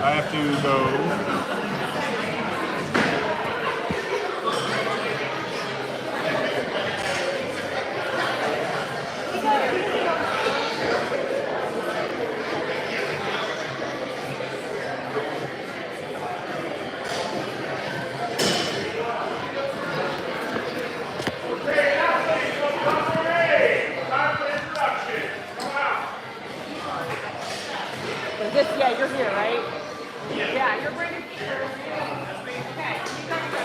I have to go. Yeah, you're here, right? Yeah, you're bringing pictures. Okay, you gotta go.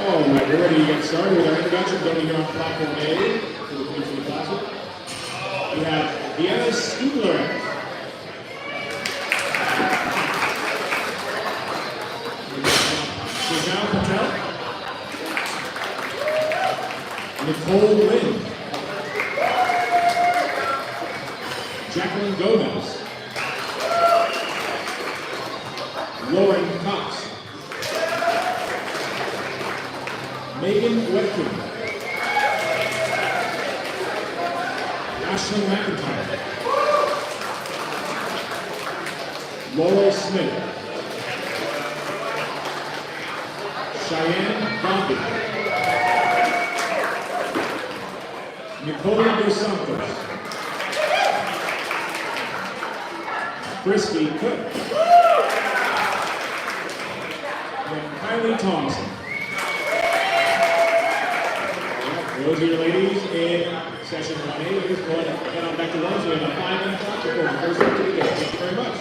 All right, we're ready to get started with our introduction. Going here on platform A for the Queens of the Classic. We have Vienna Stubler. Sujal Patel. Nicole Lynn. Jacqueline Gomez. Lauren Cox. Megan Wetkin. Ashley McIntyre. Laurel Smith. Cheyenne Bondi. Nicole Dos Santos. Christy Cook. And Kylie Thompson. Those are your ladies in session 1A. Ladies, go ahead and head on back to lunch. We have a 5-minute clock before the first one to the game. Thank you very much.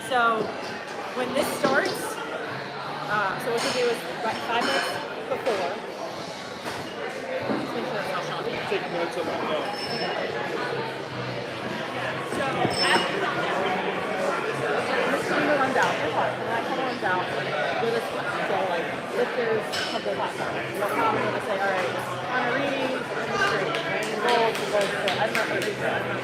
So when this starts, so what you do is 5 minutes before. Take notes of my notes. So after this timer runs out, when that timer runs out, do this one. So like lifters, couple of platforms. What how I'm gonna say, all right, on a reading, in the street, right? And roll to go to I don't know if it's I don't know if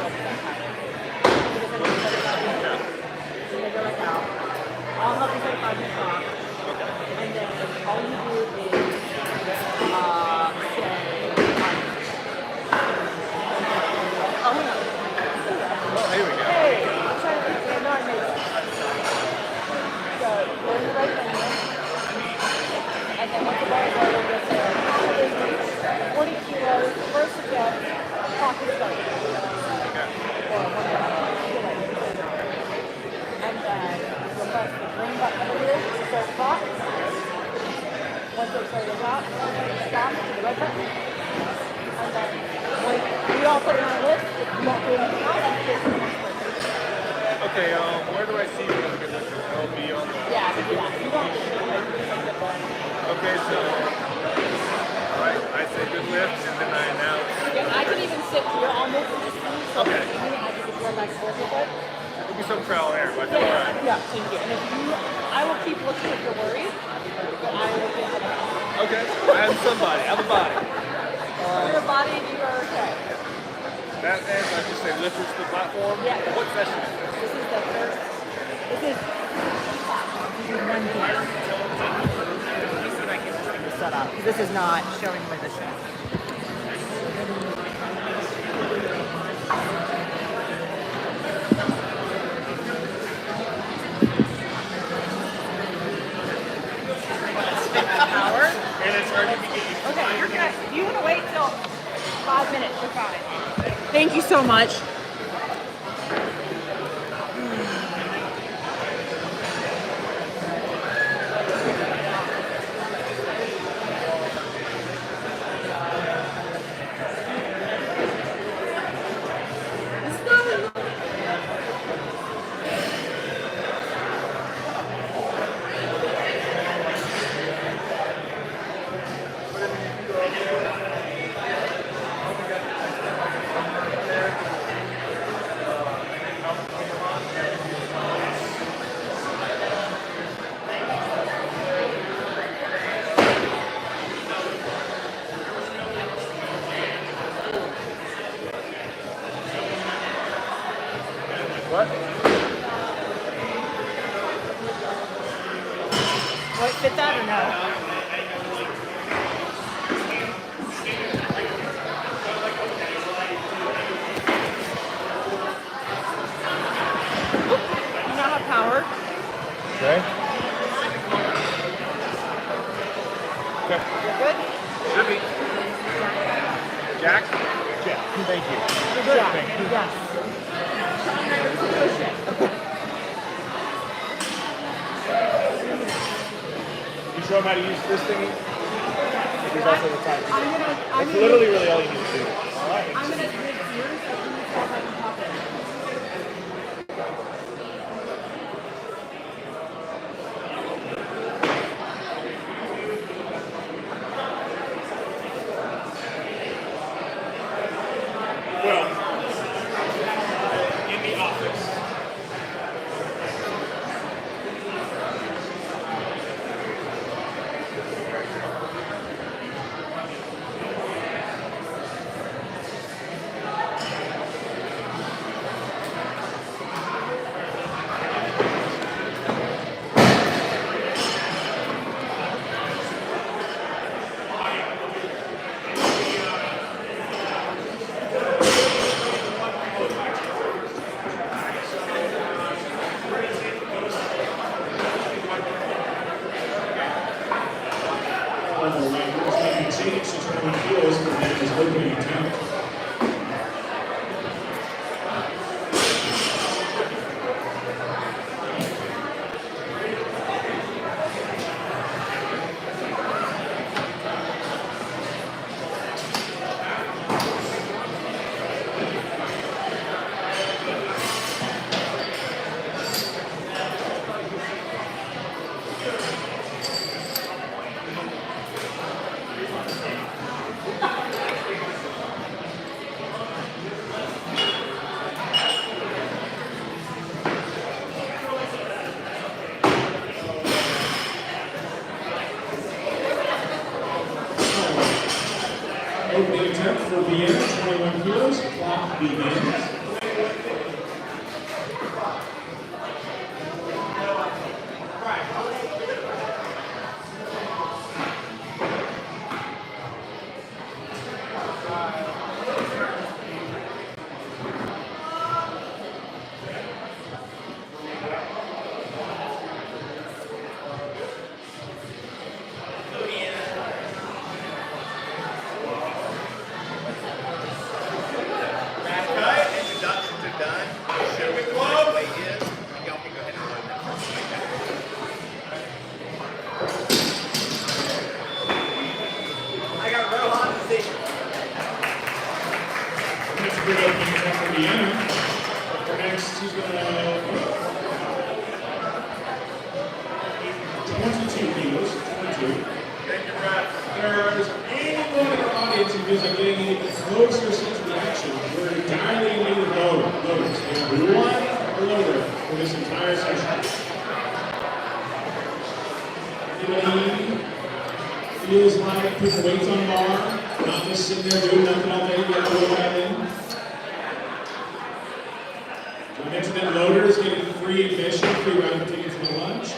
and they go like out. I'll help you say 5 minutes off. And then all you do is say oh no. Oh, here we go. Hey, I'm trying to think. No, I made it. So go in the right angle. And then once the bar is over, you'll say 40 kilos, first step, pocket start. Or and then you'll press the green button over here to start the box. Once it's started the top, stop to the red button. And then when we all put it on the list, if you don't do anything else, that's just the next person. Okay, where do I see you? It'll be on the... Yeah, to do that. You don't have to do it. Okay, so... Alright, I say good lift, and then I announce... Yeah, I can even sit here almost in this thing, so okay. I can just run back and forth with it. There'll be some trial and error, but Yeah, alright. yeah, so you get, and if you, I will keep looking if you're worried, but I will get it out. Okay, I have somebody, I have a body. Your body, you are okay. That ends, I just say lifters to the platform. Yeah. What session is this? This is the first, this is one piece. Set up. This is not showing position. Power. And it's already beginning. Okay, you're good. If you want to wait till 5 minutes, you're fine. Thank you so much. What? Wait, fit that or no? You now have power. Okay. Okay. You're good? Should be. Jack? Yeah, thank you. You're good. Yes. Push it. You show them how to use this thingy? There's also the time. I'm It's gonna literally really all you need to do. All right. I'm gonna do yours so you can tell if I can pop it. Well, in the office. Change to 21 kilos for his opening attempt. Opening attempt for Vienna, 21 kilos. Clock begins. Introductions are done. Show me what the weight is. Y'all can go ahead and load that first weight down. I got Rohan to see. That's a good opening attempt for Vienna. Next, he's going to 22 kilos. 22. There's anyone in the audience who feels like getting any closer sense of the action. We're dialing in the loaders. We have one loader for this entire session. Anybody feels like putting weights on the bar, not just sitting there doing nothing all day, get a little right in? I mentioned that loader is getting free admission, free round tickets for lunch.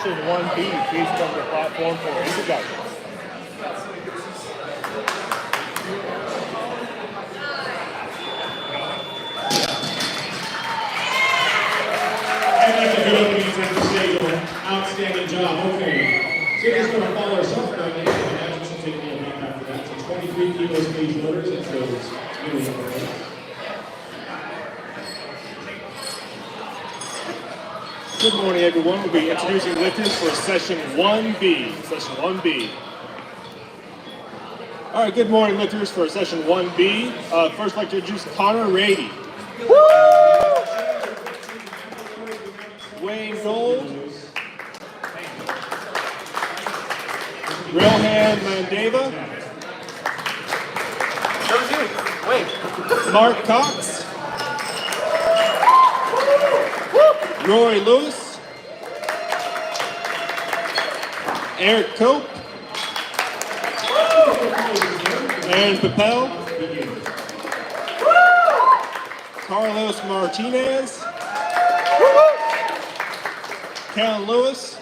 session 1B. Please come to the platform for introductions. And that's a good opening attempt to say, outstanding job. Okay. Sadie's going to follow herself down there. I imagine she'll take a little nap after that. So 23 kilos cage loaders. That's really important. Good morning, everyone. We'll be introducing lifters for session 1B. Session 1B. All right, good morning, lifters, for session 1B. First, I'd like to introduce Connor Rady. Wayne Gold. Rohan Mandeva. Mark Cox. Roy Lewis. Eric Cope. Aaron Papel. Carlos Martinez. Kellen Lewis.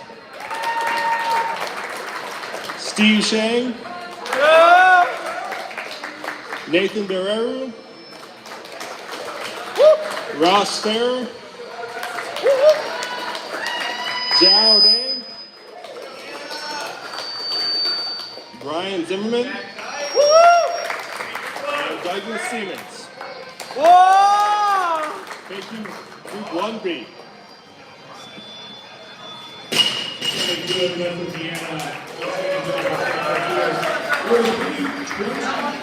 Steve Shang. Nathan Guerrero. Ross Farrer. Zhao Dang. Brian Zimmerman. And Douglas Siemens. Thank you, Group 1B. Good enough with Deanna. We're really 25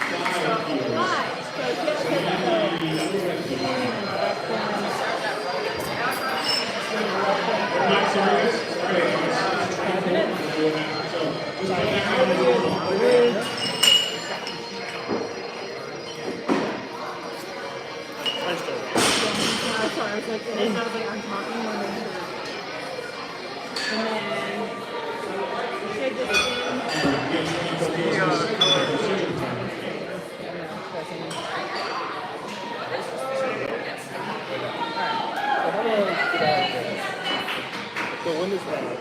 So when is that?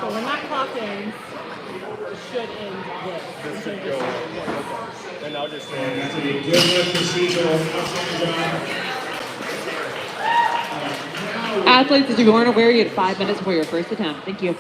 So when that clock ends, it should end this. This should go. Okay. And I'll just say. That's a good lift procedure. Outstanding job. Athletes, as you're going aware, you had 5 minutes for your first attempt. Thank you.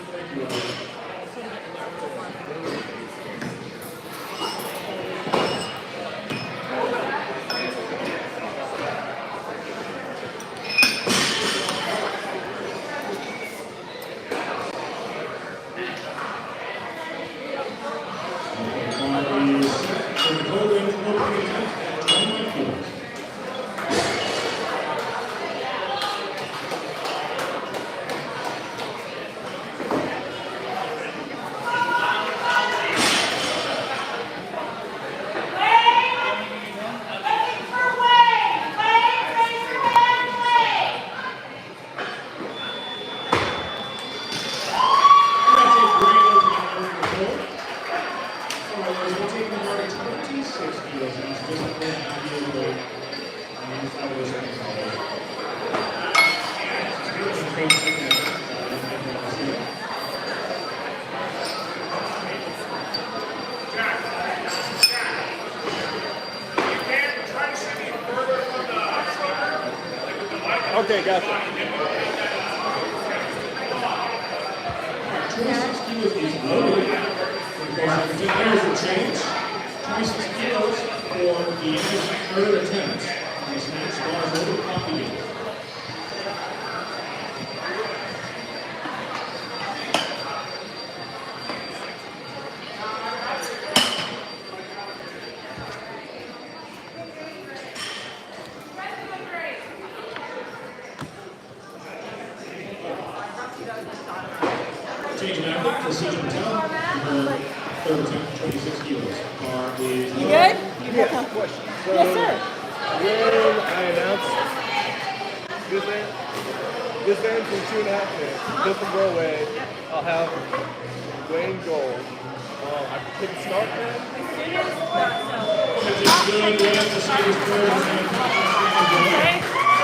Okay, gotcha. 26 kilos is loaded. There's the change. 26 kilos for the third attempt. The snatch bar is over coffee. Change of athlete, Precision Patel, her third attempt, 26 kilos. Bar is You good? Yes, question. So, Yes, sir. when I announced this ends in 2.5 minutes, doesn't go away, I'll have Wayne Gold. I hit start now. good lift, Precision's third attempt. Okay.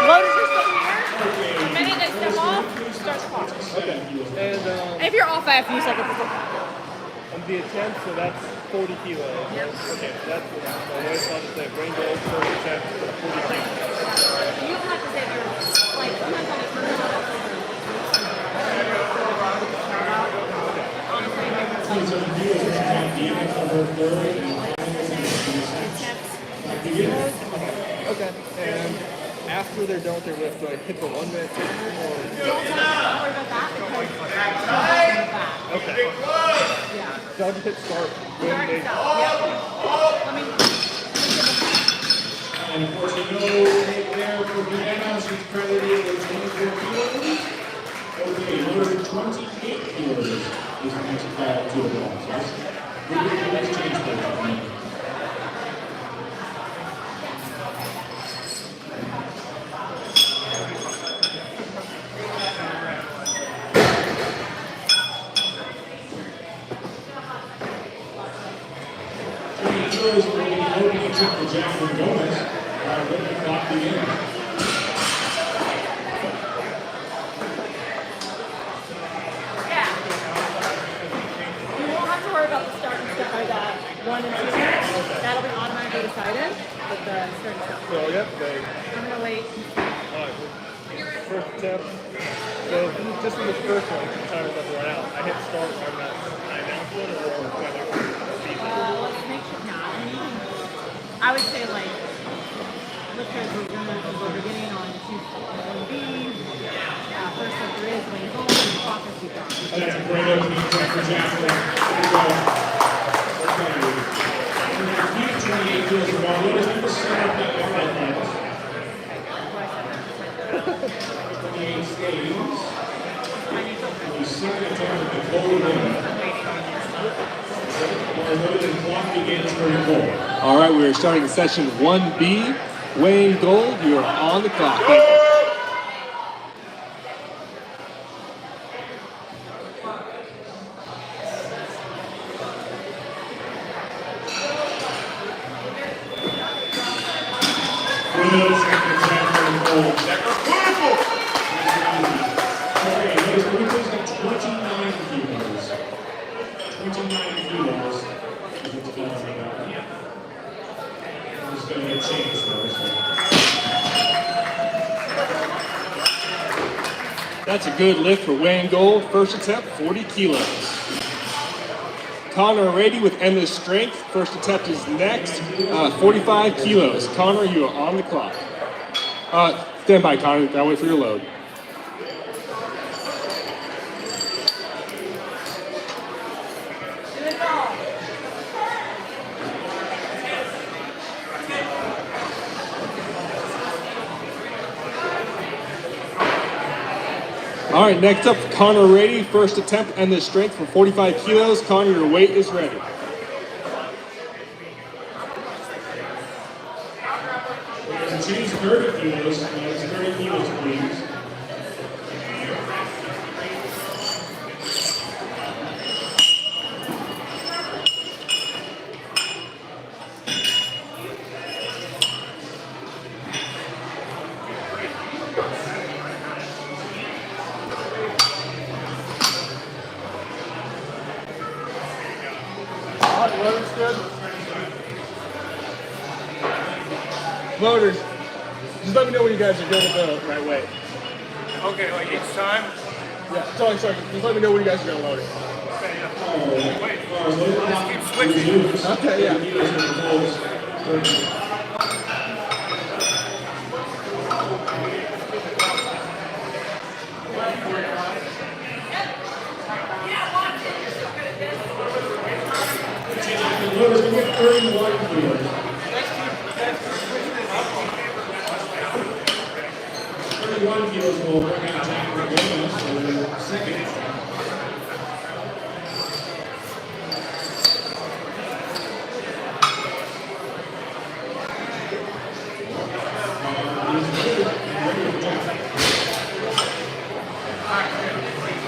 Loaders are still here. The minute they step off, start start the clock. Okay. And If you're off by a few seconds, it's okay. the attempt, so that's 40 kilos. Yep. Okay, so that's my weight. So I'll just say brain gold, first attempt, 40 kilos. You don't have to say you're like sometimes on the first one. Honestly, maybe it's like 50 kilos. Okay. And after they're done with their lift, do I hit the 1 minute timer or? Don't worry about that because you're back. Okay. Yeah. So I'll just hit start when Start they. and stop. Yeah. Let me give And of course, you know, right there for Vienna, she's credited with 24 kilos. Okay, another 28 kilos is the next call to a ball. So that's the next change for that. We're going to be opening trip for Jacqueline Gomez. Let the clock begin. Yeah. You won't have to worry about the start and stuff like that. 1 and 2 minutes. That'll be automatically decided. But the start and stuff. So yep, they. I'm gonna wait. First attempt. So just in this first one, the timer's about to run out. I hit start. I'm not. I announce one or do I wait for the Let's make sure now. I would say like because we're gonna beginning on 1B. First up there is when you go and the clock is keep on. That's a great opening trip for Jacqueline. Here we go. Okay. 28 kilos of ball. Let us do the set up that ball like that. 28 stays. The second attempt at the goal limit. All right, we are starting session 1B. Wayne Gold, you are on the clock. Thank you. That's a good lift for Wayne Gold. First attempt, 40 kilos. Connor Rady with endless strength. First attempt is next, 45 kilos. Connor, you are on the clock. Stand by, Connor. Gotta wait for your load. All right, next up, Connor Rady. First attempt, endless strength for 45 kilos. Connor, your weight is ready. Change 30 kilos. 30 kilos, please. Loaders, just let me know when you guys are doing the right way. Okay, like each time? Yeah, sorry. Just let me know when you guys are going to load it. Just keep switching. Okay, yeah. Loaders, we get 31 kilos. 31 kilos will bring out Jacqueline Gomez for second.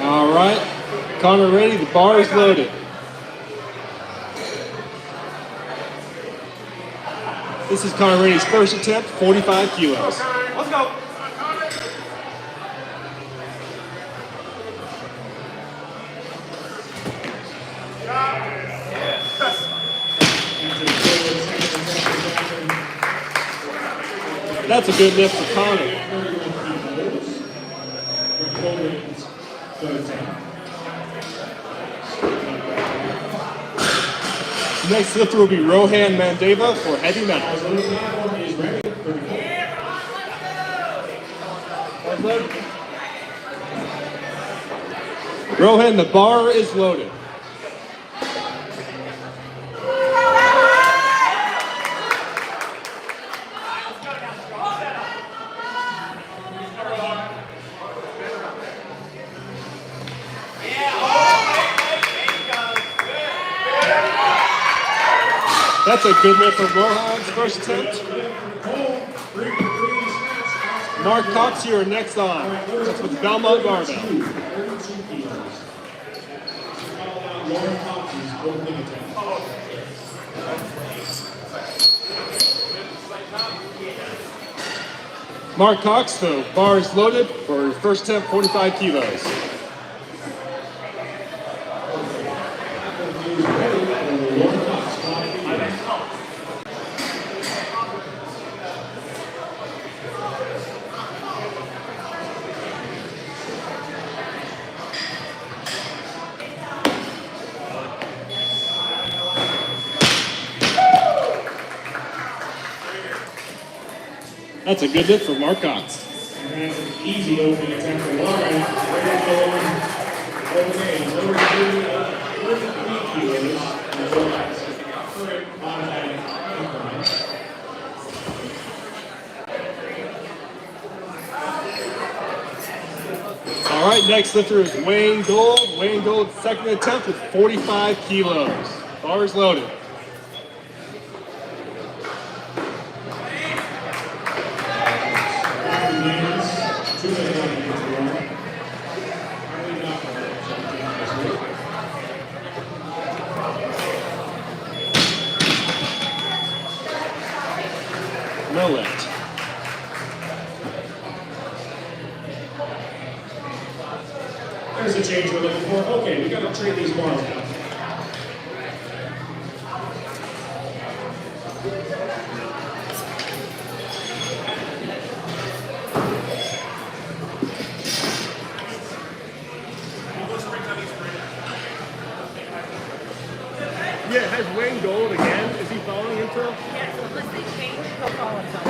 All right, Connor Rady, the bar is loaded. This is Connor Rady's first attempt, 45 kilos. Let's go. That's a good lift for Connor. 31 kilos. For Coleman's third attempt. Next lifter will be Rohan Mandeva for heavy metal. As the platform is ready for the Rohan, the bar is loaded. That's a good lift for Rohan's first attempt. Mark Cox here next on. That's with Belmont Barbell. 32 kilos. Lauren Cox's opening attempt. Mark Cox, the bar is loaded for first attempt, 45 kilos. That's a good lift for Mark Cox. And that's an easy opening attempt for Lauren. Okay, number 33 kilos. As well as current automatic increment. All right, next lifter is Wayne Gold. Wayne Gold's second attempt with 45 kilos. Bar is loaded. No lift. There's a change we're looking for. Okay, we gotta trade these bars now. Yeah, has Wayne Gold again? Is he following into? Yes, unless they change, he'll call himself.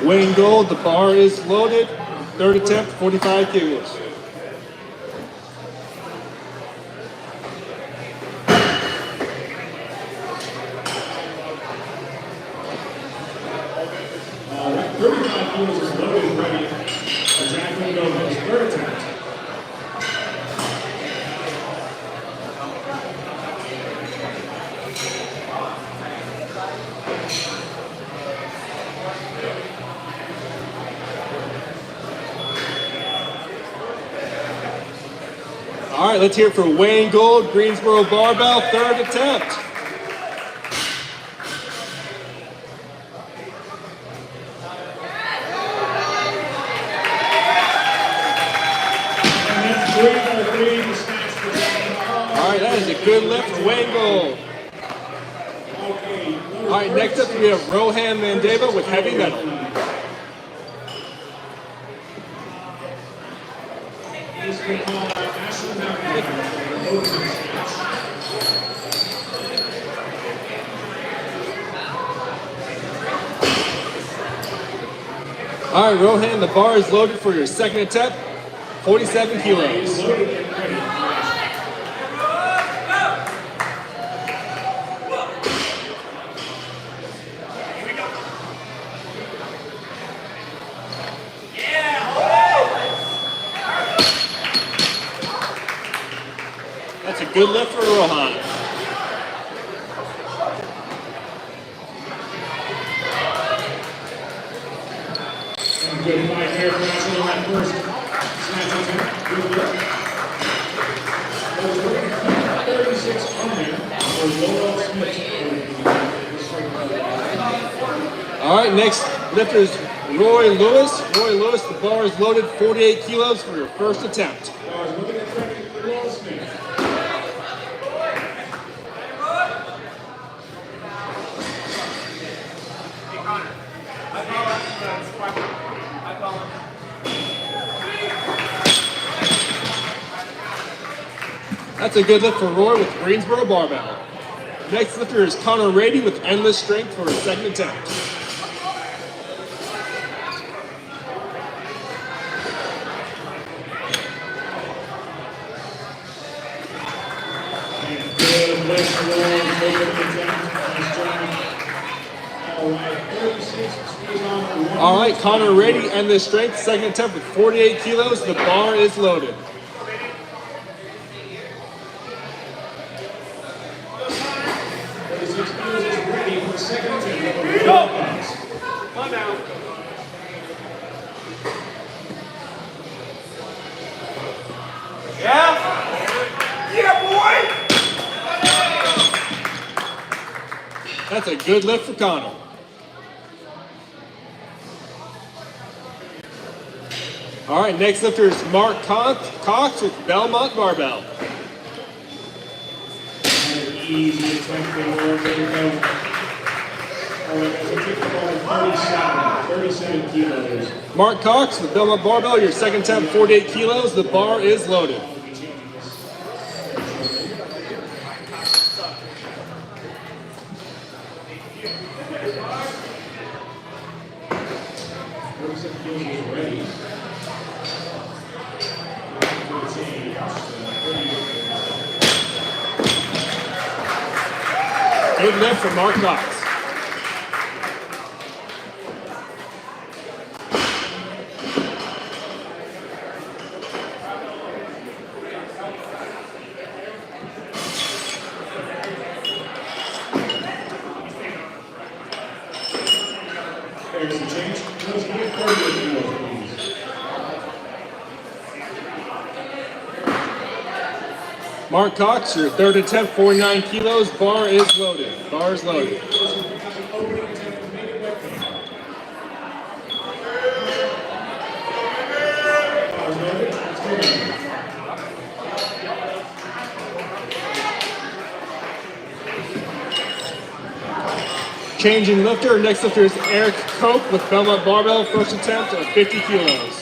Wayne Gold, the bar is loaded. Third attempt, 45 kilos. All right, 35 kilos is loaded and ready for Jacqueline Gomez. Third attempt. All right, let's hear it for Wayne Gold, Greensboro Barbell, third attempt. And that's 3 for 3 to snatch for Jacqueline. All right, that is a good lift for Wayne Gold. Okay, All right, next up we have Rohan Mandeva with heavy metal. This will call out Ashley McNamara for the opening snatch. All right, Rohan, the bar is loaded for your second attempt, 47 kilos. Loaded and ready. That's a good lift for Rohan. And good fight there for Ashley on that first snatch attempt. Good work. Those were 36 on there for Laurel Smith. All right, next lifter is Roy Lewis. Roy Lewis, the bar is loaded, 48 kilos for your first attempt. Looking at ready for Laurel Smith. Hey, Connor. That's a good lift for Roy with Greensboro barbell. Next lifter is Connor Rady with endless strength for his second attempt. Good lift for Roy, second attempt. Nice job. All right, 36, squeeze on. All right, Connor Rady, endless strength, second attempt with 48 kilos. The bar is loaded. 36 kilos is ready for the second attempt. Go! Come down. Yeah? Yeah, boy! That's a good lift for Connor. All right, next lifter is Mark Cox with Belmont barbell. Easy attempt for Roy. There we go. All right, guys, let's take the ball to 37 kilos. Mark Cox with Belmont barbell, your second attempt, 48 kilos. The bar is loaded. Good lift for Mark Cox. There's the change. Let's get 38 kilos, please. Mark Cox, your third attempt, 49 kilos. Bar is loaded. Bar is loaded. Opening attempt to make it back. Ball's loaded. Let's go back. Changing lifter. Next lifter is Eric Koch with Belmont barbell. First attempt of 50 kilos.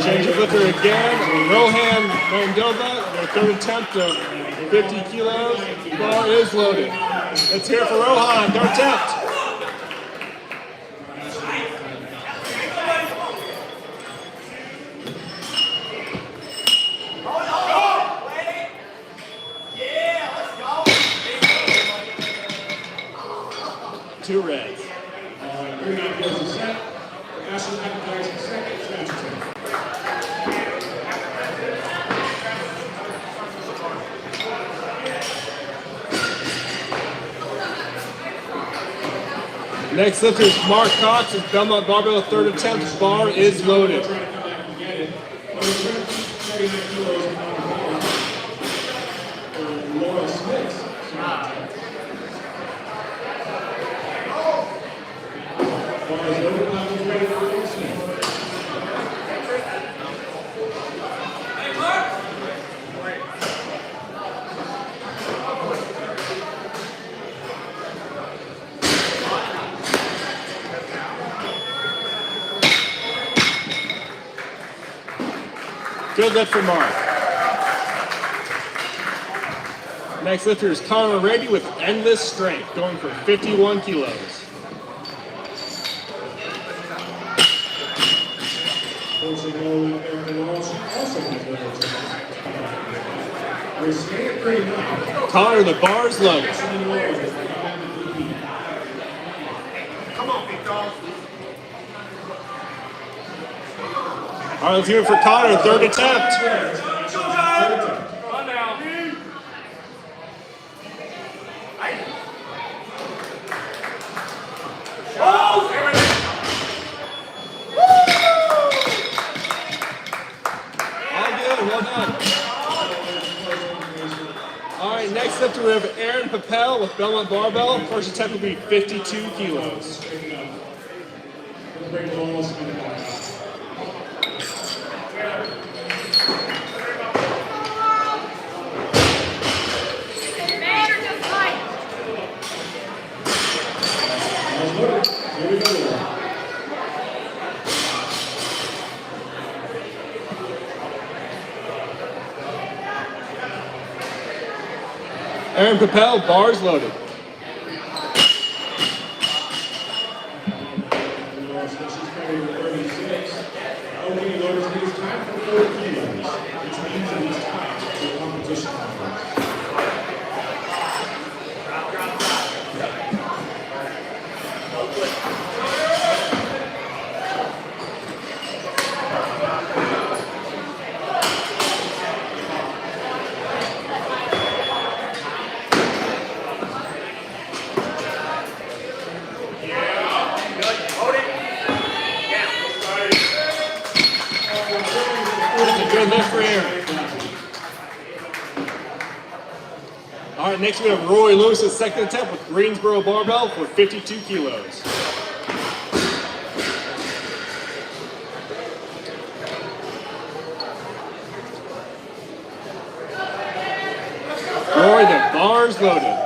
Changing lifter again. Rohan Mandova, their third attempt of 50 kilos. Bar is loaded. Let's hear it for Rohan, third attempt. Two reds. 39 kilos a set. Ashton McIntyre's second snatch attempt. Next lifter is Mark Cox with Belmont barbell, third attempt. Bar is loaded. Trying to come back and get it. But we're trying to keep 39 kilos on the bar. For Laura Smith's second attempt. Bar is loaded. Now he's ready for Laura Smith. Good lift for Mark. Next lifter is Connor Rady with endless strength, going for 51 kilos. Portugal, Aaron Walsh also has double attempt. We're staying at 39. Connor, the bar's loaded. Ashton Laura is behind the DP. Come on, big dog. All right, let's hear it for Connor, third attempt. Come down. Oh! All good, well done. All right, next up we have Aaron Papel with Belmont barbell. First attempt will be 52 kilos. Bring balls in the box. Aaron Papel, bars loaded. She's carrying 36. Okay, loaders, it is time for 4 kilos, which means it is time for competition numbers. Good lift for Aaron. All right, next we have Roy Lewis's second attempt with Greensboro barbell for 52 kilos. Roy, the bars loaded.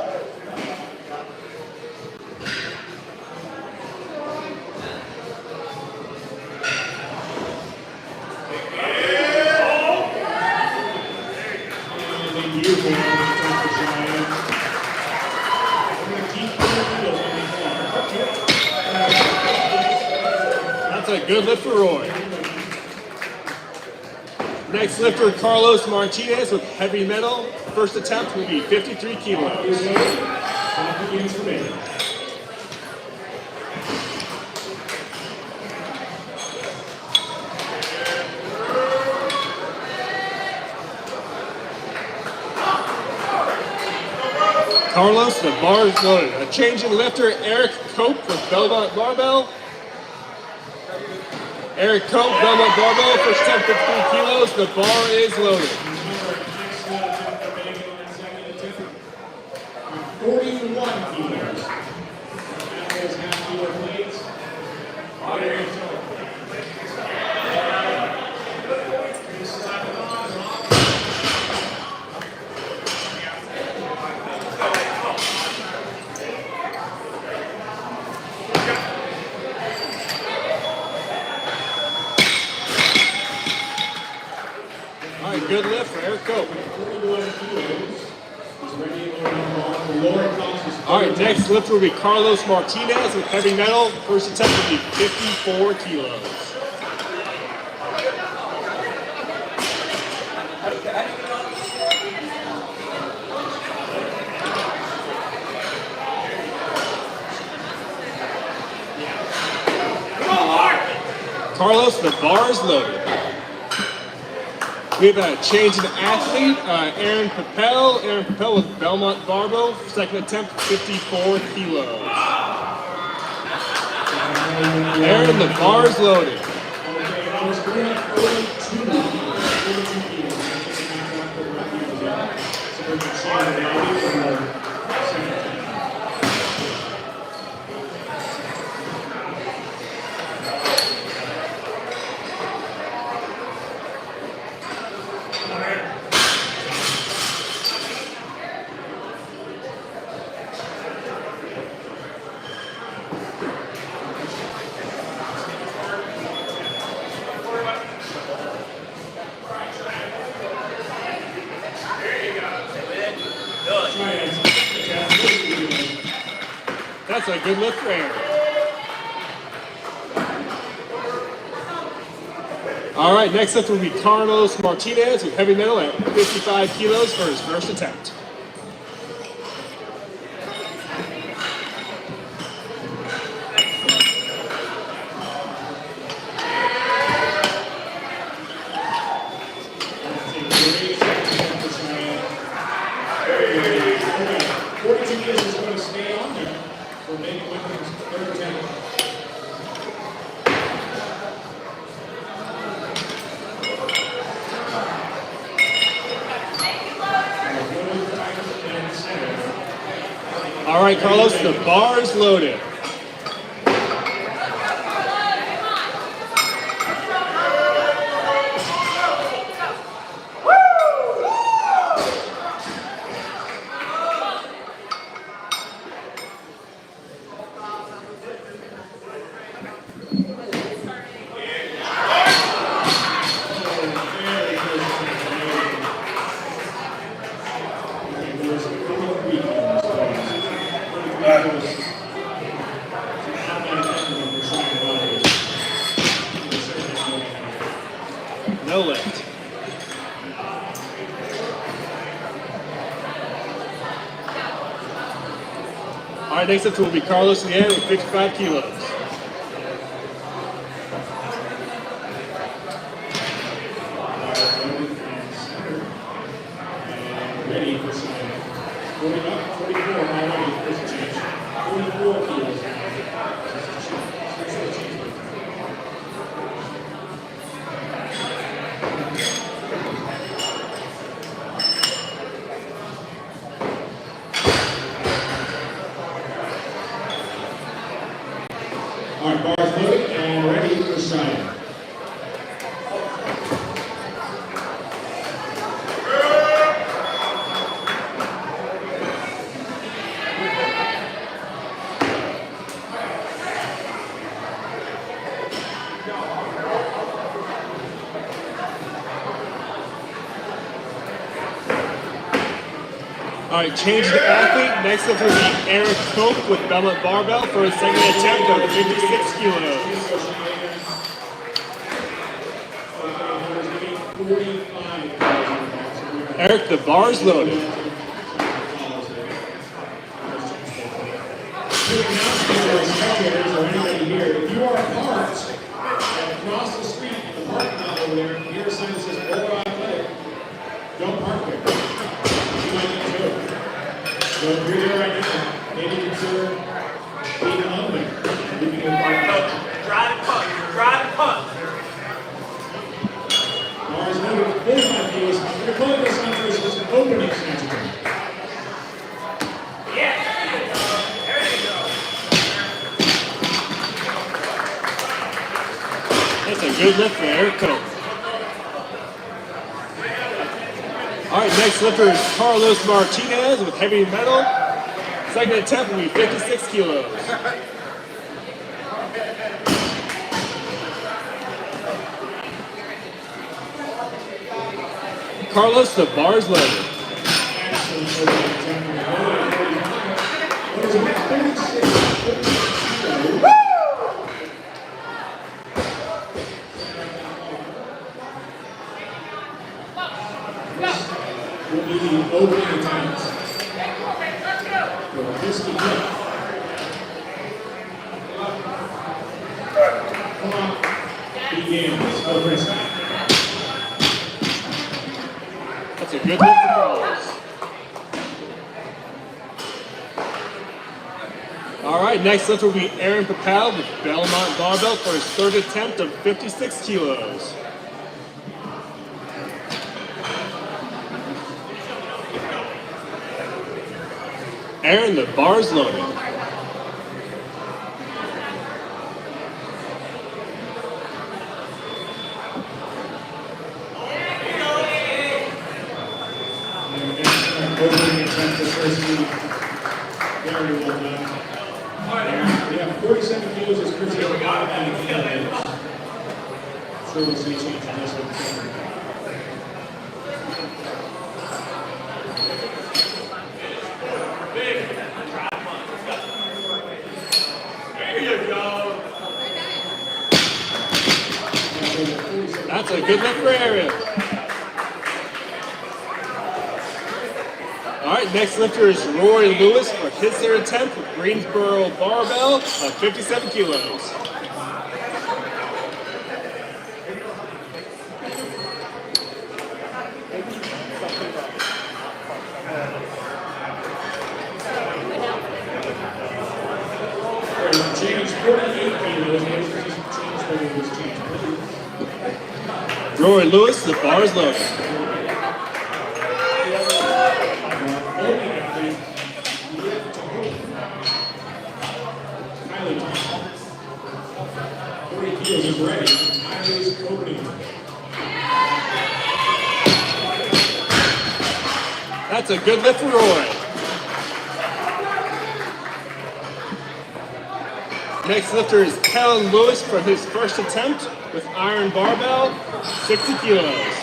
That's a good lift for Roy. Next lifter, Carlos Martinez with heavy metal. First attempt will be 53 kilos. Carlos, the bars loaded. A change in lifter, Eric Cope with Belmont barbell. Eric Cope, Belmont barbell, first attempt 53 kilos. The bar is loaded. 41 kilos. That was half kilo plates. All right, good lift for Eric Cope. 41 kilos. He's ready to go on the lower cost. All right, next lifter will be Carlos Martinez with heavy metal. First attempt will be 54 kilos. Carlos, the bars loaded. We have a change in athlete, Aaron Papel. Aaron Papel with Belmont barbell. Second attempt, 54 kilos. Aaron, the bars loaded. That's a good lift for Aaron. All right, next up will be Carlos Martinez with heavy metal at 55 kilos for his first attempt. All right, Carlos, the bar is loaded. No lift. All right, next up will be Carlos again with 55 kilos. Ready for some 44 already, first change. 44 kilos. All right, bars loaded and ready for side. All right, change the athlete. Next up will be Eric Cope with Belmont Barbell for his second attempt of 56 kilos. Eric, the bar's loaded. Quick announcement to our spectators or anybody here, if you are parked across the street in the parking lot over there, near a sign that says Oral Athletic, don't park there. You might get towed. So if you're there right now, maybe consider being alone there. Leaving your parking lot. Drive and punt. Drive and punt. Bars loaded, 45 kilos. We're calling this one first as an opening snatch attempt. That's a good lift for Eric Cope. All right, next lifter is Carlos Martinez with heavy metal. Second attempt will be 56 kilos. Carlos, the bar's loaded. Will be the opening attempts. For this event. Clock begins. Over snap. That's a good lift for Carlos. All right, next lift will be Aaron Papal with Belmont Barbell for his third attempt of 56 kilos. Aaron, the bar's loaded. Opening attempt for first week. Very well done. We have 47 kilos as Chris has got it and sure we'll see a change on this one. That's a good lift for Aaron. All right, next lifter is Roy Lewis for his third attempt with Greensboro Barbell of 57 kilos. Change 48 kilos. Change whether it was changed. Roy Lewis, the bar's loaded. Is ready. Is opening. That's a good lift for Roy. Next lifter is Kellen Lewis for his first attempt with iron barbell, 60 kilos.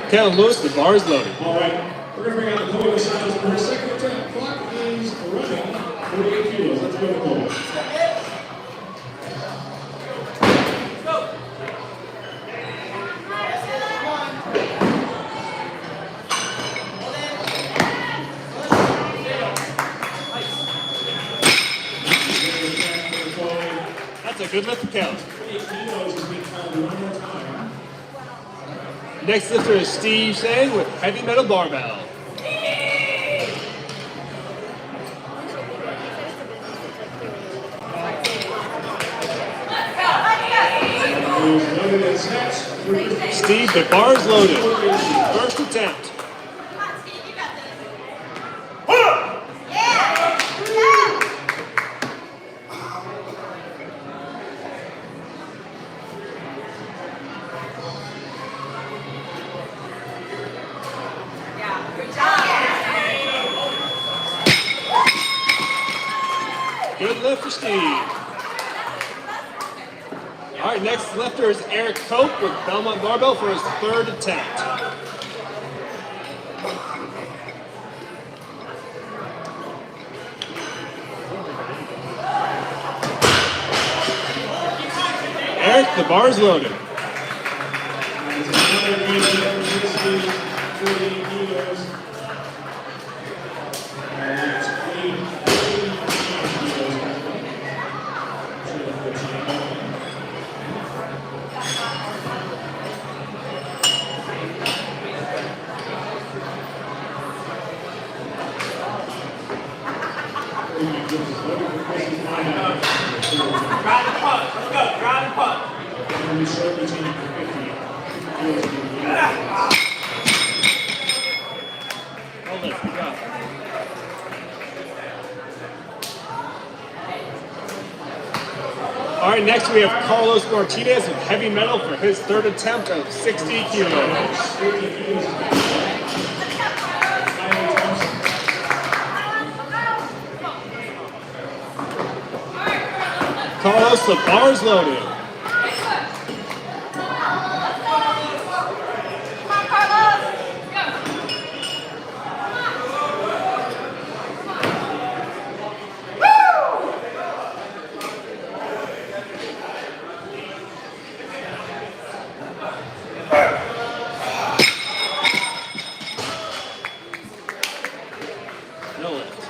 Callan Lewis, the bar is loaded. All right, we're going to bring out the Nicole Gonzalez for her second attempt. Clock is running 48 kilos. Let's go, Nicole. That's a good lift for Callan. 48 kilos is being called one more time. Next lifter is Steve Shang with heavy metal barbell. Loaded and snatch. Steve, the bar is loaded. First attempt. Good lift for Steve. All right, next lifter is Eric Cope with Belmont Barbell for his third attempt. Eric, the bar is loaded. Drive and punt. Let's go. Drive and punt. Well lift, good job. All right, next we have Carlos Martinez with heavy metal for his third attempt of 60 kilos. Carlos, the bar is loaded. No lift.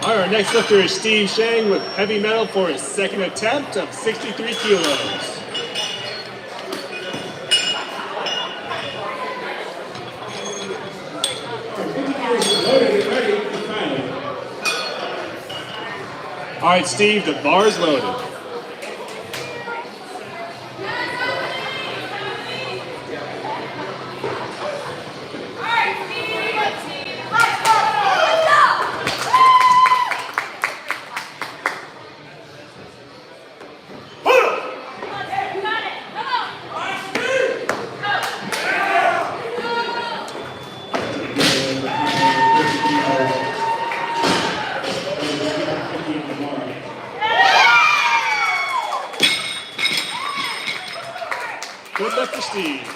All right, our next lifter is Steve Shang with heavy metal for his second attempt of 63 kilos. All right, Steve, the bar is loaded. Good lift for Steve.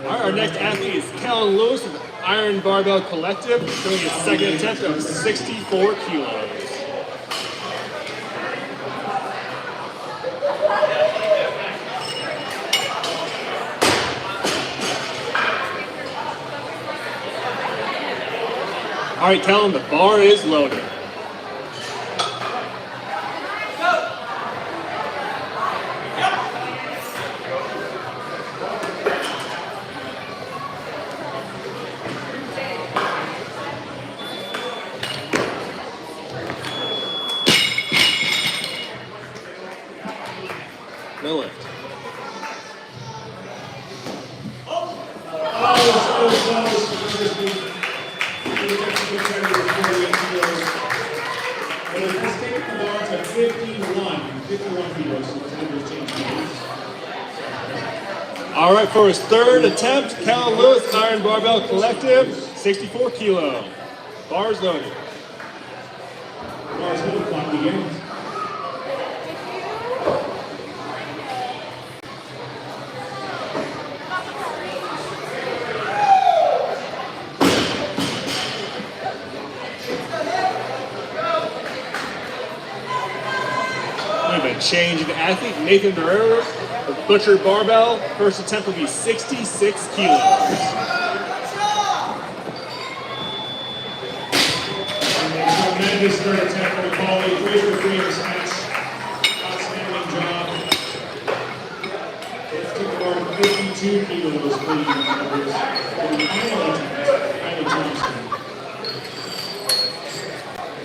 All right, our next athlete is Callan Lewis of the Iron Barbell Collective, doing his second attempt of 64 kilos. All right, Callan, the bar is loaded. No lift. All right, for his third attempt, Callan Lewis, Iron Barbell Collective, 64 kilo. Bars loaded. Bars loaded, clock begins. want to change the athlete. Nathan Guerrero with Butcher Barbell. First attempt will be 66 kilos. Tremendous third attempt for the quality. 3 for 3 in the snatch. Outstanding job. It took the bar to 52 kilos for the final attempt. Highly challenging.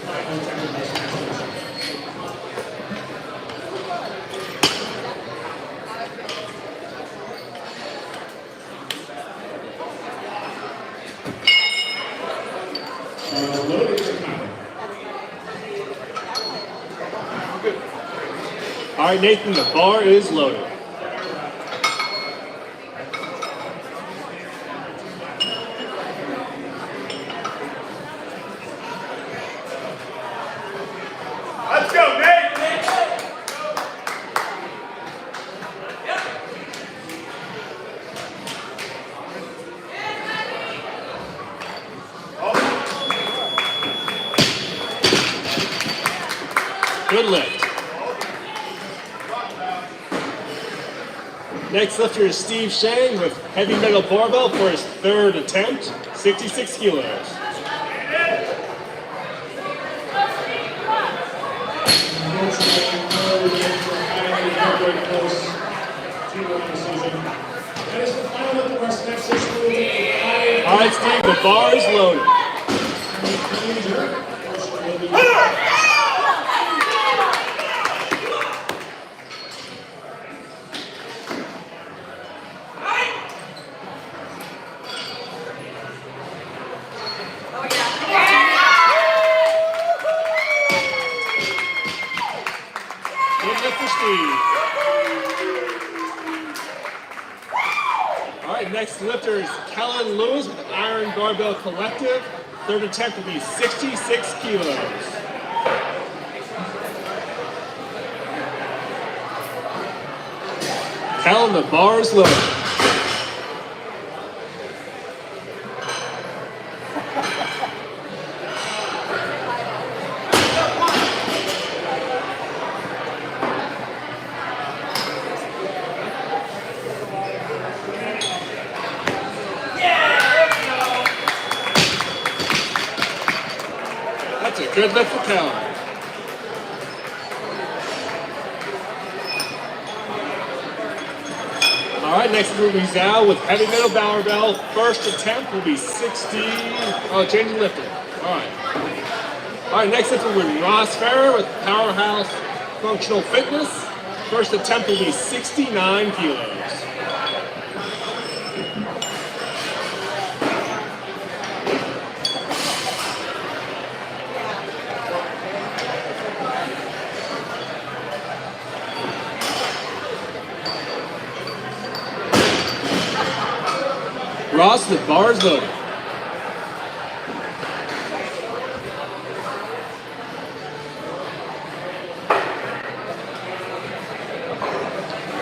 Final attempt of the snatch. Loaded for time. All right, Nathan, the bar is loaded. Let's go, Nate! Good lift. Next lifter is Steve Shang with heavy metal barbell for his third attempt, 66 kilos. Unfortunately, very close to decision. That is the final of our snatch session. We'll take the five. All right, Steve, the bar is loaded. Good lift for Steve. All right, next lifter is Kellen Lewis with Iron Barbell Collective. Third attempt will be 66 kilos. Kellen, the bar is loaded. That's a good lift for Kellen. All right, next will be Zhao with heavy metal barbell. First attempt will be 60. Oh, changing lifter. All right. All right, next up will be Ross Ferrer with Powerhouse Functional Fitness. First attempt will be 69 kilos. Ross, the bar is loaded.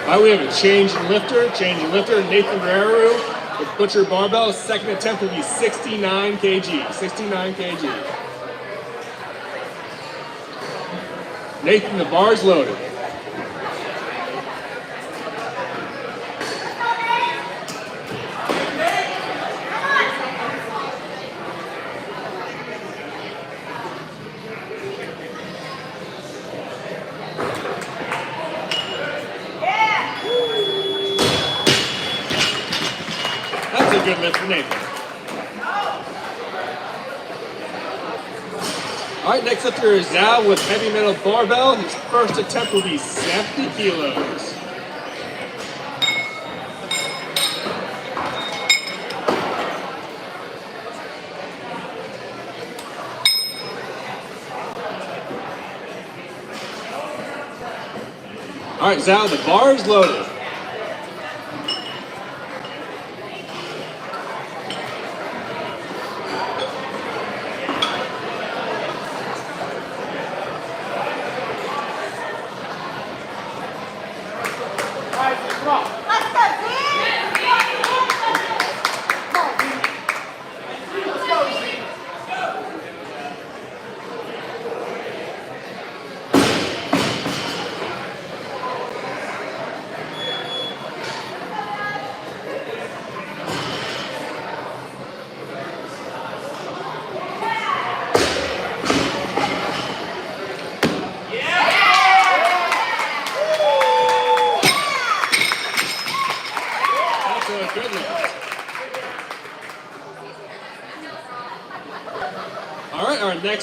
All right, we have a change in lifter. Nathan Guerrero with Butcher Barbell. Second attempt will be 69 kg. 69 kg. Nathan, the bar is loaded. That's a good lift for Nathan. All right, next up here is Zhao with heavy metal barbell. His first attempt will be 70 kilos. All right, Zhao, the bar is loaded.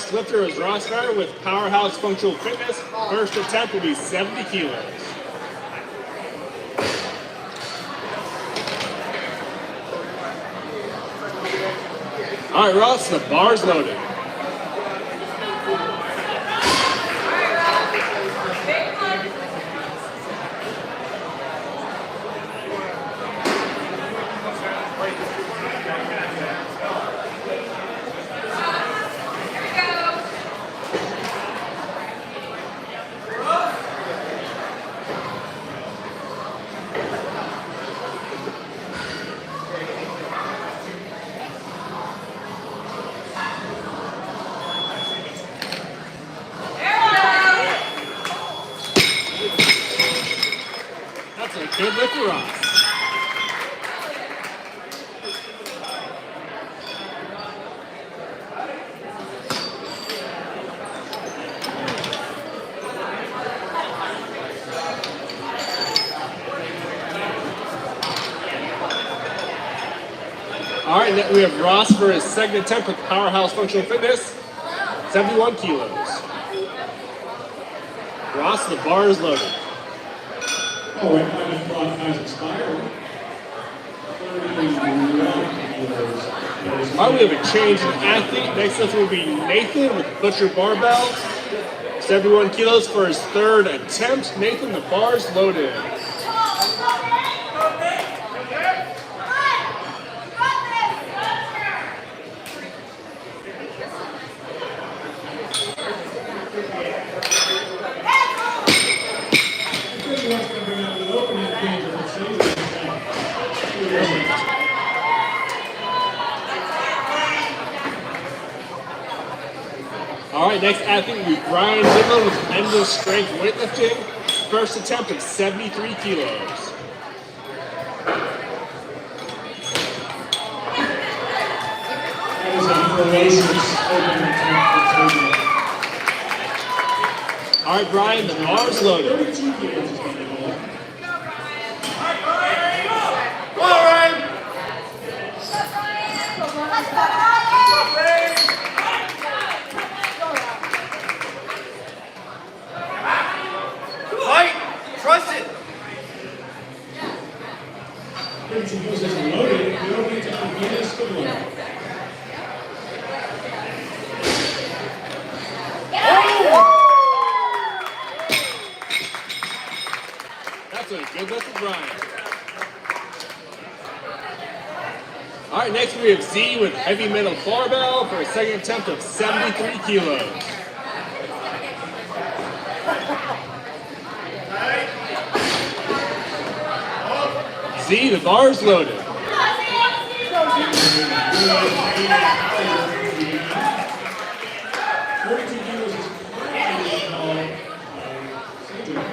next lifter is Ross Meyer with Powerhouse Functional Fitness. First attempt will be 70 kilos. All right, Ross, the bar's loaded. That's a good lift for Ross. All right, we have Ross for his second attempt with Powerhouse Functional Fitness, 71 kilos. Ross, the bar is loaded. Oh, and time clock has expired. 31 kilos. All right, we have a change in athlete. Next up will be Nathan with Butcher Barbell, 71 kilos for his third attempt. Nathan, the bar's loaded. All right, next athlete will be Brian Whitlow with endless strength weightlifting. First attempt of 73 kilos. That is a ferocious open attempt for Toby. All right, Brian, the bar's loaded. 32 kilos is going to go. Fight! Trust it! 32 kilos is loaded. The opening time is good one. That's a good lift for Brian. All right, next we have Z with heavy metal barbell for a second attempt of 73 kilos. Z, the bar's loaded. 42 kilos is currently called Cedric.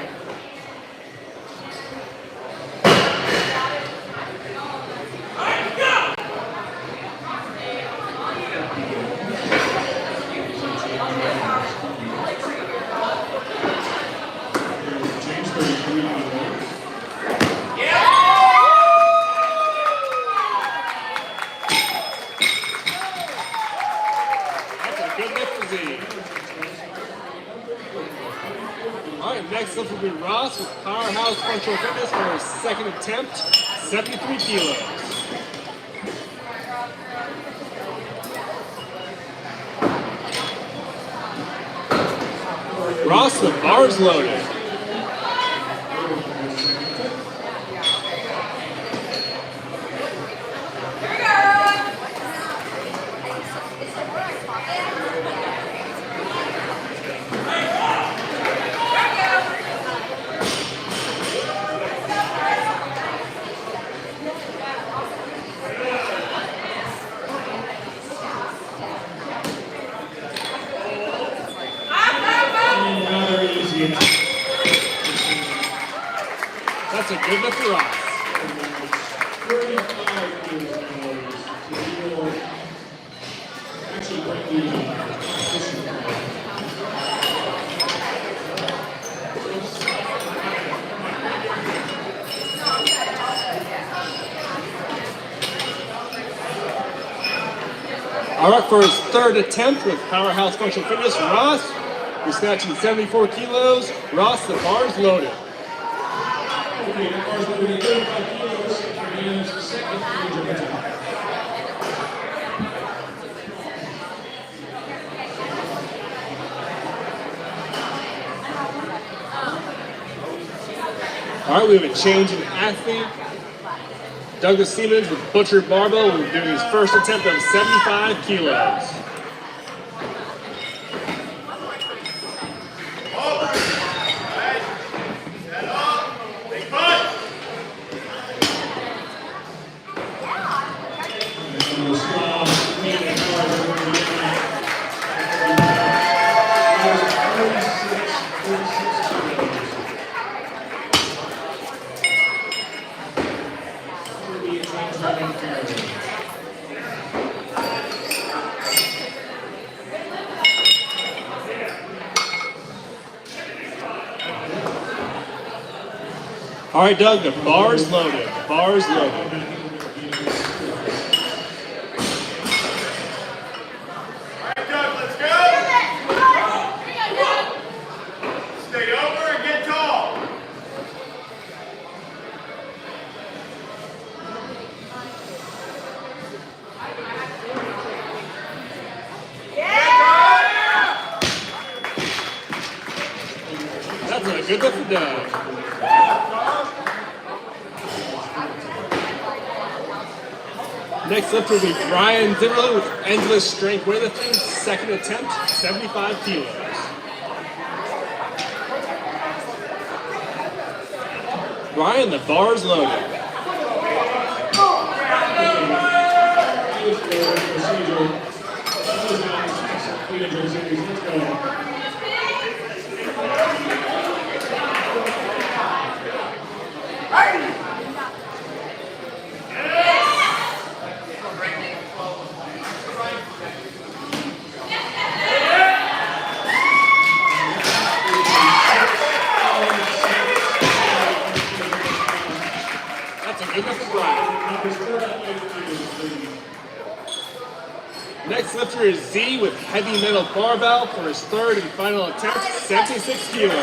James 33 kilos. That's a good lift for Z. All right, next up will be Ross with Powerhouse Functional Fitness for his second attempt, 73 kilos. Ross, the bar's loaded. Rather easy. That's a good lift for Ross. 35 kilos now. So he will actually break the position. All All right, for his third attempt with Powerhouse Functional Fitness, Ross, he's snatching 74 kilos. Ross, the bar's loaded. Okay, the bar's loaded at 35 kilos. Ryan's second major attempt. All right, we have a change in athlete. Douglas Siemens with Butcher Barbell will be doing his first attempt of 75 kilos. All right, Doug, the bar's loaded. The bar's loaded. Stay over and get tall. That's a good lift for Doug. Next lift will be Brian Zimmerlin with endless strength weightlifting, second attempt, 75 kilos. Brian, the bar's loaded. That's a good lift for Brian. Next lifter is Z with heavy metal barbell for his third and final attempt, 76 kilos.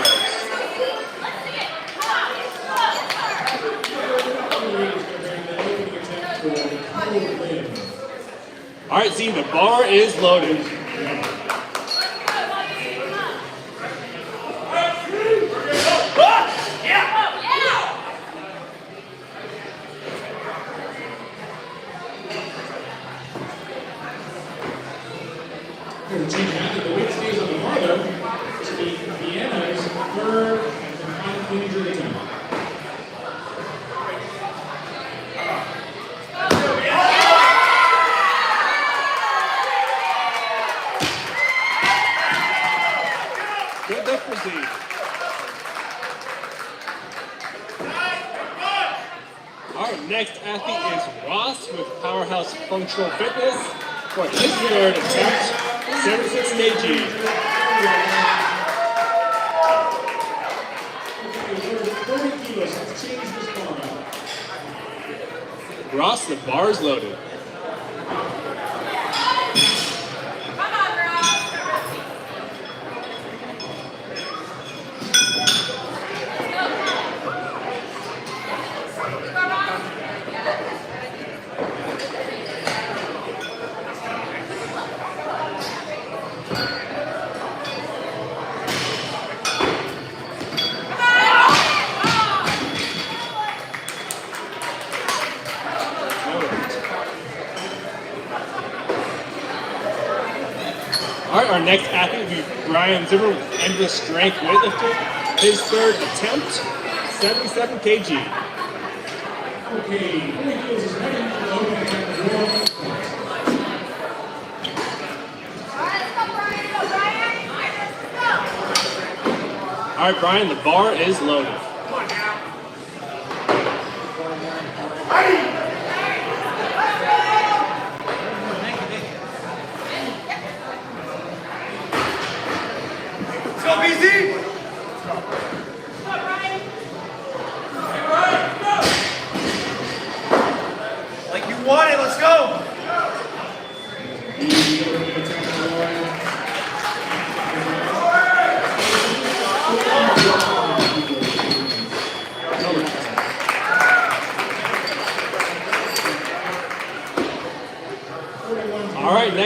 All right, Z, the bar is loaded. The change happened. The weight stays on the bar though. This will be Vienna's third and final major attempt. Good lift for Z. All right, next athlete is Ross with Powerhouse Functional Fitness for his third attempt, 76 kg. 30 kilos. Let's change this bar out. Ross, the bar is loaded. All right, our next athlete will be Brian Zimmer with endless strength weightlifting. His third attempt, 77 kg. Okay, 40 kilos is heavy. Loaded attempt. All right, Brian, the bar is loaded. Let's go, BZ. Like you want it, let's go.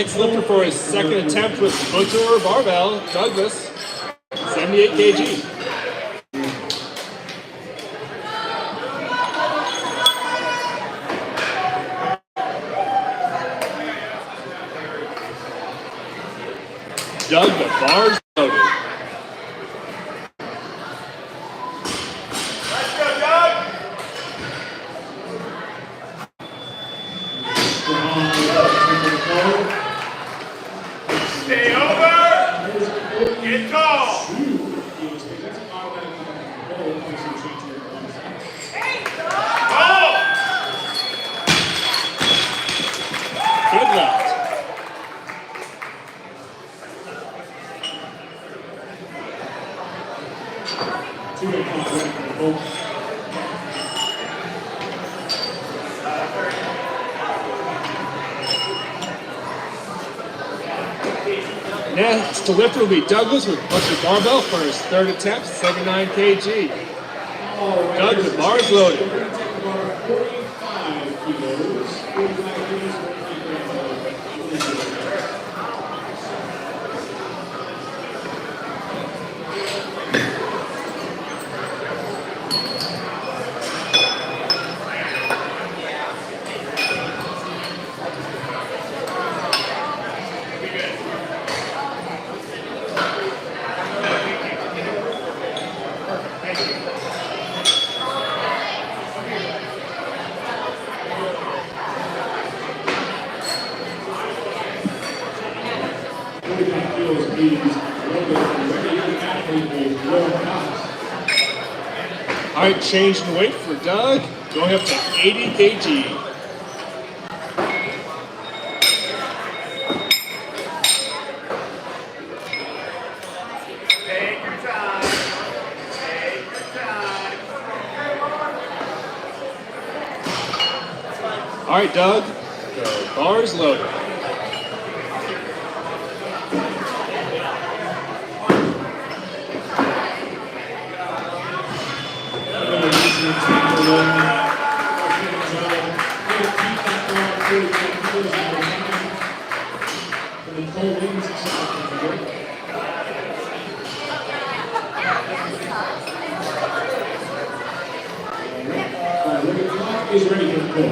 next lifter for his second attempt with Butcher Barbell, Douglas, 78 kg. Doug, the bar's loaded. Let's go, Doug. Stay over. Get tall. Good left. Next to lifter will be Douglas with Butcher Barbell for his third attempt, 79 kg. Doug, the bar's loaded. We're going to take the bar 45 kilos. 45 kilos, 45 kilos. All right, change in weight for Doug, going up to 80 kg. Take your time. Take your time. All right, Doug, the bar's loaded. Is ready for the pull.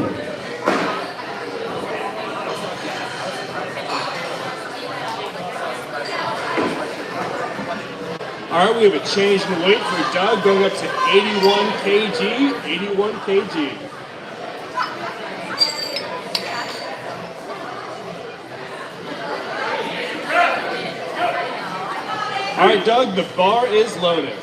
All right, we have a change in weight for Doug, going up to 81 kg. 81 kg. All right, Doug, the bar is loaded.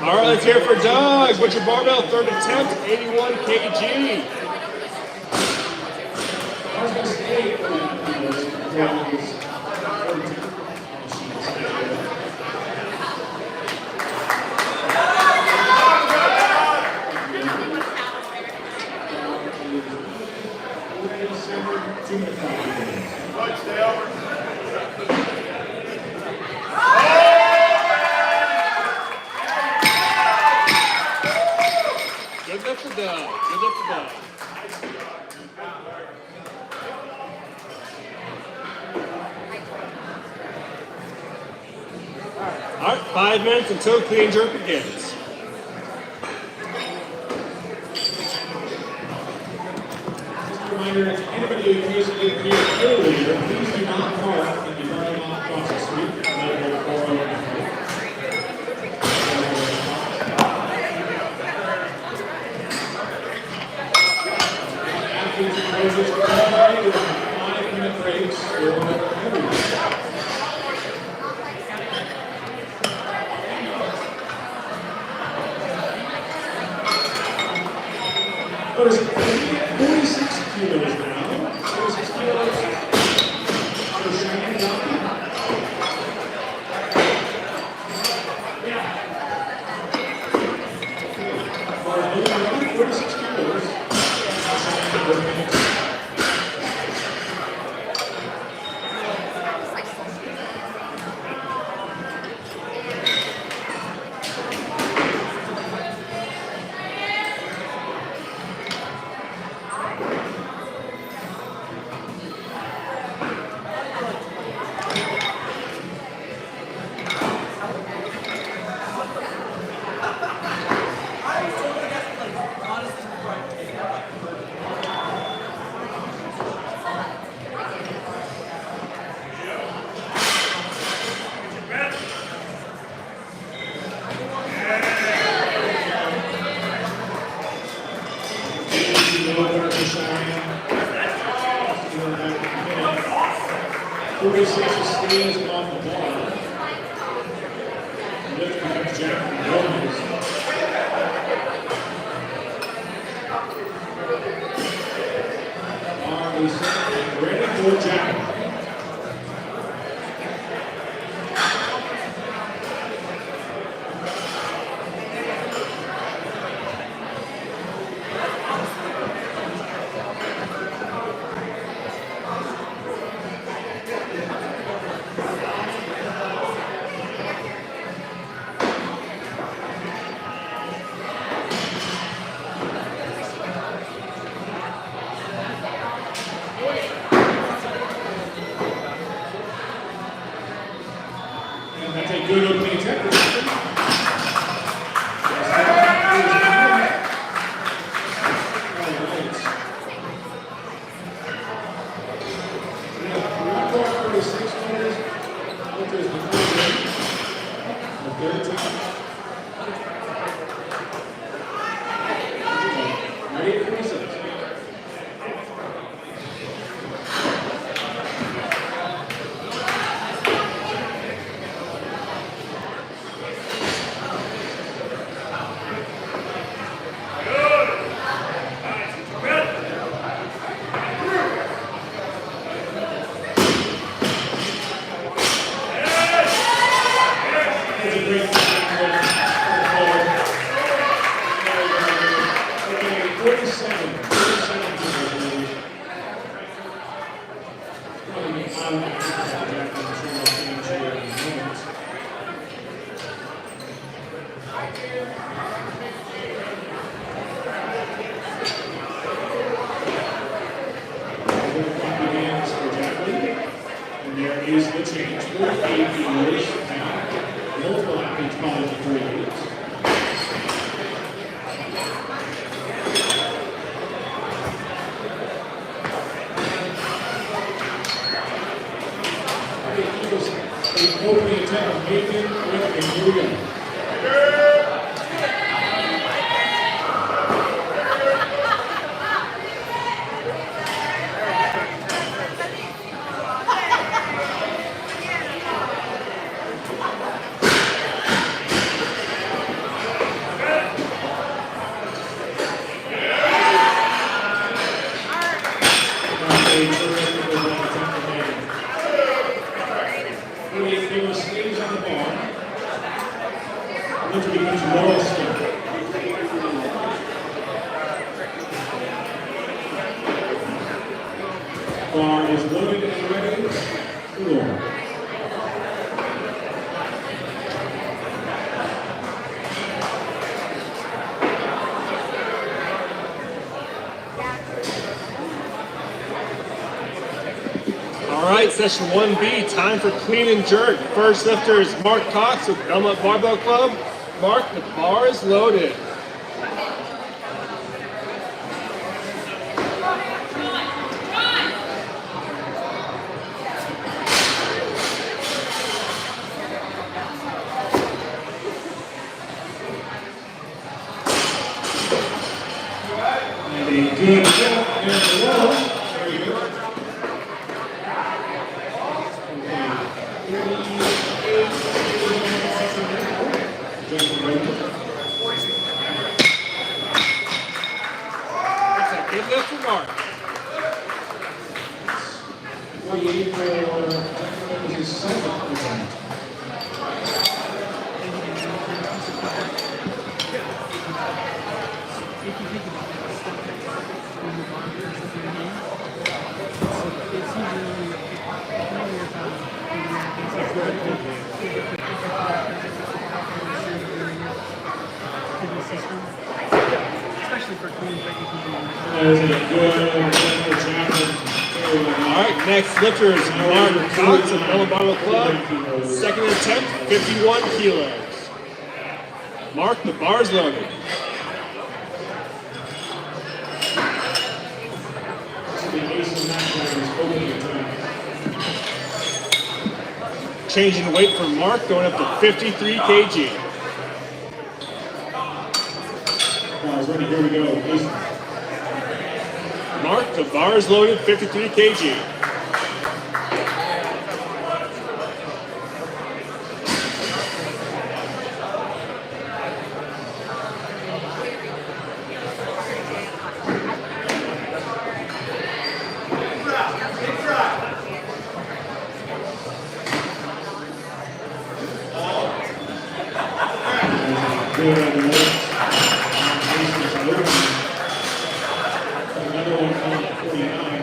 All right, let's hear it for Doug. Butcher Barbell, third attempt, 81 kg. Coach, stay over. Good lift for Doug. Good lift for Doug. All right, 5 minutes until clean jerk begins. Reminder, anybody who used to get here earlier, please do not park in the parking lot across the street. Athletes and coaches are all with 5-minute breaks for everyone. Notice 46 kilos now. 46 kilos. 46 stays on the bar. Lift becomes Jack Gomez. Bar is set, ready for Jack. That's a good opening attempt. Ready for reset. And there is the change. 48 kilos now. Multiple athletes follow the 48. Opening attempt, Nathan with a here we go. Stays on the bar. Which becomes lower step. Bar is loaded and ready. Cool. All right, session 1B, time for clean and jerk. First lifter is Mark Cox with Belmont Barbell Club. Mark, the bar is loaded. And a good jump and low. Very good. That's a good lift for Mark. 48 for his second attempt. Especially for clean That is a good attempt. All right, next lifter is Mark Cox of Belmont Barbell Club. Second attempt, 51 kilos. Mark, the bar is loaded. Changing weight for Mark, going up to 53 kg. Guys, ready, here we go. Listen. Mark, the bar is loaded, 53 kg. third on the list. Another one coming at 49.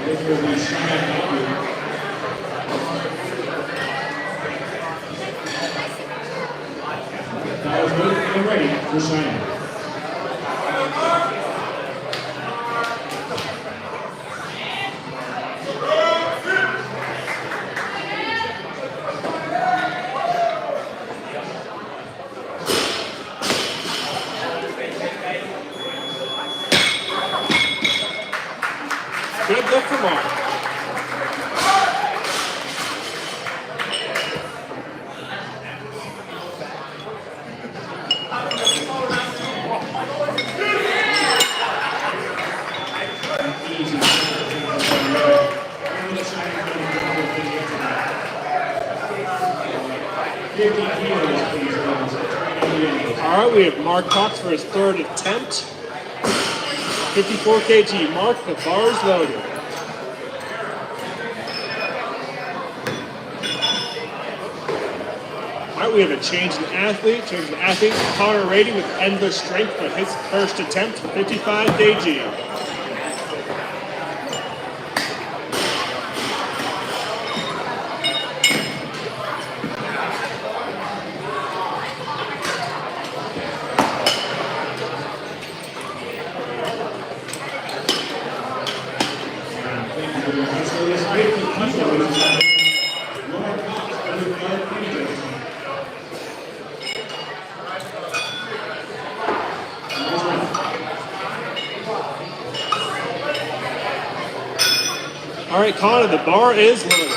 This will be Simon Bobby. That was good and ready for Simon. Good lift for Mark. All right, we have Mark Cox for his third attempt. 54 kg. Mark, the bar is loaded. All right, we have a change in athlete. Connor Rady with endless strength for his first attempt, 55 kg. All right, Connor, the bar is loaded.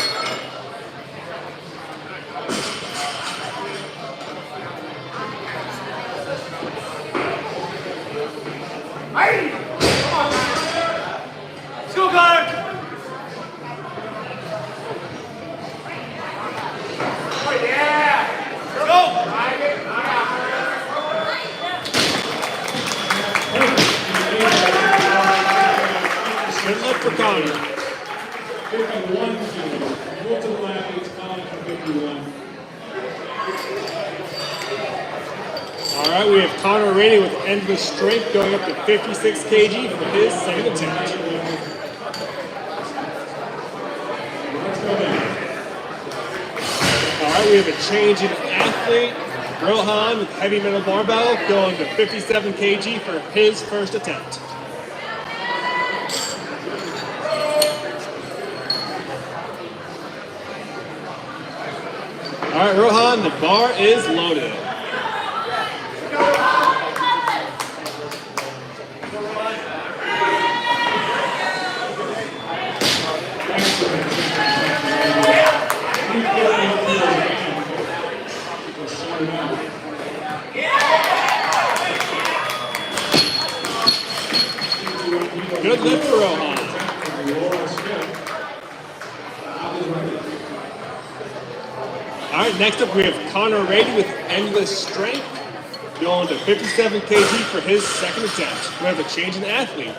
Let's go, Connor! Good luck for Connor. 51 kilos. Multiple athletes calling for 51. All right, we have Connor Rady with endless strength going up to 56 kg for his second attempt. All right, we have a change in athlete. Rohan with heavy metal barbell going to 57 kg for his first attempt. All right, Rohan, the bar is loaded. Good lift for Rohan. All right, next up we have Connor Rady with endless strength going to 57 kg for his second attempt. We have a change in athlete.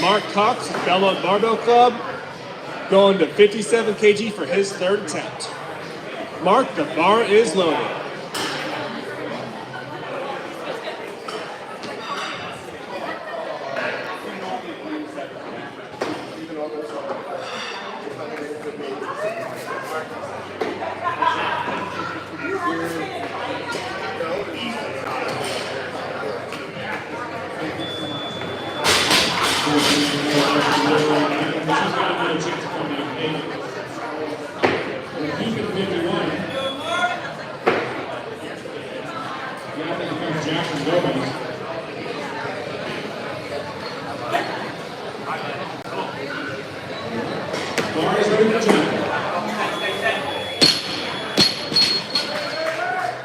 Mark Cox with Belmont Barbell Club going to 57 kg for his third attempt. Mark, the bar is loaded.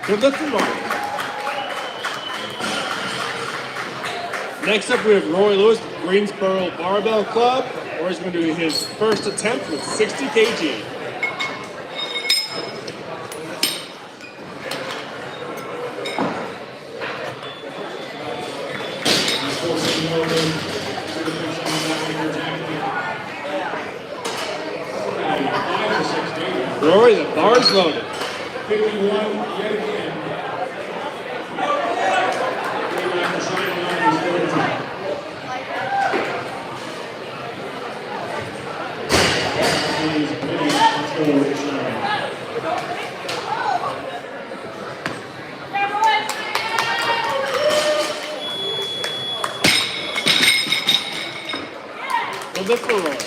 Good luck for Mark. Next up, we have Roy Lewis with Greensboro Barbell Club. Roy's going to do his first attempt with 60 kg. Rory, the bar is loaded. 51 yet again. Going back to signing on his third time. He's winning. Let's go with Sean. Good lift for Rory.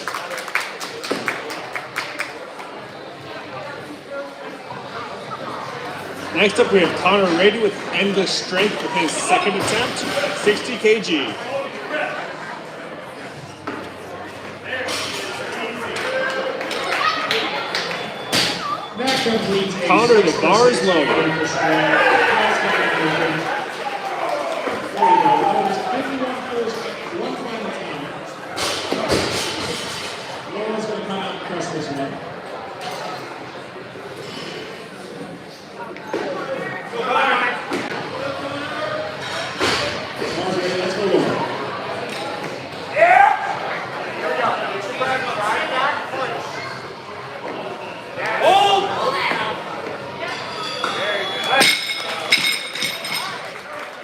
Next up, we have Connor Rady with endless strength with his second attempt, 60 kg. Connor, the bar is loaded.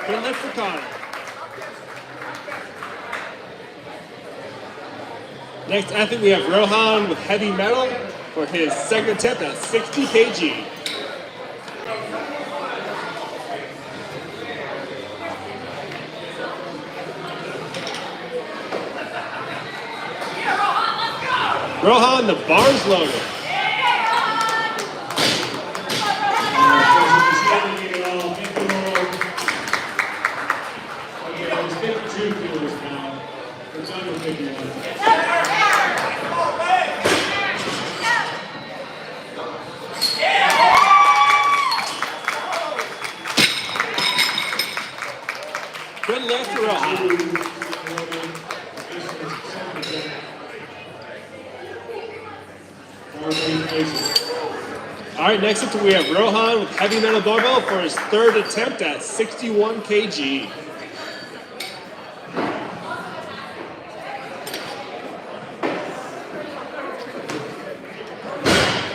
Good lift for Connor. Next athlete, we have Rohan with heavy metal for his second attempt at 60 kg. Rohan, the bar's loaded. Good lift for Rohan. All right, next up we have Rohan with heavy metal barbell for his third attempt at 61 kg.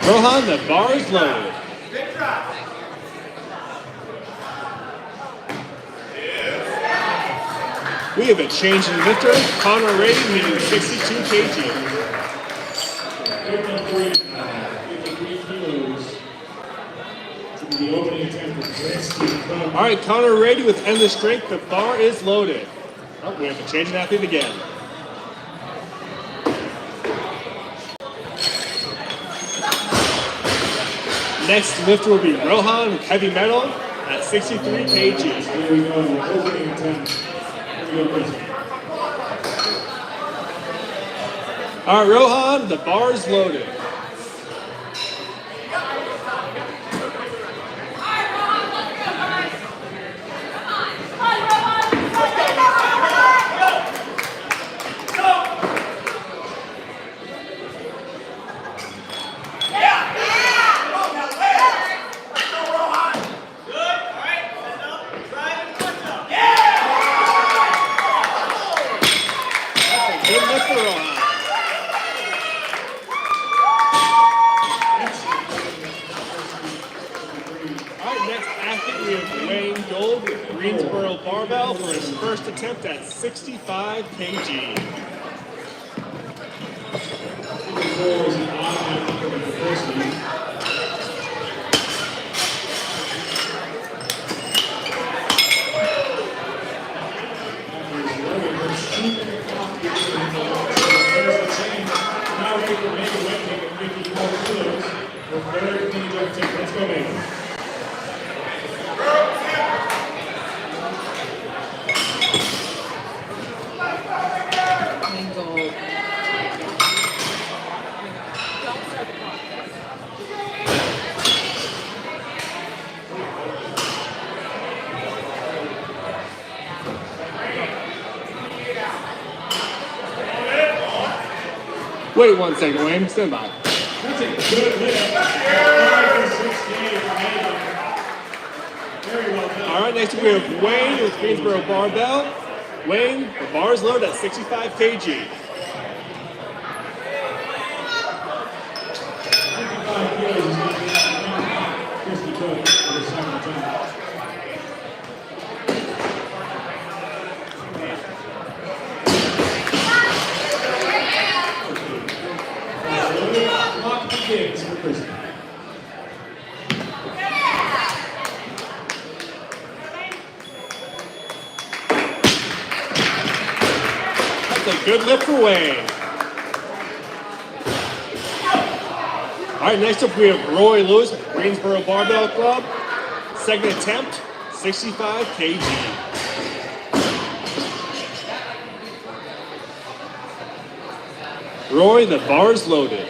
Rohan, the bar is loaded. We have a change in lifter. Connor Rady meeting 62 kg. 53 kilos to the opening attempt of Steve. All right, Connor Rady with endless strength. The bar is loaded. Oh, we have a change in athlete again. Next lifter will be Rohan with heavy metal at 63 kg. Here we go, opening attempt. Here we go, Chris. All right, Rohan, the bar is loaded. Good lift for Rohan. All right, next athlete we have Wayne Gold with Greensboro barbell for his first attempt at 65 kg. 54 is an automatic for the first one. Let's go, baby. Wayne Gold. Wait 1 second, Wayne. Stand by. That's a good lift. Very well done. All right, next we have Wayne with Greensboro barbell. Wayne, the bar is loaded at 65 kg. 55 kilos is That's a good lift for Wayne. All right, next up we have Roy Lewis, Greensboro Barbell Club. Second attempt, 65 kg. Roy, the bar's loaded.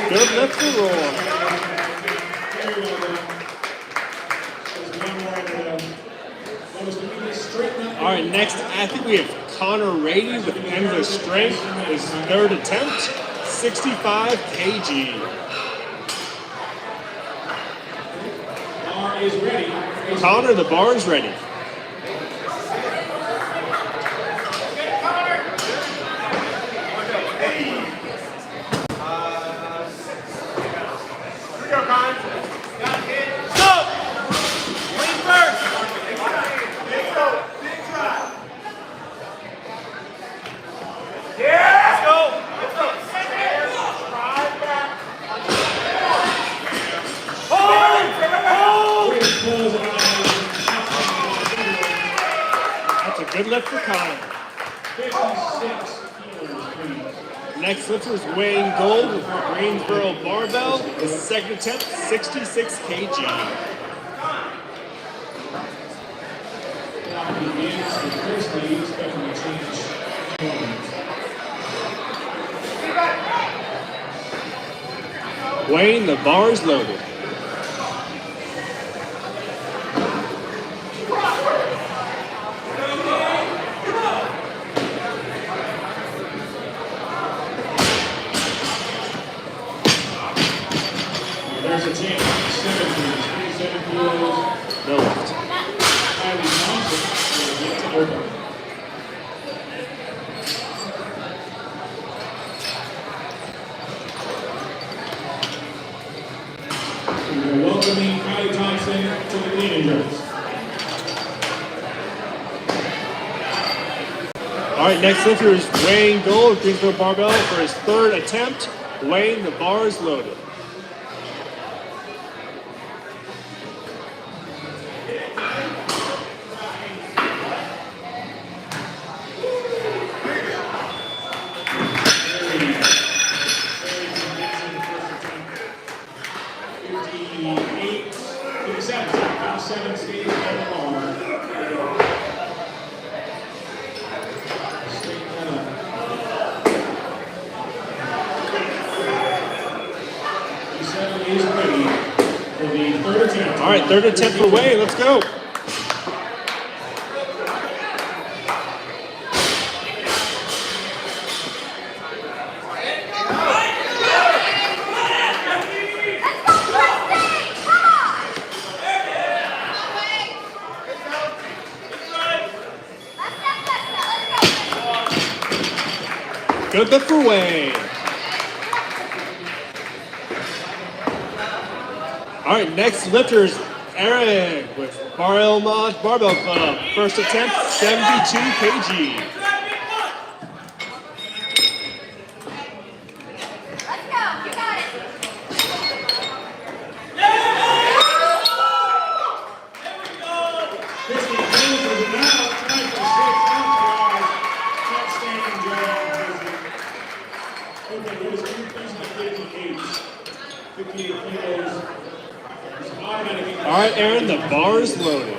Good lift for Roy. All right, next athlete we have Connor Rady with endless strength. His third attempt, 65 kg. Bar is ready. Connor, the bar is ready. That's a good lift for Connor. 56 kilos. Next lifter is Wayne Gold with Greensboro Barbell. His second attempt, 66 kg. Begins the first lead, expecting to change. Wayne, the bar is loaded. There's a change. 7 kilos. No lift. Kylie Thompson will get to open. We are welcoming Kylie Thompson to the clean and jerks. All right, next lifter is Wayne Gold with Greensboro Barbell for his third attempt. Wayne, the bar is loaded. All right, third attempt for Wayne. Let's go. Good lift for Wayne. All right, next lifter is Eric with Bar El Mod Barbell Club. First attempt, 72 kg. All right, Aaron, the bar is loaded.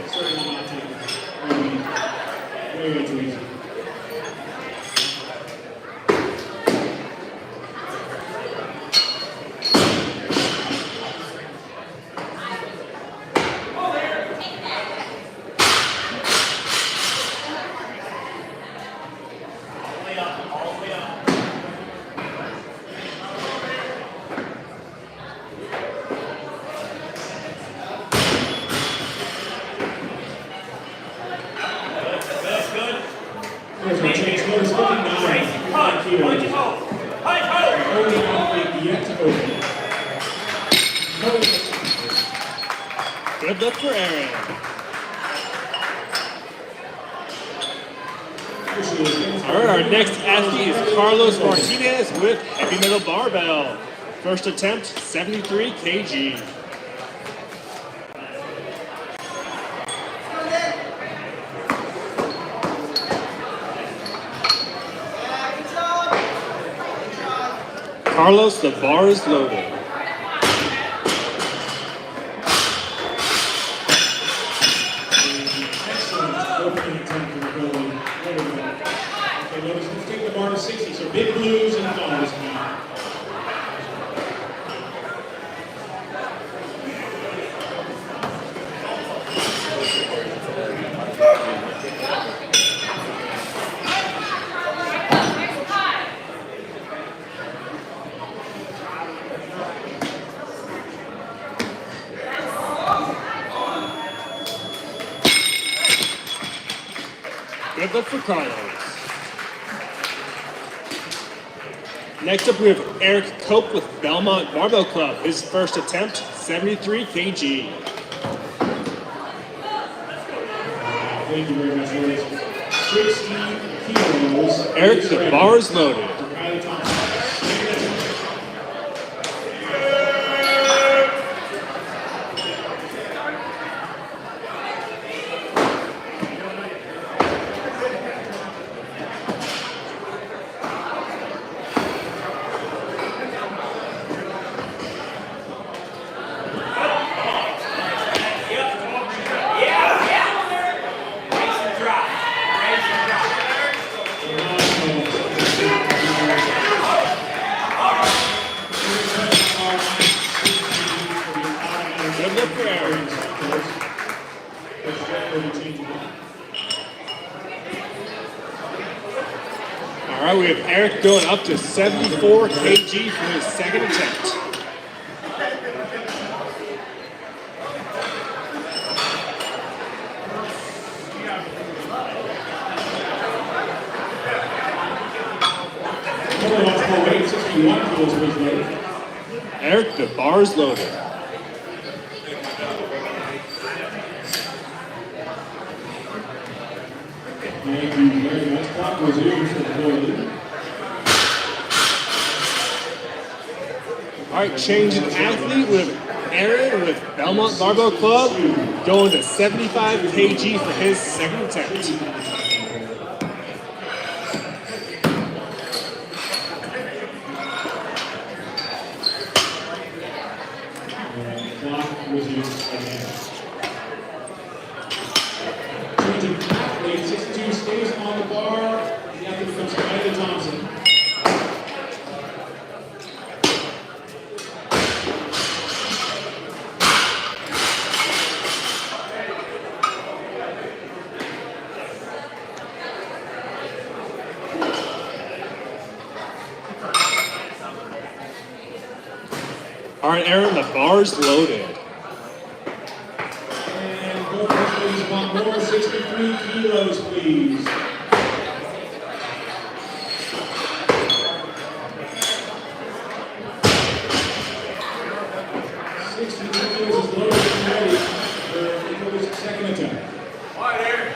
Good lift for Aaron. All right, our next athlete is Carlos Martinez with heavy metal barbell. First attempt, 73 kg. Carlos, the bar is loaded. Opening attempt for the building. Okay, notice let's take the bar to 60. So big blues and bars now. Good luck for Carlos. Next up, we have Eric Cope with Belmont Barbell Club. His first attempt, 73 kg. Thank you very much, ladies. 60 kilos. Eric, the bar is loaded. Good luck for Eric. All right, we have Eric going up to 74 kg for his second attempt. Eric, the bar is loaded. Thank you very much. Clock was in for the building. All right, changing athlete with Aaron with Belmont Barbell Club going to 75 kg for his second attempt. Clock was used again. Changing athlete, 62 stays on the bar. The athlete becomes Amanda Thompson. All right, Aaron, the bar's loaded. And both athletes want more 63 kilos, please. Second attempt. All right, Aaron.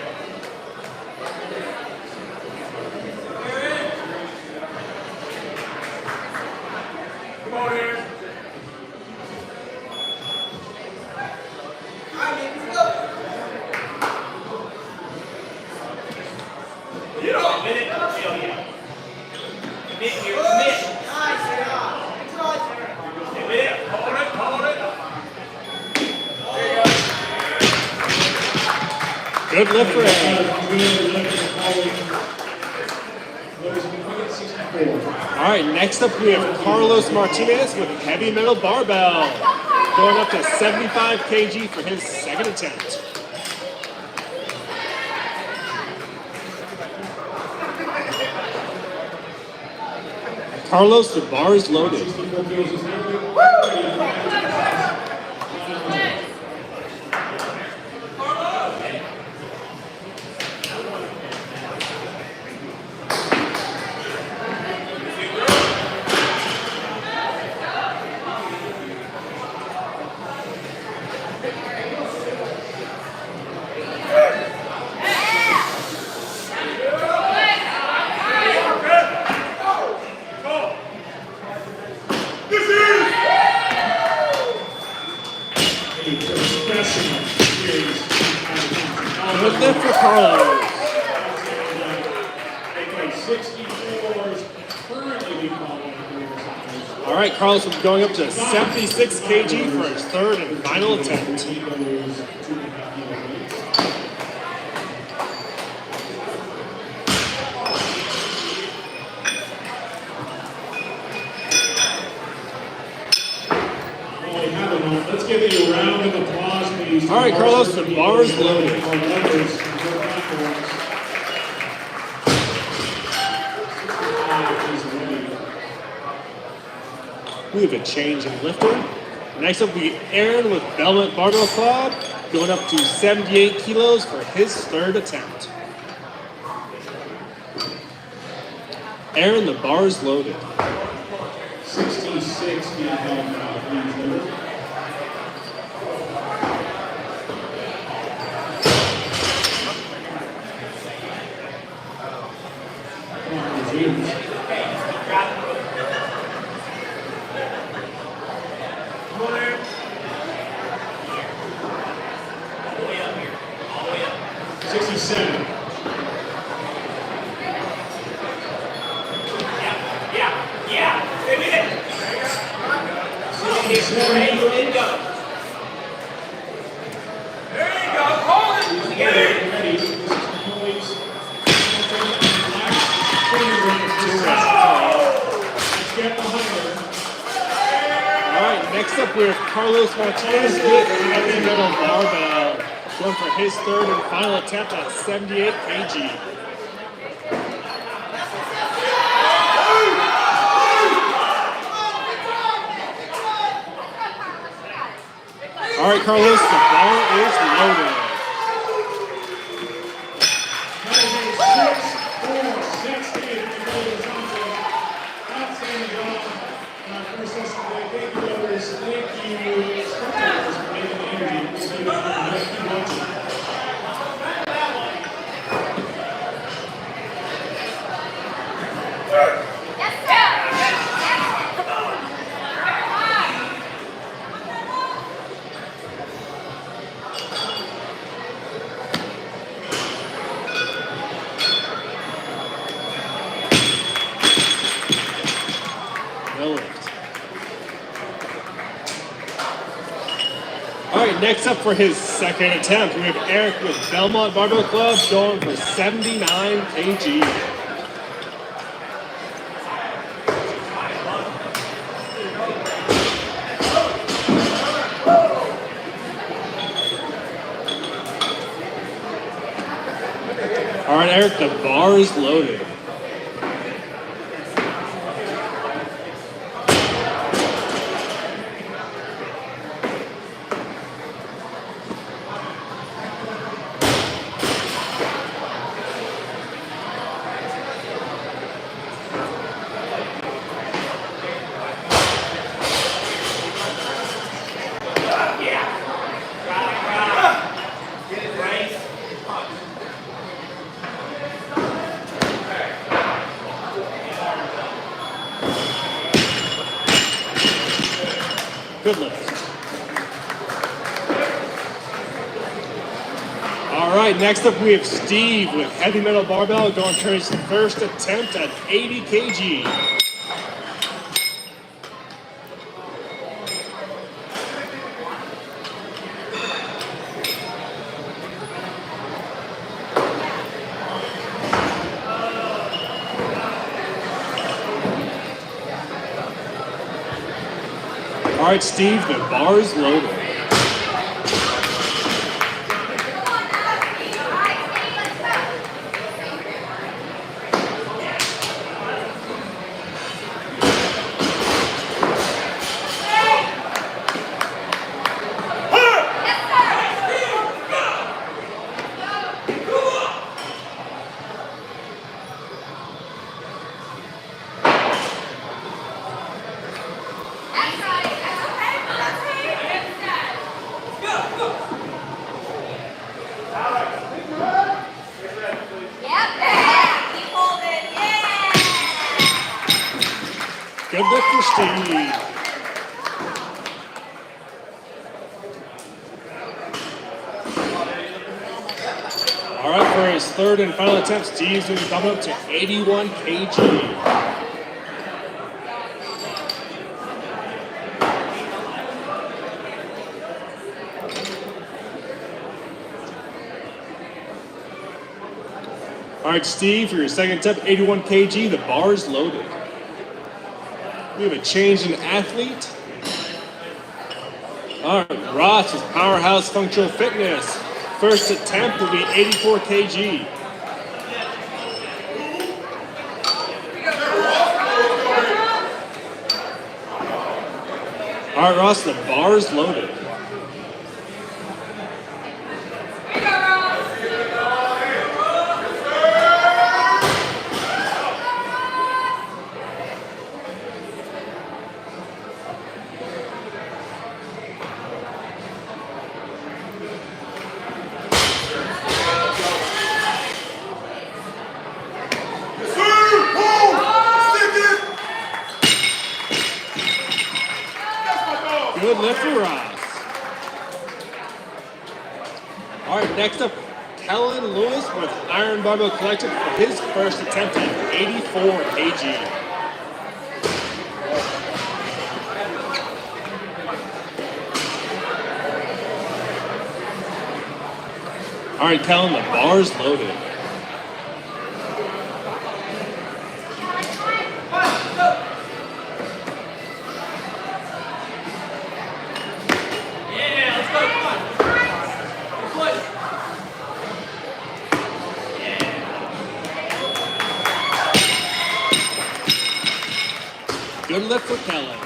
Come on, Aaron. Get up. Commit. Commit here. Commit. Commit. Hold it. Hold it. Good lift for Aaron. All right, next up we have Carlos Martinez with heavy metal barbell going up to 75 kg for his second attempt. Carlos, the bar is loaded. Good lift for Carlos. 64 is currently being called on the All right, Carlos will be going up to 76 kg for his third and final attempt. Let's give you a round of applause, please. All right, Carlos, the bar is loaded. We have a change in lifter. Next up, we Aaron with Belmont Barbell Club, going up to 78 kilos for his third attempt. Aaron, the bar is loaded. 66 being held now, please. Come on there. 67. Yeah. Stay with it. 67. There you go. There you go. Hold it together. Ready. This is the police. Let's get behind her. All right, next up, we have Carlos Martinez with heavy metal barbell, going for his third and final attempt at 78 kg. All right, Carlos, the bar is loaded. No lift. All right, next up for his second attempt, we have Eric with Belmont Barbell Club going for 79 kg. All right, Eric, the bar is loaded. Good lift. All right, next up we have Steve with heavy metal barbell going for his first attempt at 80 kg. All right, Steve, the bar is loaded. Good lift for Steve. All right, for his third and final attempt, Steve's going to bump up to 81 kg. All right, Steve, for your second attempt, 81 kg, the bar is loaded. We have a change in athlete. All right, Ross with Powerhouse Functional Fitness. First attempt will be 84 kg. All right, Ross, the bar is loaded. Good lift for Ross. All right, next up, Kellen Lewis with Iron Barbell Collective for his first attempt at 84 kg. All right, Kellen, the bar's loaded. Good lift for Kellen.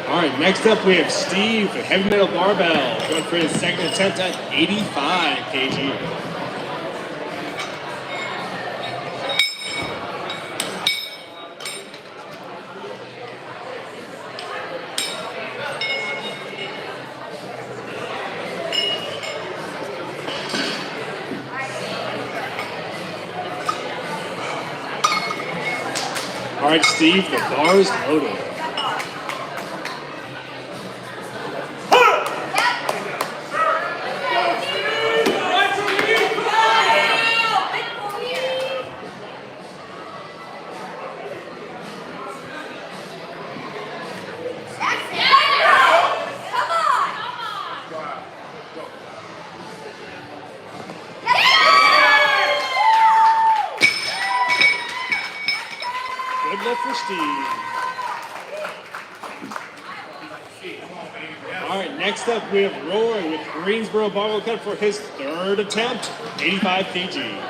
All right, next up we have Steve with Heavy Metal Barbell going for his second attempt at 85 kg. All right, Steve, the bar is loaded. Good lift for Steve. All right, next up we have Roy with Greensboro Barbell Cut for his third attempt, 85 kg.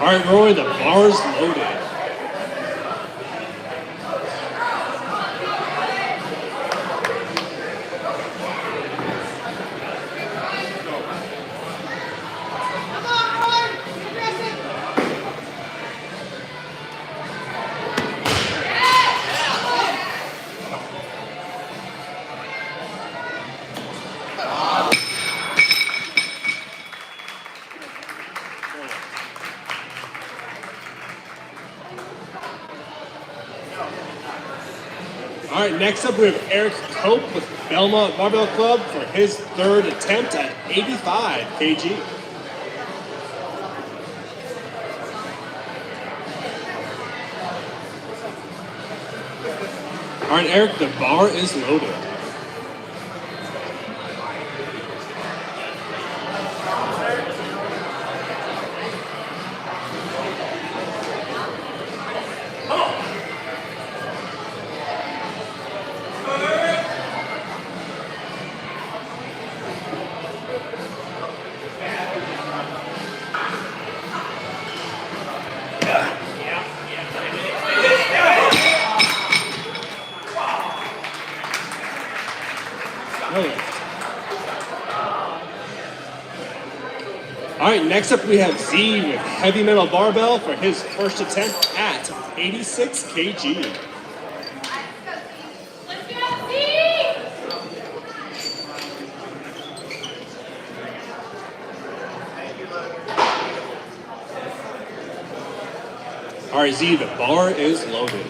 All right, Roy, the bar's loaded. All right, next up we have Eric Cope with Belmont Barbell Club for his third attempt at 85 kg. All right, Eric, the bar is loaded. All right, next up we have Z with Heavy Metal Barbell for his first attempt at 86 kg. All right, Z, the bar is loaded.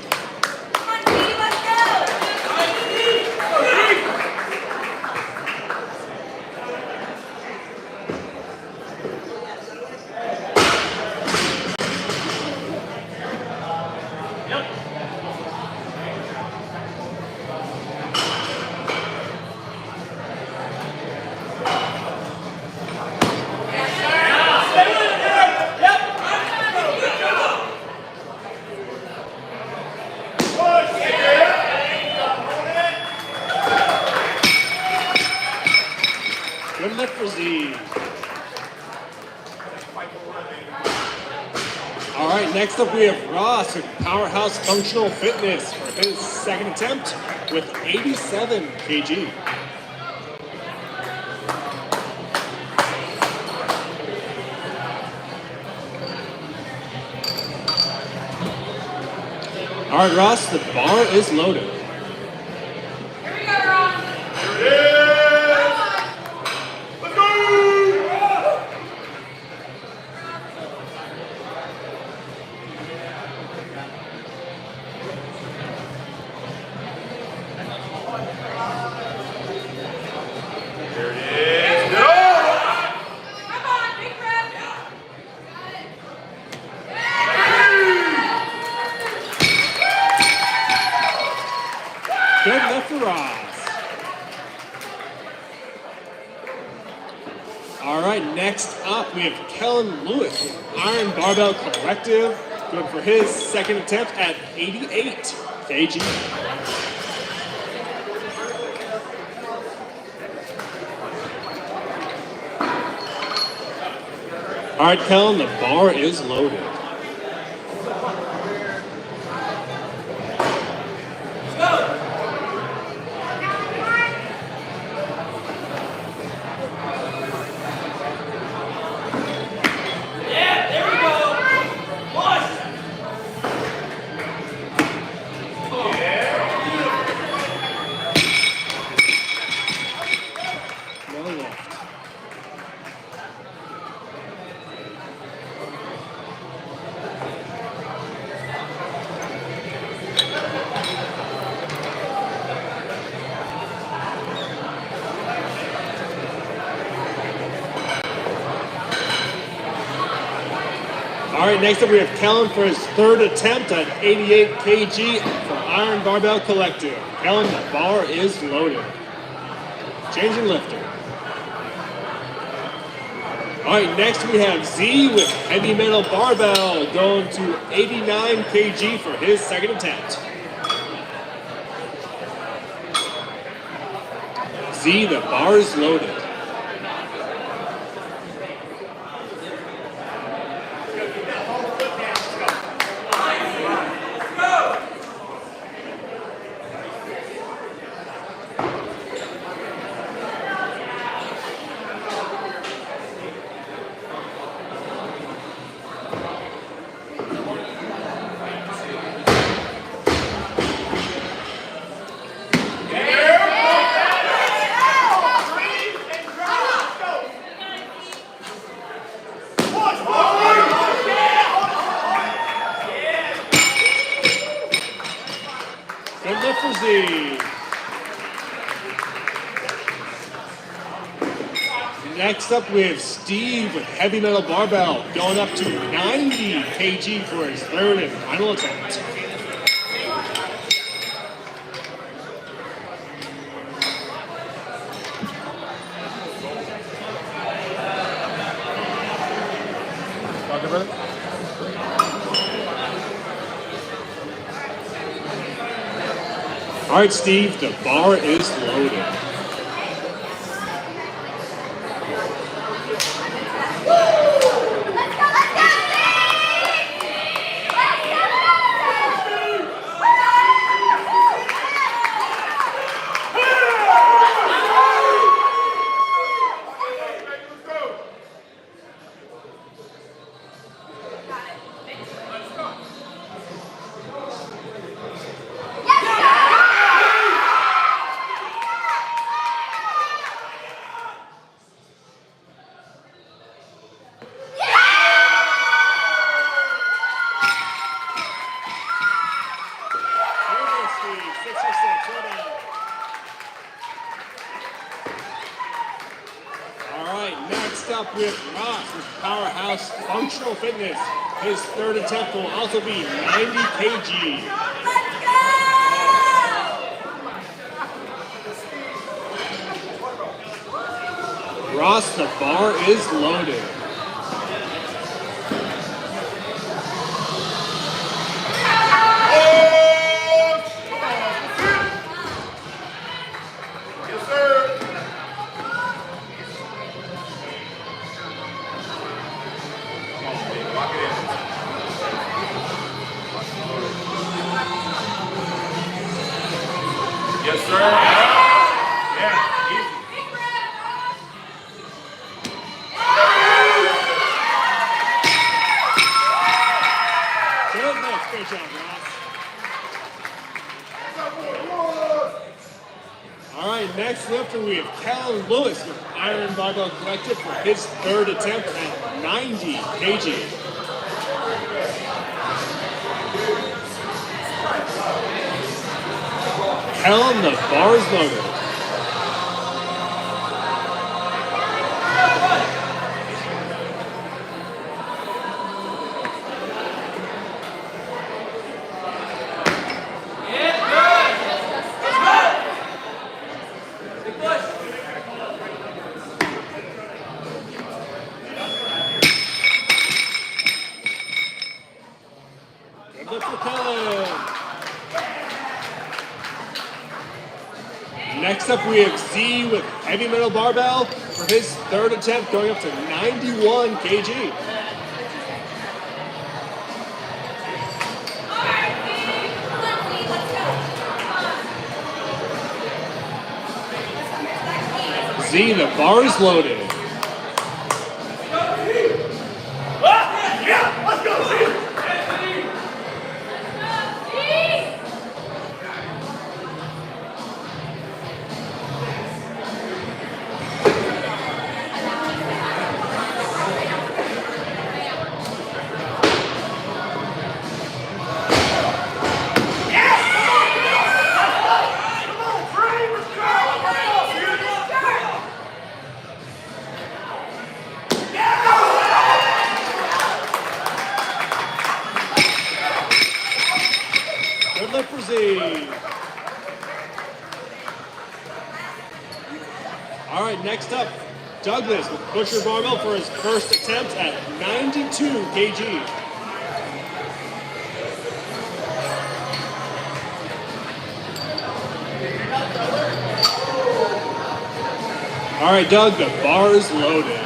Good lift for Z. All right, next up we have Ross with Powerhouse Functional Fitness for his second attempt with 87 kg. All right, Ross, the bar is loaded. Here we go, Ron. Let's go! Here it is. Go! Come on, big breath. Good lift for Ross. All right, next up we have Kellen Lewis with Iron Barbell Collective, good for his second attempt at 88 kg. All right, Kellen, the bar is loaded. Yeah, there we go. Push. No lift. All right, next up we have Kellen for his third attempt at 88 kg for Iron Barbell Collective. Kellen, the bar is loaded. Changing lifter. All right, next we have Z with Heavy Metal Barbell going to 89 kg for his second attempt. Z, the bar is loaded. Good lift for Z. Next up we have Steve with Heavy Metal Barbell going up to 90 kg for his third and final attempt. Talking brother? All right, Steve, the bar is loaded. up with Ross with Powerhouse Functional Fitness. His third attempt will also be 90 kg. Ross, the bar is loaded. Yes, sir. Lock it in. Yes, sir. Yeah, easy. Good lift. Great job, Ross. All right, next lifter we have Kellen Lewis with Iron Barbell Collective for his third attempt at 90 kg. Kellen, the bar is loaded. Good lift for Kellen. Next up, we have Z with heavy metal barbell for his third attempt, going up to 91 kg. Z, the bar is loaded. Yeah, let's go, Z. Good lift for Z. All right, next up, Douglas with pusher barbell for his first attempt at 92 kg. All right, Doug, the bar is loaded.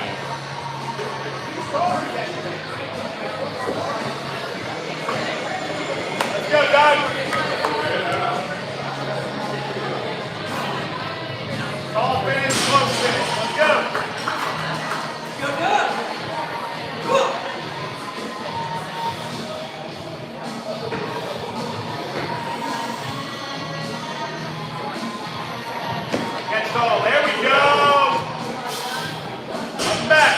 Let's go, Doug. Tall finish, close finish. Let's go. Go, Doug. Cool. Catch tall. There we go. Up back.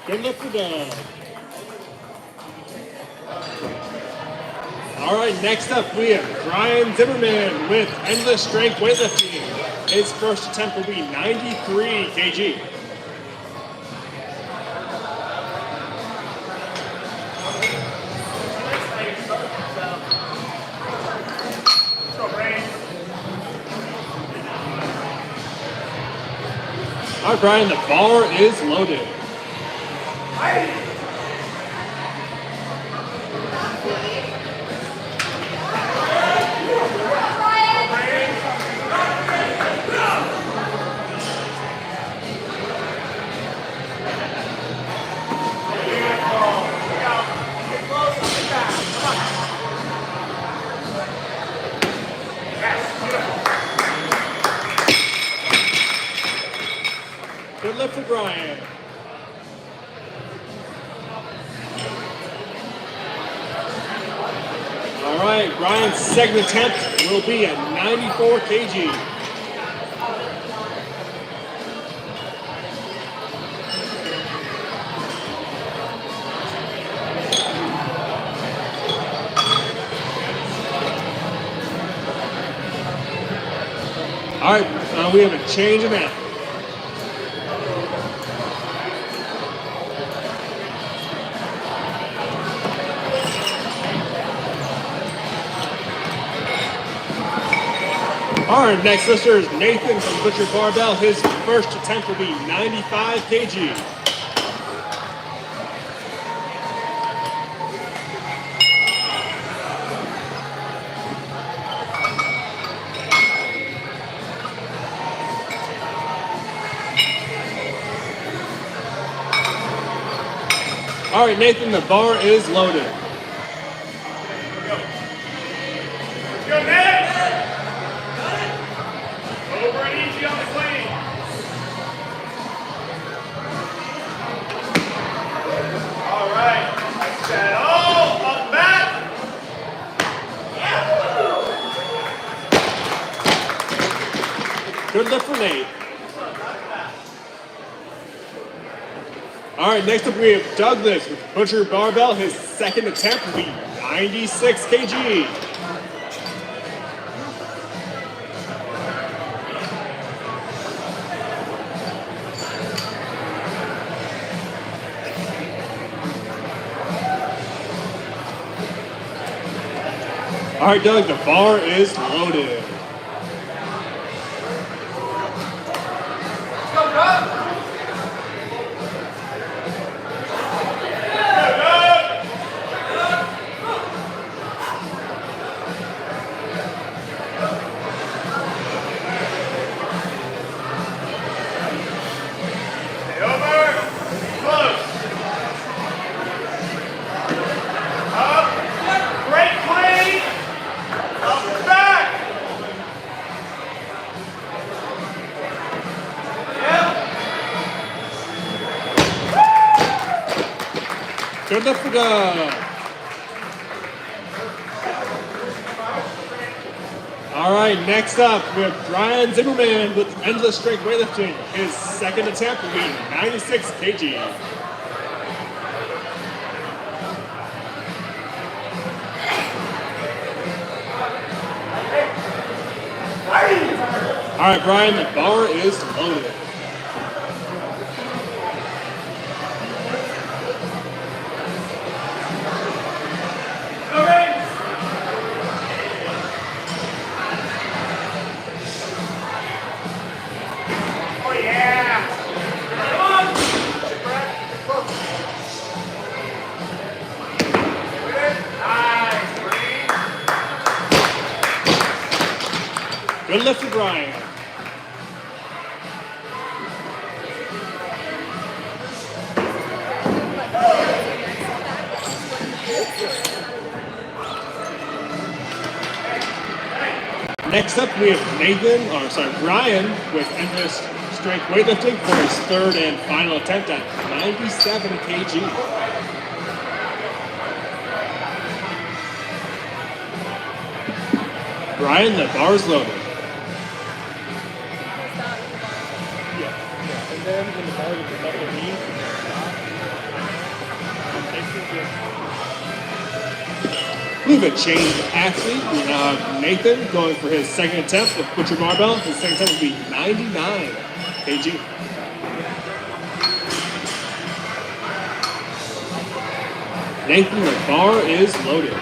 Good lift for Doug. All right, next up we have Brian Zimmerman with endless strength weightlifting. His first attempt will be 93 kg. Let's go, Brain. All right, Brian, the bar is loaded. Good lift for Brian. All right, Brian's second attempt will be at 94 kg. All right, we have a change of athlete. All right, next lister is Nathan from Butcher Barbell. His first attempt will be 95 kg. All right, Nathan, the bar is loaded. Let's go, Nate! Over and easy on the clean. All right, settle, up back. Good lift for Nate. All right, next up we have Douglas with Butcher Barbell. His second attempt will be 96 kg. All right, Doug, the bar is loaded. Good lift for Doug. All right, next up we have Brian Zimmerman with endless strength weightlifting. His second attempt will be 96 kg. All right, Brian, the bar is loaded. Good lift for Brian. Next up, we have Brian with endless strength weightlifting for his third and final attempt at 97 kg. Brian, the bar's loaded. And then when the bar gets above the knee, We have a change of athlete. We now have Nathan going for his second attempt with Butcher Barbell. His second attempt will be 99 kg. Nathan, the bar is loaded.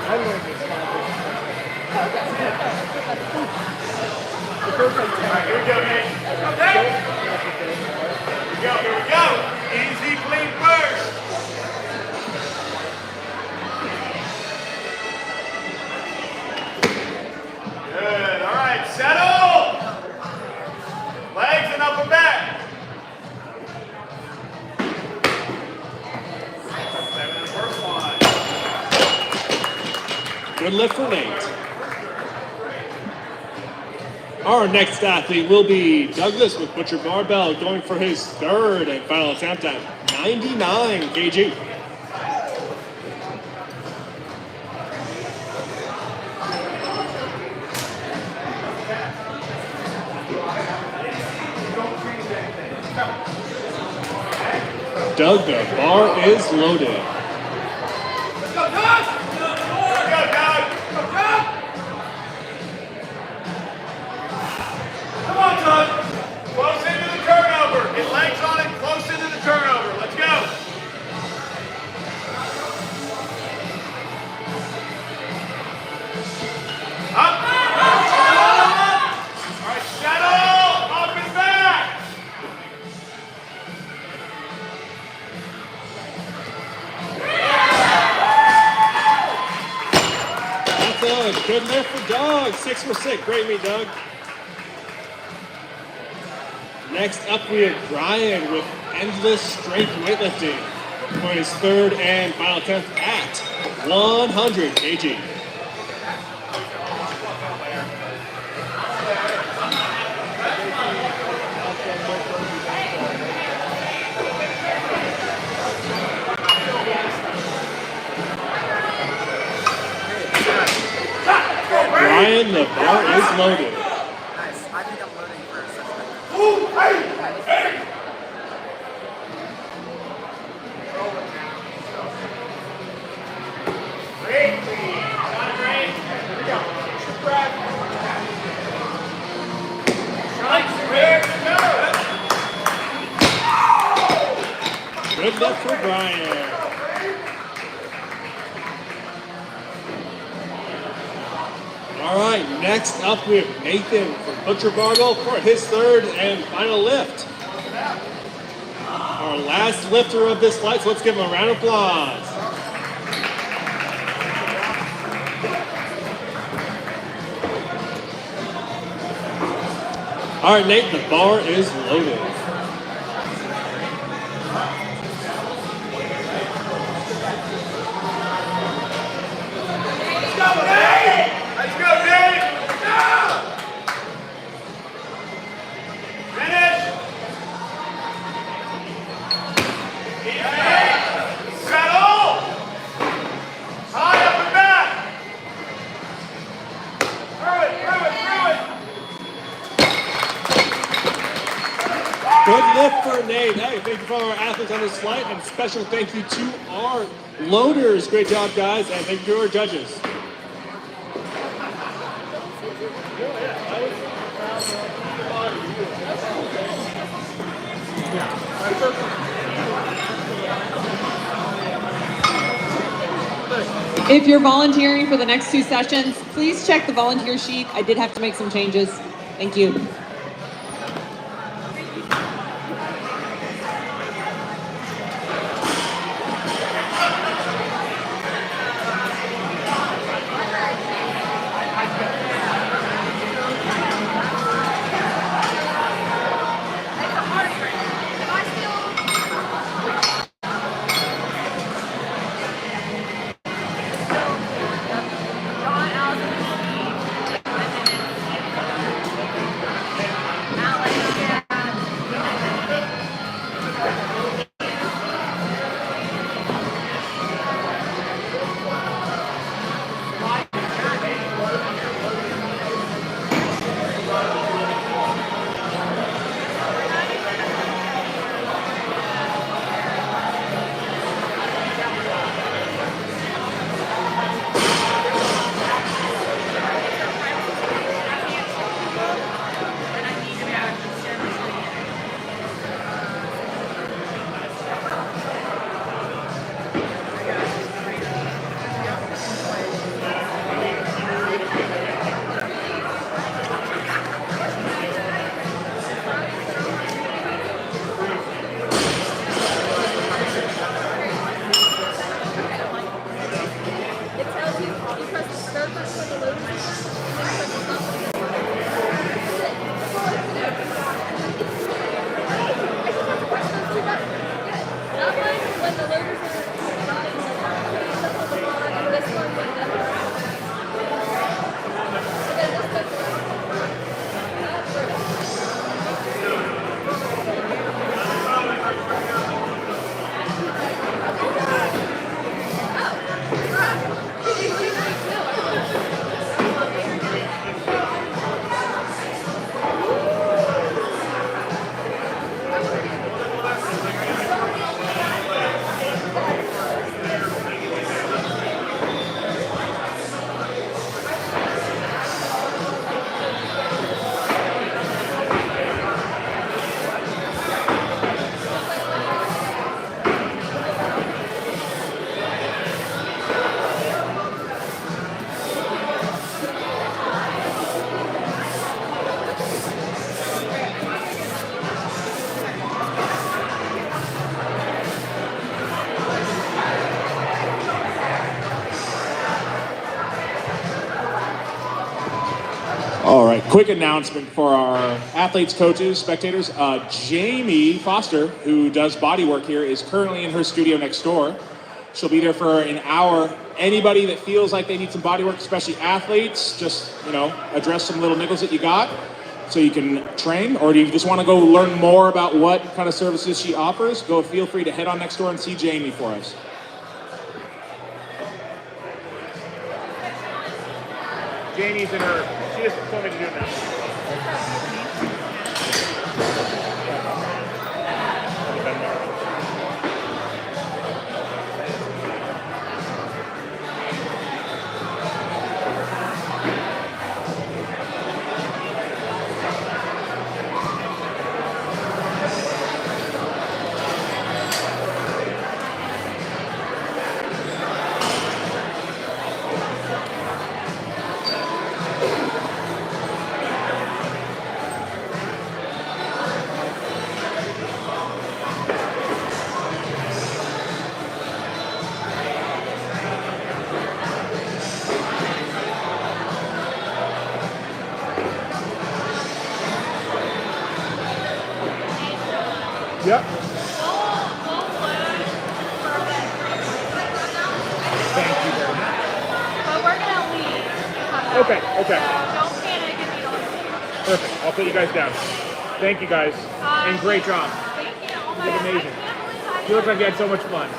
I learned this. All right, here we go, Nate. Here we go. Easy, clean first. Good. All right, settle. Legs and upper back. Seven, first one. Good lift for Nate. Our next athlete will be Douglas with Butcher Barbell going for his third and final attempt at 99 kg. Doug, the bar is loaded. Let's go, Josh! Good lift for Doug. 6 for 6. Great meet, Doug. Next up, we have Brian with endless strength weightlifting for his third and final attempt at 100 kg. Brian, the bar is loaded. Nice. I think I'm loading for such Good luck for Brian. All right, next up we have Nathan from Butcher Barbell for his third and final lift. Our last lifter of this flight, so let's give him a round of applause. All right, Nate, the bar is loaded. Let's go, Dave! Finish! Settle! High up and back! Through it! Good lift for Nate. Hey, thank you for all our athletes on this flight, and special thank you to our loaders. Great job, guys, and thank you to our judges. If you're volunteering for the next 2 sessions, please check the volunteer sheet. I did have to make some changes. Thank you. Quick announcement for our athletes, coaches, spectators. Jamie Foster, who does body work here, is currently in her studio next door. She'll be there for an hour. Anybody that feels like they need some body work, especially athletes, just, address some little niggles that you got so you can train. Or do you just want to go learn more about what kind of services she offers? Feel free to head on next door and see Jamie for us. Jamie's in her. She just told me to do it now. Yep. Thank you very much. But we're gonna leave. Okay. So don't panic if you don't see. Perfect. I'll put you guys down. Thank you guys. And great job. Thank you. Oh my You God, did amazing. I can't believe I You look like you had so much fun. Oh,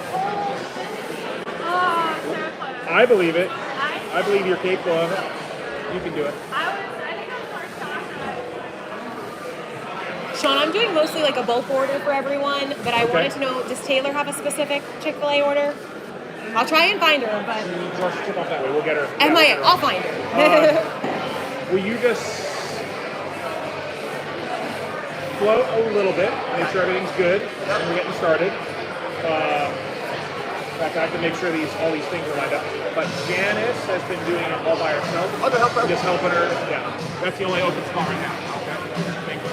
Sarah Connor. I believe it. I I believe you're capable of it. You can do it. I think I was more shocked than Sean, I'm doing mostly like a bulk order for everyone, but I wanted to know, does Taylor have a specific Chick-fil-A order? I'll try and find her, but Just chip off that way. We'll get her. I'll find her. Will you just float a little bit, make sure everything's good, and we're getting started. In fact, I have to make sure all these things are lined up. But Janice has been doing it all by herself. Just helping her. Yeah, that's the only open spot right now. Okay. Thank you.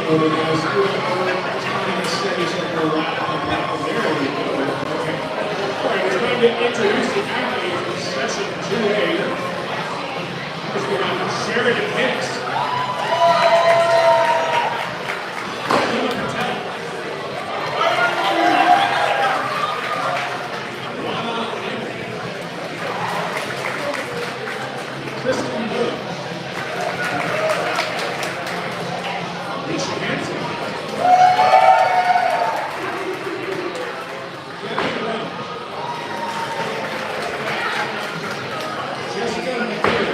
Over guys, trying to set yourself a lap on top of there. We go. Okay. All right, we're going to introduce the athletes in session 2A. First, we have Sheridan Hicks. Emma Patel. Lana Lehman. Kristen Wood. Alicia Hansen. Jenny Brown. Jessica McKay.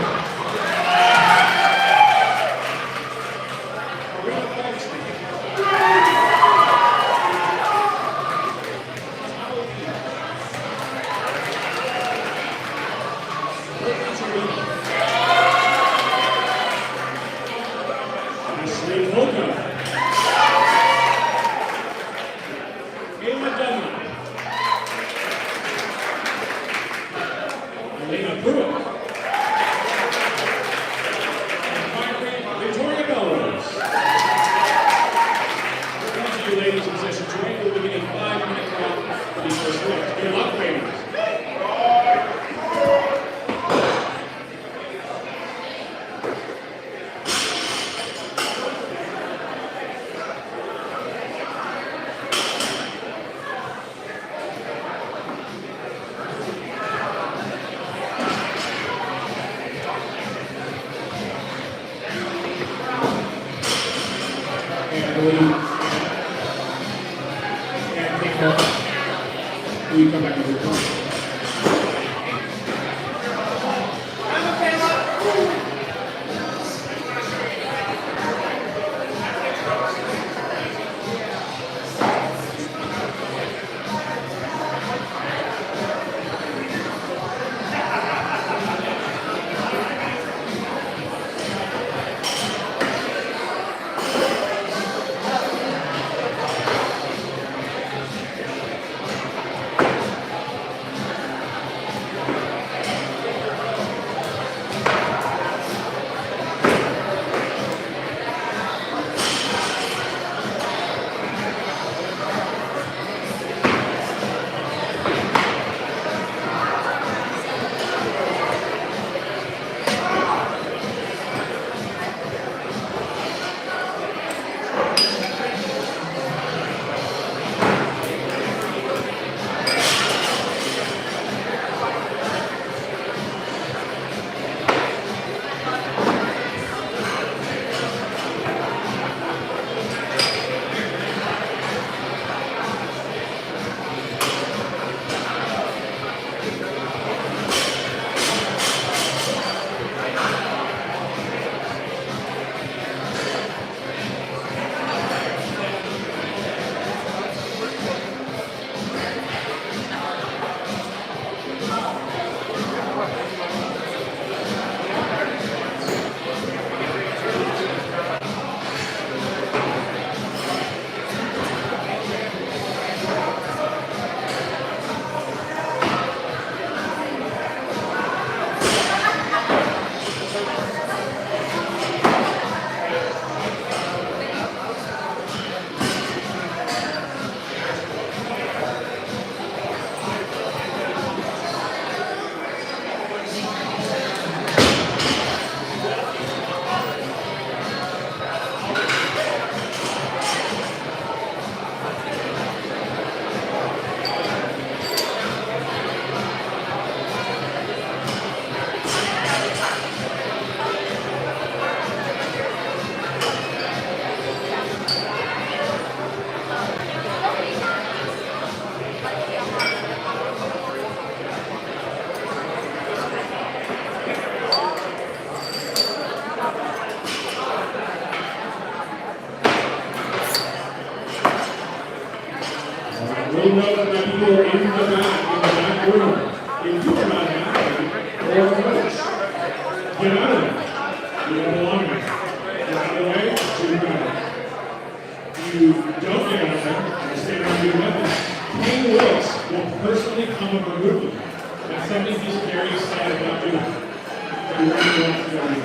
Marina Baxter. Brittany Torino. Ashley Holcomb. Kayla Dunlap. Elena Pruitt. And finally, Victoria Bellows. Thank you, ladies in session 2. We'll be getting 5-minute clock for the first lift. Good luck, ladies. And I believe, and take care. Will you come back with your comment? We'll know that people are in the back room. If you are not happy, or a coach, get out of there. You don't belong there. Get out of the way, to the back. If you don't get out of there, and stay around and do nothing, King Willis will personally come and remove you. That's something he's very excited about doing. He really wants to do it.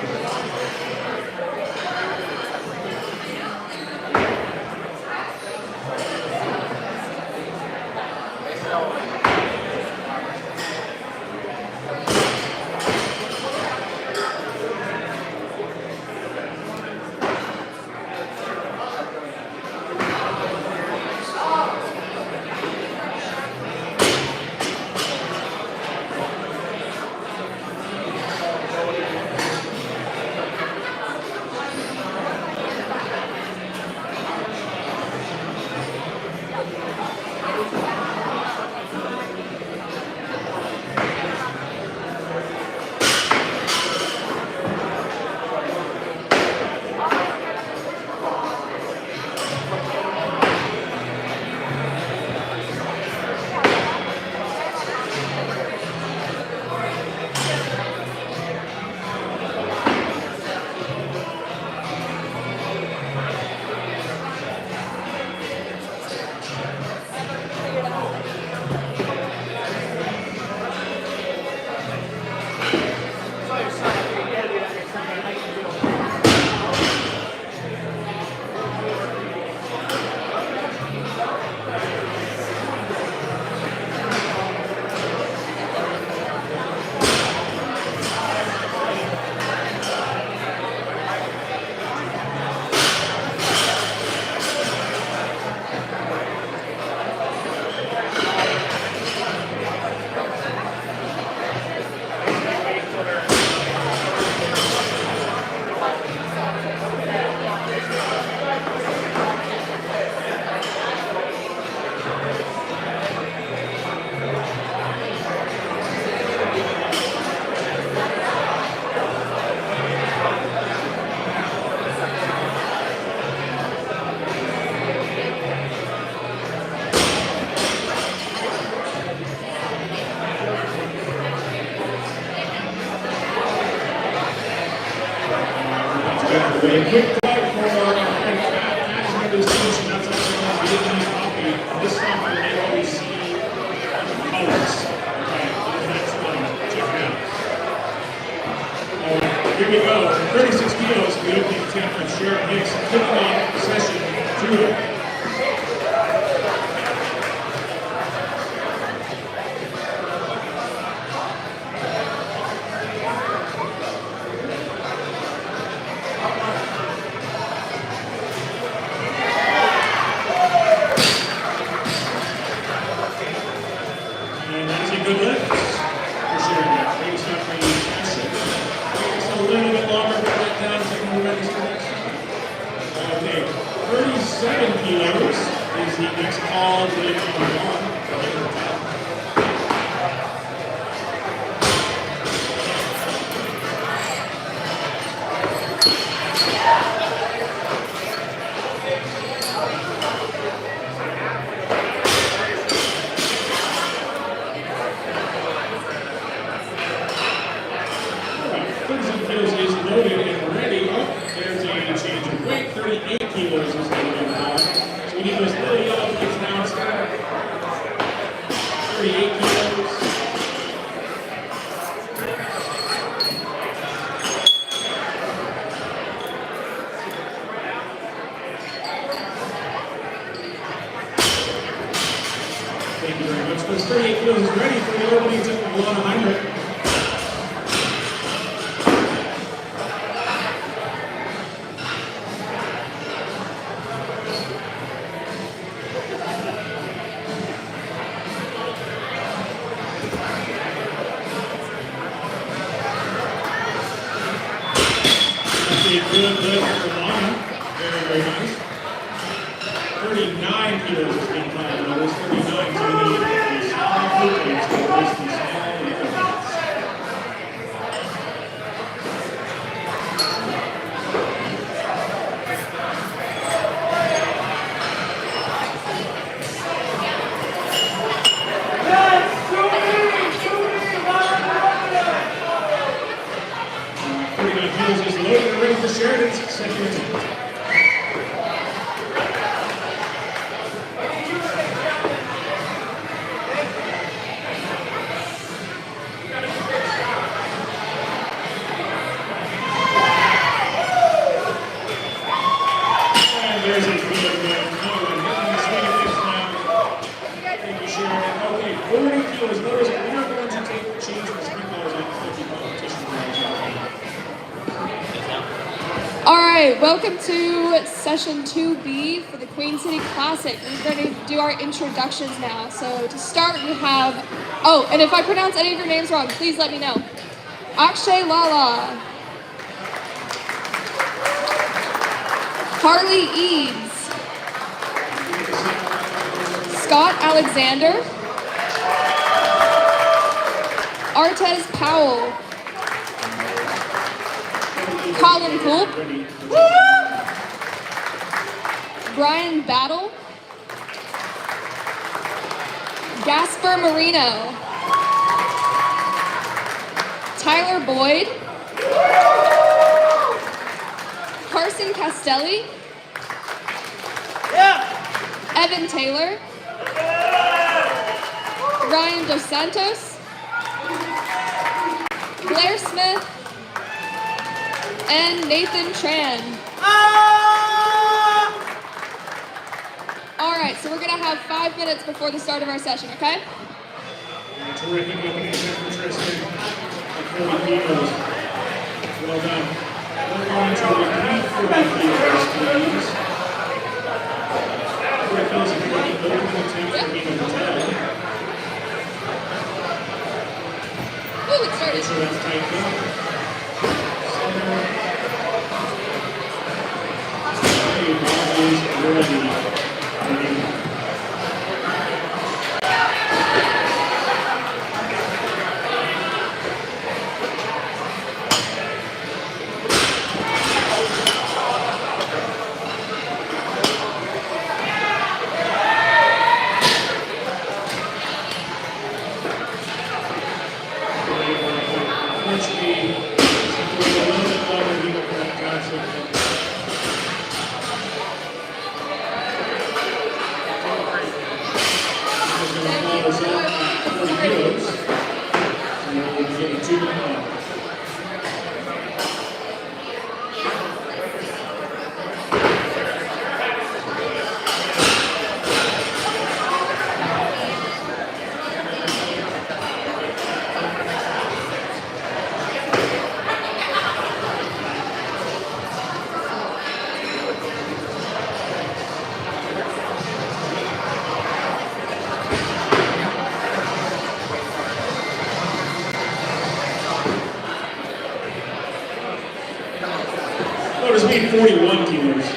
A quick plug for match members station outside the Vietnamese coffee. This coffee may always see colors. Okay, in the next one, check it out. Here we go. 36 kilos, the opening attempt from Sharon Hicks, kicking off session 2. Thank you very much. Those 38 kilos is ready for the opening tip of 100. Good lift for Lana. Very, very nice. 39 kilos is being planned. Now, those 39 is going to need a small glute base to replace the small ankle base. Second attempt. And there's a good man. Another one. Hitting the swing at this now. Thank you, Sharon. Okay, 40 kilos. Notice we are going to change the sprinklers on the 50 competition. All right, welcome to session 2B for the Queen City Classic. We're going to do our introductions now. So to start, we have, oh, and if I pronounce any of your names wrong, please let me know. Akshay Lala, Harley Eads, Scott Alexander, Artez Powell, Colin Culp, Brian Battle, Gasper Marino, Tyler Boyd, Carson Castelli, Evan Taylor, Ryan Dos Santos, Blair Smith, and Nathan Tran. All right, so we're gonna have 5 minutes before the start of our session, okay? Terrific opening attempt for Tristan. 40 kilos. Well done. We're going to repeat 40 kilos, please. 40 kilos if you're the opening attempt for being on the 10. Ooh, it started. So that's tightened up. Center. Okay, Bob is ready. Notice we had 41 kilos.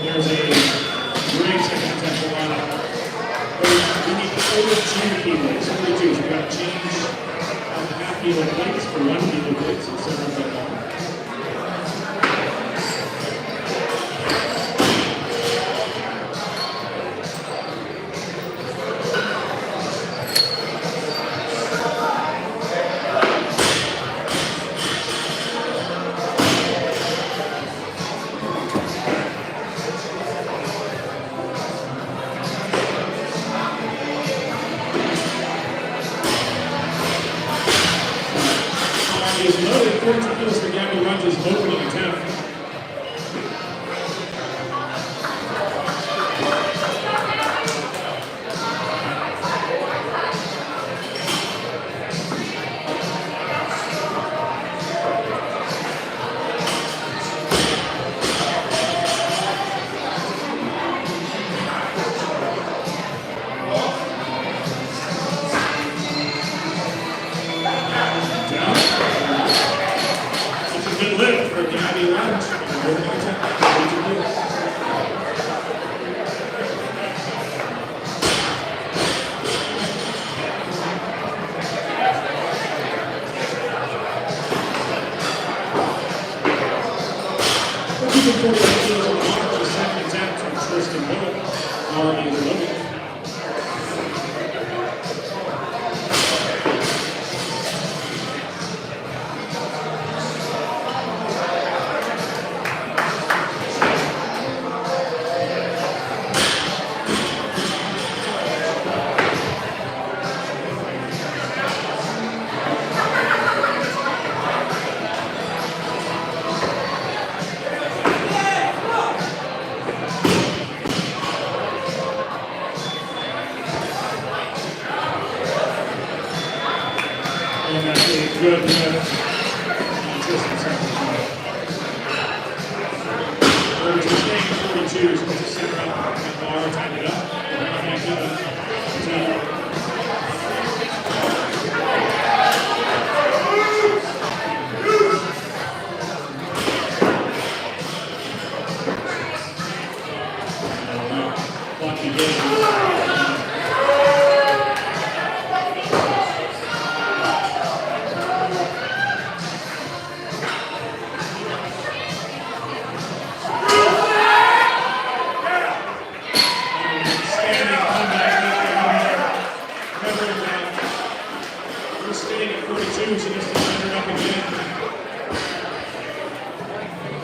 There's a great second attempt for lineup. We need over 2 kilos. 42. So we got to change the half kilo plates for 1 kilo plates and set up that long. Is another 14 kilos for Gabby runs his opening attempt. Good lift for that's a good lift. Consistent section. Burgess is staying at 42, so let's sit around that bar, tighten it up. Back up. Clock begins. Staying at 42, so just to center up again.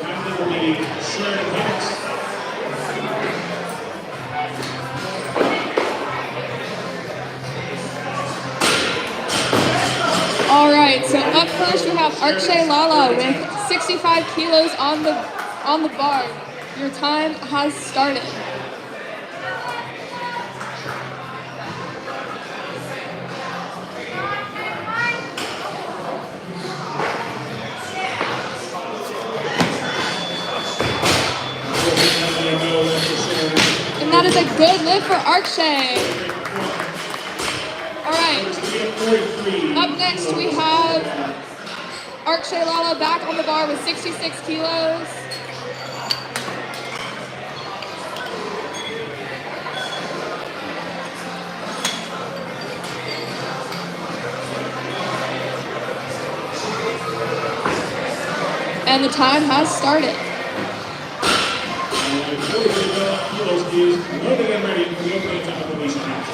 That will be shred hits. All right, so up first we have Akshay Lala with 65 kilos on the bar. Your time has started. And that is a good lift for Akshay. All right. Up next we have Akshay Lala back on the bar with 66 kilos. And the time has started. Loaded and ready for the opening time of the leash match.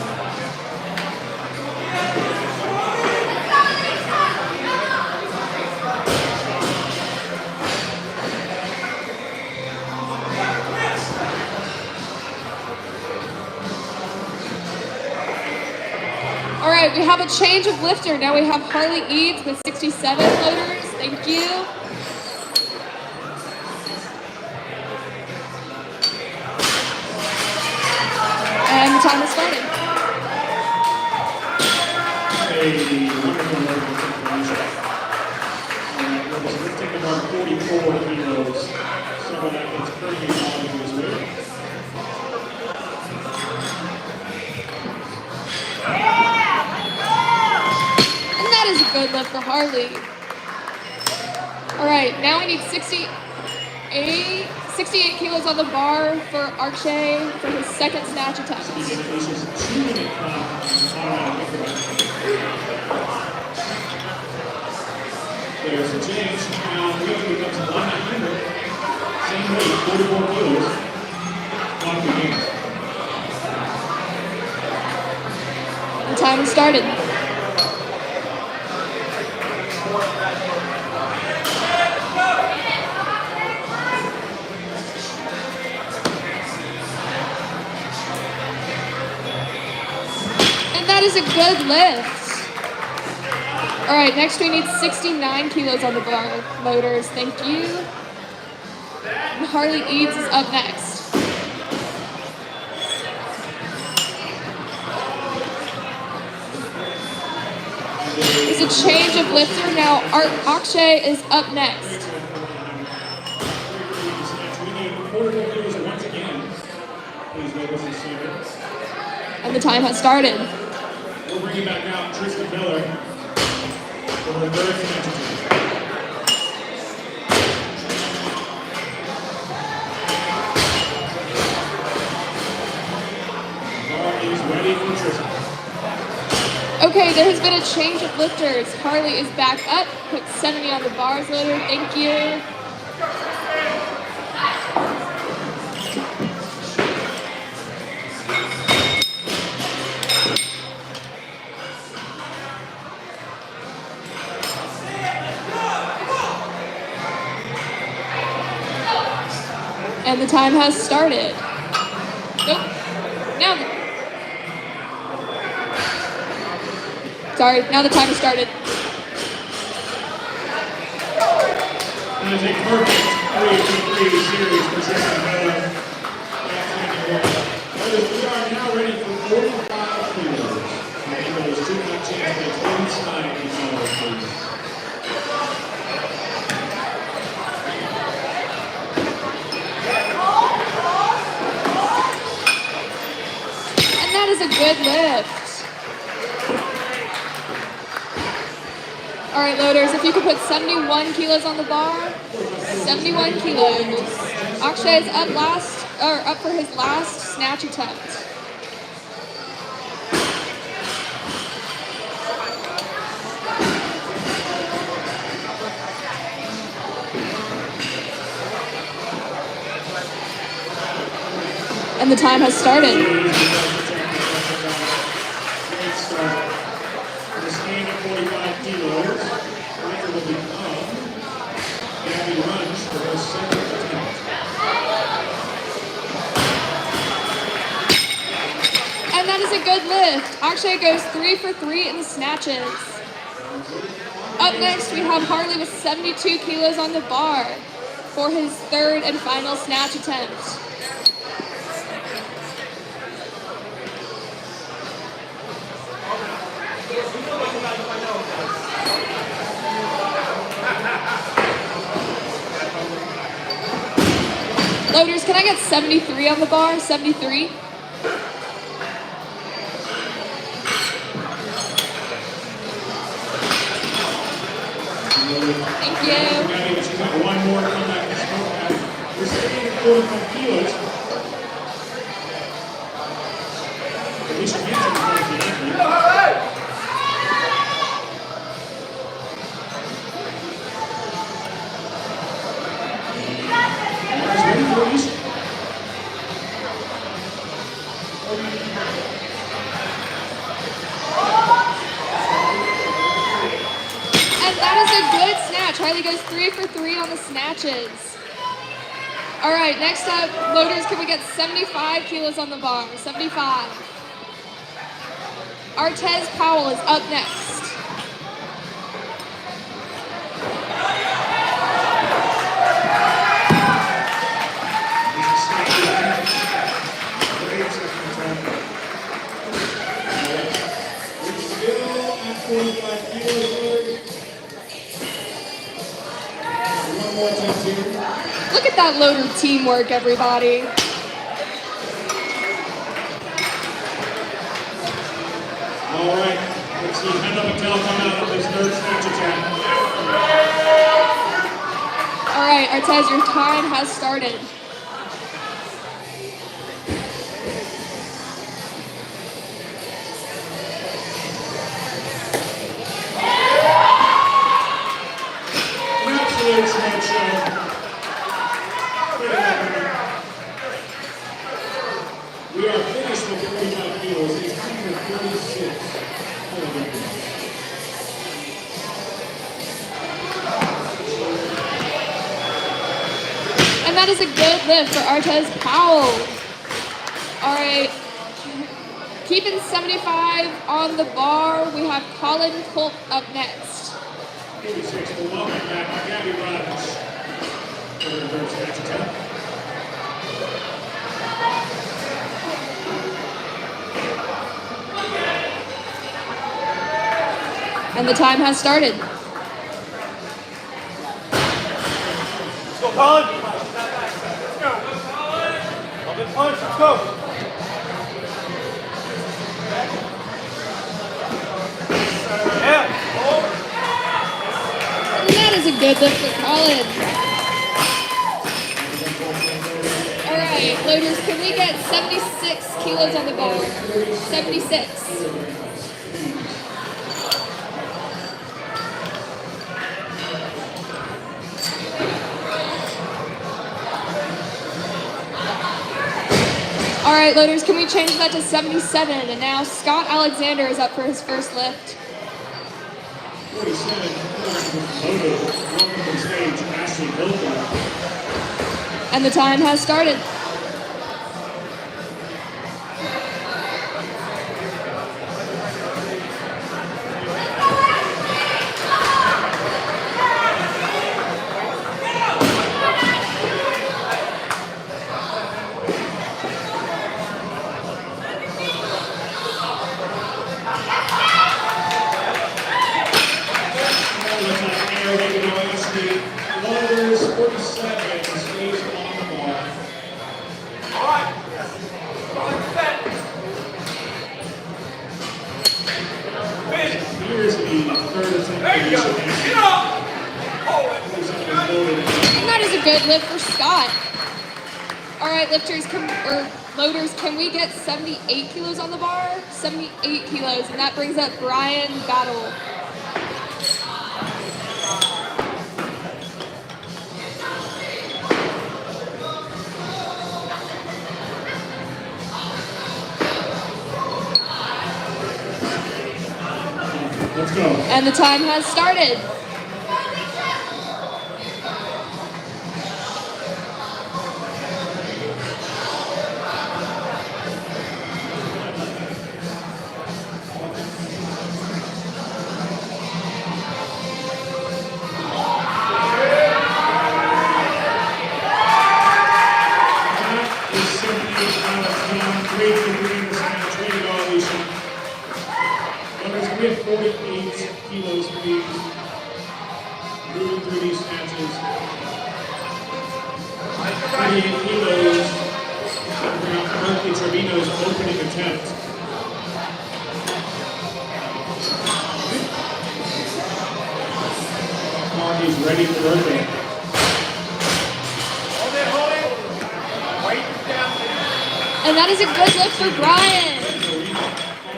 All right, we have a change of lifter. Now we have Harley Eads with 67 loaders. Thank you. And the time has started. A wonderful load of lifting about 44 kilos. Someone that is currently following this weight. And that is a good lift for Harley. All right, now we need 68 kilos on the bar for Akshay for his second snatch attempt. There's a change. Now lifting becomes a lot handle. Same weight, 44 kilos. Clock begins. The time has started. And that is a good lift. All right, next we need 69 kilos on the bar. Loaders, thank you. And Harley Eads is up next. It's a change of lifter. Now Akshay is up next. And the time has started. We're bringing back out Tristan Miller for her third snatch attempt. Bar is ready for Tristan. Okay, there has been a change of lifters. Harley is back up. Put 70 on the bars loader. Thank you. And the time has started. Nope. Now now the time has started. That is a perfect 3-2-3 series for Tristan Miller. We are now ready for 45 kilos. Those two match champions inside the good lift. All right, loaders, if you could put 71 kilos on the bar, 71 kilos. Akshay is up for his last snatch attempt. And the time has started. Great start. We're staying at 45 kilos. Winner will become Gabby Runch for her second attempt. And that is a good lift. Akshay goes 3 for 3 in the snatches. Up next, we have Harley with 72 kilos on the bar for his third and final snatch attempt. Loaders, can I get 73 on the bar? 73? Thank you. She's got one more to come back to smoke at. We're staying at 45 kilos. At least your hands are going to be ready for these. And that is a good snatch. Harley goes 3 for 3 on the snatches. All right, next up, loaders, can we get 75 kilos on the bar? 75. Artez Powell is up next. Look at that loader teamwork, everybody. All right, let's see Kendall Patel come out with his third snatch attempt. All right, Artez, your time has started. Absolute snatch show. We are finished with 45 kilos. It's time for 36. And that is a good lift for Artez Powell. All right, keeping 75 on the bar, we have Colin Colt up next. 46, we'll welcome back Gabby Runch for her third snatch attempt. And the time has started. Let's go, Colin. Let's go. Love it, punch. Let's go. Yeah. And that is a good lift for Colin. All right, loaders, can we get 76 kilos on the bar? 76. All right, loaders, can we change that to 77? And now Scott Alexander is up for his first lift. 47, loaded. Welcome to stage, Ashley Hilton. And the time has started. Loaders, 47, stays on the bar. All right. Set. Here's the third attempt. There you go. Get up. And that is a good lift for Scott. All right, loaders, can we get 78 kilos on the bar? 78 kilos, and that brings up Brian Battle. Let's go. And the time has started. We have 48 kilos, please. Moving through these snatches. 48 kilos. Berkeley Trevino's opening attempt. He's ready for Berkeley. Hold it. Weight down. And that is a good lift for Brian.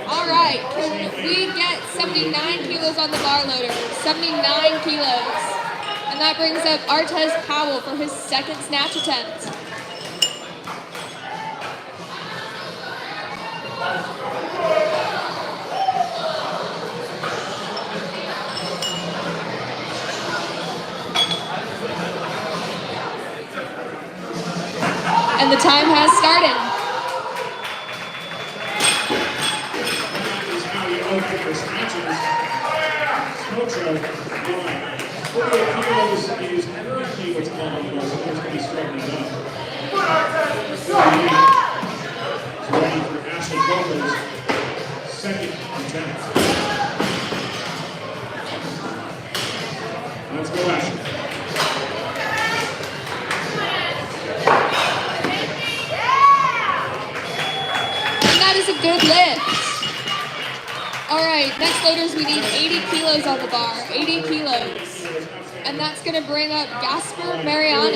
All right, can we get 79 kilos on the bar, loader? 79 kilos. And that brings up Artez Powell for his second snatch attempt. And the time has started. For snatches, smoke show, 48 kilos is currently what's called on the bar, so there's going to be struggling up. He's ready for Ashley Copeland's second attempt. Let's go, Ashley. And that is a good lift. All right, next loaders, we need 80 kilos on the bar, 80 kilos. And that's gonna bring up Gasper Marino,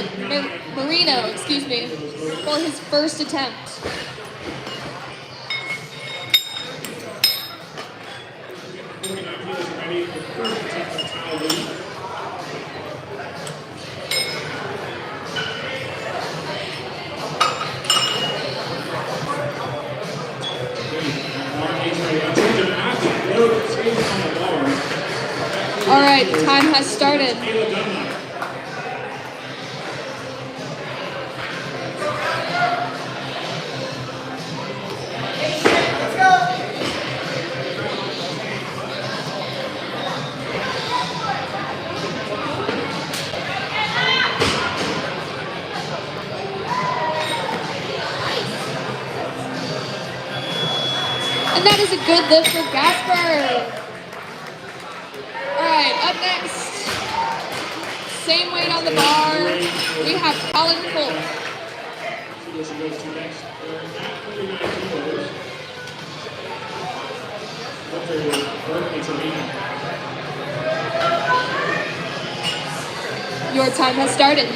for his first attempt. All right, time has started. And that is a good lift for Gasper. All right, up next, same weight on the bar, we have Colin Cole. Your time has started.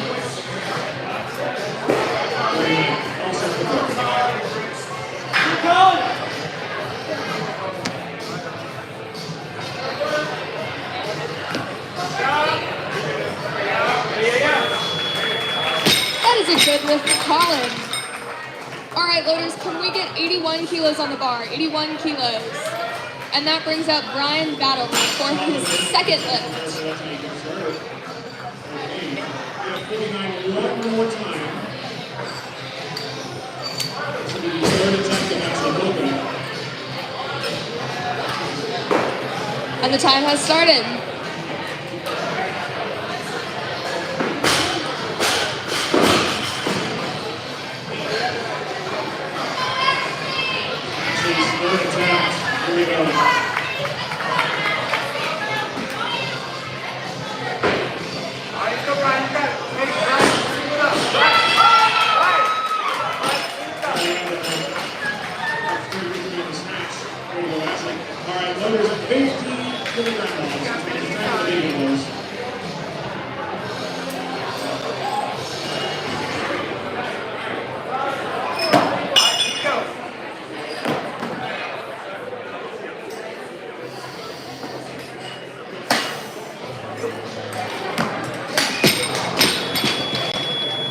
That is a good lift for Colin. All right, loaders, can we get 81 kilos on the bar? 81 kilos. And that brings up Brian Battle for his second lift. One more time. This will be the third attempt to match the opening. And the time has started. Third attempt. Here we go. All right, loaders, 15 kilogram balls. It's time to be those.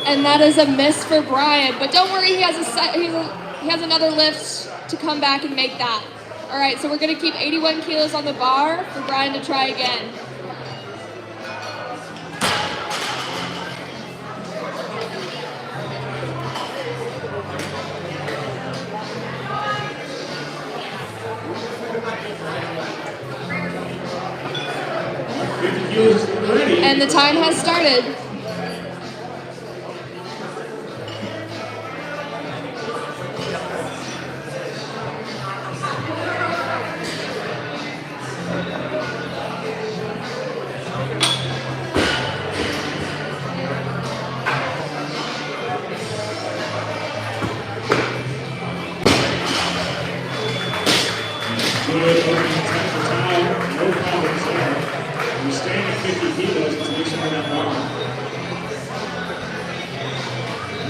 And that is a miss for Brian. But don't worry, he has he has another lift to come back and make that. All right, so we're gonna keep 81 kilos on the bar for Brian to try again. And the time has started. Good opening attempt for Ty. No problems there. You're staying at 50 kilos until you start that bar.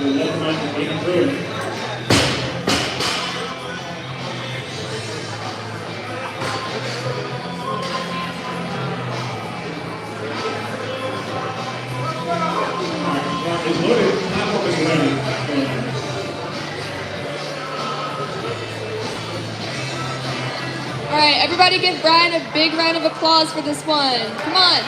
You'll love Michael getting through it. Bar is loaded. Platform is ready. All right, everybody give Brian a big round of applause for this one. Come on.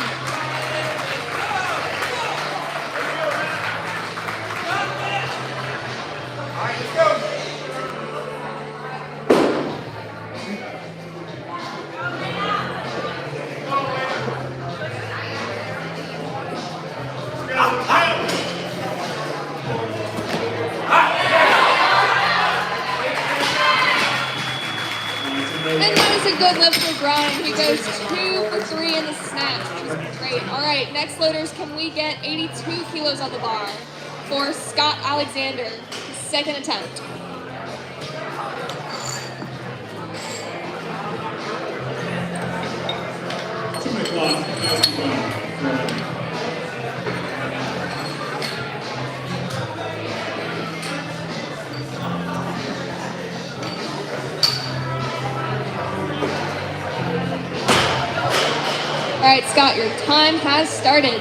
And that is a good lift for Brian. He goes 2 for 3 in the snatch, which is great. All right, next loaders, can we get 82 kilos on the bar for Scott Alexander, second attempt. All right, Scott, your time has started.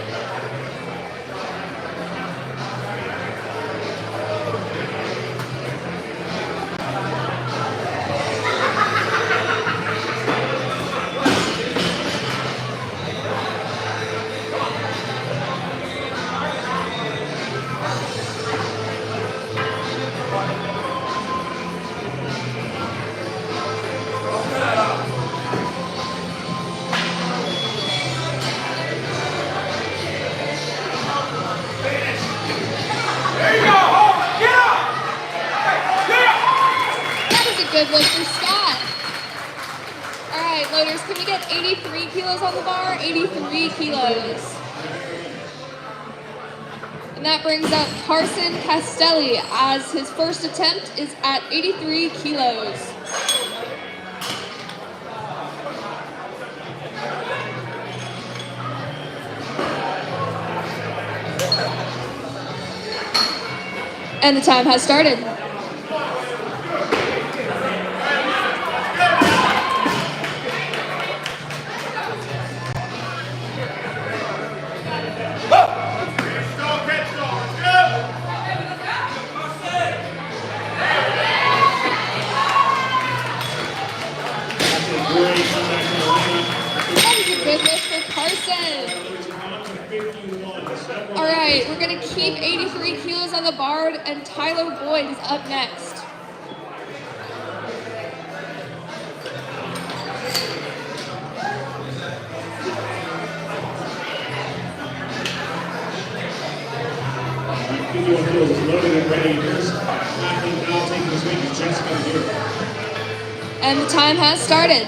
Good look for Scott. All right, loaders, can we get 83 kilos on the bar? 83 kilos. And that brings up Carson Castelli as his first attempt is at 83 kilos. And the time has started. All right, we're gonna keep 83 kilos on the bar, and Tyler Boyd is up next. And the time has started.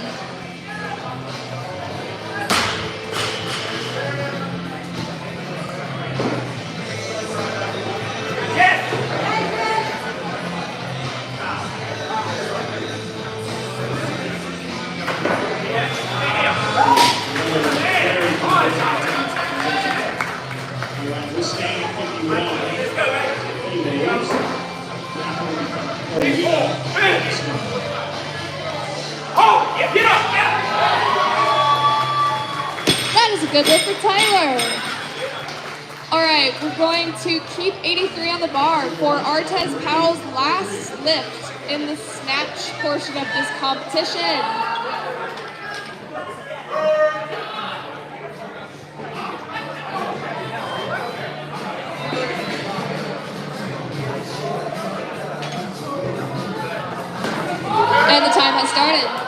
good lift for Tyler. All right, we're going to keep 83 on the bar for Artez Powell's last lift in the snatch portion of this competition. And the time has started.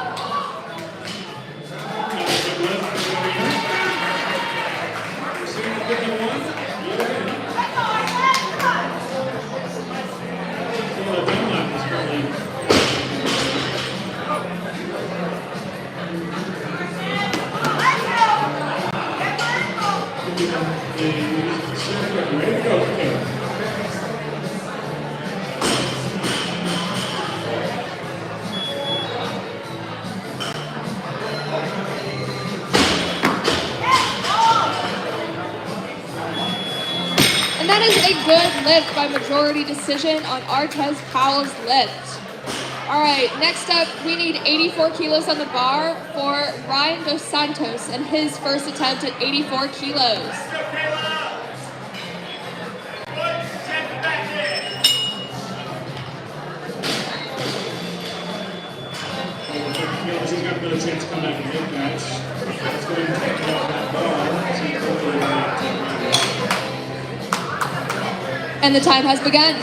That is a good lift by majority decision on Artez Powell's lift. All right, next up, we need 84 kilos on the bar for Ryan Dos Santos and his first attempt at 84 kilos. He's got a better chance to come back and make that. Let's go ahead and take it off that bar. And the time has begun. And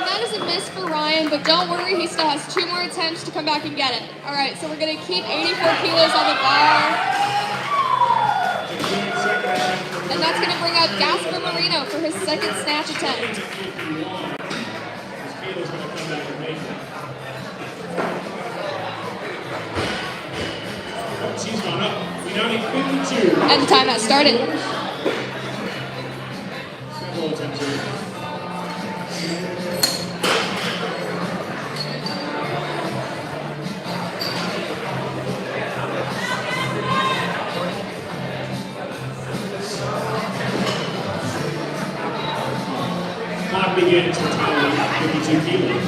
that is a miss for Ryan, but don't worry, he still has 2 more attempts to come back and get it. All right, so we're gonna keep 84 kilos on the bar. And that's going to bring out Gasper Marino for his second snatch attempt. She's gone up. We now need 52. And the time has started. Several attempts here. Begins for Tyler, 52 kilos.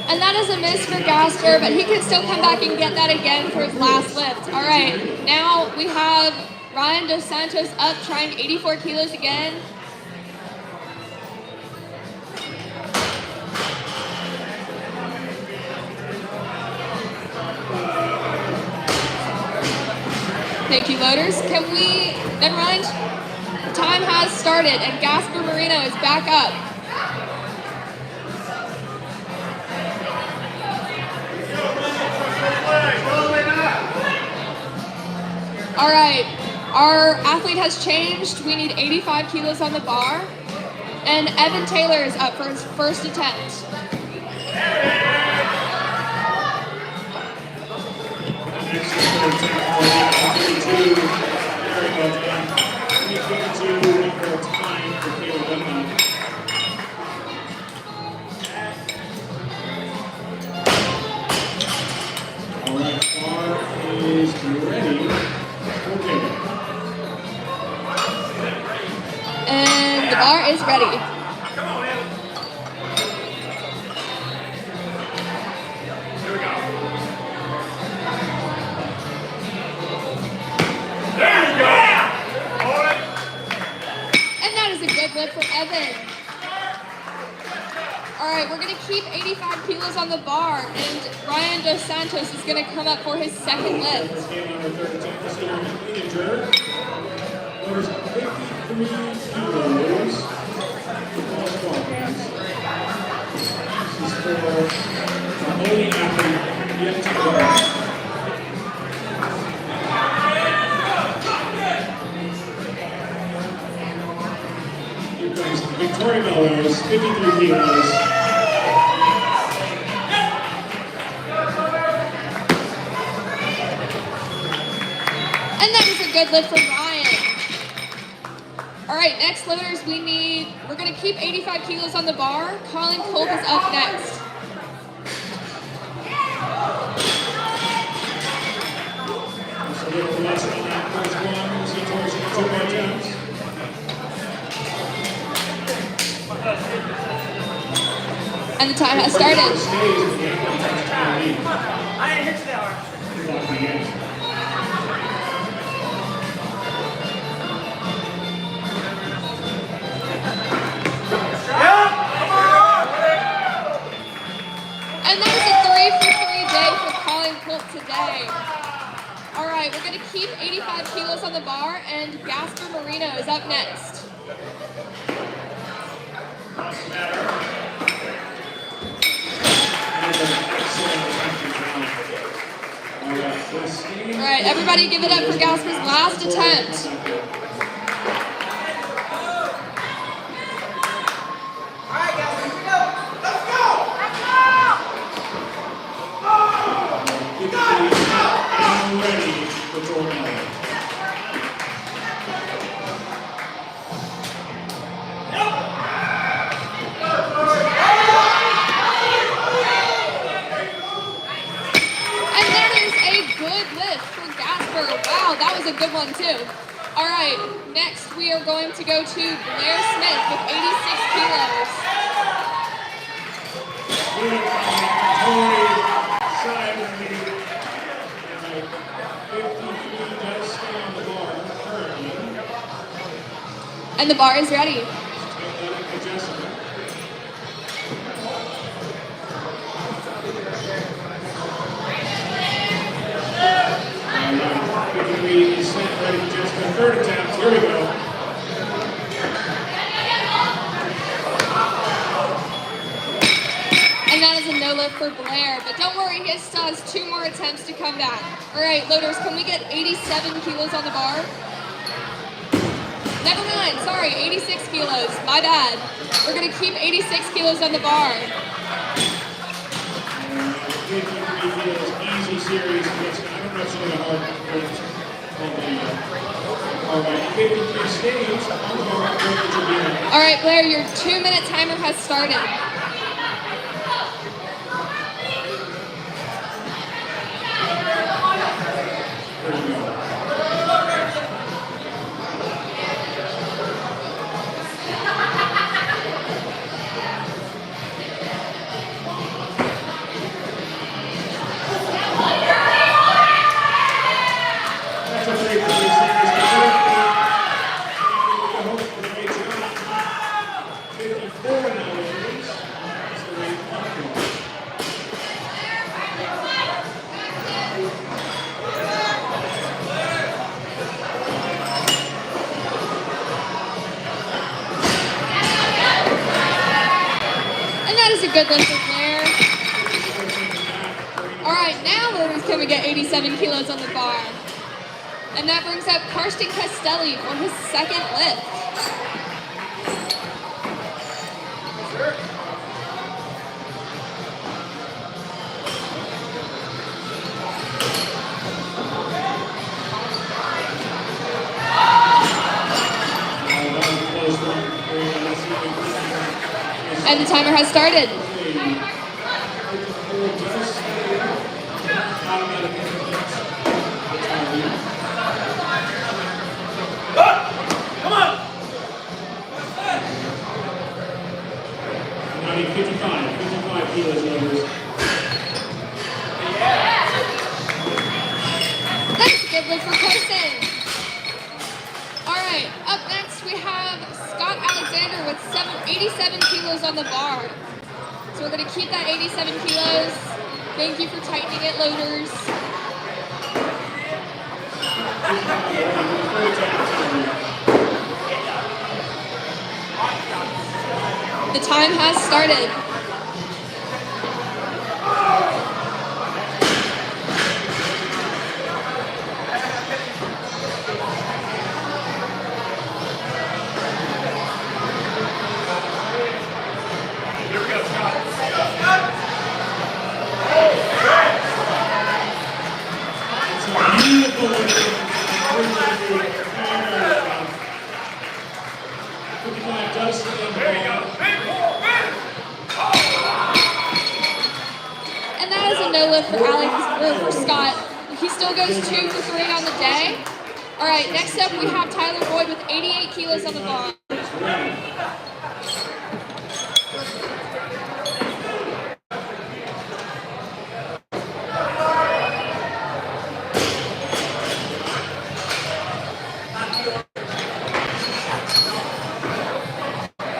And that is a miss for Gasper, but he can still come back and get that again for his last lift. All right, now we have Ryan Dos Santos up trying 84 kilos again. Thank you, loaders. Can we, never mind. Time has started and Gasper Marino is back up. All right, our athlete has changed. We need 85 kilos on the bar. And Evan Taylor is up for his first attempt. Alright, bar is ready. Okay. And the bar is ready. Lift for Evan. All right, we're going to keep 85 kilos on the bar, and Ryan Dos Santos is going to come up for his second lift. Victoria Melrose, 53 kilos. And that is a good lift for Ryan. All right, next loaders, we're gonna keep 85 kilos on the bar. Colin Kolb is up next. So a little lesson on that first one. We'll see towards the 2 more attempts. And the time has started. Stays at the end of the time lead. I didn't hit you that hard. Clock begins. And that is a 3 for 3 day for Colin Kolb today. All right, we're gonna keep 85 kilos on the bar, and Gasper Marino is up next. All right, everybody give it up for Gasper's last attempt. Ready for Jordan. And that is a good lift for Gasper. Wow, that was a good one too. All right, next we are going to go to Blair Smith with 86 kilos. And the bar is ready. Ready for just the third attempt. Here we go. And that is a no lift for Blair, but don't worry, he still has 2 more attempts to come back. All right, loaders, can we get 87 kilos on the bar? Never mind, sorry, 86 kilos, my bad. We're gonna keep 86 kilos on the bar. 53 kilos, easy series. I don't know if she's going to hard. All right, 53 stays on the bar. All right, Blair, your 2-minute timer has started. Good lift for Blair. All right, now loaders can we get 87 kilos on the bar. And that brings up Karsten Castelli for his second lift. And the timer has started. Come on! 55 kilos numbers. That's a good lift for Carson. All right, up next we have Scott Alexander with 87 kilos on the bar. So we're gonna keep that 87 kilos. Thank you for tightening it, loaders. The time has started. flat does stay in the ball. And that is a no lift for for Scott. He still goes 2 for 3 on the day. All right, next up we have Tyler Boyd with 88 kilos on the bar.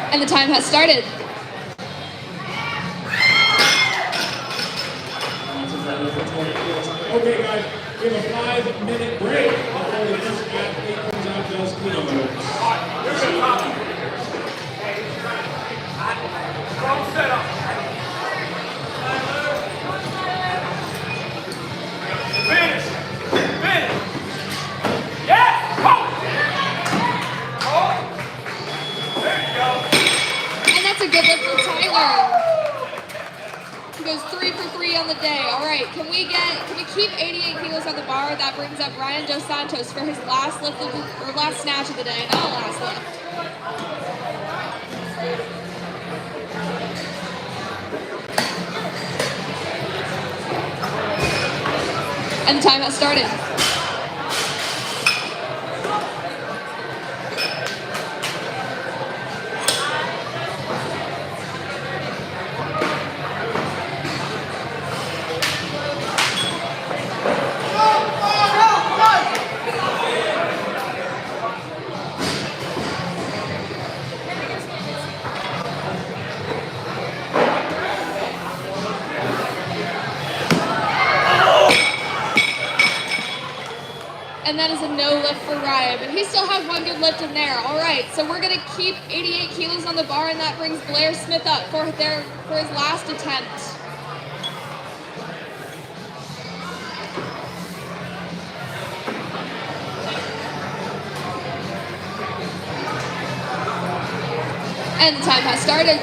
And the time has started. Okay, guys, we have a 5-minute break before the next athlete comes out and does kilos. Wrong setup. Finish. Finish. Yes. There you go. And that's a good lift for Tyler. He goes 3 for 3 on the day. All right, can we keep 88 kilos on the bar? That brings up Ryan Dos Santos for his last lift or last snatch of the day, not last lift. And the time has started. And that is a no lift for Ryan, but he still has one good lift in there. All right, so we're gonna keep 88 kilos on the bar, and that brings Blair Smith up for his last attempt. And the time has started.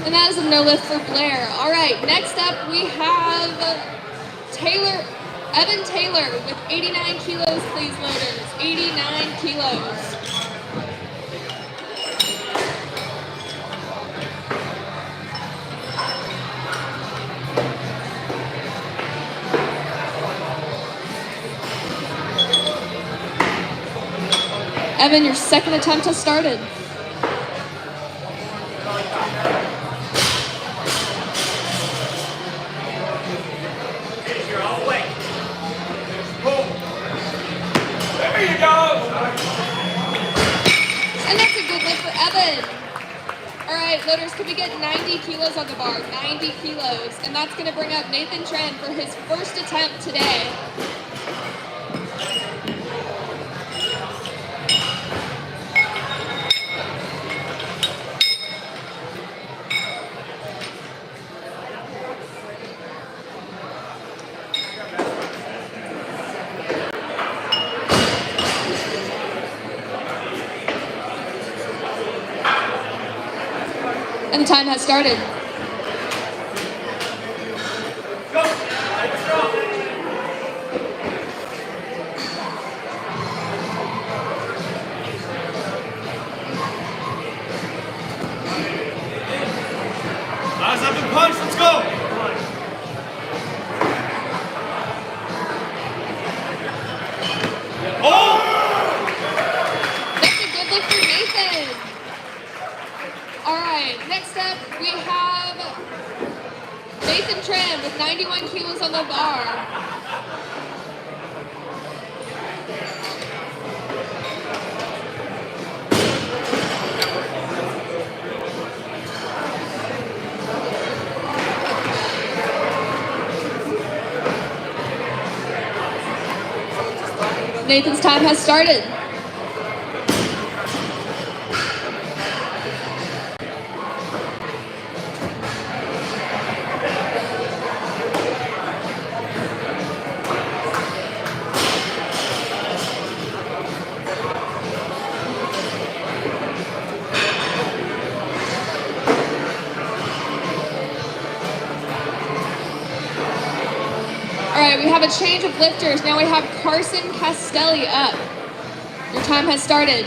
And that is a no lift for Blair. All right, next up we have Evan Taylor with 89 kilos, please, loaders. 89 kilos. Evan, your second attempt has started. There you go. And that's a good lift for Evan. All right, loaders, can we get 90 kilos on the bar? 90 kilos. And that's going to bring up Nathan Tran for his first attempt today. And the time has started. Eyes up and punch, let's go! Oh! That's a good look for Nathan. All right, next up we have Nathan Tran with 91 kilos on the bar. Nathan's time has started. All right, we have a change of lifters. Now we have Carson Castelli up. Your time has started.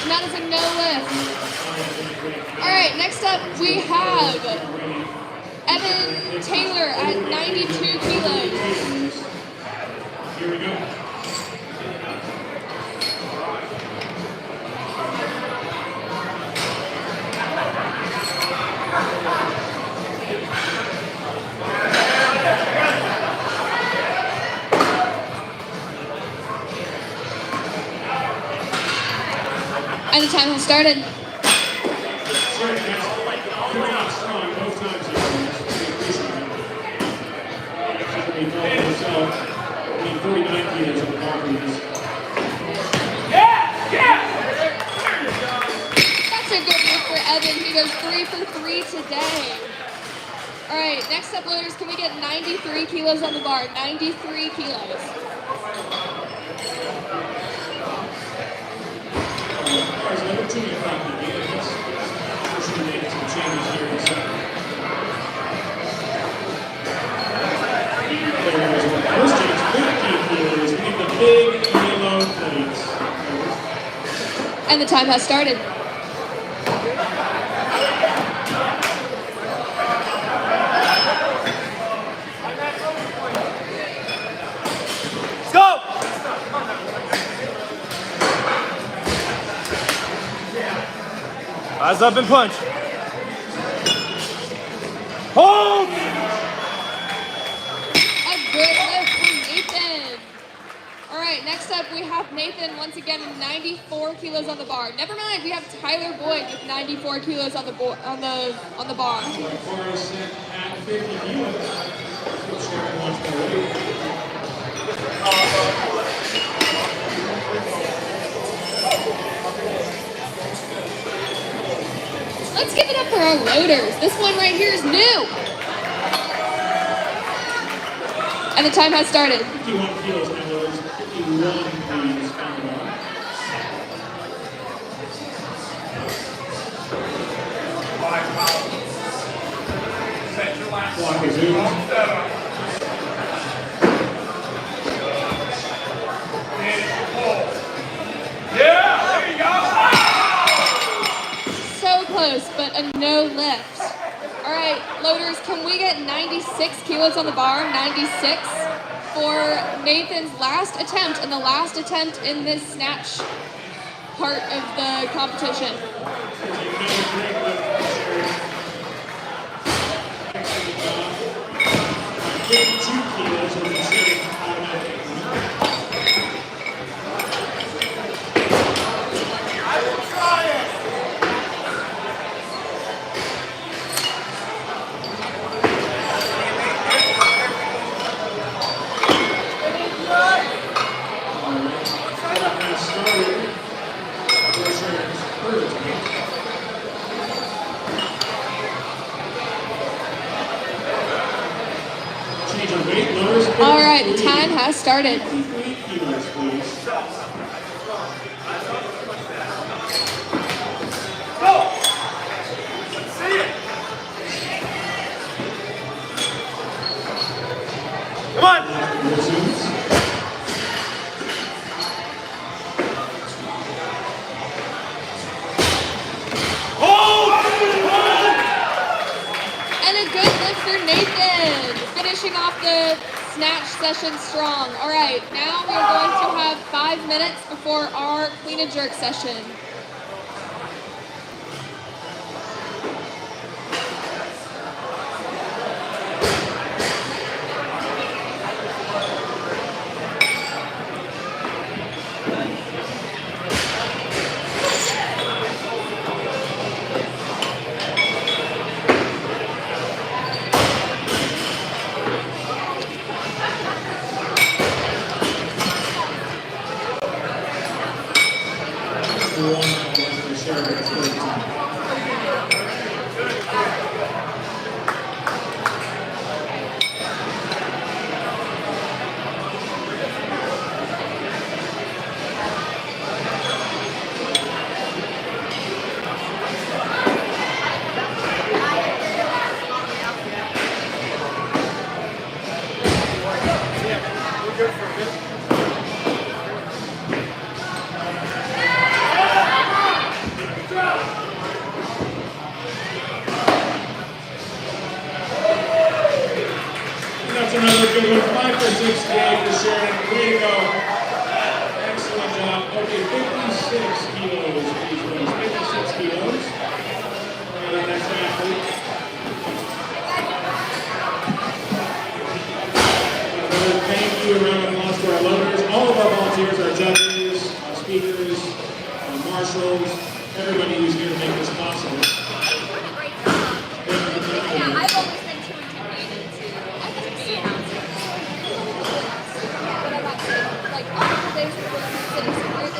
And that is a no lift. All right, next up we have Evan Taylor at 92 kilos. Here we go. And the time has started. Sorry, guys. Coming out strong both times here. Himself, 49 kilos on the bar for this. That's a good move for Evan. He goes 3 for 3 today. All right, next up, loaders, can we get 93 kilos on the bar? 93 kilos. As far as number 2, you probably get it. Pushing made some changes here in a second. There's the first change, 15 kilos. We need the big yellow plates. And the time has started. Let's go! Eyes up and punch. Hold! A good lift from Nathan. All right, next up we have Nathan once again with 94 kilos on the bar. Never mind, we have Tyler Boyd with 94 kilos on the bar. Bar is set at 50 kilos. Sharon wants more weight. Let's give it up for our loaders. This one right here is new. And the time has started. 51 kilos now, loaders. 51 please on the bar. Block is in. Yeah, there you go. So close, but a no lift. All right, loaders, can we get 96 kilos on the bar? 96 for Nathan's last attempt and the last attempt in this snatch part of the competition. 52 kilos are considered automatic. All right, the time has started. Come on. And a good lift for Nathan, finishing off the snatch session strong. All right, now we're going to have 5 minutes before our clean and jerk session. For sure. 68 for Sheridan. Way to go. Excellent job. Okay, 56 kilos. Please, boys. 56 kilos. And next athlete. Another thank you, round of applause to our loaders. All of our volunteers, our judges, speakers, marshals, everybody who's here to make this possible. Yeah, I've always been too intimidated to see announcers. But I got to, like, all the days before the city supported.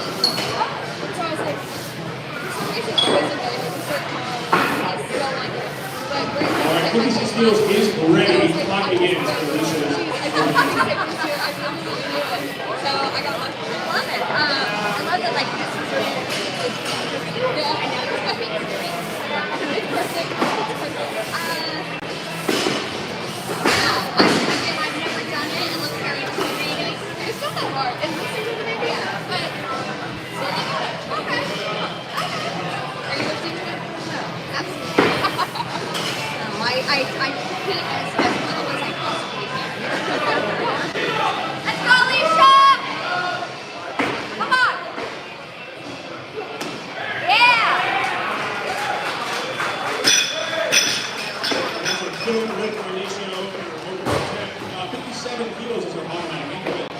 So I was like, for some reason, I wasn't very certain how I still like it. But great. All right, 56 kilos is ready. Clock begins. I really knew it. So I got lucky. I love it. I love that, like, this is really, yeah, I know. I think it's great. It's perfect. It's perfect. Yeah, I've never done it. It looks very intimidating. It's not that hard. It's just a good idea. But, okay. Are you lifting today? No, absolutely. No, I compete as well as I possibly can. Let's go, Alicia! Come on! Yeah! That's a good lift for Alicia over 57 kilos is her automatic increment.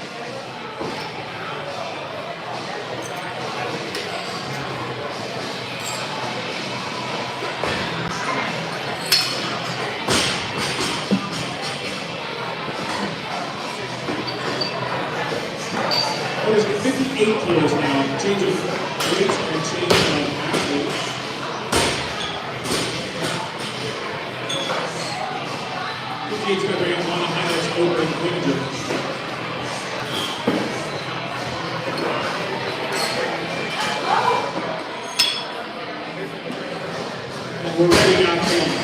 There's 58 kilos now, change of weights and change of athletes. It's going to bring up one of highlights open window. And we're ready now for one.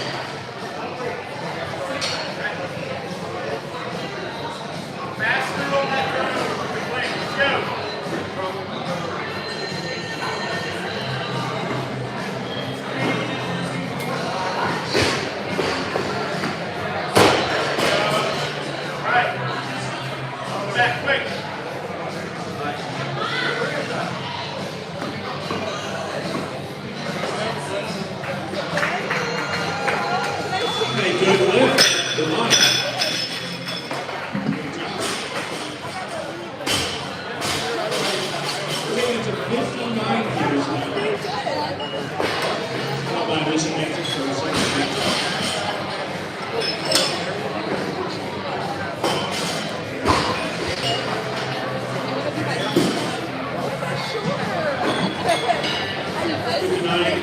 Faster on that turn. Let's go. Back quick. A good lift. Good luck. We're getting to 59 kilos now. How about this again for a second?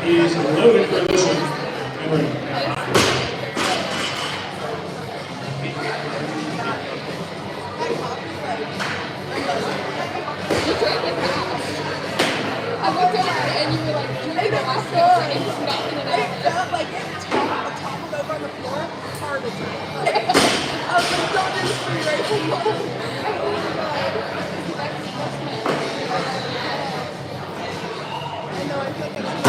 Is loaded for this one. I looked over and you were like, doing the last thing and just knocking it out. It felt like it toppled over on the floor hard as I was like, don't do this to me right now. I know, I feel like I'm not lifting hardcore.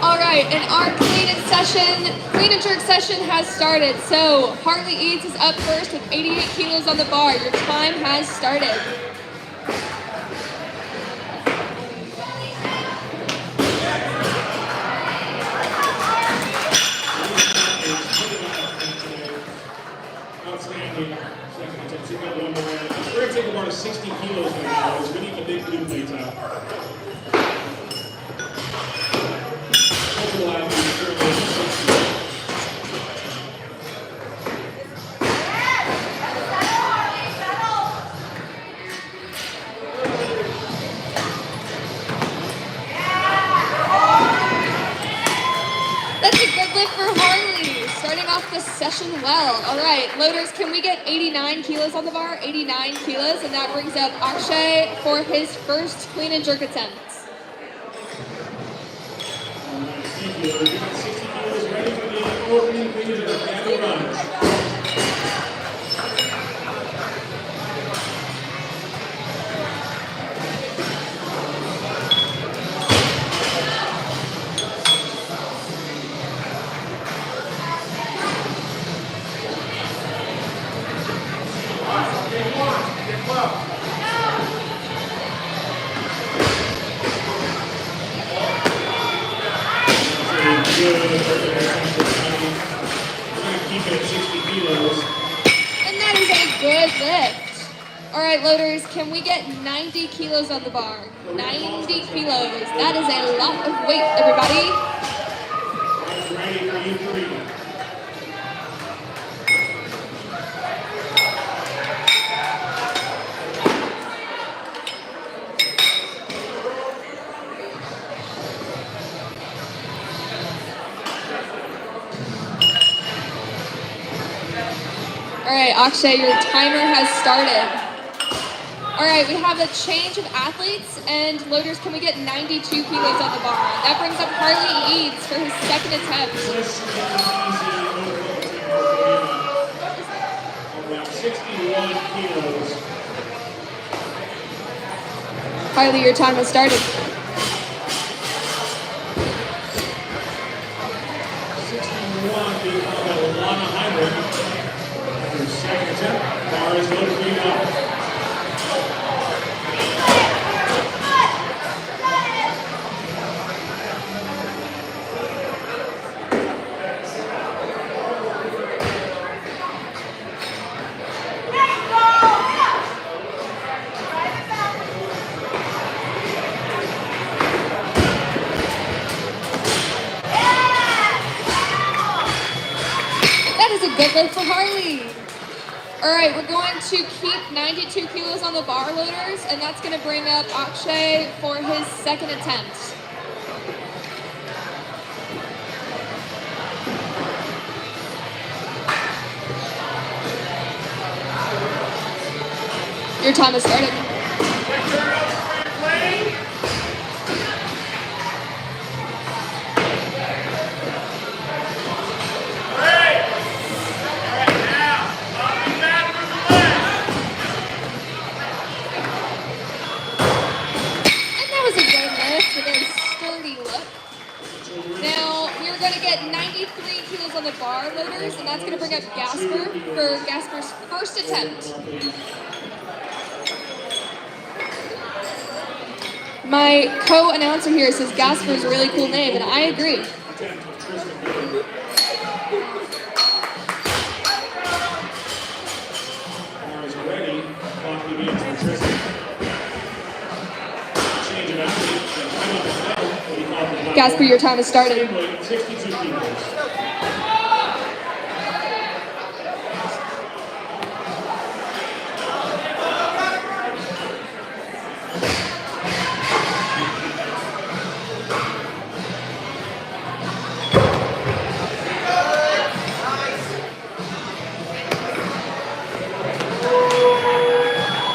All right, and our clean and jerk session has started. So Hartley Eads is up first with 88 kilos on the bar. Your time has started. Outstanding. We're going to take about 60 kilos right now. We need the big blue plates out. That's a good lift for Harley. Starting off the session well. All right, loaders, can we get 89 kilos on the bar? 89 kilos, and that brings up Akshay for his first clean and jerk attempt. 60 kilos ready for the opening clean and jerk and the runs. right, loaders, can we get 90 kilos on the bar? 90 kilos. That is a lot of weight, everybody. Ready for you three. All right, Akshay, your timer has started. All right, we have a change of athletes, and loaders, can we get 92 kilos on the bar? That brings up Harley Eads for his second attempt. Around 61 kilos. Harley, your time has started. 61 being called by Lana Heinrich. Her second attempt. Bar is loaded for you now. That is a good lift for Harley. All right, we're going to keep 92 kilos on the bar, loaders, and that's going to bring up Akshay for his second attempt. Your time has started. Now, we're going to get 93 kilos on the bar, loaders, and that's going to bring up Gasper for Gasper's first attempt. My co-announcer here says Gasper is a really cool name, and I agree. Gasper, your time has started. 62 kilos.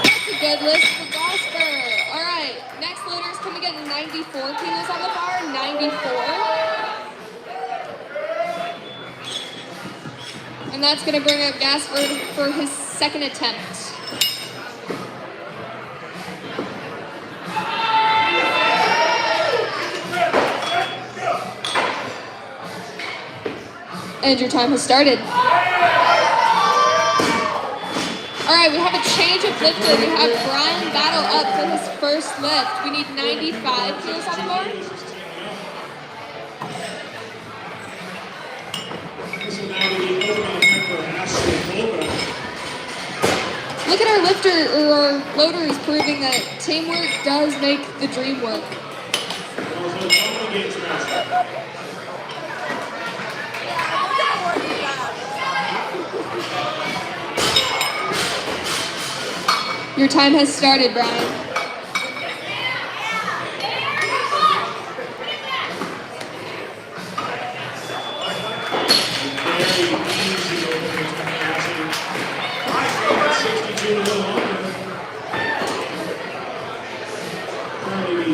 That's a good list for Gasper. All right, next loaders, can we get 94 kilos on the bar? 94. And that's going to bring up Gasper for his second attempt. And your time has started. All right, we have a change of lifter. We have Brian Battle up for his first lift. We need 95 kilos on the bar. Look at our lifter, or our loaders, proving that teamwork does make the dream work. Your time has started, Brian.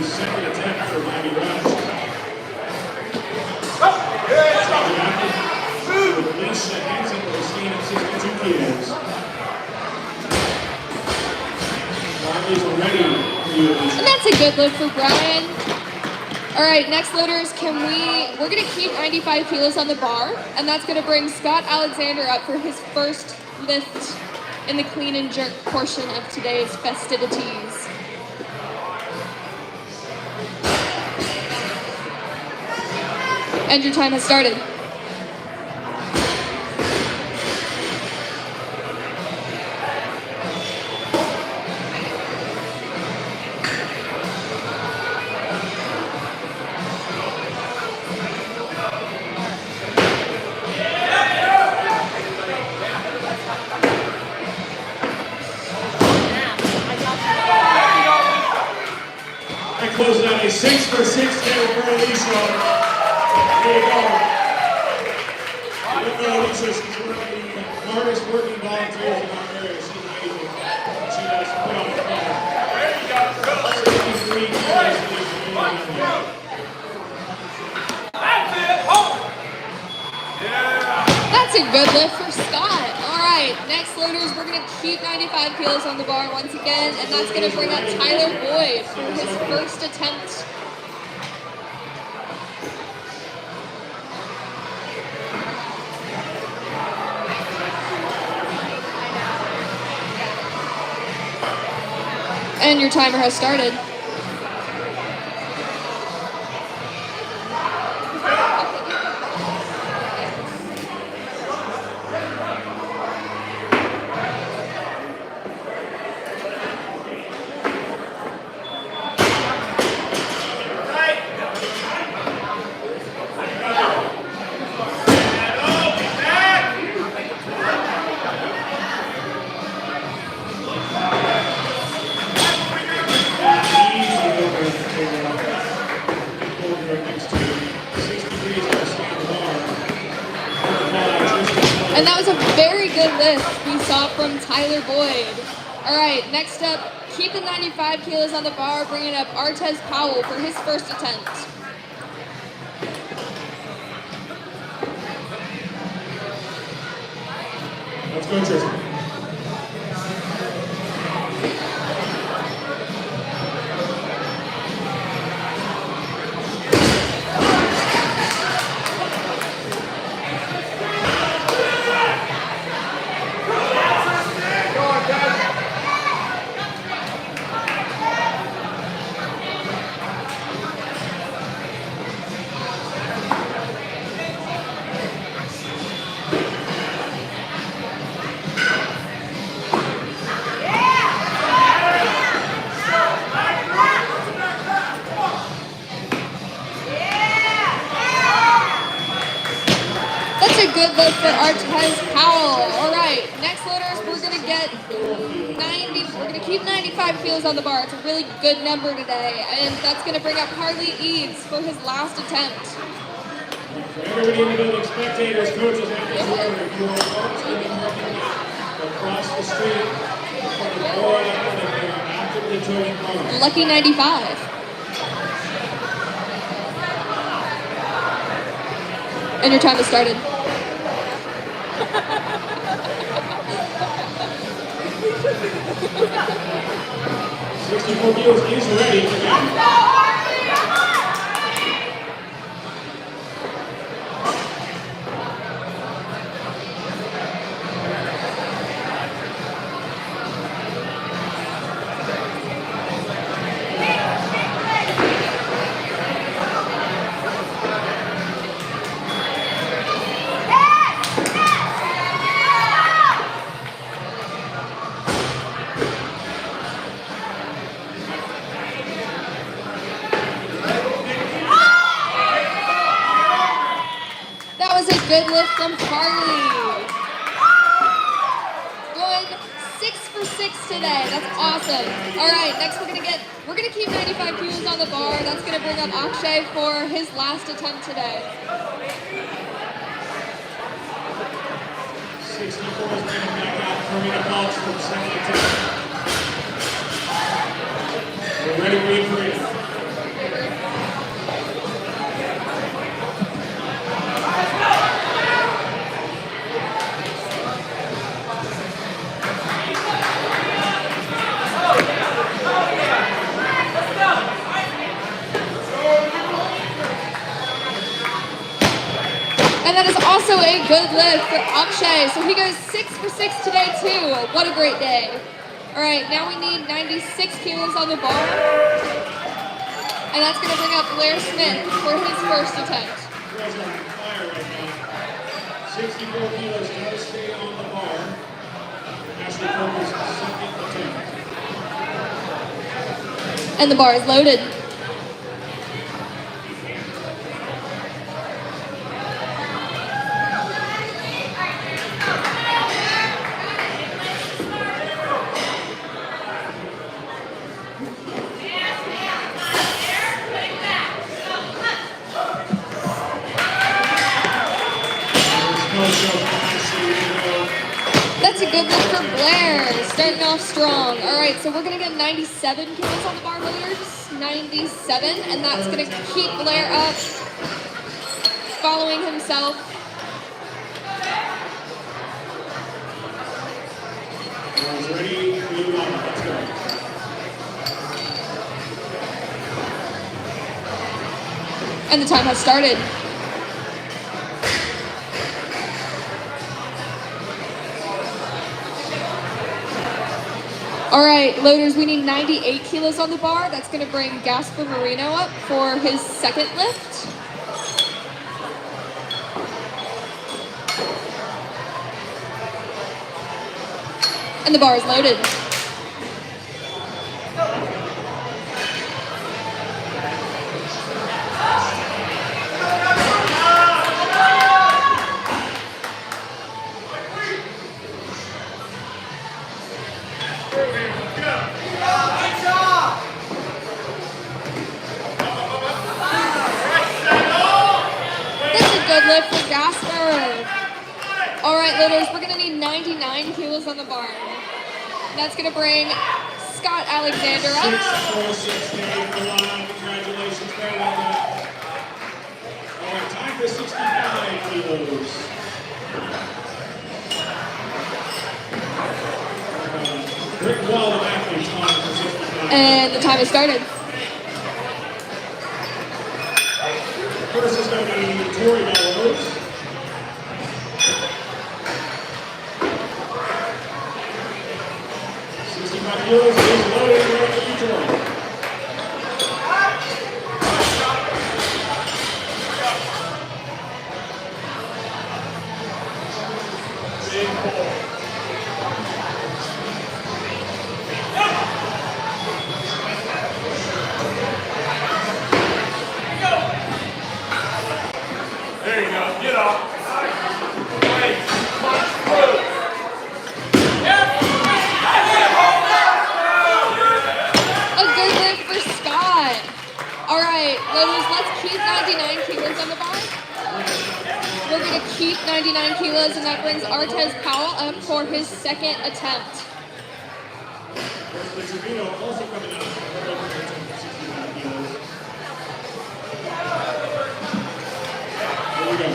Second attempt for Miami Rush. Lisa Hansen with a stand of 62 kilos. Miami's ready for you, Lisa. And that's a good lift for Brian. All right, next loaders, we're gonna keep 95 kilos on the bar, and that's gonna bring Scott Alexander up for his first lift in the clean and jerk portion of today's festivities. And your time has started. Lisa. There you go. I don't know Lisa, she's one of the hardest working volunteers in our area. She's amazing. She does put on the fire. 63 kilos. That's a good lift for Scott. All right, next loaders, we're going to keep 95 kilos on the bar once again, and that's going to bring up Tyler Boyd for his first attempt. And your timer has started. And that was a very good lift we saw from Tyler Boyd. All right, next up, keeping 95 kilos on the bar, bringing up Artez Powell for his first attempt. Let's go, Tristan. That's a good lift for Artez Powell. All right, next loaders, we're gonna get 90. We're gonna keep 95 kilos on the bar. It's a really good number today, and that's gonna bring up Harley Eads for his last attempt. For everybody in the building, spectators, coaches, athletes, whoever, if you are folks in the parking lot across the street from the door after the towing car. Lucky 95. And your time has started. 64 kilos is ready to go. Good lift from Harley. Going 6 for 6 today. That's awesome. All right, next we're gonna keep 95 kilos on the bar. That's gonna bring up Akshay for his last attempt today. 64 is bringing back out Karina Balch from second attempt. We're ready for you for it. And that is also a good lift for Akshay. So he goes 6 for 6 today too. What a great day. All right, now we need 96 kilos on the bar. And that's gonna bring up Blair Smith for his first attempt. Girls are on fire right now. 64 kilos does stay on the bar. Ashley Coker's second attempt. And the bar is loaded. That's a good look for Blair, starting off strong. All right, so we're gonna get 97 kilos on the bar, loaders. 97, and that's gonna keep Blair up, following himself. Ready, move on. Let's go. And the time has started. All right, loaders, we need 98 kilos on the bar. That's gonna bring Gasper Marino up for his second lift. And the bar is loaded. Good lift for Gasper. All right, loaders, we're gonna need 99 kilos on the bar. That's gonna bring Scott Alexander up. 646, congratulations, very well done. All right, time for 65 kilos. Brick wall of athletes on for 65. And the time has started. First is going to be Tori Melrose. Kilos is loaded right to you, Tori. Big pull. There you go. Get off. Wait. Punch through. A good lift for Scott. All right, loaders, let's keep 99 kilos on the bar. We're going to keep 99 kilos, and that brings Artez Powell up for his second attempt. Also coming out for 65 kilos. Here we go.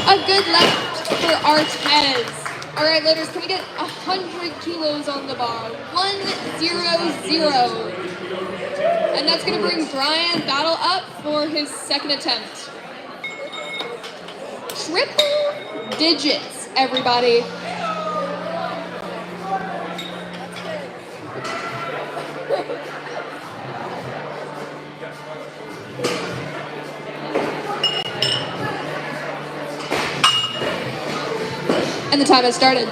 A good left for Artez. All right, loaders, can we get 100 kilos on the bar? 100. And that's going to bring Brian Battle up for his second attempt. Triple digits, everybody. And the time has started.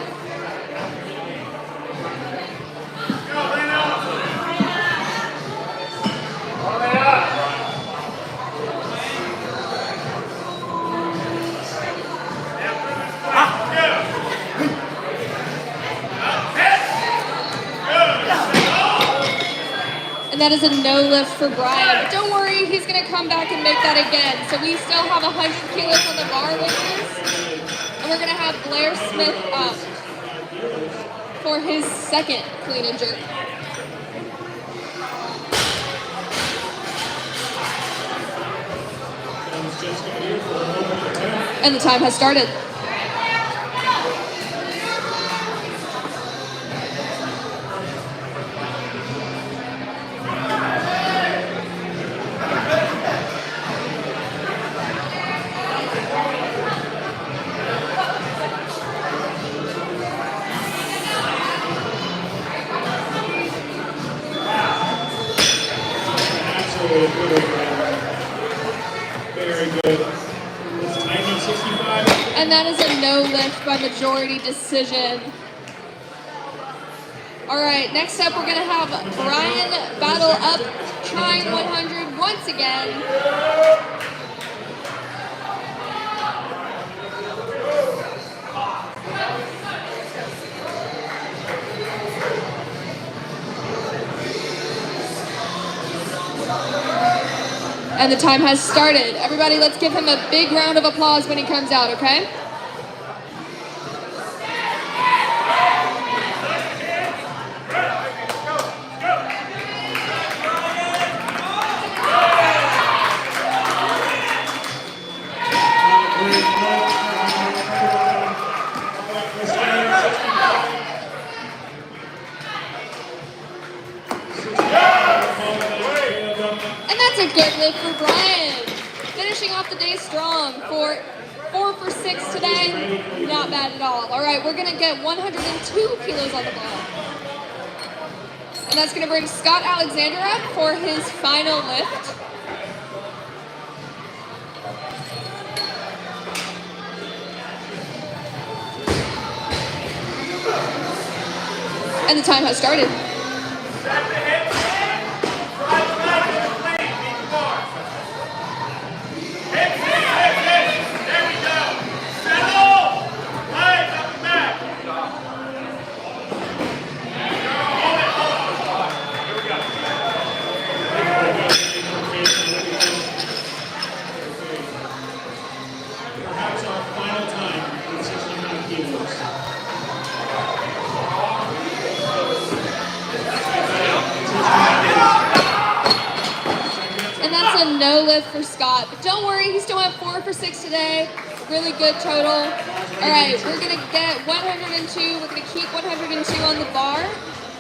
And that is a no lift for Brian. But don't worry, he's going to come back and make that again. So we still have 100 kilos on the bar with us. And we're going to have Blair Smith up for his second clean and jerk. And the time has started. And that is a no lift by majority decision. All right, next up we're gonna have Brian battle up trying 100 once again. And the time has started. Everybody, let's give him a big round of applause when he comes out, okay? A good lift for Brian. Finishing off the day strong for 4 for 6 today. Not bad at all. All right, we're going to get 102 kilos on the bar. And that's going to bring Scott Alexander up for his final lift. And the time has started. No lift for Scott, but don't worry, he still had 4 for 6 today. Really good total. All right, we're gonna get 102. We're gonna keep 102 on the bar.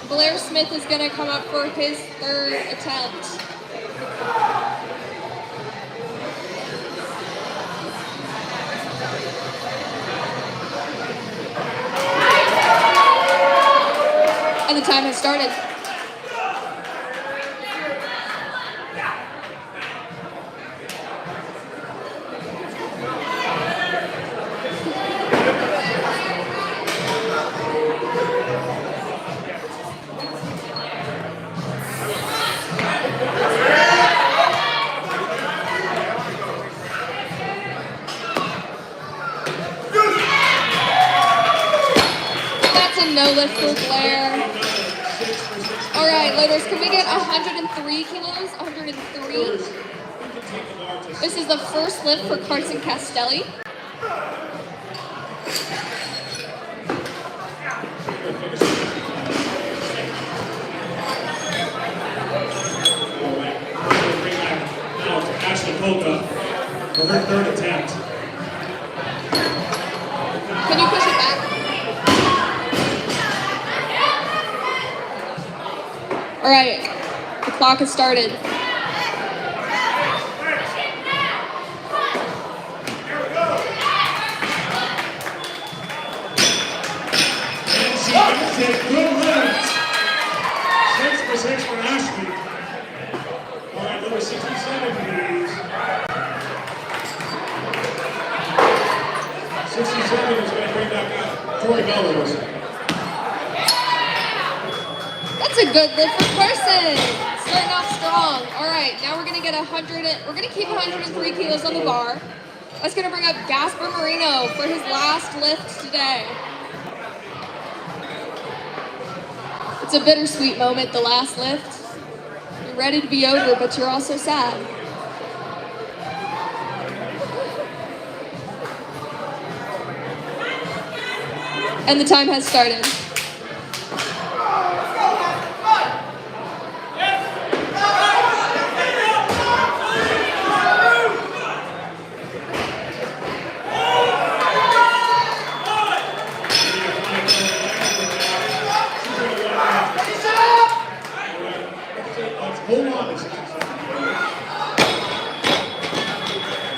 Blair Smith is gonna come up for his 3rd attempt. And the time has started. No lift for Blair. All right, loaders, can we get 103 kilos? 103. This is the first lift for Carson Castelli. Now to Ashley Polka for her 3rd attempt. Can you push it back? All right, the clock has started. And she gets it. Good lift. 6 for 6 for Ashley. All right, number 67, please. 67 is going to bring back Tori Bellows. That's a good lift for Carson. Starting off strong. All right, now we're gonna get 100. We're gonna keep 103 kilos on the bar. That's gonna bring up Gasper Marino for his last lift today. It's a bittersweet moment, the last lift. You're ready to be over, but you're also sad. And the time has started.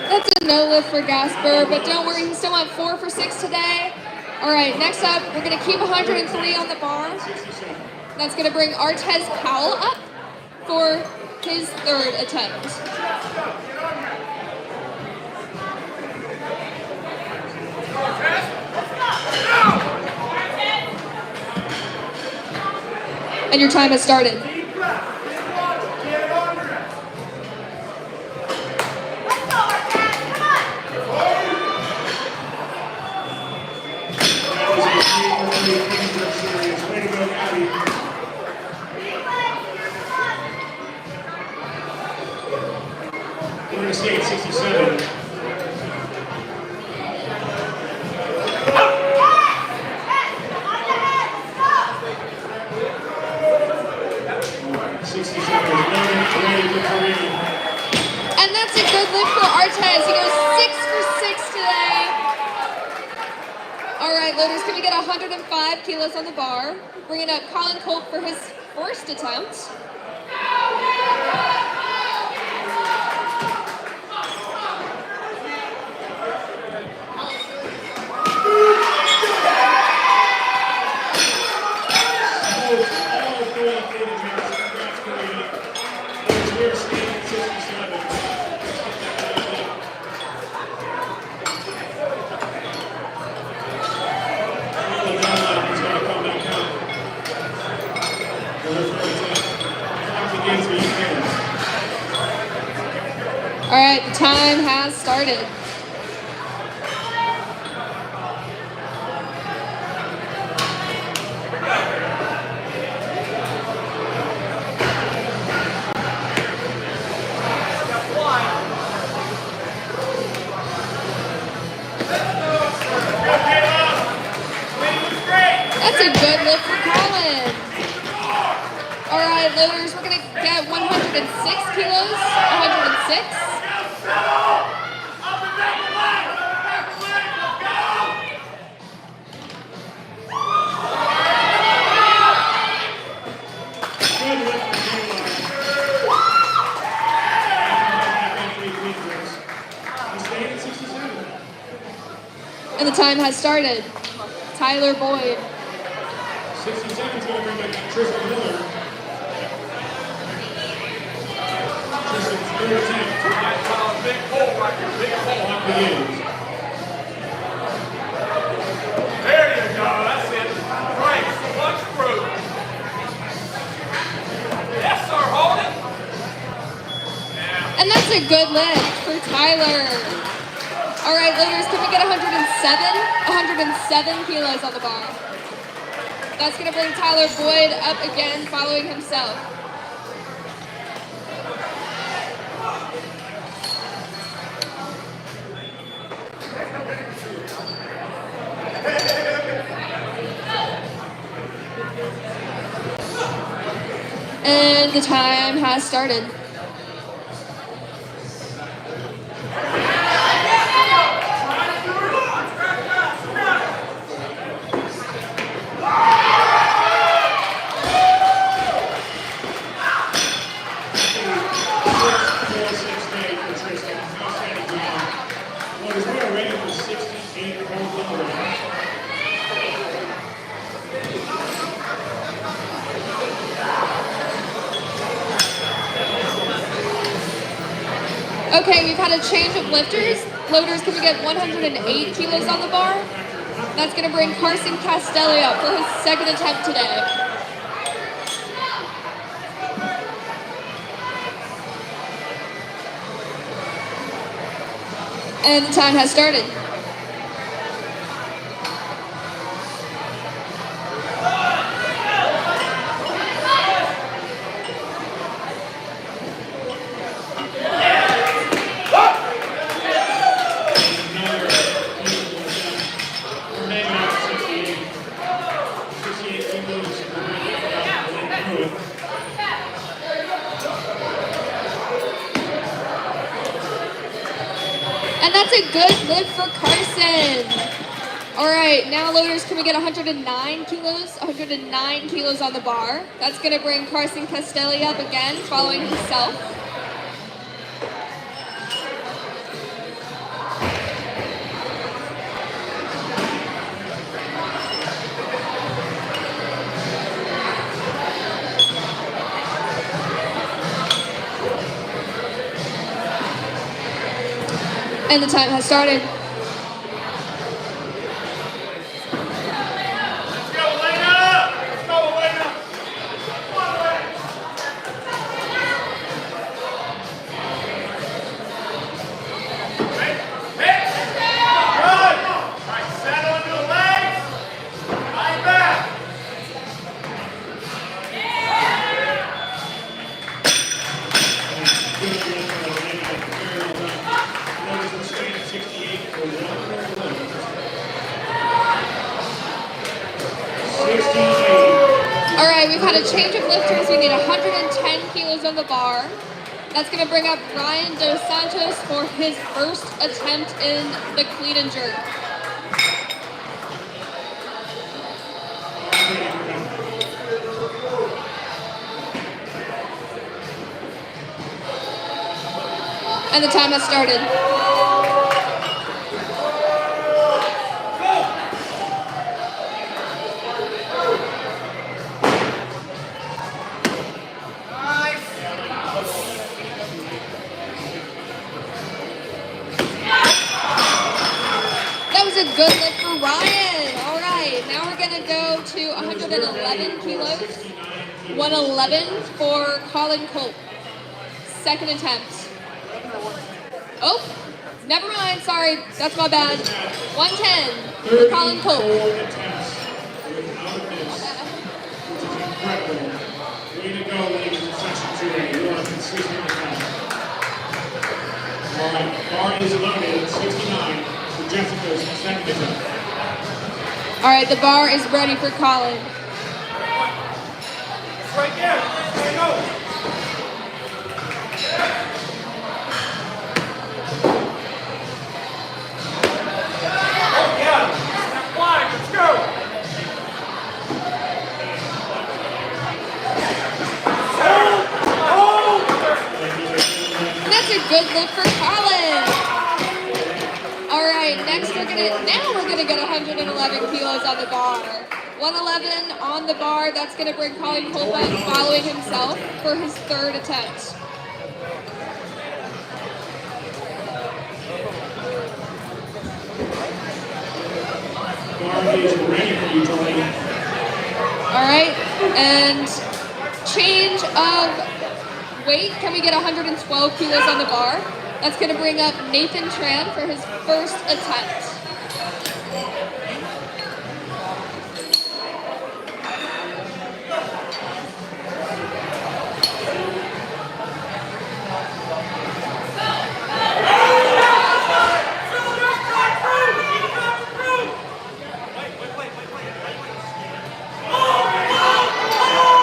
That's a no lift for Gasper, but don't worry, he still went 4 for 6 today. All right, next up, we're gonna keep 103 on the bar. That's gonna bring Artez Powell up for his 3rd attempt. And your time has started. Way to go, Abby. We're going to stay at 67. 67 is ready for Kareem. And that's a good lift for Artez. He goes 6 for 6 today. All right, loaders, can we get 105 kilos on the bar? Bringing up Colin Colt for his first attempt. All right, the time has started. That's a good lift for Colin. All right, loaders, we're gonna get 106 kilos, 106. And the time has started. Tyler Boyd. 67 is going to bring back Tristan Miller. Tristan's third attempt. Big hole right here, big hole. Clock begins. There you go, that's it. Great, so much fruit. Yes, sir, hold it. And that's a good lift for Tyler. All right, loaders, can we get 107 kilos on the bar? That's gonna bring Tyler Boyd up again, following himself. And the time has started. Okay, we've had a change of lifters. Loaders, can we get 108 kilos on the bar? That's going to bring Carson Castelli up for his second attempt today. And the time has started. And that's a good lift for Carson. All right, now loaders, can we get 109 kilos? 109 kilos on the bar. That's gonna bring Carson Castelli up again, following himself. And the time has started. right, we've had a change of lifters. We need 110 kilos on the bar. That's going to bring up Ryan Dos Santos for his first attempt in the clean and jerk. And the time has started. That was a good lift for Ryan. All right, now we're gonna go to 111 kilos. 111 for Colin Culp. Second attempt. Oh, never mind. Sorry, that's my bad. 110 for Colin Culp. Way to go, ladies in session 2A. You are consistent with that. All right, bar is loaded, 69 for Jessica's second attempt. All right, the bar is ready for Colin. Right there. There you go. Let's go! That's a good lift for Colin. All right, next we're gonna get 111 kilos on the bar. 111 on the bar. That's gonna bring Colin Culp up, following himself for his third attempt. Bar is ready for you, Tony. All right, and change of weight. Can we get 112 kilos on the bar? That's going to bring up Nathan Tran for his first attempt.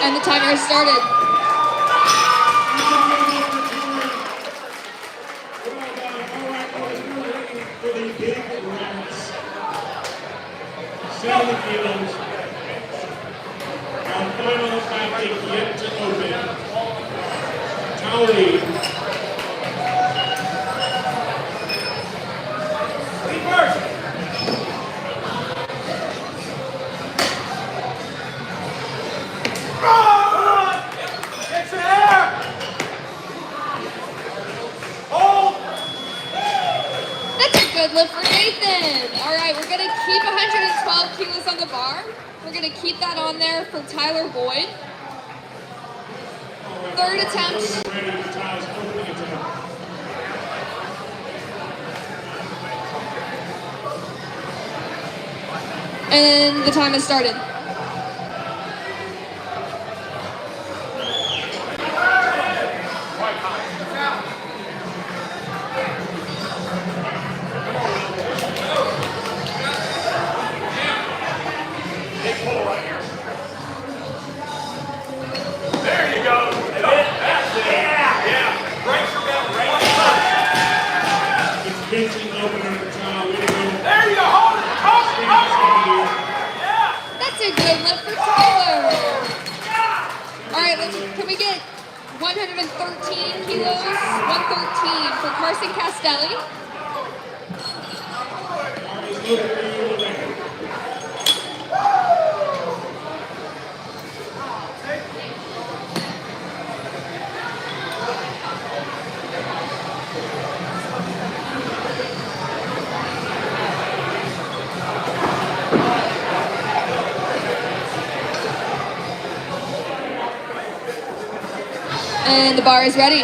And the timer has started. For the big rats. 70 kilos. Our final package yet to open. Tally. It's in air! Hold! That's a good lift for Nathan. All right, we're going to keep 112 kilos on the bar. We're going to keep that on there for Tyler Boyd. Third attempt. Ready for Tyler's opening attempt. And the time has started. There you go. That's it. Yeah. Brace your belt. Brace your belt. It's Vincent opener for Tyler. Way to go. There you go. Hold it. Hold it. Hold it. Yeah. That's a good lift for Tyler. All right, can we get 113 kilos? 113 for Carson Castelli. Bar is loaded for you today. And the bar is ready.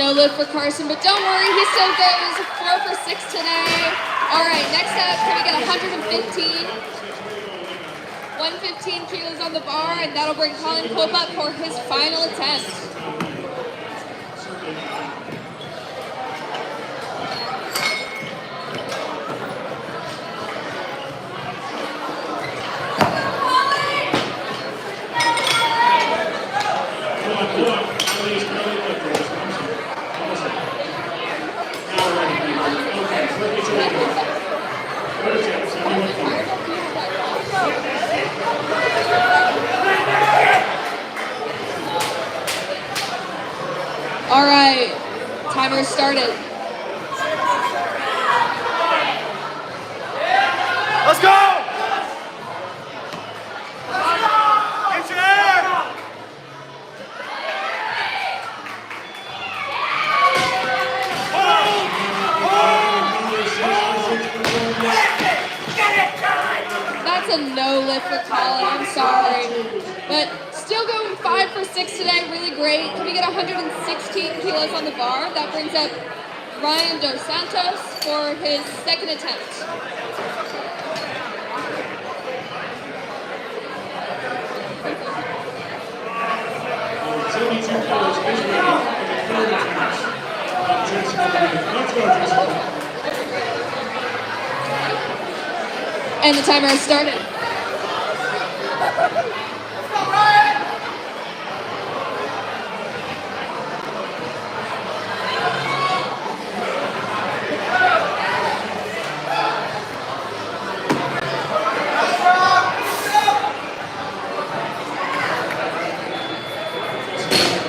no lift for Carson, but don't worry, he still goes 4 for 6 today. All right, next up, can we get 115? 115 kilos on the bar, and that'll bring Colin Cope up for his final attempt. All right, timer started. Let's go! Get your air! That's a no lift for Colin, I'm sorry. But still going 5 for 6 today, really great. Can we get 116 kilos on the bar? That brings up Ryan Dos Santos for his second attempt. And the timer has started.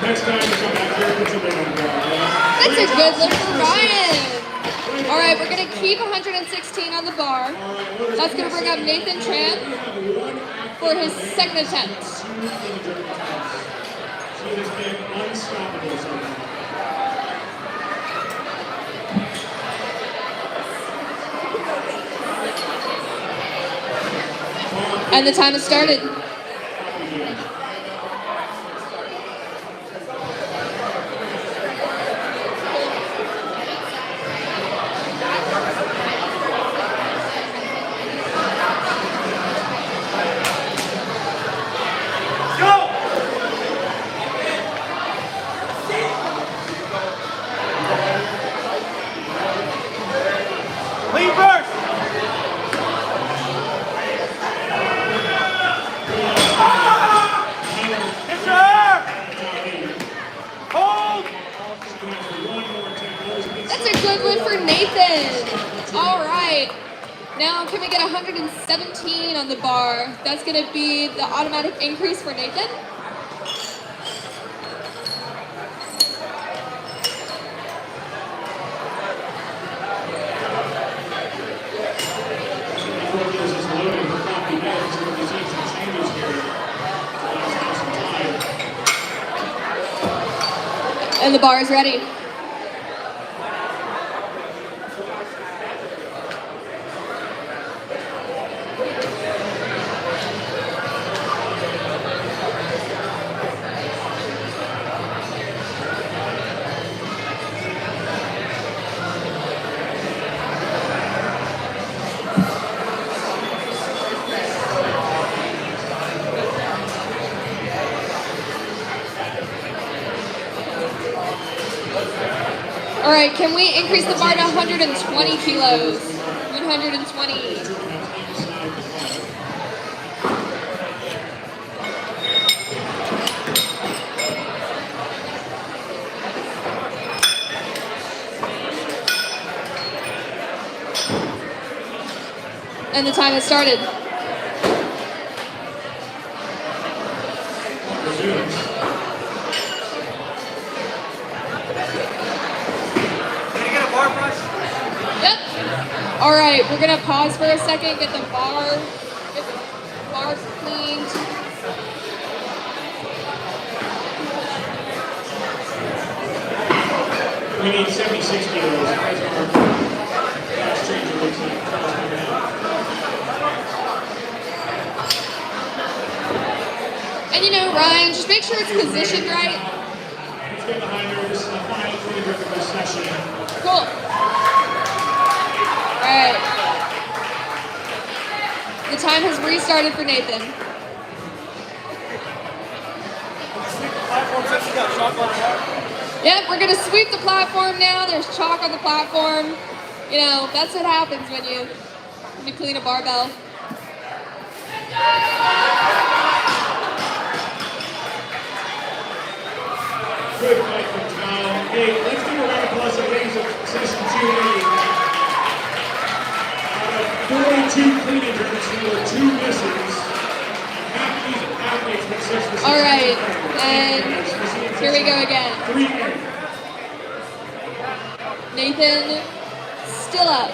Next time you come back here, put your weight on the ground. That's a good lift for Ryan. All right, we're going to keep 116 on the bar. That's going to bring up Nathan Tran for his second attempt. He has been unstoppable so far. And the time has started. Lean first! Get your air! Hold! That's a good lift for Nathan. All right. Now, can we get 117 on the bar? That's going to be the automatic increase for Nathan. And the bar is ready. All right, can we increase the bar to 120 kilos? 120. And the time has started. Yep. All right, we're gonna pause for a second, get the bar cleaned. We need 76 kilos. That's our last change looks like. And you know, Ryan, just make sure it's positioned right. Let's get behind her. This is the final 20 time has restarted for Nathan. Yep, we're gonna sweep the platform now. There's chalk on the platform. You know, that's what happens when you clean a barbell. Good fight from Tom. Hey, let's give a round of applause to ladies of session 2A. Out of 42 clean and jerks, there were 2 misses. Half these athletes with 6%. All right, and here we go again. 3 Nathan still up.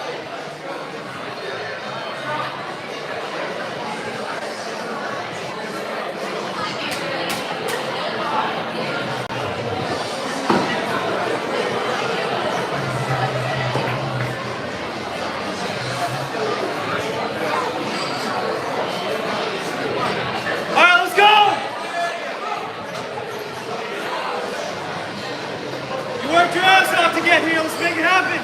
Work your ass off to get here. Let's make it happen.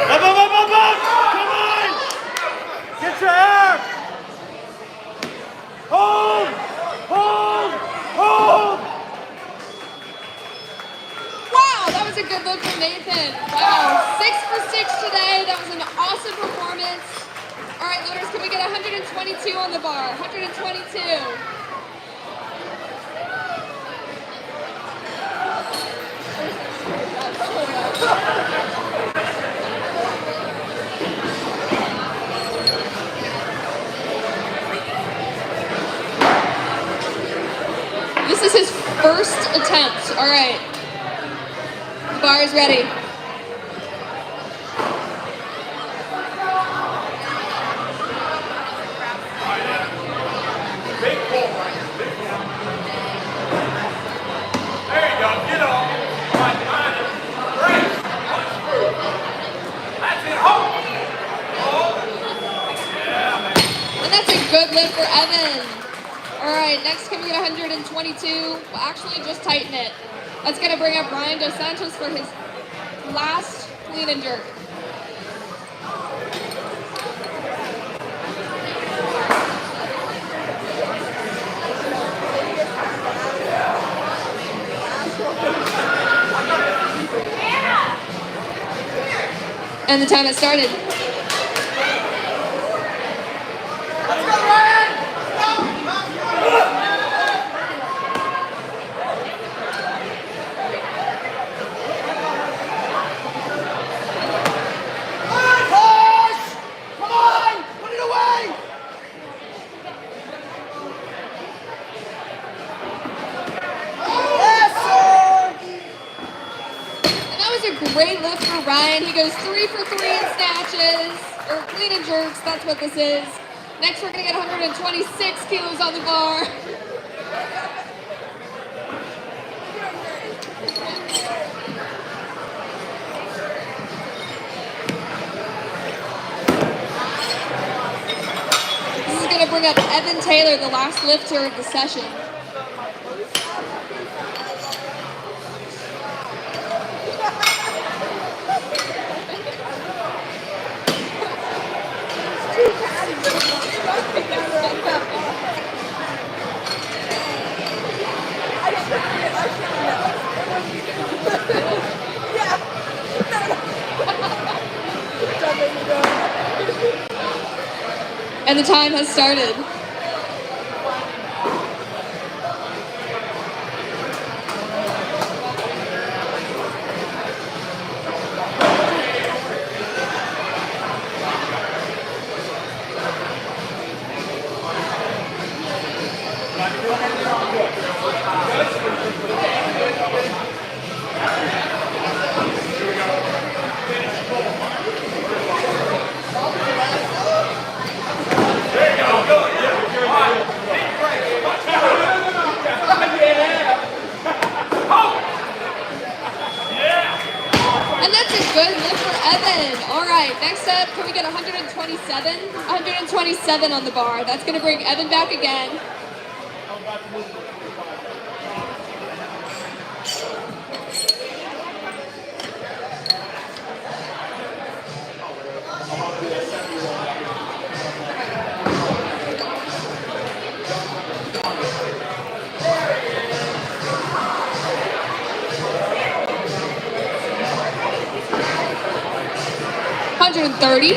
Up, up, up, up, up. Come on. Get your air. Hold. Hold. Hold. Wow, that was a good look from Nathan. Wow, 6 for 6 today. That was an awesome performance. All right, loaders, can we get 122 on the bar? 122. This is his first attempt. All right. The bar is ready. Big pull right here. Big pull. There you go. Get off. Right behind it. Great. Punch through. That's it. Hold. Hold. Yeah, man. And that's a good lift for Evan. All right, next can we get 122? We'll actually just tighten it. That's gonna bring up Ryan Dos Santos for his last clean and jerk. And the time has started. Let's go, Ryan. Great lift for Ryan. He goes 3 for 3 in snatches, or clean and jerks, that's what this is. Next we're gonna get 126 kilos on the bar. This is gonna bring up Evan Taylor, the last lifter of the session. And the time has started. And that's a good lift for Evan. All right, next up, can we get 127? 127 on the bar. That's going to bring Evan back again. 130.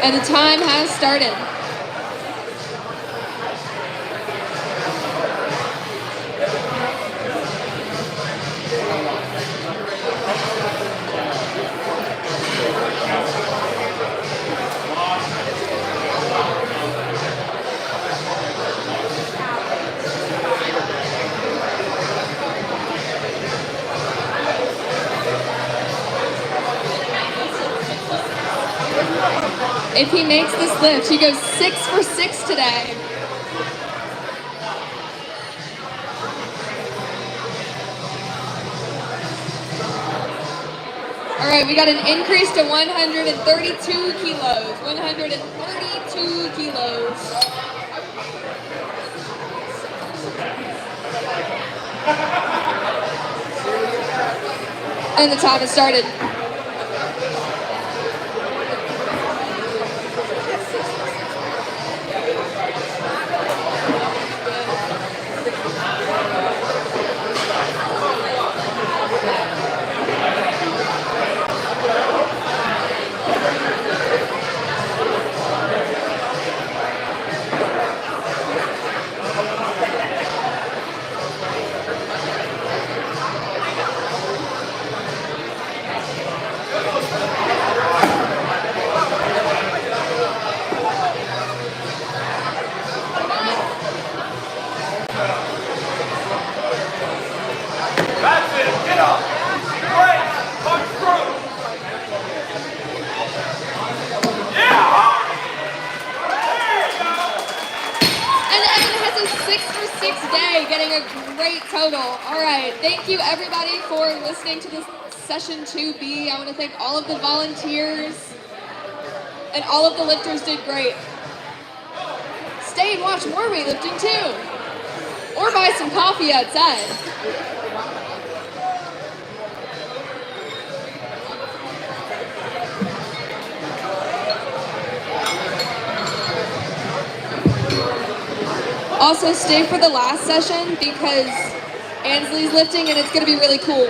And the time has started. If he makes this lift, he goes 6 for 6 today. All right, we got an increase to 132 kilos. 132 kilos. And the time has started. That's it. Get up. Brace. Punch through. Yeah, hard. There you go. And Evan has a 6 for 6 day, getting a great total. All right, thank you everybody for listening to this session 2B. I want to thank all of the volunteers, and all of the lifters did great. Stay and watch more weightlifting too, or buy some coffee outside. Also, stay for the last session because Ansley's lifting and it's going to be really cool.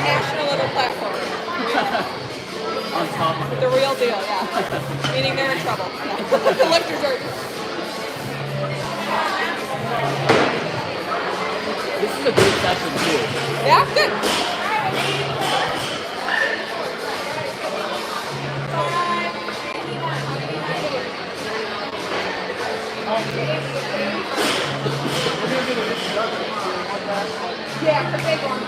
National level platform. On top of it. The real deal, yeah. Meaning they're in trouble. Yeah. The lifters are. This is a good session too. Yeah, good. Yeah, the big one.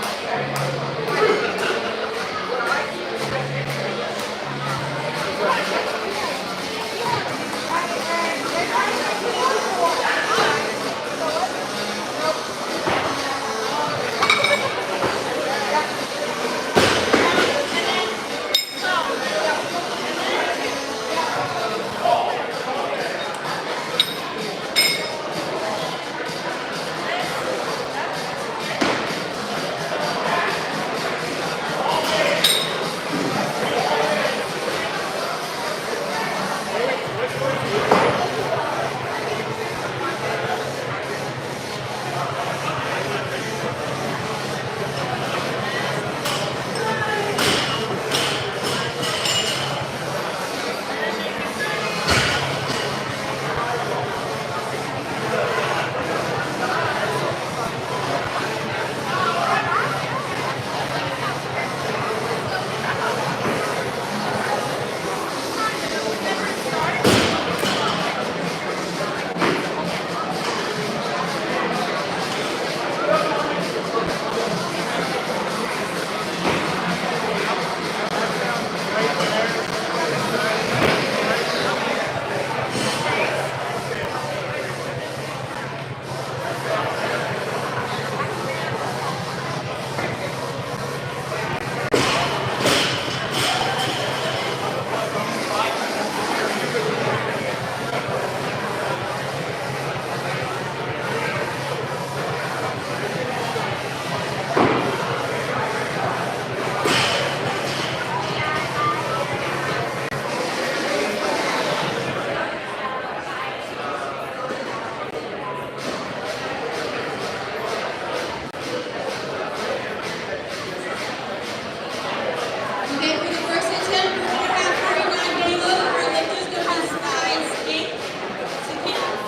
Okay, for the first attempt, we're going to have 49 kilos. Our lifters go to Sky and skate to count.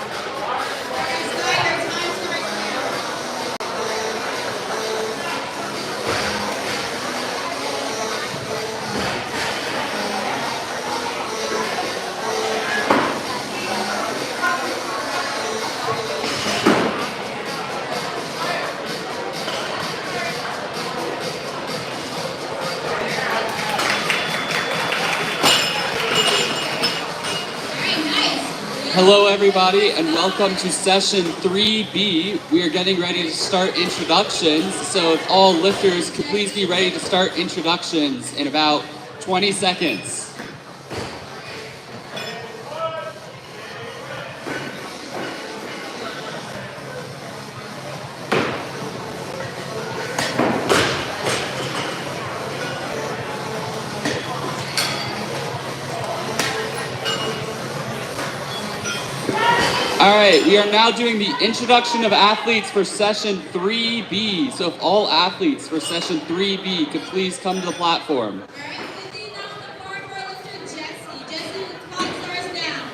Alright, Sky, your time starts now. Very nice. Hello everybody and welcome to session 3B. We are getting ready to start introductions. So if all lifters could please be ready to start introductions in about 20 seconds. All right, we are now doing the introduction of athletes for session 3B. So if all athletes for session 3B could please come to the platform. Alright, 15 off the board for our lifter, Jesse. Jesse, the clock starts now.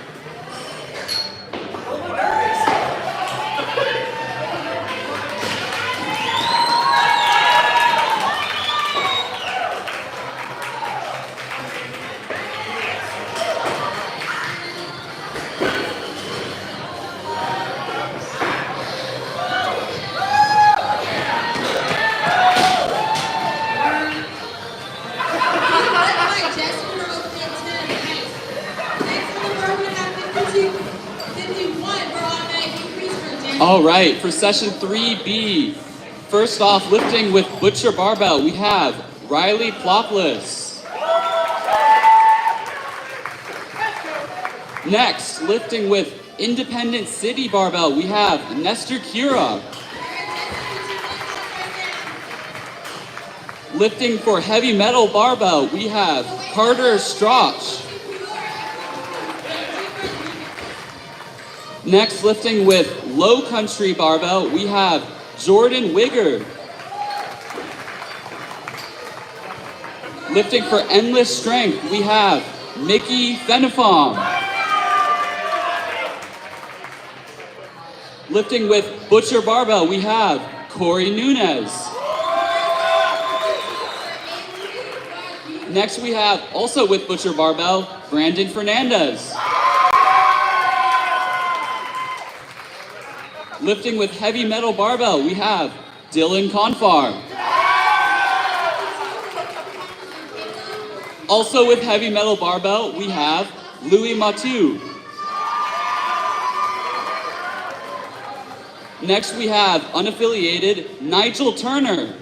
All right, for session 3B, first off, lifting with Butcher Barbell, we have Riley Ploplis. Next, lifting with Independent City Barbell, we have Nestor Kira. Lifting for Heavy Metal Barbell, we have Carter Strauch. Next, lifting with Low Country Barbell, we have Jordan Wigger. Lifting for Endless Strength, we have Mickey Fenifom. Lifting with Butcher Barbell, we have Corey Nunez. Next, we have, also with Butcher Barbell, Brandon Fernandez. Lifting with Heavy Metal Barbell, we have Dylan Confar. Also with Heavy Metal Barbell, we have Louis Matu. Next, we have unaffiliated Nigel Turner.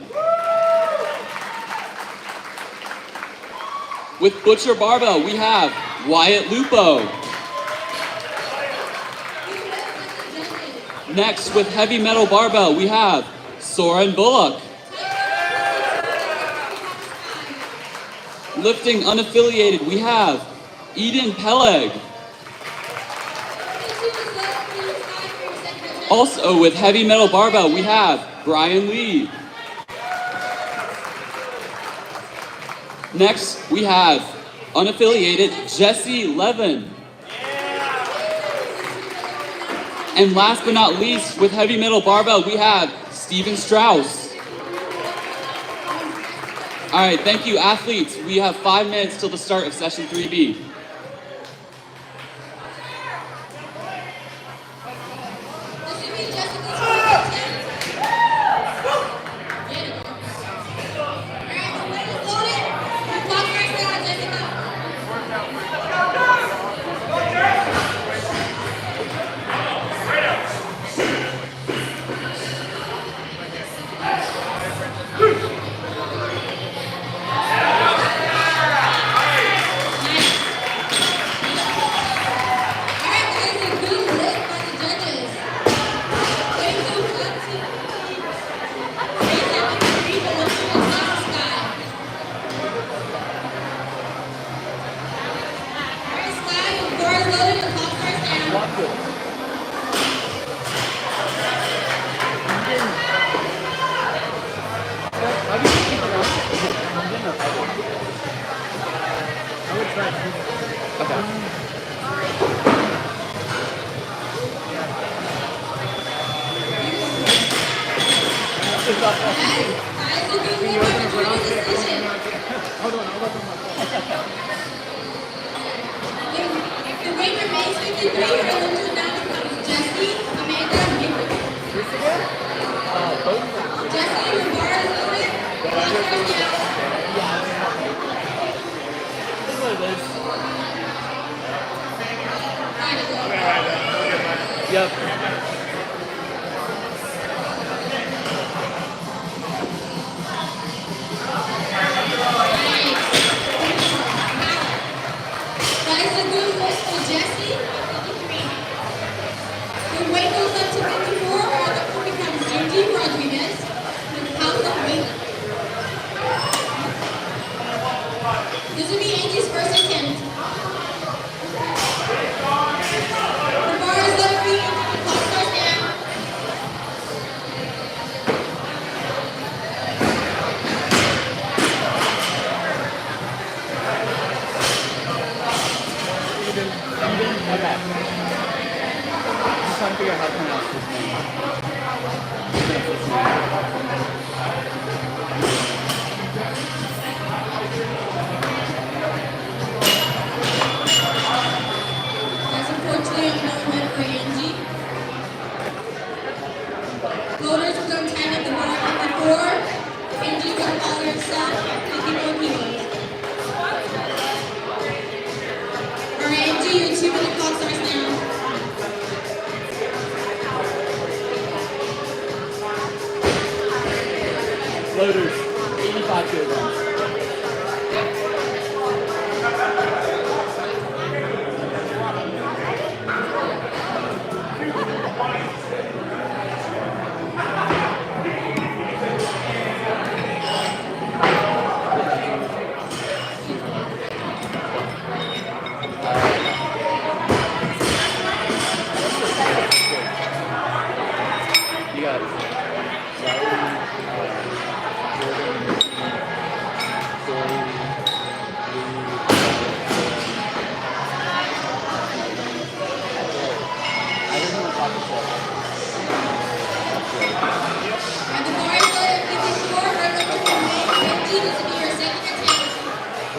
With Butcher Barbell, we have Wyatt Lupo. Next, with Heavy Metal Barbell, we have Soren Bullock. Lifting unaffiliated, we have Eden Peleg. Also with Heavy Metal Barbell, we have Brian Lee. Next, we have unaffiliated Jesse Levin. And last but not least, with Heavy Metal Barbell, we have Steven Strauss. All right, thank you, athletes. We have 5 minutes till the start of session 3B. Yep. This will be Angie's first attempt. The bar is left feet, clock starts down. Okay. Just trying to figure out how to pronounce this name.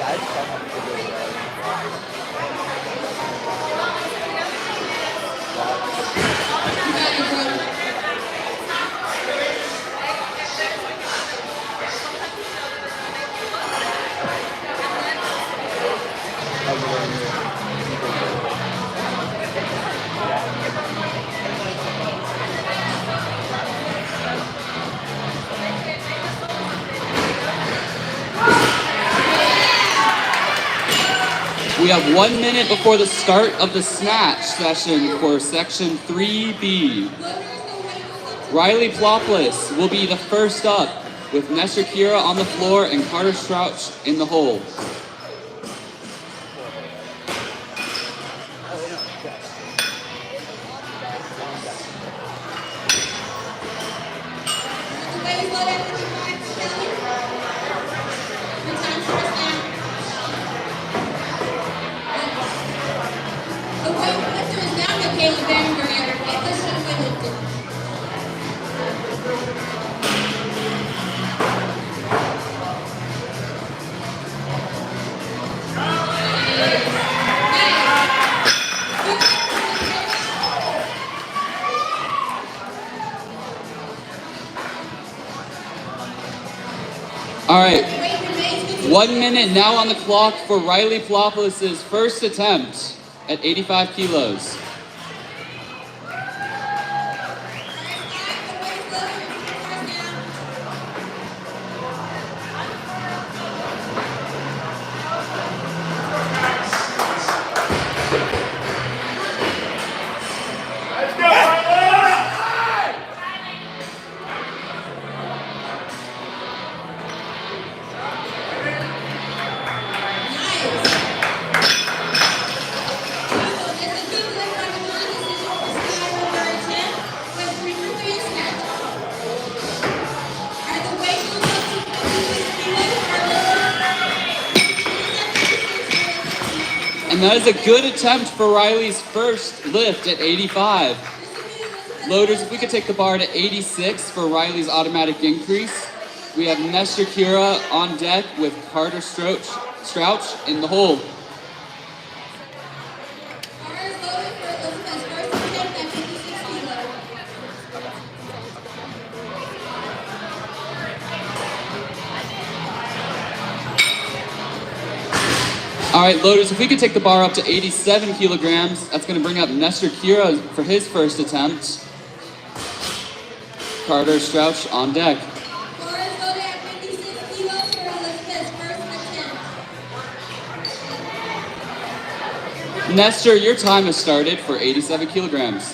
I just don't have to figure it out. We have 1 minute before the start of the snatch session for section 3B. Riley Ploplis will be the first up with Nestor Kira on the floor and Carter Strouch in the hole. All right, 1 minute now on the clock for Riley Ploplis' first attempt at 85 kilos. And that is a good attempt for Riley's first lift at 85. Loaders, if we could take the bar to 86 for Riley's automatic increase. We have Nestor Kira on deck with Carter Strouch in the hole. All right, loaders, if we could take the bar up to 87 kilograms, that's going to bring up Nestor Kira for his first attempt. Carter Strouch on deck. Nestor, your time has started for 87 kilograms.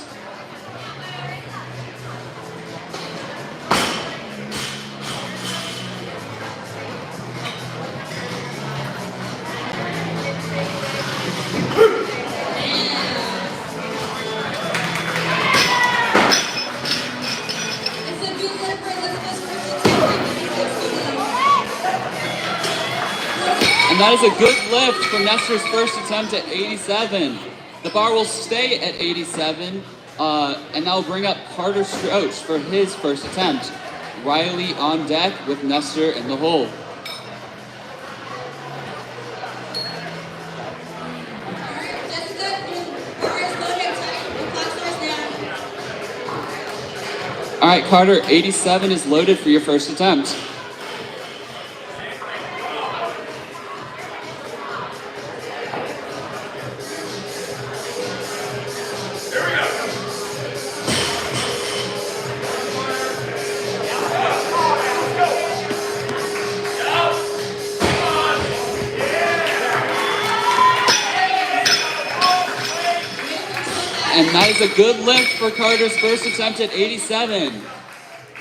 And that is a good lift for Nestor's first attempt at 87. The bar will stay at 87, and that will bring up Carter Strouch for his first attempt. Riley on deck with Nestor in the hole. All right, Carter, 87 is loaded for your first attempt. And that is a good lift for Carter's first attempt at 87.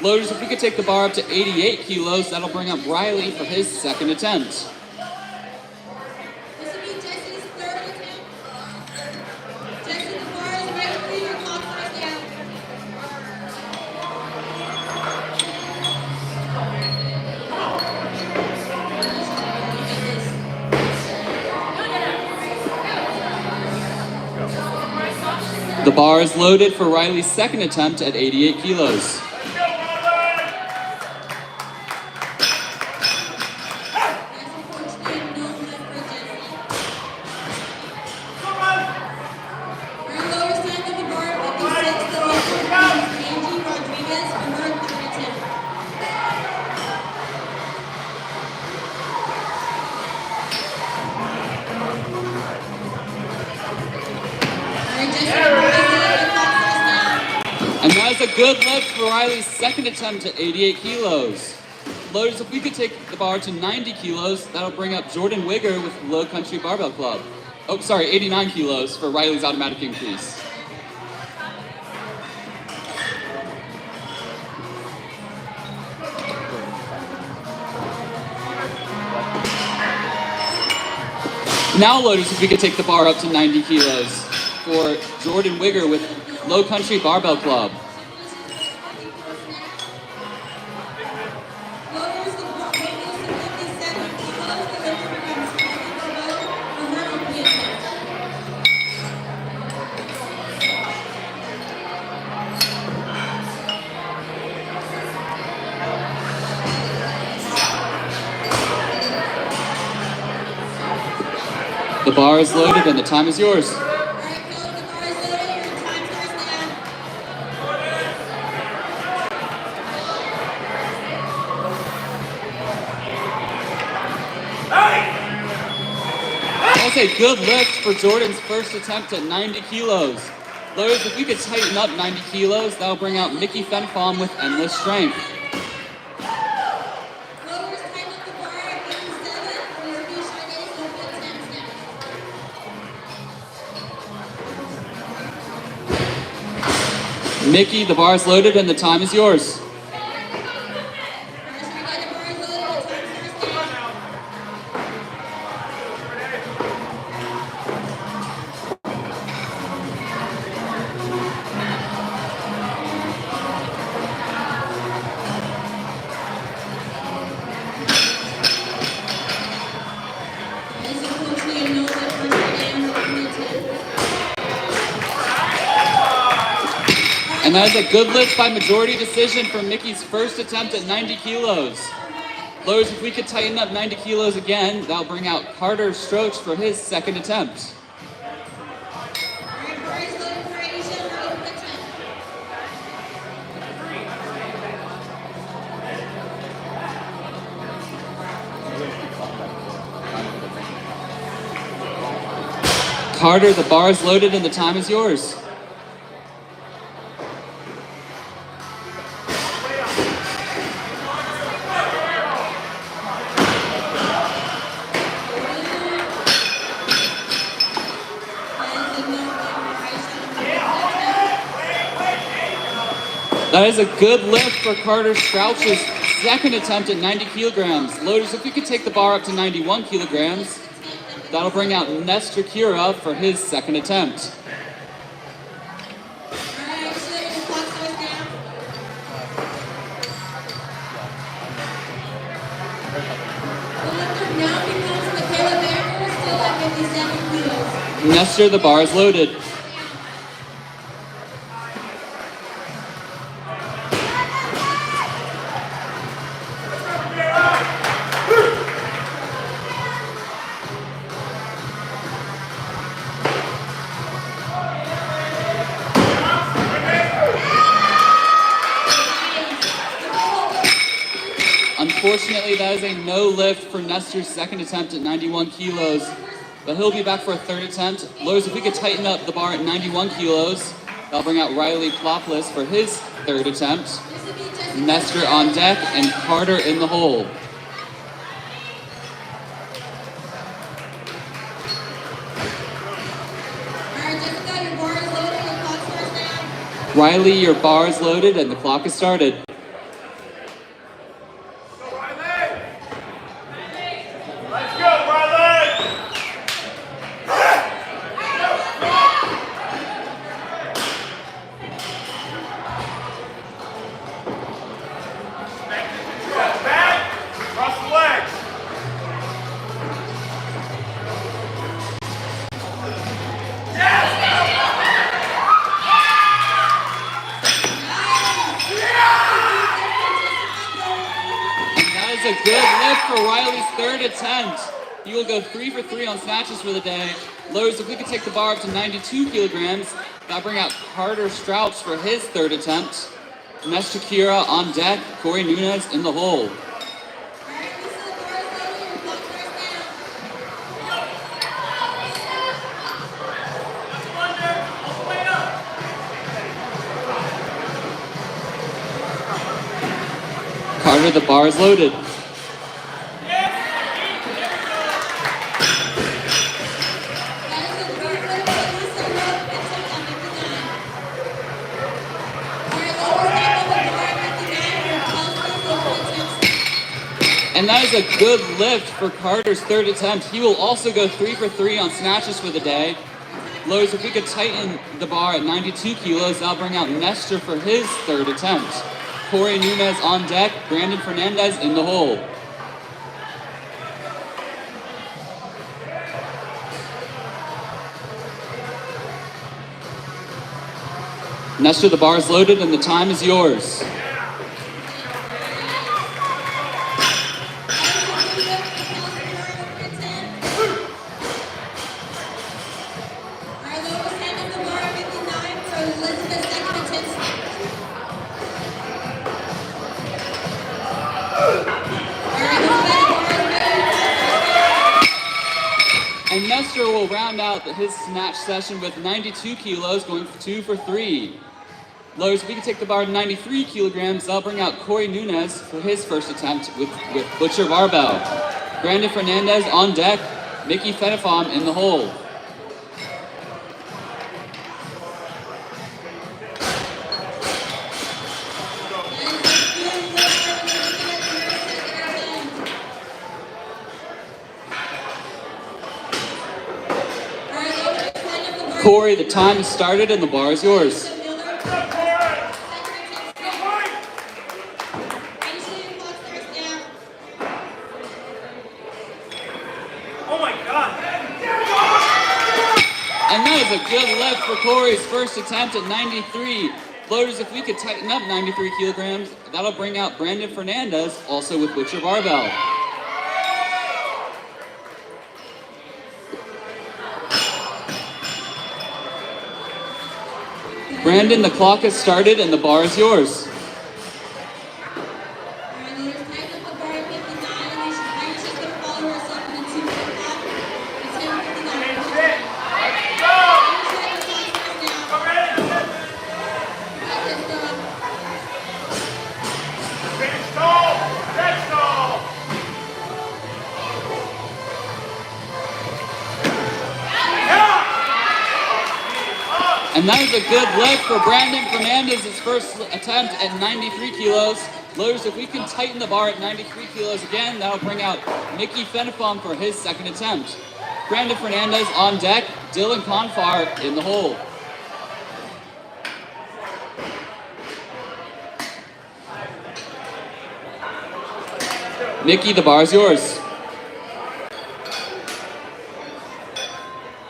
Loaders, if we could take the bar up to 88 kilos, that'll bring up Riley for his second attempt. The bar is loaded for Riley's second attempt at 88 kilos. a good lift for Riley's second attempt at 88 kilos. Loaders, if we could take the bar to 90 kilos, that'll bring up Jordan Wigger with Low Country Barbell Club. Oh, sorry, 89 kilos for Riley's automatic increase. Now, loaders, if we could take the bar up to 90 kilos for Jordan Wigger with Low Country Barbell Club. The bar is loaded and the time is yours. That's a good lift for Jordan's first attempt at 90 kilos. Loaders, if we could tighten up 90 kilos, that'll bring out Mickey Fenfom with Endless Strength. Mickey, the bar is loaded and the time is yours. And that is a good lift by majority decision for Mickey's first attempt at 90 kilos. Loaders, if we could tighten up 90 kilos again, that'll bring out Carter Strokes for his second attempt. Carter, the bar is loaded and the time is yours. That is a good lift for Carter Strauch's second attempt at 90 kilograms. Loaders, if we could take the bar up to 91 kilograms, that'll bring out Nestor Kira for his second attempt. Nestor, the bar is loaded. Unfortunately, that is a no lift for Nestor's second attempt at 91 kilos, but he'll be back for a third attempt. Loaders, if we could tighten up the bar at 91 kilos, that'll bring out Riley Ploplis for his third attempt. Nestor on deck and Carter in the hole. Riley, your bar is loaded and the clock is started. A good lift for Riley's third attempt. He will go 3 for 3 on snatches for the day. Loaders, if we could take the bar up to 92 kilograms, that'll bring out Carter Strauch for his third attempt. Nestor Kira on deck, Corey Nunez in the hole. started, the bar is loaded. And that is a good lift for Carter's third attempt. He will also go 3 for 3 on snatches for the day. Lowe's, if we could tighten the bar at 92 kilos, that'll bring out Nestor for his third attempt. Corey Nunez on deck, Brandon Fernandez in the hole. Nestor, the bar is loaded and the time is yours. And Nestor will round out his snatch session with 92 kilos, going 2 for 3. Lowe's, if we can take the bar to 93 kilograms, that'll bring out Corey Nunez for his first attempt with Butcher Barbell. Brandon Fernandez on deck, Mickey Fenifam in the hole. Corey, the time has started and the bar is yours. Oh my God. And that is a good lift for Corey's first attempt at 93. Loaders, if we could tighten up 93 kilograms, that'll bring out Brandon Fernandez, also with Butcher Barbell. Brandon, the clock has started and the bar is yours. And that is a good lift for Brandon Fernandez's first attempt at 93 kilos. Loaders, if we can tighten the bar at 93 kilos again, that'll bring out Mickey Fenifam for his second attempt. Brandon Fernandez on deck, Dylan Confar in the hole. Mickey, the bar is yours.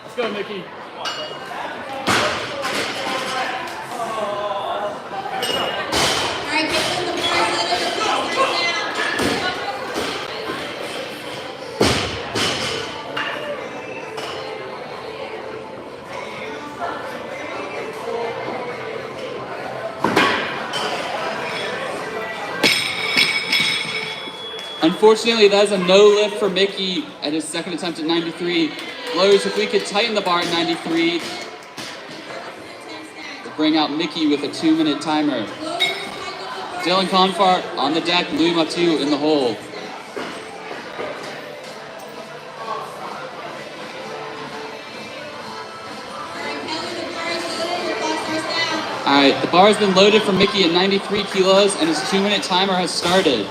Let's go, Mickey. Unfortunately, that is a no lift for Mickey at his second attempt at 93. Lowe's, if we could tighten the bar at 93, we'll bring out Mickey with a 2-minute timer. Dylan Confart on the deck, Louis Matu in the hole. Alright, the bar has been loaded for Mickey at 93 kilos and his 2-minute timer has started.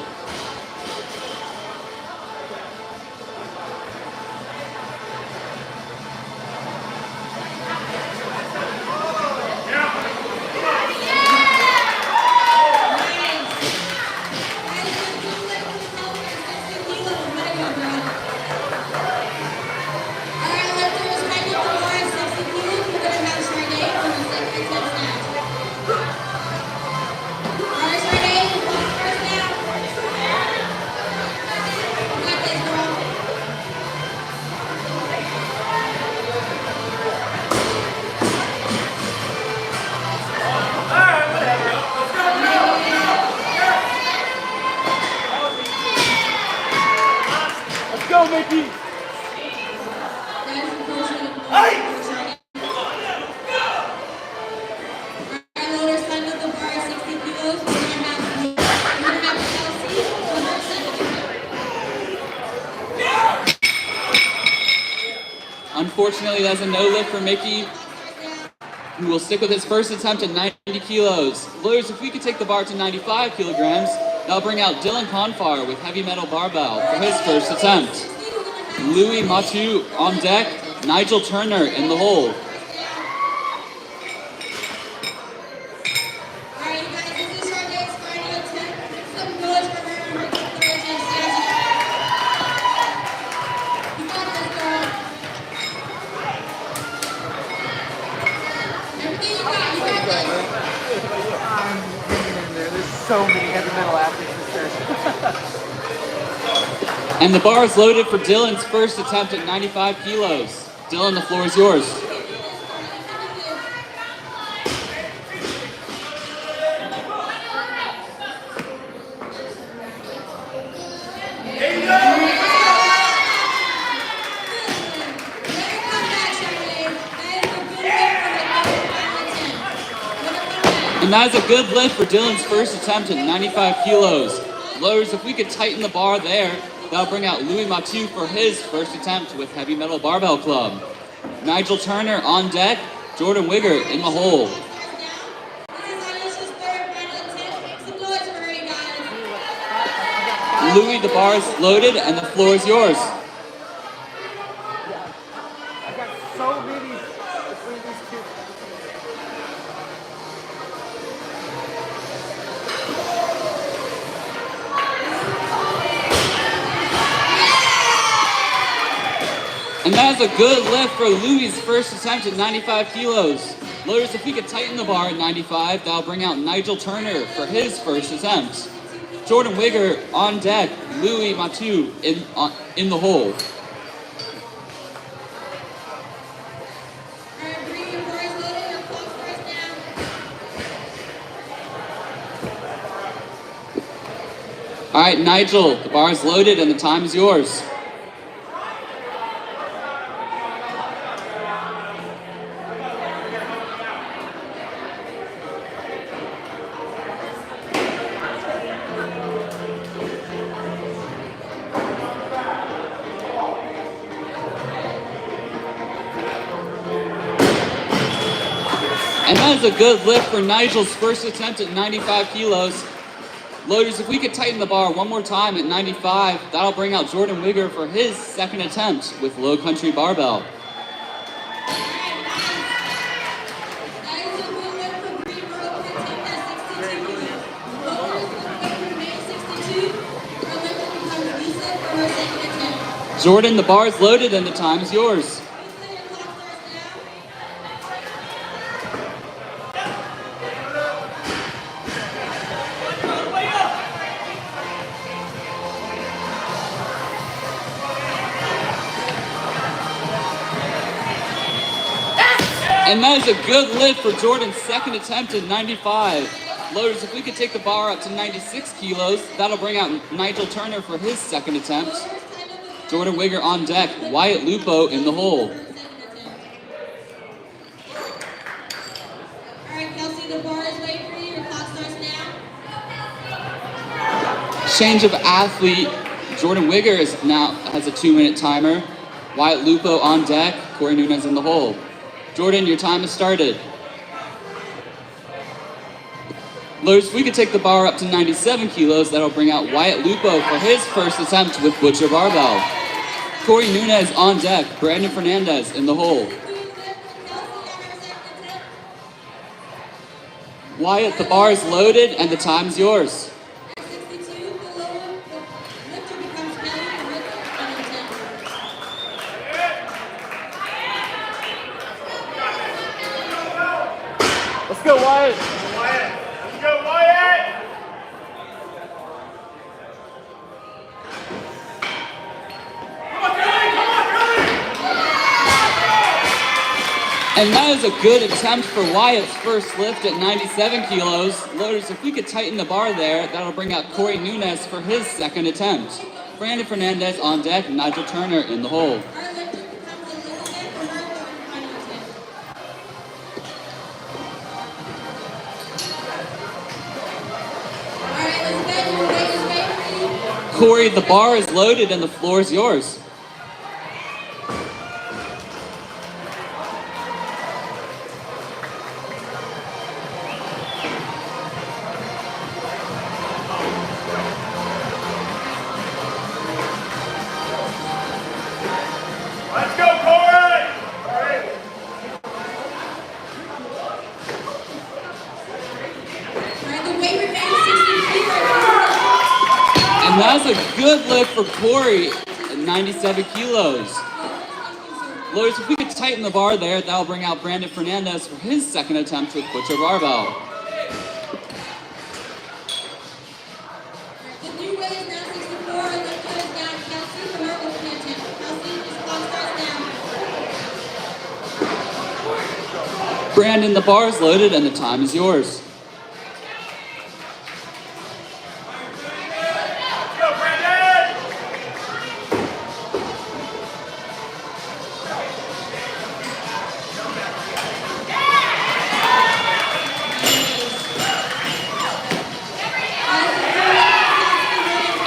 Go, Mickey! Unfortunately, that's a no lift for Mickey, who will stick with his first attempt at 90 kilos. Lawyers, if we could take the bar to 95 kilograms, that'll bring out Dylan Confar with heavy metal barbell for his first attempt. Louis Mathieu on deck, Nigel Turner in the hole. I'm hanging in there. There's so many heavy metal athletes this session. And the bar is loaded for Dylan's first attempt at 95 kilos. Dylan, the floor is yours. And that is a good lift for Dylan's first attempt at 95 kilos. Lowers, if we could tighten the bar there, that'll bring out Louis Mathieu for his first attempt with heavy metal barbell club. Nigel Turner on deck, Jordan Wigger in the hole. Louis, the bar is loaded and the floor is yours. I got so many between these two. And that is a good lift for Louis' first attempt at 95 kilos. Loaders, if we could tighten the bar at 95, that'll bring out Nigel Turner for his first attempt. Jordan Wigger on deck, Louis Mathieu in the hole. All right, Nigel, the bar is loaded and the time is yours. And that is a good lift for Nigel's first attempt at 95 kilos. Loaders, if we could tighten the bar one more time at 95, that'll bring out Jordan Wigger for his second attempt with low country barbell. Jordan, the bar is loaded and the time is yours. And that is a good lift for Jordan's second attempt at 95. Loaders, if we could take the bar up to 96 kilos, that'll bring out Nigel Turner for his second attempt. Jordan Wigger on deck, Wyatt Lupo in the hole. Alright, Kelsey, the bar is waiting for you. Your clock starts now. Change of athlete. Jordan Wigger has a 2-minute timer. Wyatt Lupo on deck, Corey Nunez in the hole. Jordan, your time has started. Loaders, if we could take the bar up to 97 kilos, that'll bring out Wyatt Lupo for his first attempt with Butcher Barbell. Corey Nunez on deck, Brandon Fernandez in the hole. Wyatt, the bar is loaded and the time's yours. Let's go, Wyatt. Let's go, Wyatt! And that is a good attempt for Wyatt's first lift at 97 kilos. Loaders, if we could tighten the bar there, that'll bring out Corey Nunez for his second attempt. Brandon Fernandez on deck, Nigel Turner in the hole. Corey, the bar is loaded and the floor is yours. good lift for Corey at 97 kilos. Loaders, if we could tighten the bar there, that'll bring out Brandon Fernandez for his second attempt with Butcher Barbell. The new weight is now 64, and the foot is down. Kelsey for her opening attempt. Kelsey, this clock starts now. Brandon, the bar is loaded and the time is yours.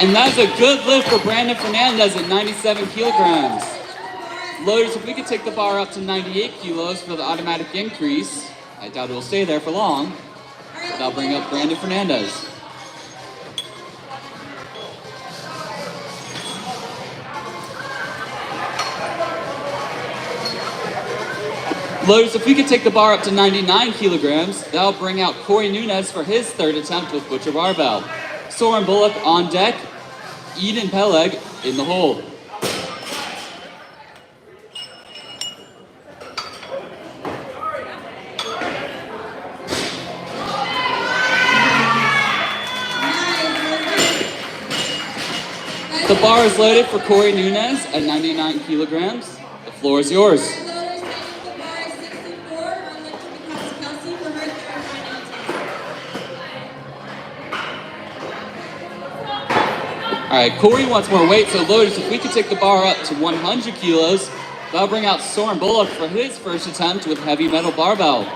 And that's a good lift for Brandon Fernandez at 97 kilograms. Loaders, if we could take the bar up to 98 kilos for the automatic increase, I doubt it will stay there for long, but that'll bring up Brandon Fernandez. Loaders, if we could take the bar up to 99 kilograms, that'll bring out Corey Nunez for his third attempt with Butcher Barbell. Soren Bullock on deck, Eden Peleg in the hole. The bar is loaded for Corey Nunez at 99 kilograms. The floor is yours. Loaders, the bar is 64, our lifter becomes Kelsey for her third final attempt. All right, Corey wants more weight, so Loaders, if we could take the bar up to 100 kilos, that'll bring out Soren Bullock for his first attempt with heavy metal barbell.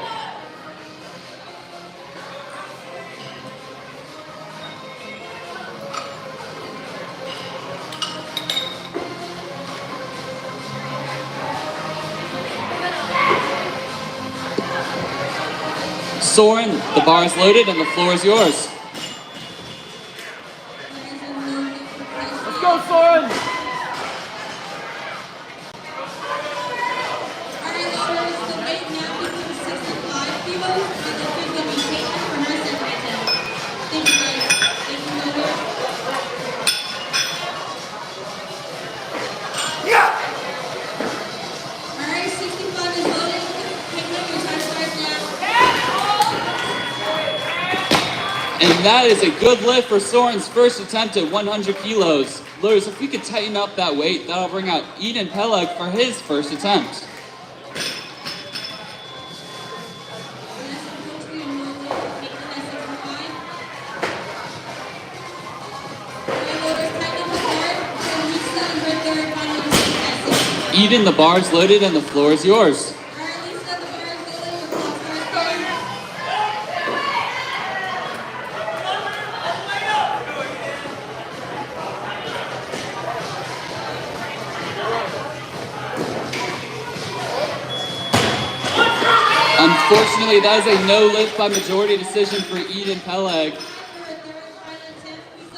Soren, the bar is loaded and the floor is yours. Let's go, Soren! Alright, loaders, the weight now becomes 65 kilos, and the lifter will be Caitlin for her second attempt. Thank you, guys. Thank you, loaders. Alright, 65 is loaded. Caitlin, your time starts now. And that is a good lift for Soren's first attempt at 100 kilos. Loaders, if we could tighten up that weight, that'll bring out Eden Peleg for his first attempt. Eden, the bar is loaded and the floor is yours. Unfortunately, that is a no lift by majority decision for Eden Peleg.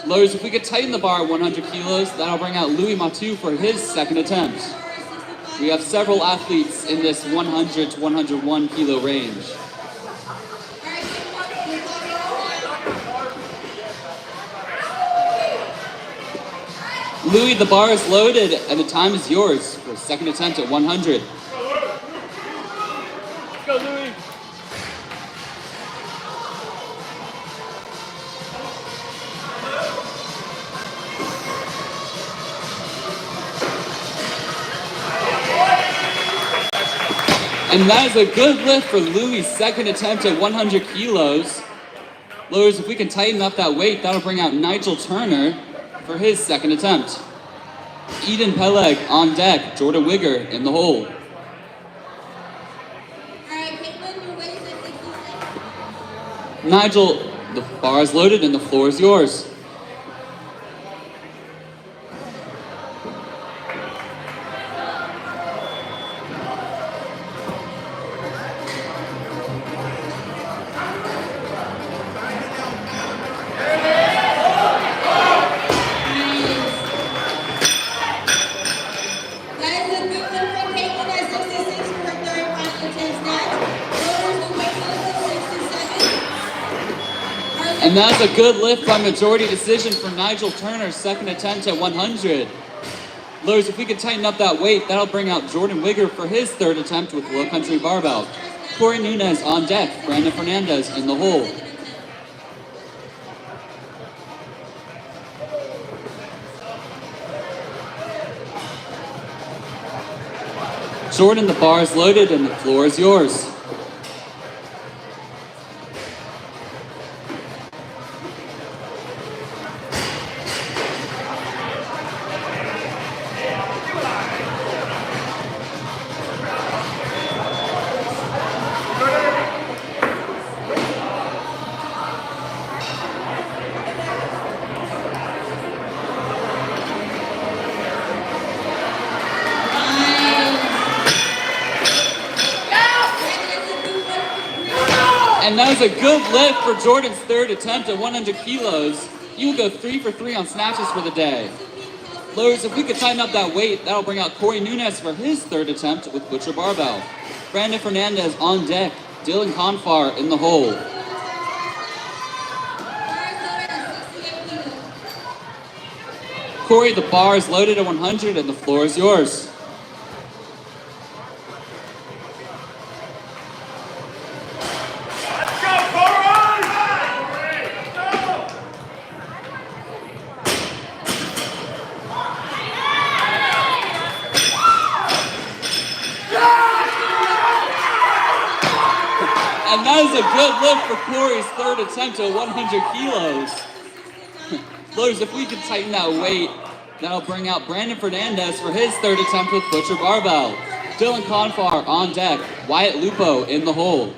Loaders, if we could tighten the bar at 100 kilos, that'll bring out Louis Matu for his second attempt. We have several athletes in this 100 to 101 kilo range. Louis, the bar is loaded and the time is yours for second attempt at 100. Let's go, Louis! And that is a good lift for Louis' second attempt at 100 kilos. Loaders, if we can tighten up that weight, that'll bring out Nigel Turner for his second attempt. Eden Peleg on deck, Jordan Wigger in the hole. Alright, Caitlin, your weight is at 66. Nigel, the bar is loaded and the floor is yours. And that's a good lift by majority decision for Nigel Turner, second attempt at 100. Lows, if we could tighten up that weight, that'll bring out Jordan Wigger for his third attempt with low country barbell. Corey Nunez on deck, Brandon Fernandez in the hole. Jordan, the bar is loaded and the floor is yours. And that was a good lift for Jordan's third attempt at 100 kilos. He will go 3 for 3 on snatches for the day. Lowers, if we could tighten up that weight, that'll bring out Corey Nunez for his third attempt with butcher barbell. Brandon Fernandez on deck, Dylan Confar in the hole. Corey, the bar is loaded at 100 and the floor is yours. And that is a good lift for Corey's third attempt at 100 kilos. Lows, if we could tighten that weight, that'll bring out Brandon Fernandez for his third attempt with butcher barbell. Dylan Confar on deck, Wyatt Lupo in the hole.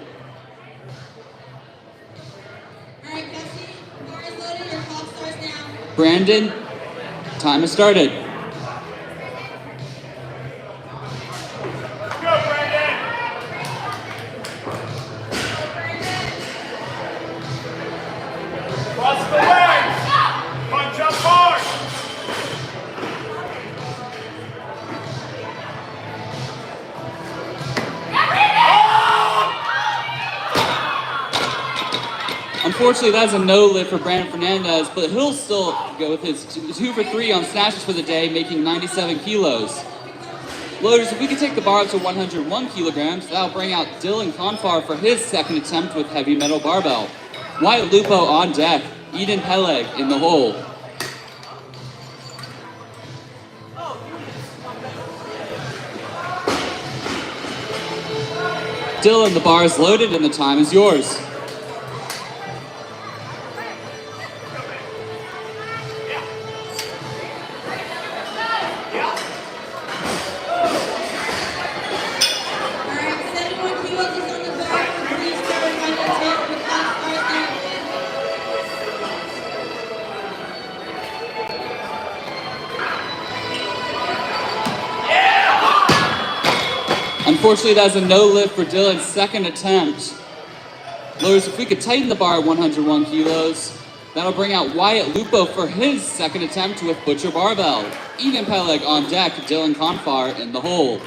Alright, Bessie, bar is loaded, your clock starts now. Brandon, time has started. Cross the legs. Punch up hard. Unfortunately, that's a no lift for Brandon Fernandez, but he'll still go with his 2 for 3 on snatches for the day, making 97 kilos. Loaders, if we could take the bar up to 101 kilograms, that'll bring out Dylan Confar for his second attempt with heavy metal barbell. Wyatt Lupo on deck, Eden Peleg in the hole. Dylan, the bar is loaded and the time is yours. Alright, 71 kilos is on the bar. Please start with final attempt. Your clock starts now. Unfortunately, that's a no lift for Dylan's second attempt. Lowers, if we could tighten the bar at 101 kilos, that'll bring out Wyatt Lupo for his second attempt with butcher barbell. Eden Peleg on deck, Dylan Confar in the hole.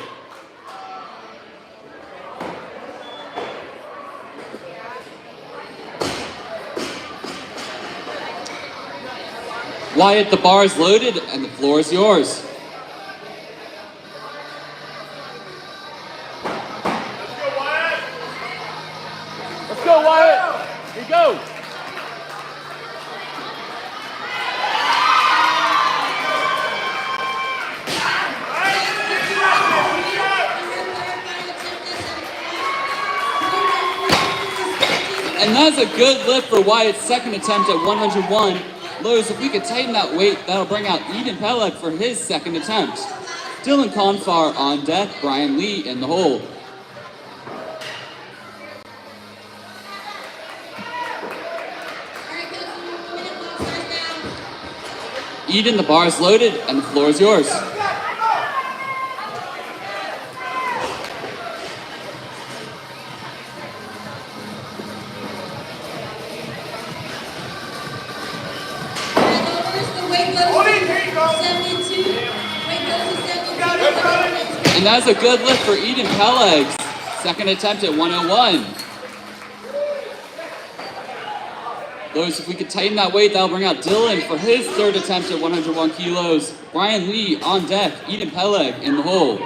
Wyatt, the bar is loaded and the floor is yours. Let's go, Wyatt. Here you go. And that's a good lift for Wyatt's second attempt at 101. Lows, if we could tighten that weight, that'll bring out Eden Peleg for his second attempt. Dylan Confar on deck, Brian Lee in the hole. Alright, coach, your minute clock starts now. Eden, the bar is loaded and the floor is yours. The weight goes to 72. Weight goes to 72. And that's a good lift for Eden Peleg. Second attempt at 101. Lois, if we could tighten that weight, that'll bring out Dylan for his third attempt at 101 kilos. Brian Lee on deck, Eden Peleg in the hole.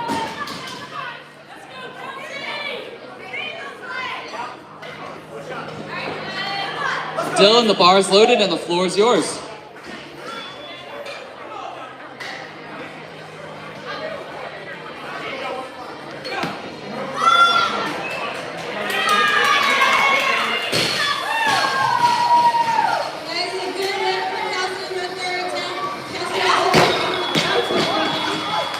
Dylan, the bar is loaded and the floor is yours.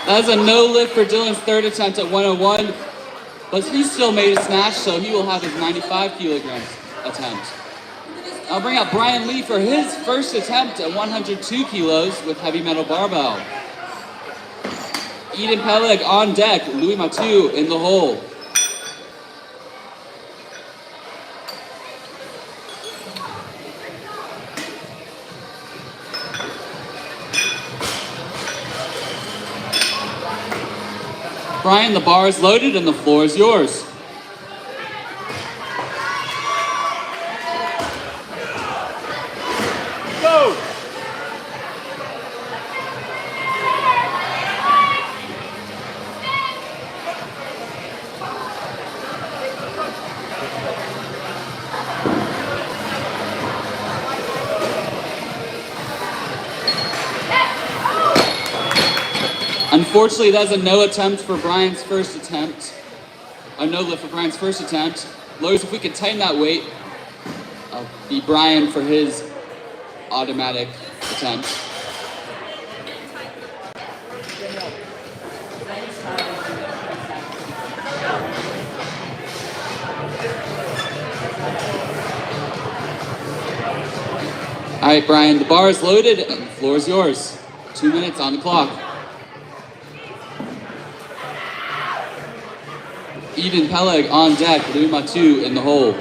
That is a no lift for Dylan's third attempt at 101, but he still made a snatch, so he will have his 95 kilograms attempt. I'll bring out Brian Lee for his first attempt at 102 kilos with heavy metal barbell. Eden Peleg on deck, Louis Mathieu in the hole. Brian, the bar is loaded and the floor is yours. Go! Unfortunately, that's a no attempt for Brian's first attempt. A no lift for Brian's first attempt. Lois, if we could tighten that weight, I'll be Brian for his automatic attempt. All right, Brian, the bar is loaded and the floor is yours. 2 minutes on the clock. Eden Peleg on deck, Louis Mathieu in the hole.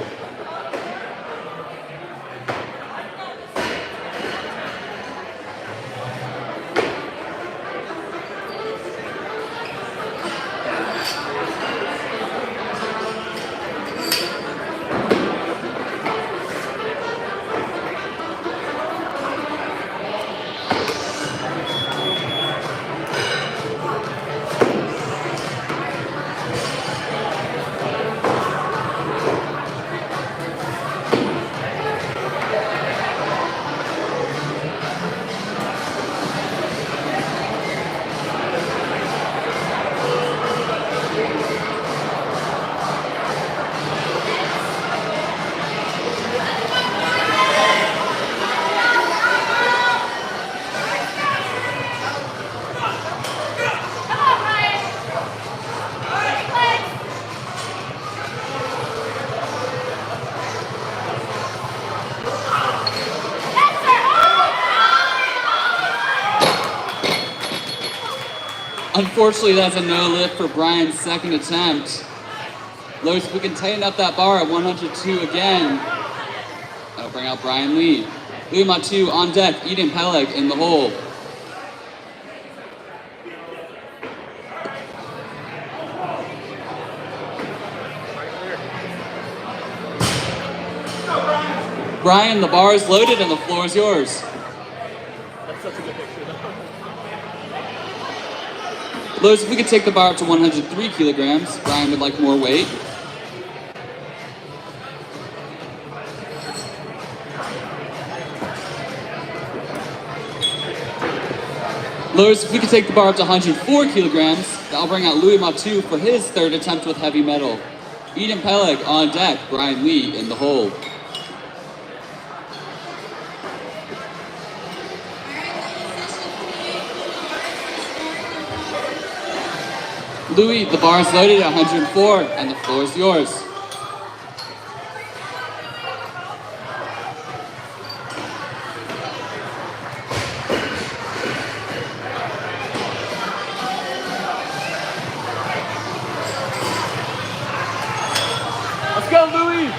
Unfortunately, that's a no lift for Brian's second attempt. Lois, if we can tighten up that bar at 102 again, that'll bring out Brian Lee. Louis Mathieu on deck, Eden Peleg in the hole. Brian, the bar is loaded and the floor is yours. That's such a good picture. Lois, if we could take the bar up to 103 kilograms, Brian would like more weight. Lois, if we could take the bar up to 104 kilograms, that'll bring out Louis Mathieu for his third attempt with heavy metal. Eden Peleg on deck, Brian Lee in the hole. Louis, the bar is loaded at 104 and the floor is yours. Let's go, Louis!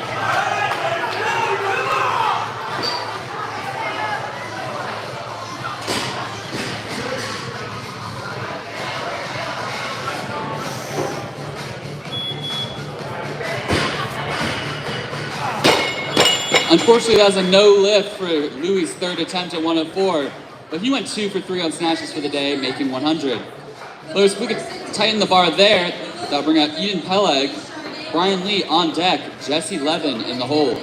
Unfortunately, that was a no lift for Louis' third attempt at 104, but he went 2 for 3 on snatches for the day, making 100. Louis, if we could tighten the bar there, that'll bring out Eden Peleg, Brian Lee on deck, Jesse Levin in the hole.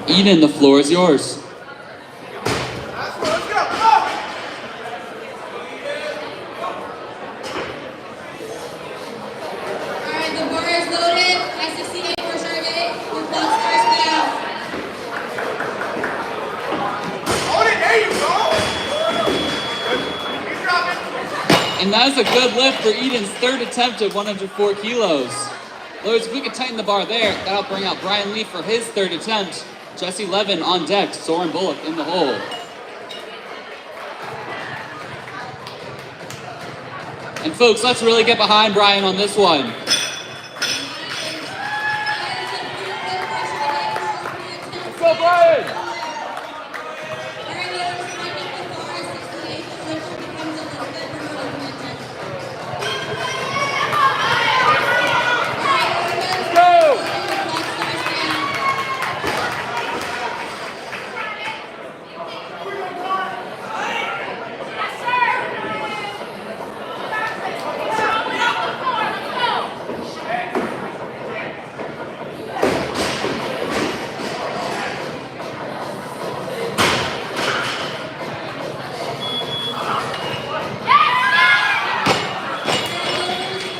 Eden, the floor is yours. And that is a good lift for Eden's third attempt at 104 kilos. Louis, if we could tighten the bar there, that'll bring out Brian Lee for his third attempt. Jesse Levin on deck, Soren Bullock in the hole. And folks, let's really get behind Brian on this one. Let's go, Brian!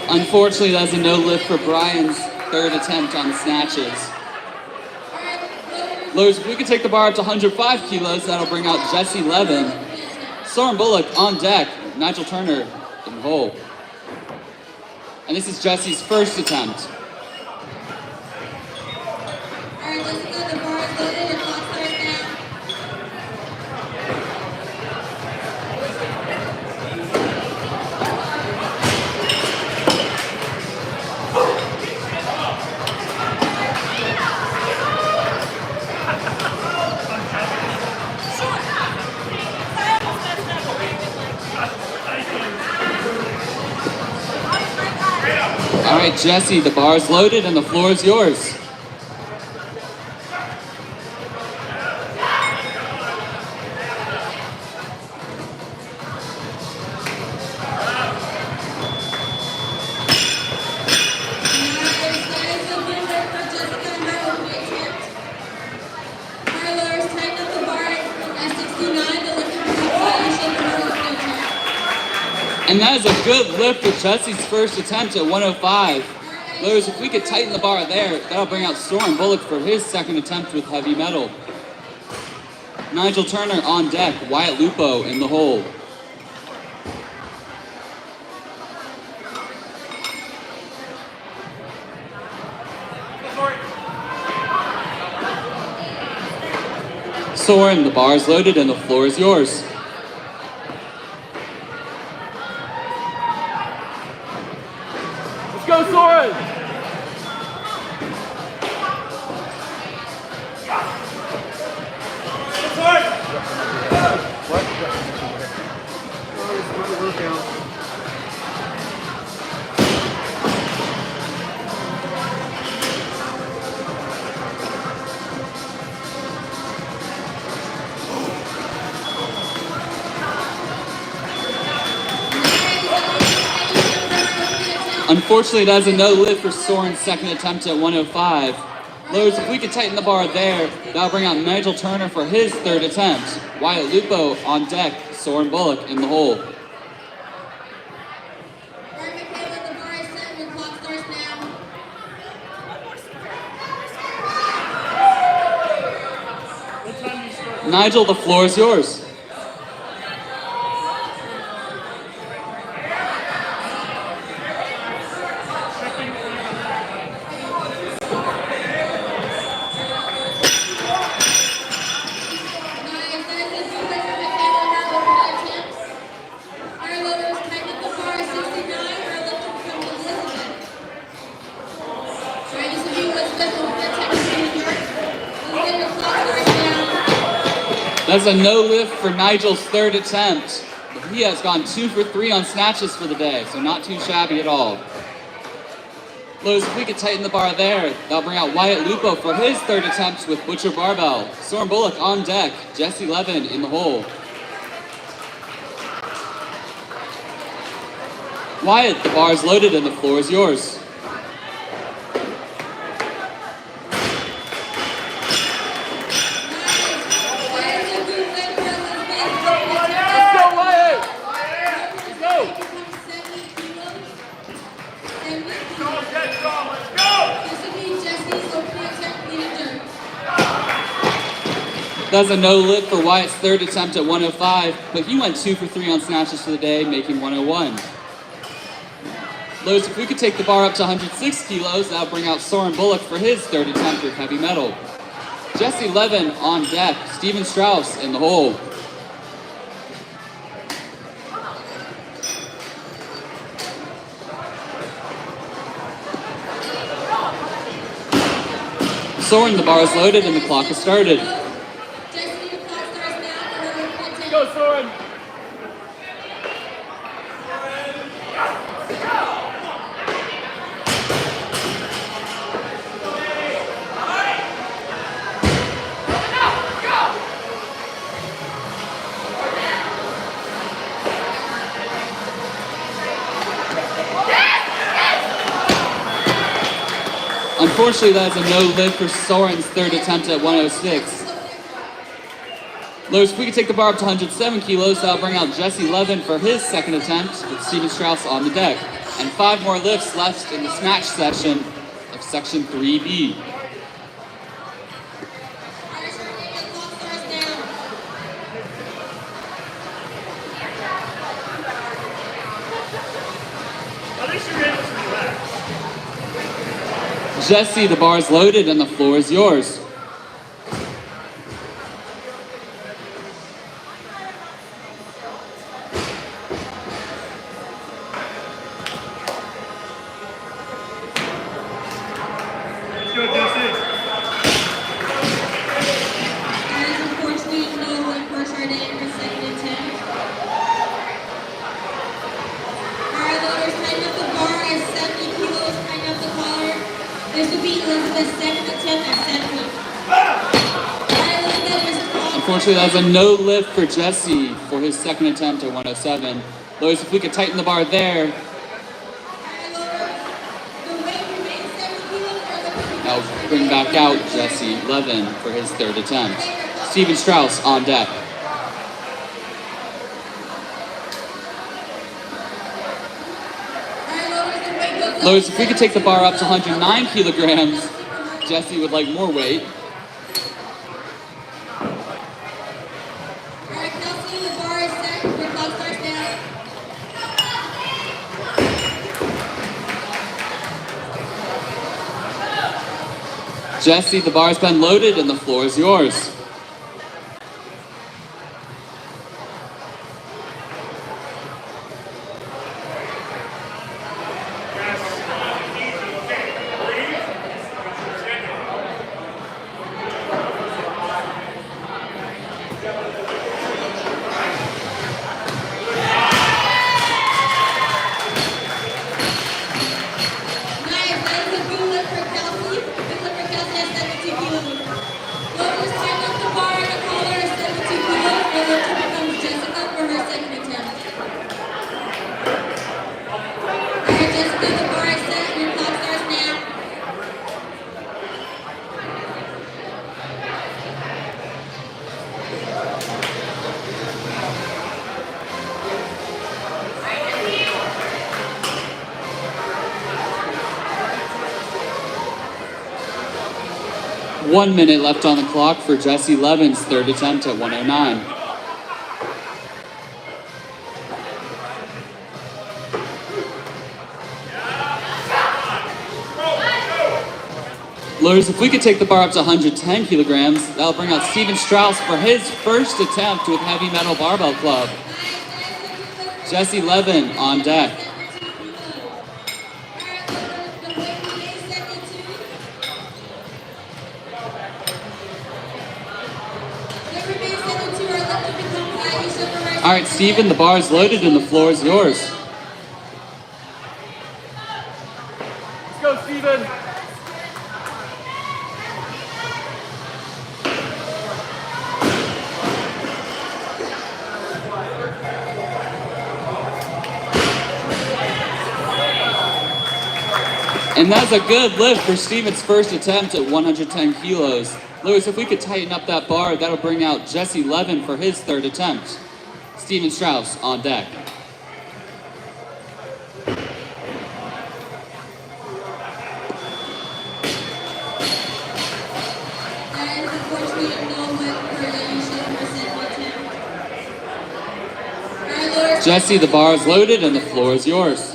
Unfortunately, that's a no lift for Brian's third attempt on snatches. Louis, if we could take the bar up to 105 kilos, that'll bring out Jesse Levin, Soren Bullock on deck, Nigel Turner in the hole. And this is Jesse's first attempt. All right, Jesse, the bar is loaded and the floor is yours. And that is a good lift for Jesse's first attempt at 105. Louis, if we could tighten the bar there, that'll bring out Soren Bullock for his second attempt with heavy metal. Nigel Turner on deck, Wyatt Lupo in the hole. Soren, the bar is loaded and the floor is yours. Let's go, Soren! Unfortunately, that's a no lift for Soren's second attempt at 105. Louis, if we could tighten the bar there, that'll bring out Nigel Turner for his third attempt. Wyatt Lupo on deck, Soren Bullock in the hole. Nigel, the floor is yours. That's a no lift for Nigel's third attempt. The He has gone 2 for 3 on snatches for the day, so not too shabby at all. Lowe's, if we could tighten the bar there, that'll bring out Wyatt Lupo for his third attempt with Butcher Barbell. Soren Bullock on deck, Jesse Levin in the hole. Wyatt, the bar is loaded and the floor is yours. That's a no lift for Wyatt's third attempt at 105, but he went 2 for 3 on snatches for the day, making 101. Lowe's, if we could take the bar up to 106 kilos, that'll bring out Soren Bullock for his third attempt with heavy metal. Jesse Levin on deck, Steven Strauss in the hole. Soren, the bar is loaded and the clock has started. Go, Soren! Unfortunately, that's a no lift for Soren's third attempt at 106. Lowe's, if we could take the bar up to 107 kilos, that'll bring out Jesse Levin for his second attempt with Steven Strauss on the deck. And 5 more lifts left in the snatch section of section 3B. At least you're able to relax. Jesse, the bar is loaded and the floor is yours. Good, Jesse. Guys, unfortunately, no lift for Charday in her second attempt. Alright, loaders, tighten up the bar at 70 kilos, tighten up the collar. This would be Elizabeth's second attempt at 70. Alright, Elizabeth, there's a call. Unfortunately, that's a no lift for Jesse for his second attempt at 107. Lowe's, if we could tighten the bar there, Alright, loaders, the weight remains 70 kilos or the that'll bring back out Jesse Levin for his third attempt. Steven Strauss on deck. Alright, loaders, the weight goes up. Lowe's, if we could take the bar up to 109 kilograms, Jesse would like more weight. Alright, Kelsey, the bar is set. Your clock starts now. Jesse, the bar's been loaded and the floor is yours. Nice, that is a good lift for Kelsey. Good lift for Kelsey at 72 kilos. Loaders, tighten up the bar and the collar at 72 kilos. The lifter becomes Jessica for her second attempt. Alright, Jessica, the bar is set and your clock starts now. One minute left on the clock for Jesse Levin's third attempt at 109. Loaders, if we could take the bar up to 110 kilograms, that'll bring out Steven Strauss for his first attempt with Heavy Metal Barbell Club. Jesse Levin on deck. There remains 72. Our lifter becomes Ivy All right, Steven, the bar is loaded and the floor is yours. Let's go, Steven. And that's a good lift for Steven's first attempt at 110 kilos. Lewis, if we could tighten up that bar, that'll bring out Jesse Levin for his third attempt. Steven Strauss on deck. That is unfortunately no whip for the usual percent. Jesse, the bar is loaded and the floor is yours.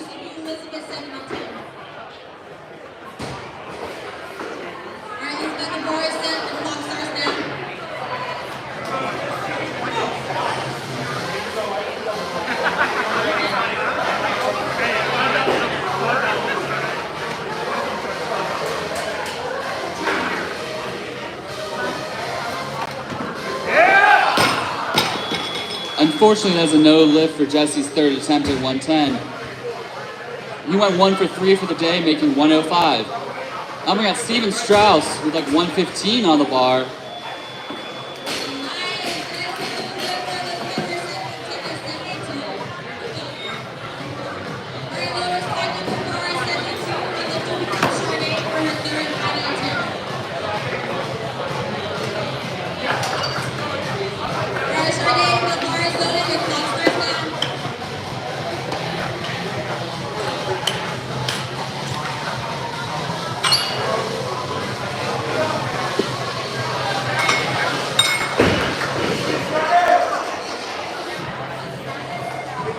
Unfortunately, that's a no lift for Jesse's third attempt at 110. He went 1 for 3 for the day, making 105. Now we got Steven Strauss with like 115 on the bar.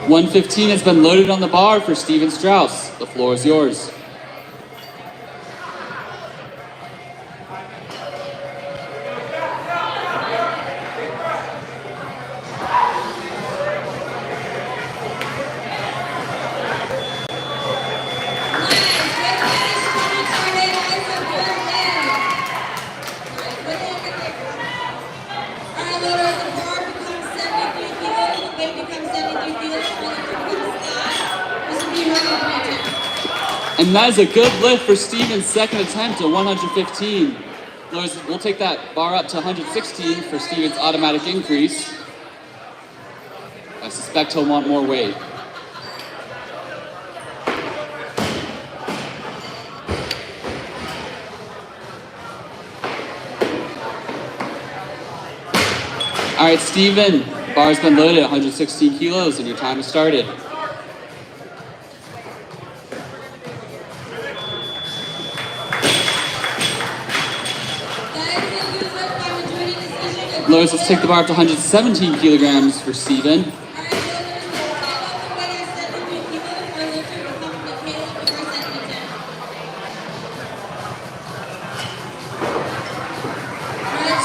$115 has been loaded on the bar for Steven Strauss. The floor is yours. And that is a good lift for Steven's second attempt at 115. We'll take that bar up to 116 for Steven's automatic increase. I suspect he'll want more weight. All right, Steven, the bar's been loaded at 116 kilos and your time has started. Lois, let's take the bar up to 117 kilograms for Steven.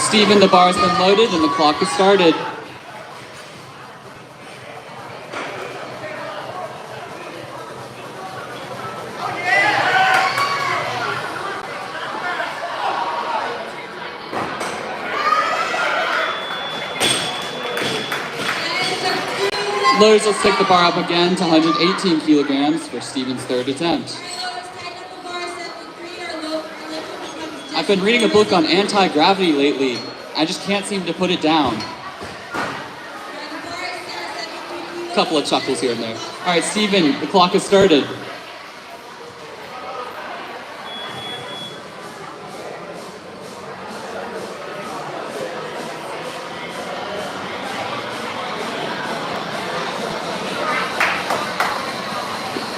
Steven, the bar has been loaded and the clock has started. Loaders, let's take the bar up again to 118 kilograms for Steven's third attempt. I've been reading a book on anti-gravity lately. I just can't seem to put it down. Couple of chuckles here and there. All right, Steven, the clock has started.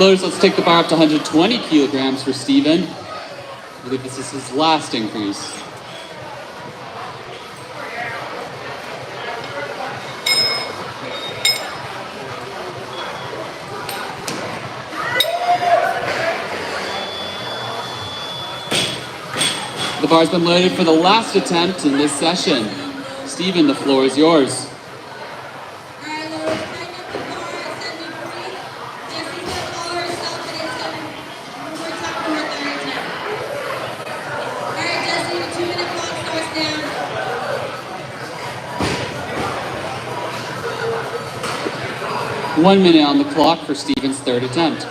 Loaders, let's take the bar up to 120 kilograms for Steven. I believe this is his last increase. The bar's been loaded for the last attempt in this session. Steven, the floor is yours. 1 minute on the clock for Steven's third attempt.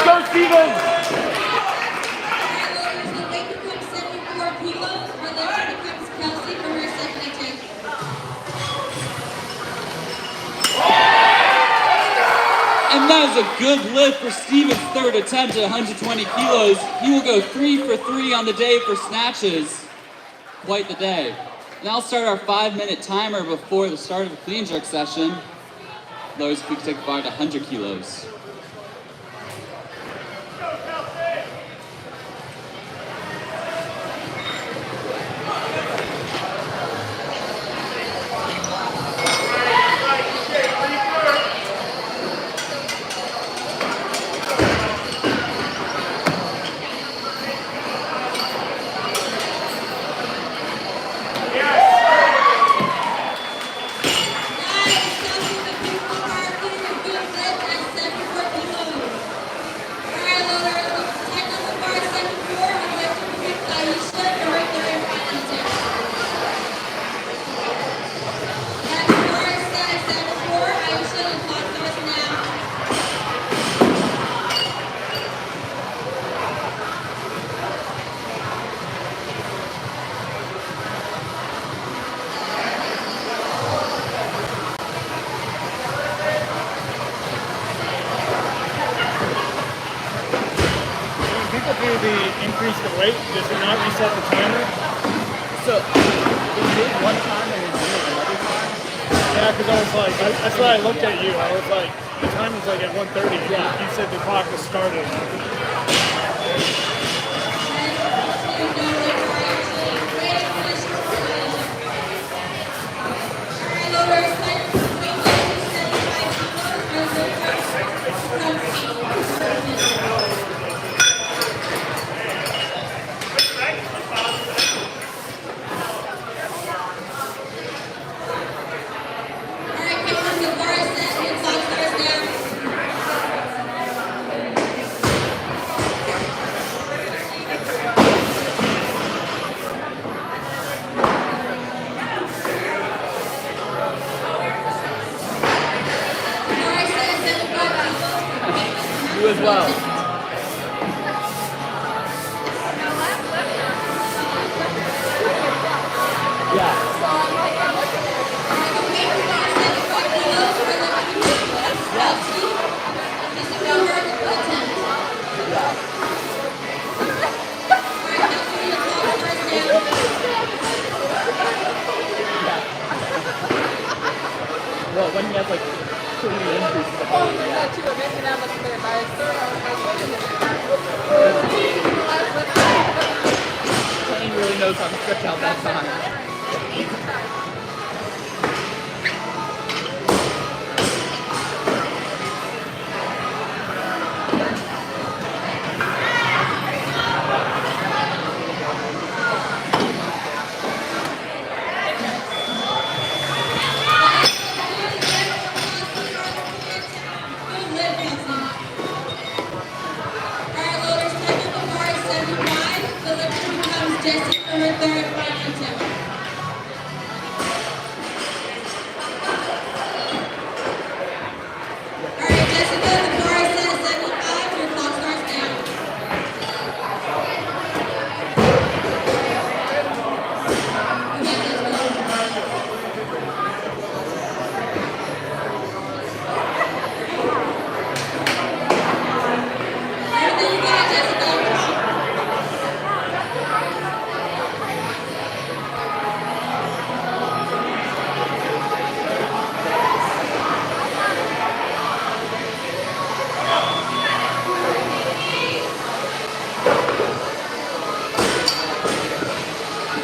Go, Steven! The weight becomes 74 kilos, her lifter becomes Kelsey for her second attempt. And that is a good lift for Steven's third attempt at 120 kilos. He will go 3 for 3 on the day for snatches. Quite the day. Now I'll start our 5-minute timer before the start of the clean jerk session. Lowers if we can take the bar to 100 kilos. People do the increase the weight, does it not reset the timer? So, it did one time and it did another time? Yeah, because I was like, that's why I looked at you. I was like, the time was like at 1:30. Yeah. You said the clock was started. You as well. Well, when you have like 3 increases. Oh, that too. It made me that much better. By third, I was like, wait a minute. Kane really knows how to stretch out that time.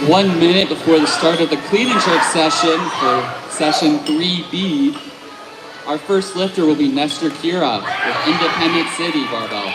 1 minute before the start of the clean and jerk session for session 3B. Our first lifter will be Nestor Kira with Independent City Barbell.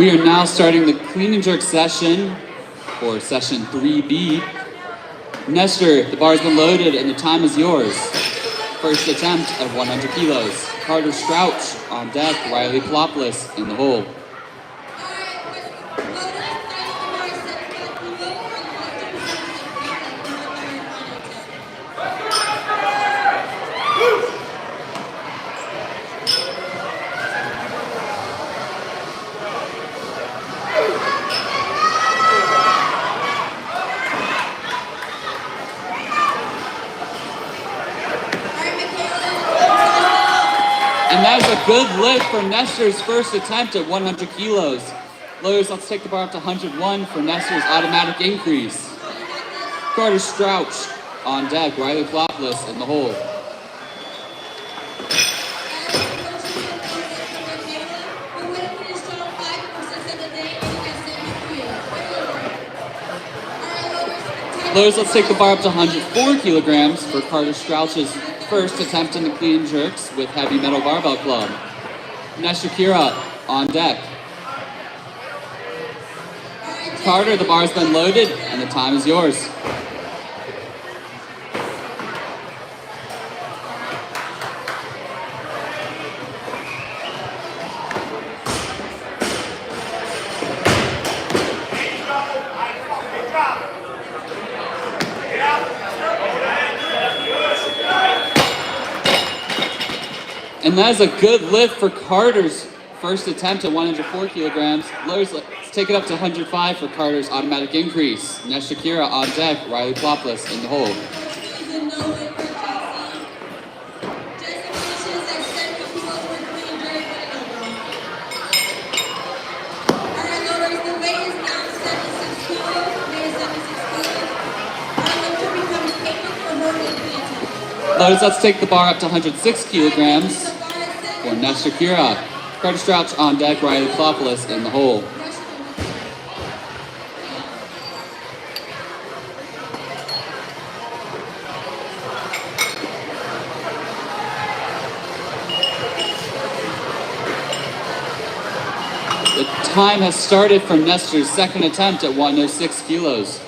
We are now starting the clean and jerk session for session 3B. Nestor, the bar's been loaded and the time is yours. First attempt at 100 kilos. Carter Strouch on deck, Riley Ploplis in the hole. And that is a good lift for Nestor's first attempt at 100 kilos. Loaders, let's take the bar up to 101 for Nestor's automatic increase. Carter Strouch on deck, Riley Ploplis in the hole. Loaders, let's take the bar up to 104 kilograms for Carter Strouch's first attempt in the clean jerks with Heavy Metal Barbell Club. Nestor Kira on deck. Carter, the bar's been loaded and the time is yours. And that is a good lift for Carter's first attempt at 104 kilograms. Loaders, let's take it up to 105 for Carter's automatic increase. Nestor Kira on deck, Riley Ploplis in the hole. Loaders, let's take the bar up to 106 kilograms for Nestor Kira. Carter Strouch on deck, Riley Ploplis in the hole. The time has started for Nestor's second attempt at 106 kilos.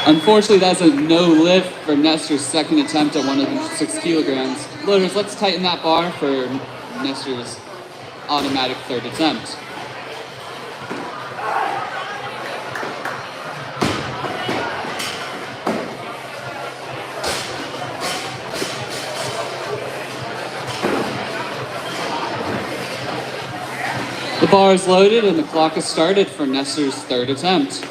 Unfortunately, that's a no lift for Nestor's second attempt at 106 kilograms. Loaders, let's tighten that bar for Nestor's automatic third attempt. The bar is loaded and the clock has started for Nestor's third attempt.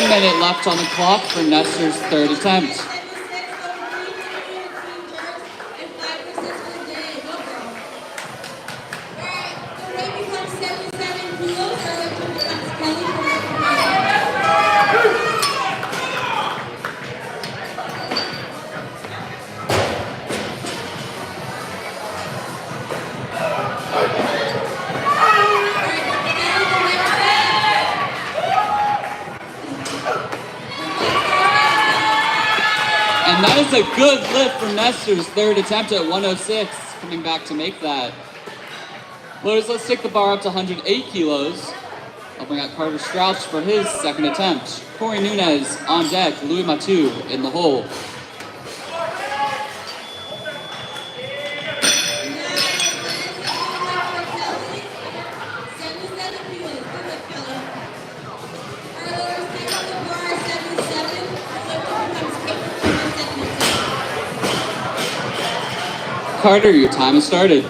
minute left on the clock for Nestor's third attempt. And that is a good lift for Nestor's third attempt at 106, coming back to make that. Loaders, let's take the bar up to 108 kilos. I'll bring out Carter Strauch for his second attempt. Corey Nunez on deck, Louis Matu in the hole. Carter, your time has started.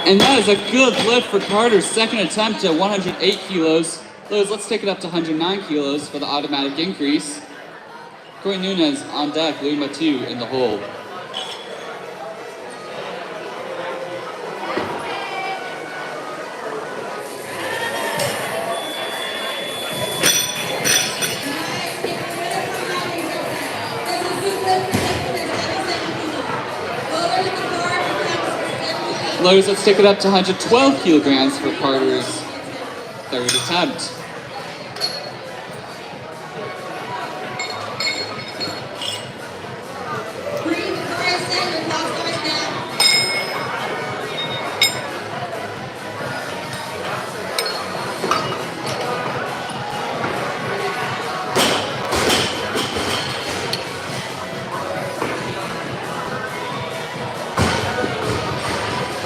And that is a good lift for Carter's second attempt at 108 kilos. Lowe's, let's take it up to 109 kilos for the automatic increase. Corey Nunez on deck, Louis Matu in the hole. Lowe's, let's take it up to 112 kilograms for Carter's third attempt.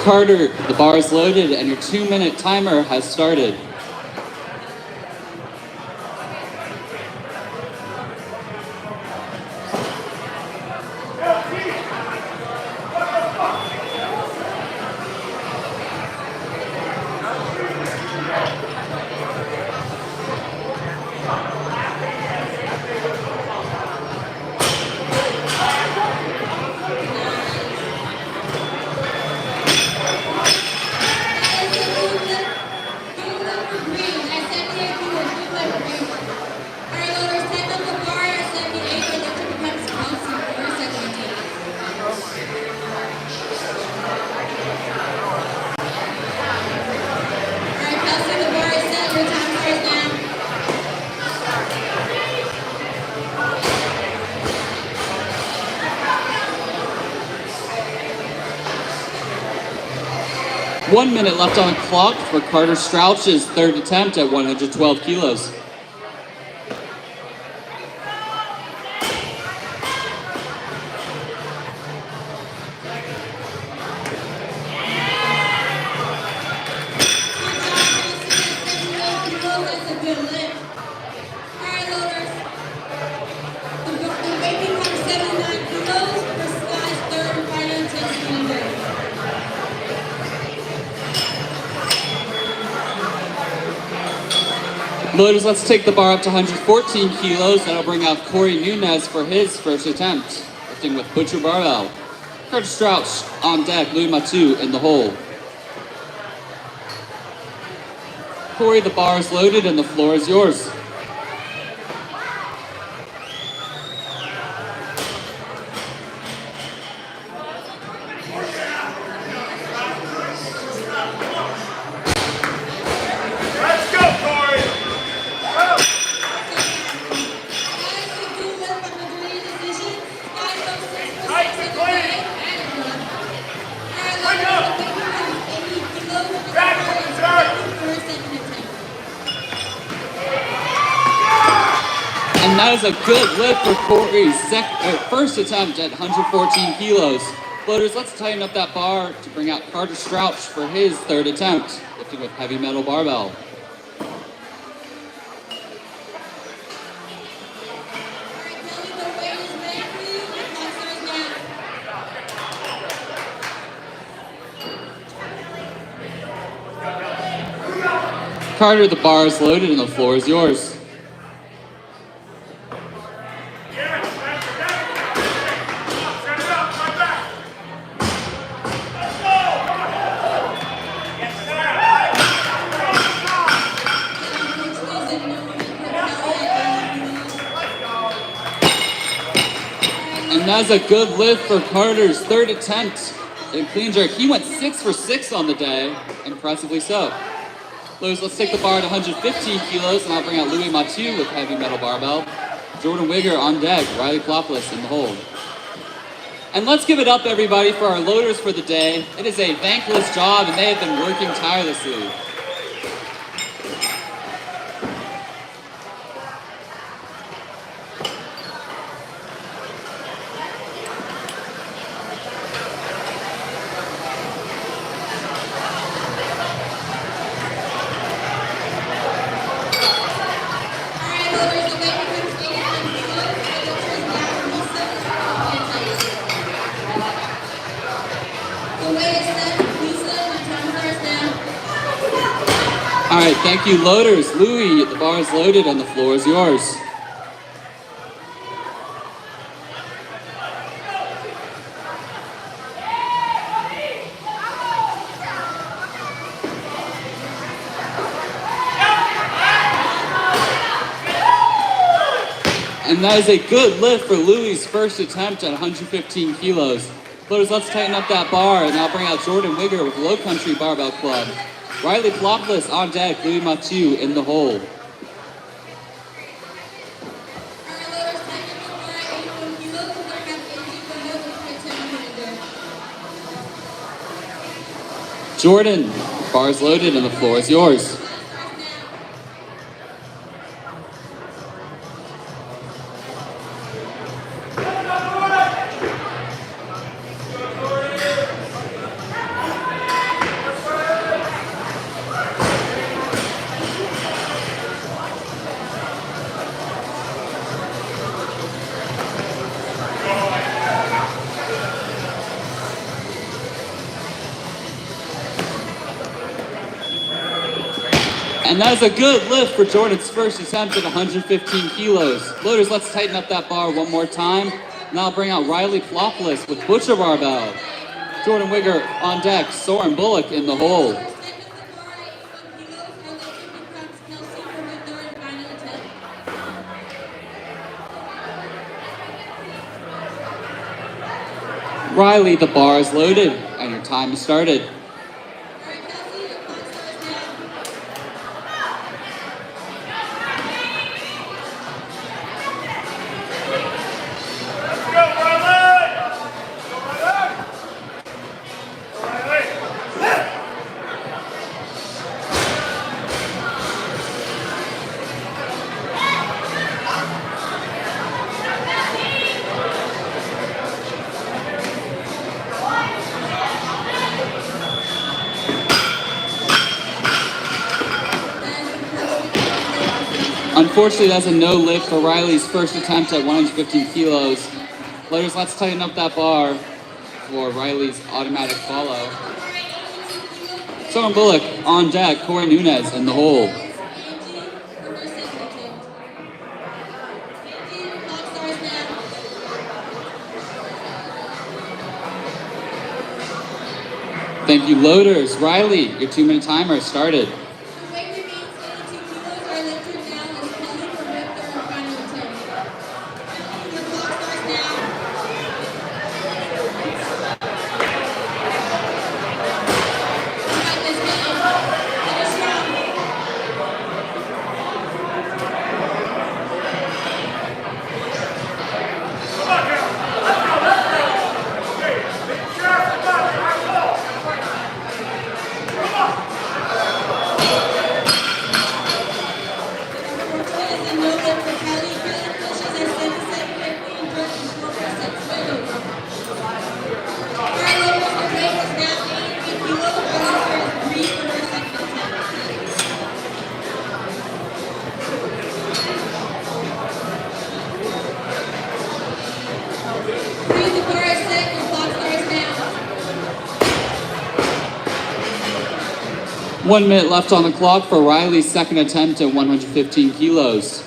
Carter, the bar is loaded and your 2-minute timer has started. One minute left on the clock for Carter Strauch's third attempt at 112 kilos. Loaders, let's take the bar up to 114 kilos. That'll bring out Corey Nunez for his first attempt, lifting with Butcher Barbell. Carter Strauch on deck, Louis Matu in the hole. Corey, the bar is loaded and the floor is yours. And that is a good lift for Corey's first attempt at 114 kilos. Loaders, let's tighten up that bar to bring out Carter Strauch for his third attempt, lifting with heavy metal barbell. Carter, the bar is loaded and the floor is yours. And that's a good lift for Carter's third attempt in clean jerk. He went 6 for 6 on the day, impressively so. Loaders, let's take the bar at 115 kilos, and I'll bring out Louis Mathieu with heavy metal barbell. Jordan Wigger on deck, Riley Plopoulos in the hold. And let's give it up, everybody, for our loaders for the day. It is a thankless job, and they have been working tirelessly. All right, thank you, loaders. Louis, the bar is loaded and the floor is yours. And that is a good lift for Louis' first attempt at 115 kilos. Loaders, let's tighten up that bar, and I'll bring out Jordan Wigger with Low Country Barbell Club. Riley Plopoulos on deck, Louis Mathieu in the hold. Jordan, bar's loaded and the floor is yours. And that is a good lift for Jordan's first attempt at 115 kilos. Loaders, let's tighten up that bar one more time. Now I'll bring out Riley Plopoulos with Butcher Barbell. Jordan Wigger on deck, Soren Bullock in the hole. Riley, the bar is loaded and your time has started. Unfortunately, that's a no lift for Riley's first attempt at 115 kilos. Loaders, let's tighten up that bar for Riley's automatic follow. Soren Bullock on deck, Corey Nunez in the hole. Thank you, loaders. Riley, your 2-minute timer has started. One minute left on the clock for Riley's second attempt at 115 kilos.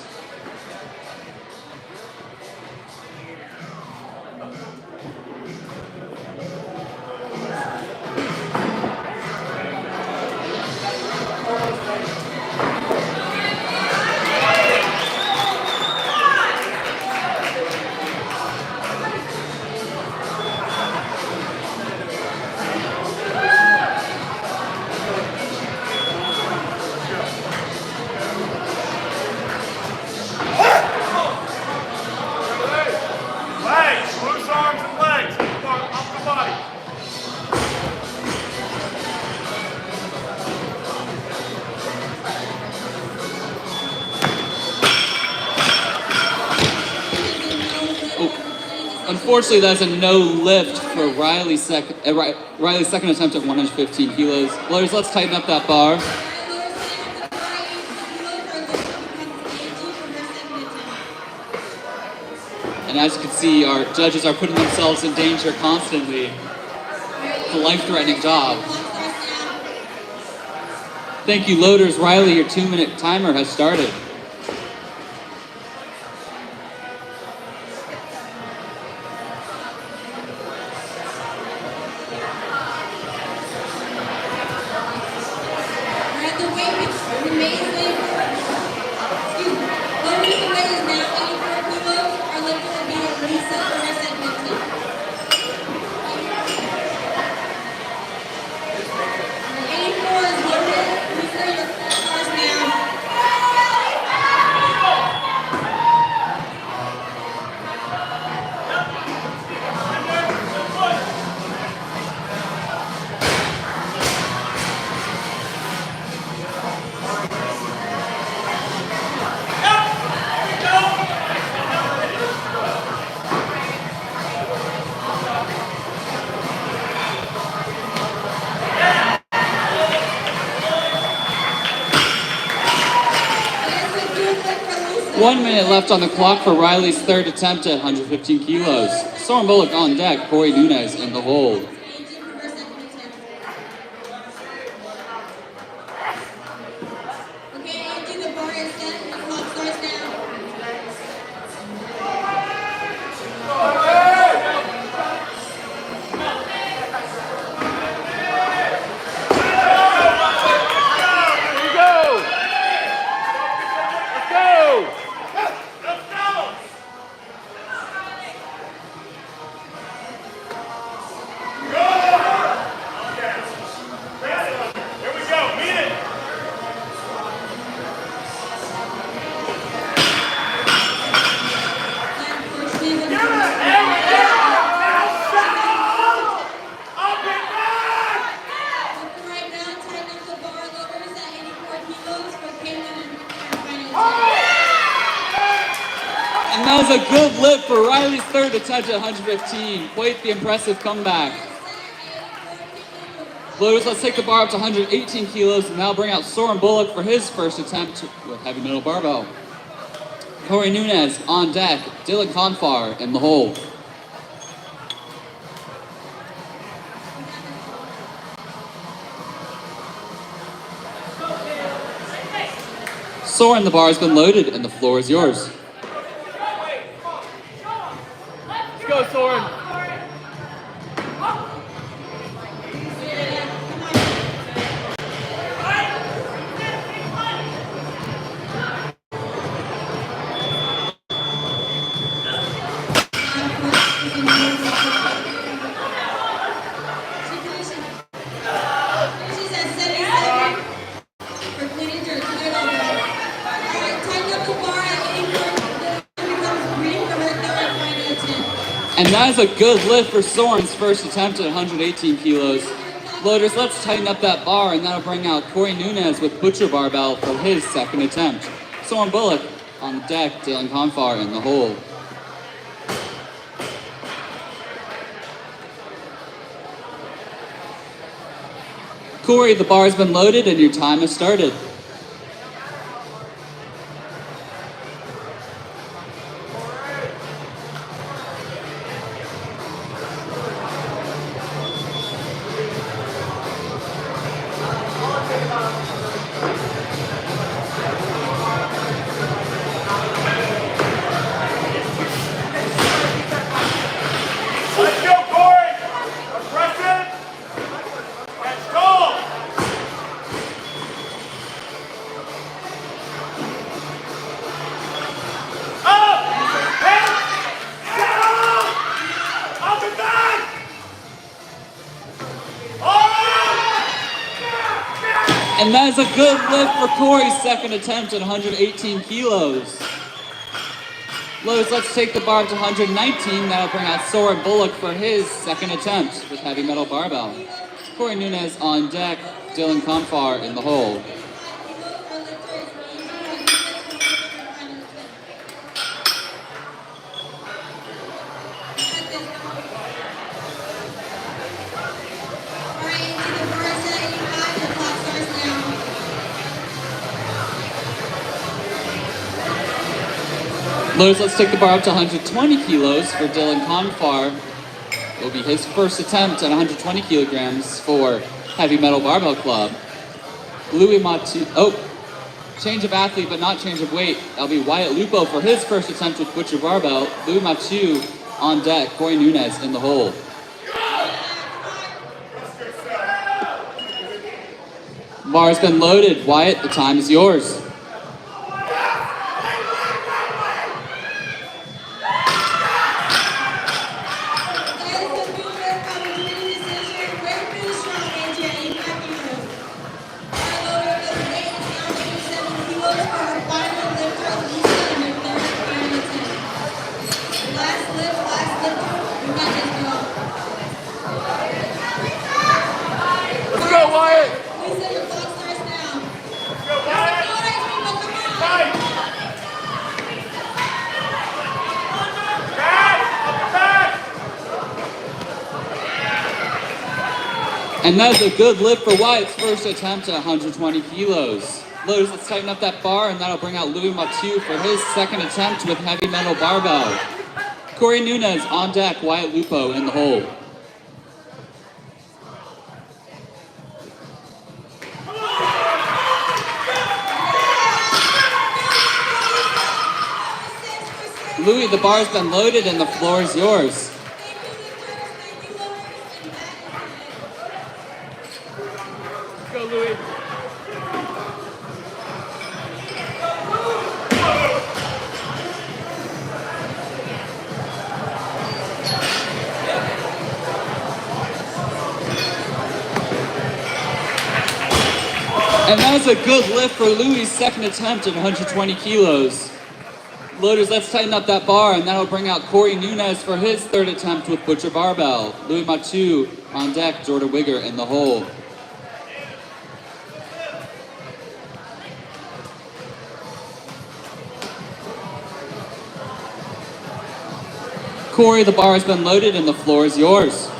Unfortunately, that's a no lift for Riley's second attempt at 115 kilos. Loaders, let's tighten up that bar. And as you can see, our judges are putting themselves in danger constantly. It's a life-threatening job. Thank you, loaders. Riley, your 2-minute timer has started. One minute left on the clock for Riley's third attempt at 115 kilos. Soren Bullock on deck, Corey Nunez in the hold. And that was a good lift for Riley's third attempt at 115. Quite the impressive comeback. Loaders, let's take the bar up to 118 kilos and now bring out Soren Bullock for his first attempt with heavy middle barbell. Corey Nunez on deck, Dylan Confar in the hold. Soren, the bar has been loaded and the floor is yours. Let's go, Soren. And that is a good lift for Soren's first attempt at 118 kilos. Loaders, let's tighten up that bar and that'll bring out Corey Nunez with butcher barbell for his second attempt. Soren Bullock on the deck, Dylan Confar in the hold. Corey, the bar has been loaded and your time has started. And that is a good lift for Corey's second attempt at 118 kilos. Loaders, let's take the bar up to 119. That'll bring out Soren Bullock for his second attempt with heavy metal barbell. Corey Nunez on deck, Dylan Confar in the hold. Loaders, let's take the bar up to 120 kilos for Dylan Confar. It'll be his first attempt at 120 kilograms for Heavy Metal Barbell Club. Louis Matu, change of athlete but not change of weight. That'll be Wyatt Lupo for his first attempt with Butcher Barbell. Louis Matu on deck, Corey Nunez in the hole. Bar's been loaded. Wyatt, the time is yours. Let's go, Wyatt! And that's a good lift for Wyatt's first attempt at 120 kilos. Loaders, let's tighten up that bar, and that'll bring out Louis Matu for his second attempt with Heavy Metal Barbell. Corey Nunez on deck, Wyatt Lupo in the hole. Louis, the bar's been loaded and the floor is yours. Let's go, Louis. And that's a good lift for Louis' second attempt at 120 kilos. Loaders, let's tighten up that bar, and that'll bring out Corey Nunez for his third attempt with Butcher Barbell. Louis Matu on deck, Jordan Wigger in the hole. Corey, the bar has been loaded and the floor is yours.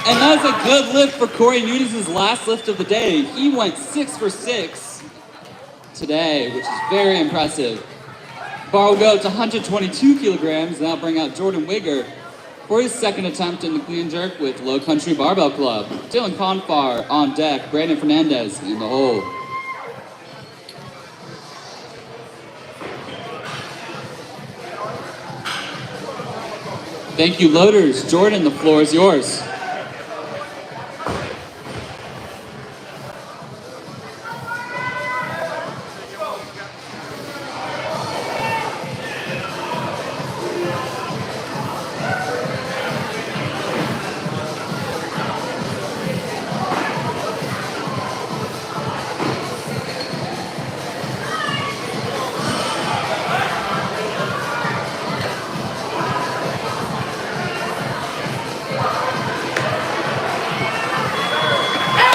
And that's a good lift for Corey Nunez' last lift of the day. He went 6 for 6 today, which is very impressive. Bar will go to 122 kilograms, and that'll bring out Jordan Wigger for his second attempt in the clean and jerk with Low Country Barbell Club. Dylan Confar on deck, Brandon Fernandez in the hole. Thank you, loaders. Jordan, the floor is yours.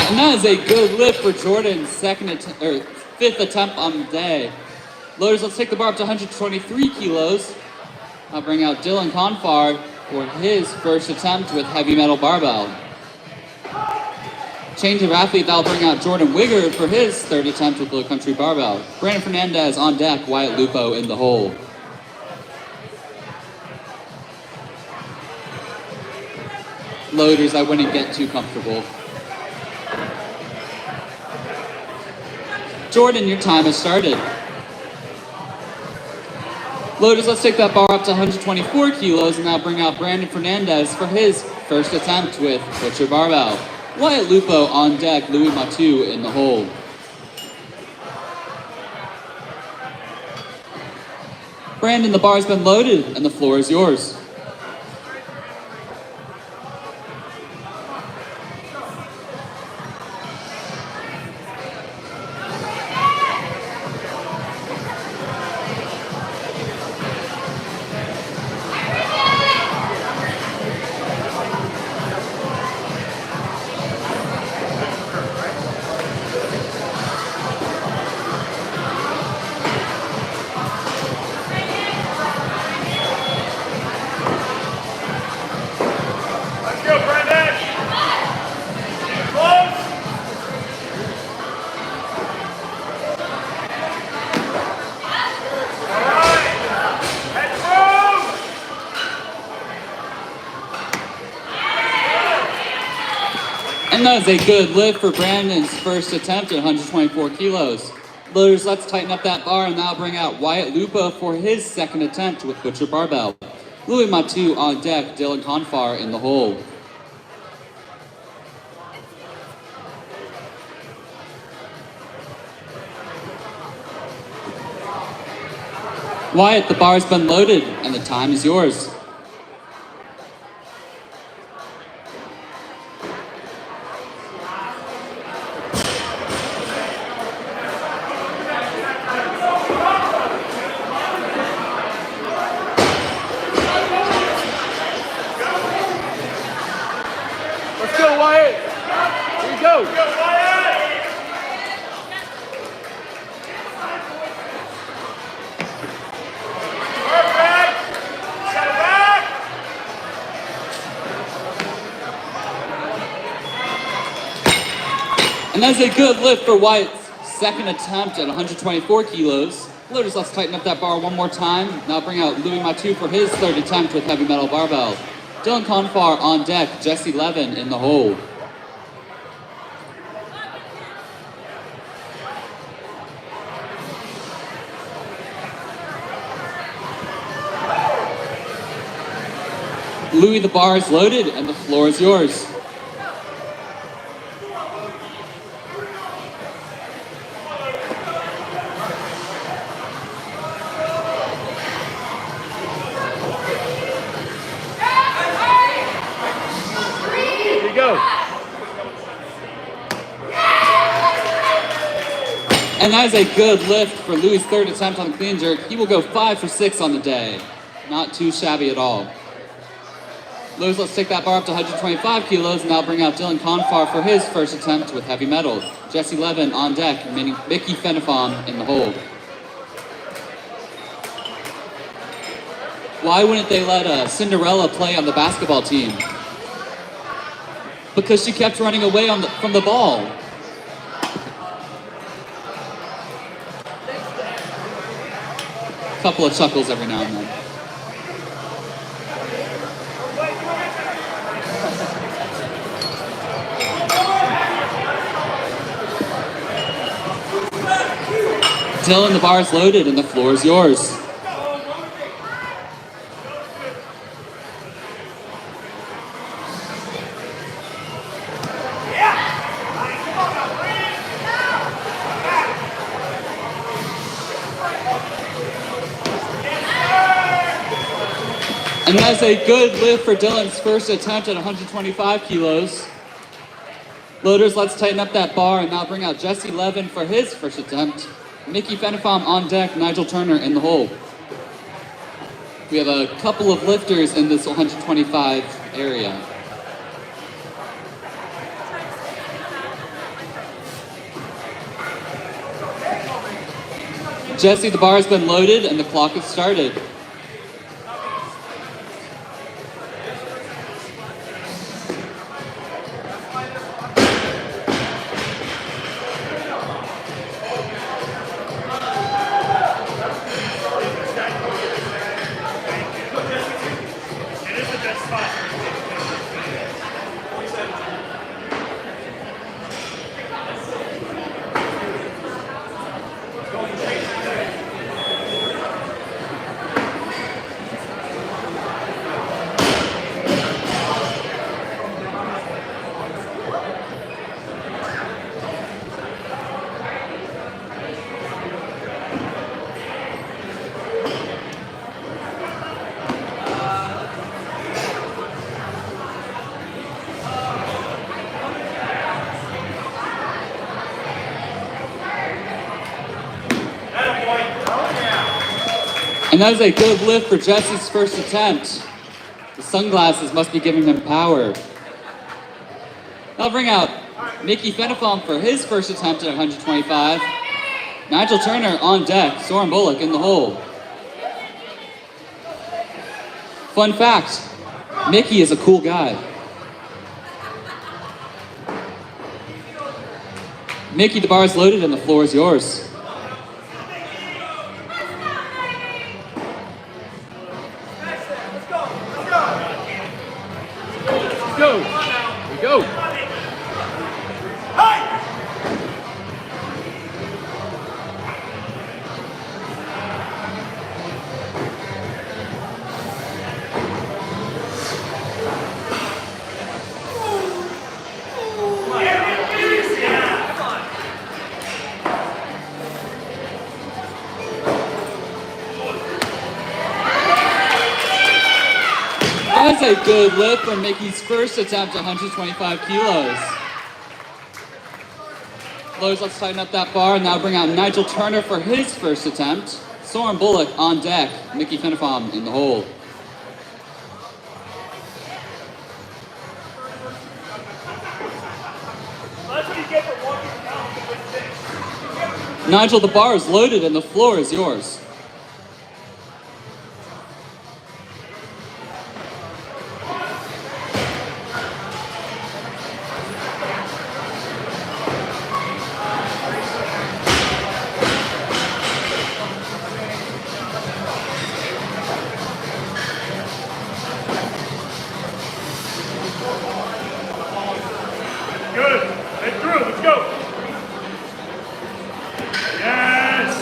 And that is a good lift for Jordan's fifth attempt on the day. Loaders, let's take the bar up to 123 kilos. I'll bring out Dylan Confar for his first attempt with Heavy Metal Barbell. Change of athlete, that'll bring out Jordan Wigger for his third attempt with Low Country Barbell. Brandon Fernandez on deck, Wyatt Lupo in the hole. Loaders, I wouldn't get too comfortable. Jordan, your time has started. Loaders, let's take that bar up to 124 kilos and now bring out Brandon Fernandez for his first attempt with Butcher Barbell. Wyatt Lupo on deck, Louis Matu in the hole. Brandon, the bar's been loaded and the floor is yours. And that is a good lift for Brandon's first attempt at 124 kilos. Loaders, let's tighten up that bar and now bring out Wyatt Lupa for his second attempt with Butcher Barbell. Louis Matu on deck, Dylan Confar in the hole. Wyatt, the bar's been loaded and the time is yours. Let's go, Wyatt. Here you go. And that's a good lift for Wyatt's second attempt at 124 kilos. Loaders, let's tighten up that bar one more time. Now bring out Louis Matu for his third attempt with heavy metal barbell. Dylan Confar on deck, Jesse Levin in the hole. Louis, the bar is loaded and the floor is yours. Here you go. And that is a good lift for Louis' third attempt on the clean jerk. He will go 5 for 6 on the day. Not too shabby at all. Louis, let's take that bar up to 125 kilos and now bring out Dylan Confar for his first attempt with heavy metal. Jesse Levin on deck, and Mickey Fenifon in the hole. Why wouldn't they let Cinderella play on the basketball team? Because she kept running away from the ball. Couple of chuckles every now and then. Dylan, the bar is loaded and the floor is yours. And that's a good lift for Dylan's first attempt at 125 kilos. Loaders, let's tighten up that bar and now bring out Jesse Levin for his first attempt. Mickey Fenifon on deck, Nigel Turner in the hole. We have a couple of lifters in this 125 area. Jesse, the bar has been loaded and the clock has started. And that is a good lift for Jesse's first attempt. The sunglasses must be giving him power. I'll bring out Mickey Fenifon for his first attempt at 125. Nigel Turner on deck, Soren Bullock in the hole. Fun fact, Mickey is a cool guy. Mickey, the bar is loaded and the floor is yours. Go. Here we go. a good lift for Mickey's first attempt at 125 kilos. Loaders, let's tighten up that bar and now bring out Nigel Turner for his first attempt. Soren Bullock on deck, Mickey Fenifom in the hole. That's what you get for walking down the big. Nigel, the bar is loaded and the floor is yours. Good. Head through. Let's go. Yes.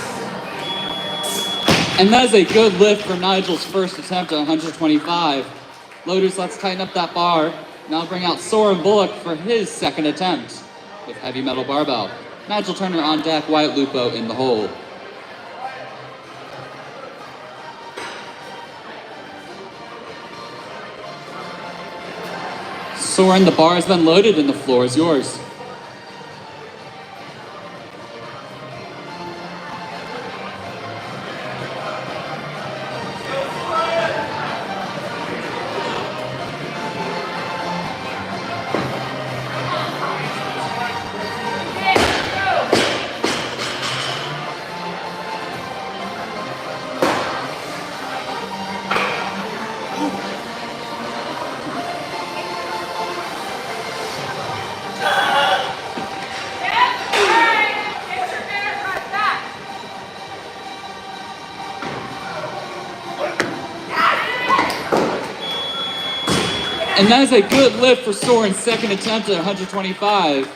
And that is a good lift for Nigel's first attempt at 125. Loaders, let's tighten up that bar. Now bring out Soren Bullock for his second attempt with heavy metal barbell. Nigel Turner on deck, Wyatt Lupo in the hole. Soren, the bar has been loaded and the floor is yours. And that is a good lift for Soren's second attempt at 125.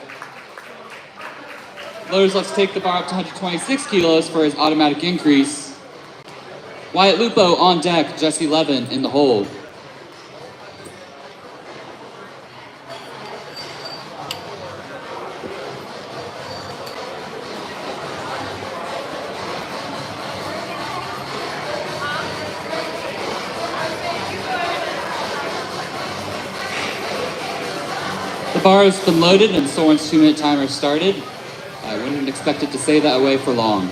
Loaders, let's take the bar up to 126 kilos for his automatic increase. Wyatt Lupo on deck, Jesse Levin in the hole. The bar has been loaded and Soren's 2-minute timer started. I wouldn't expect it to stay that way for long.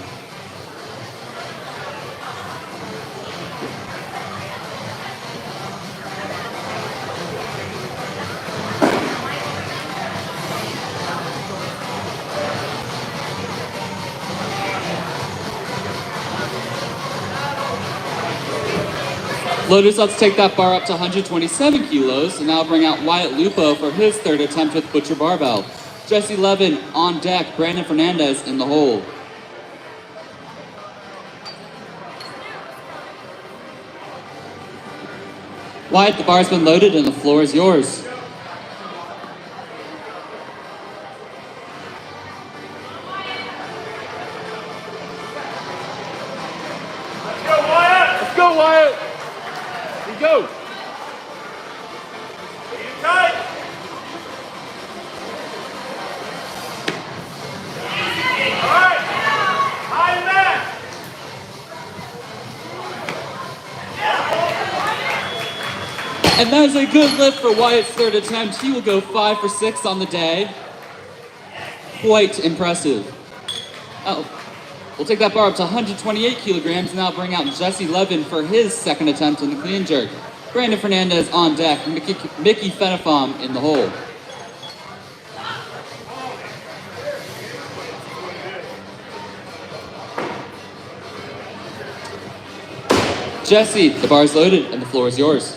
Loaders, let's take that bar up to 127 kilos and now bring out Wyatt Lupo for his third attempt with Butcher Barbell. Jesse Levin on deck, Brandon Fernandez in the hole. Wyatt, the bar's been loaded and the floor is yours. Let's go, Wyatt. Here you go. Tight. All right. High back. And that is a good lift for Wyatt's third attempt. He will go 5 for 6 on the day. Quite impressive. We'll take that bar up to 128 kilograms and now bring out Jesse Levin for his second attempt in the clean jerk. Brandon Fernandez on deck, Mickey Fenifom in the hole. Jesse, the bar is loaded and the floor is yours.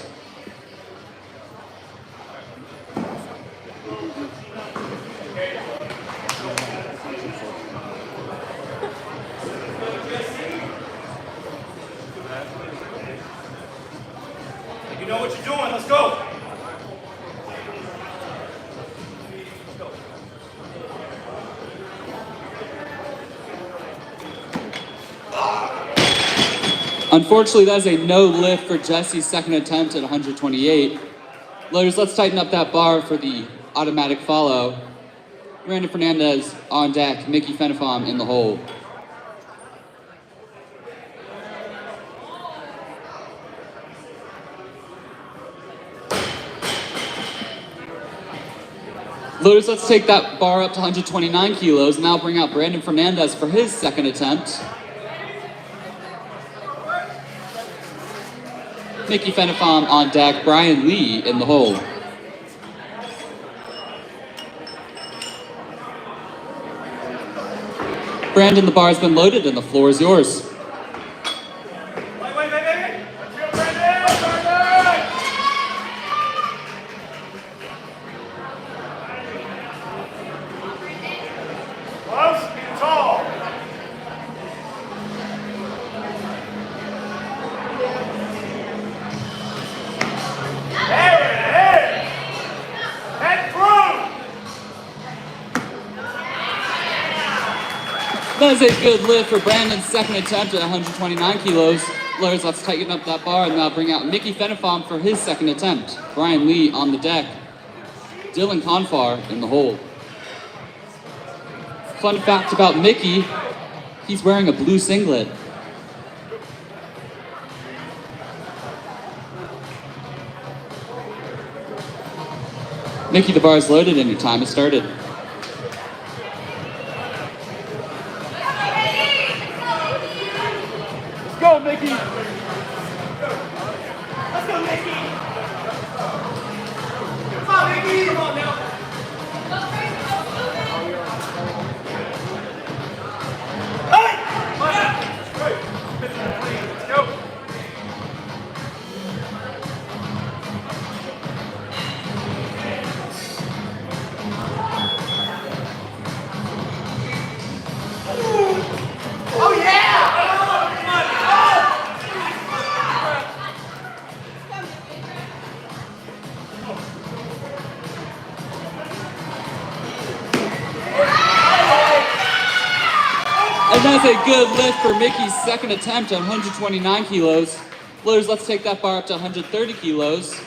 You know what you're doing, let's go. Unfortunately, that is a no lift for Jesse's second attempt at 128. Loaders, let's tighten up that bar for the automatic follow. Brandon Fernandez on deck, Mickey Fenifom in the hole. Loaders, let's take that bar up to 129 kilos. Now bring out Brandon Fernandez for his second attempt. Mickey Fenifon on deck, Brian Lee in the hole. Brandon, the bar has been loaded and the floor is yours. That is a good lift for Brandon's second attempt at 129 kilos. Loaders, let's tighten up that bar and now bring out Mickey Fenifon for his second attempt. Brian Lee on the deck. Dylan Confar in the hole. Fun fact about Mickey, he's wearing a blue singlet. Mickey, the bar is loaded and your time has started. Go, Mickey! Let's go, Mickey! Come on, Mickey! Come on now! Hey! Come on now! Let's go! Oh yeah! And that's a good lift for Mickey's second attempt at 129 kilos. Loaders, let's take that bar up to 130 kilos.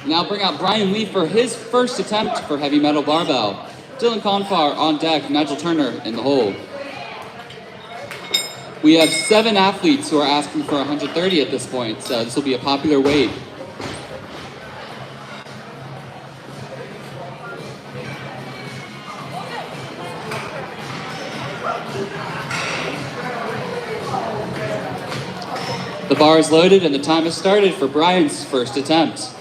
Now bring out Brian Lee for his first attempt for heavy metal barbell. Dylan Confar on deck, Nigel Turner in the hole. We have 7 athletes who are asking for 130 at this point, so this will be a popular weight. The bar is loaded and the time has started for Brian's first attempt.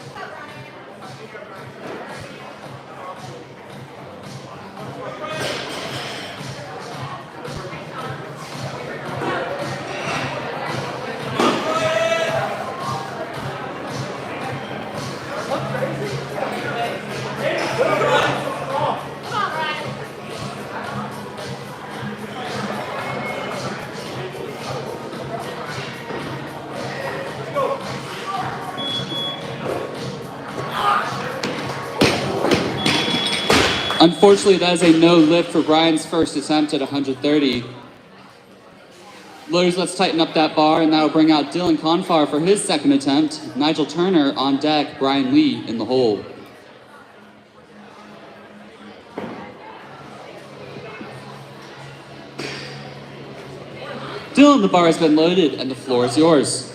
Unfortunately, that is a no lift for Brian's first attempt at 130. Loaders, let's tighten up that bar, and that'll bring out Dylan Confar for his second attempt. Nigel Turner on deck, Brian Lee in the hole. Dylan, the bar has been loaded, and the floor is yours.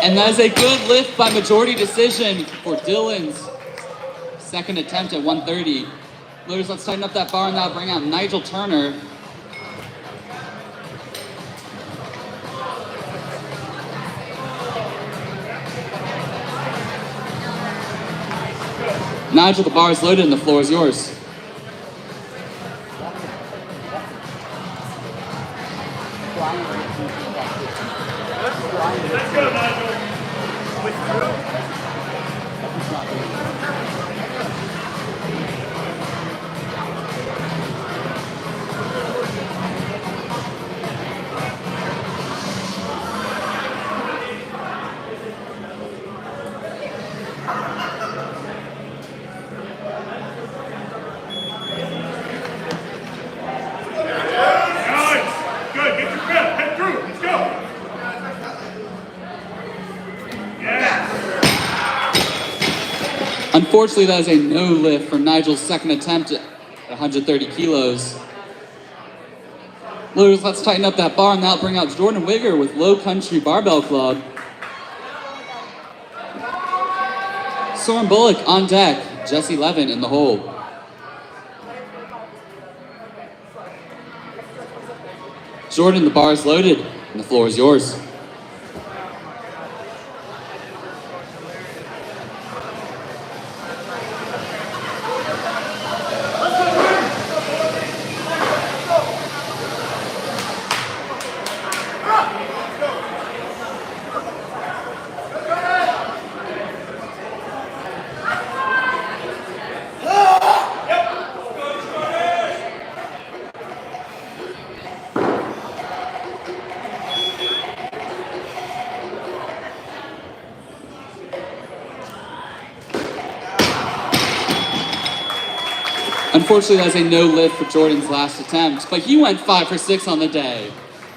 And that is a good lift by majority decision for Dylan's second attempt at 130. Loaders, let's tighten up that bar and now bring out Nigel Turner. Nigel, the bar is loaded and the floor is yours. Let's go, Nigel. Unfortunately, that is a no lift for Nigel's second attempt at 130 kilos. Loaders, let's tighten up that bar and now bring out Jordan Wigger with Low Country Barbell Club. Soren Bullock on deck, Jesse Levin in the hole. Jordan, the bar is loaded and the floor is yours. Unfortunately, that's a no lift for Jordan's last attempt, but he went 5 for 6 on the day.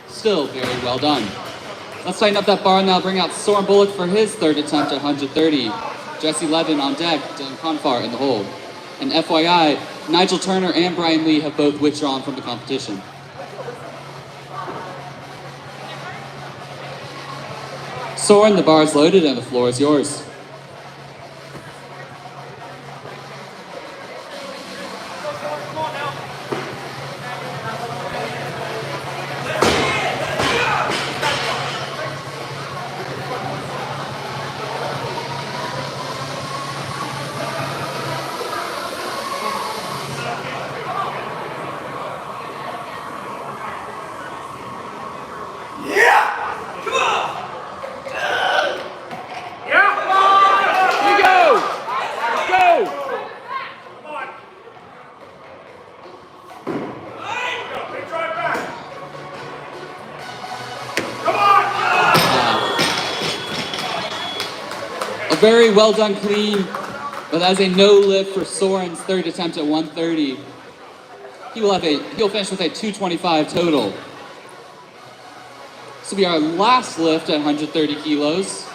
Still very well done. Let's tighten up that bar and now bring out Soren Bullock for his third attempt at 130. Jesse Levin on deck, Dylan Confar in the hold. And FYI, Nigel Turner and Brian Lee have both withdrawn from the competition. Soren, the bar is loaded and the floor is yours. Very well done clean, but that's a no lift for Soren's third attempt at 130. He'll finish with a 225 total. This will be our last lift at 130 kilos.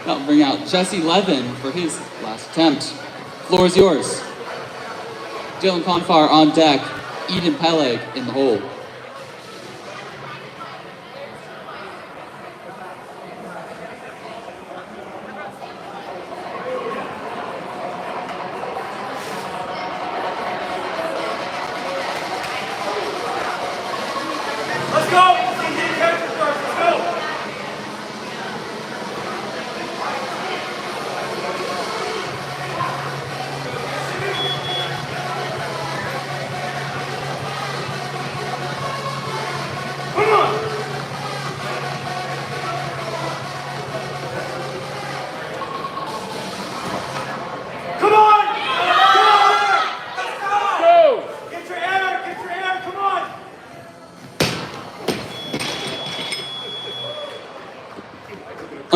That'll bring out Jesse Levin for his last attempt. Floor is yours. Dylan Confar on deck, Eden Peleg in the hole.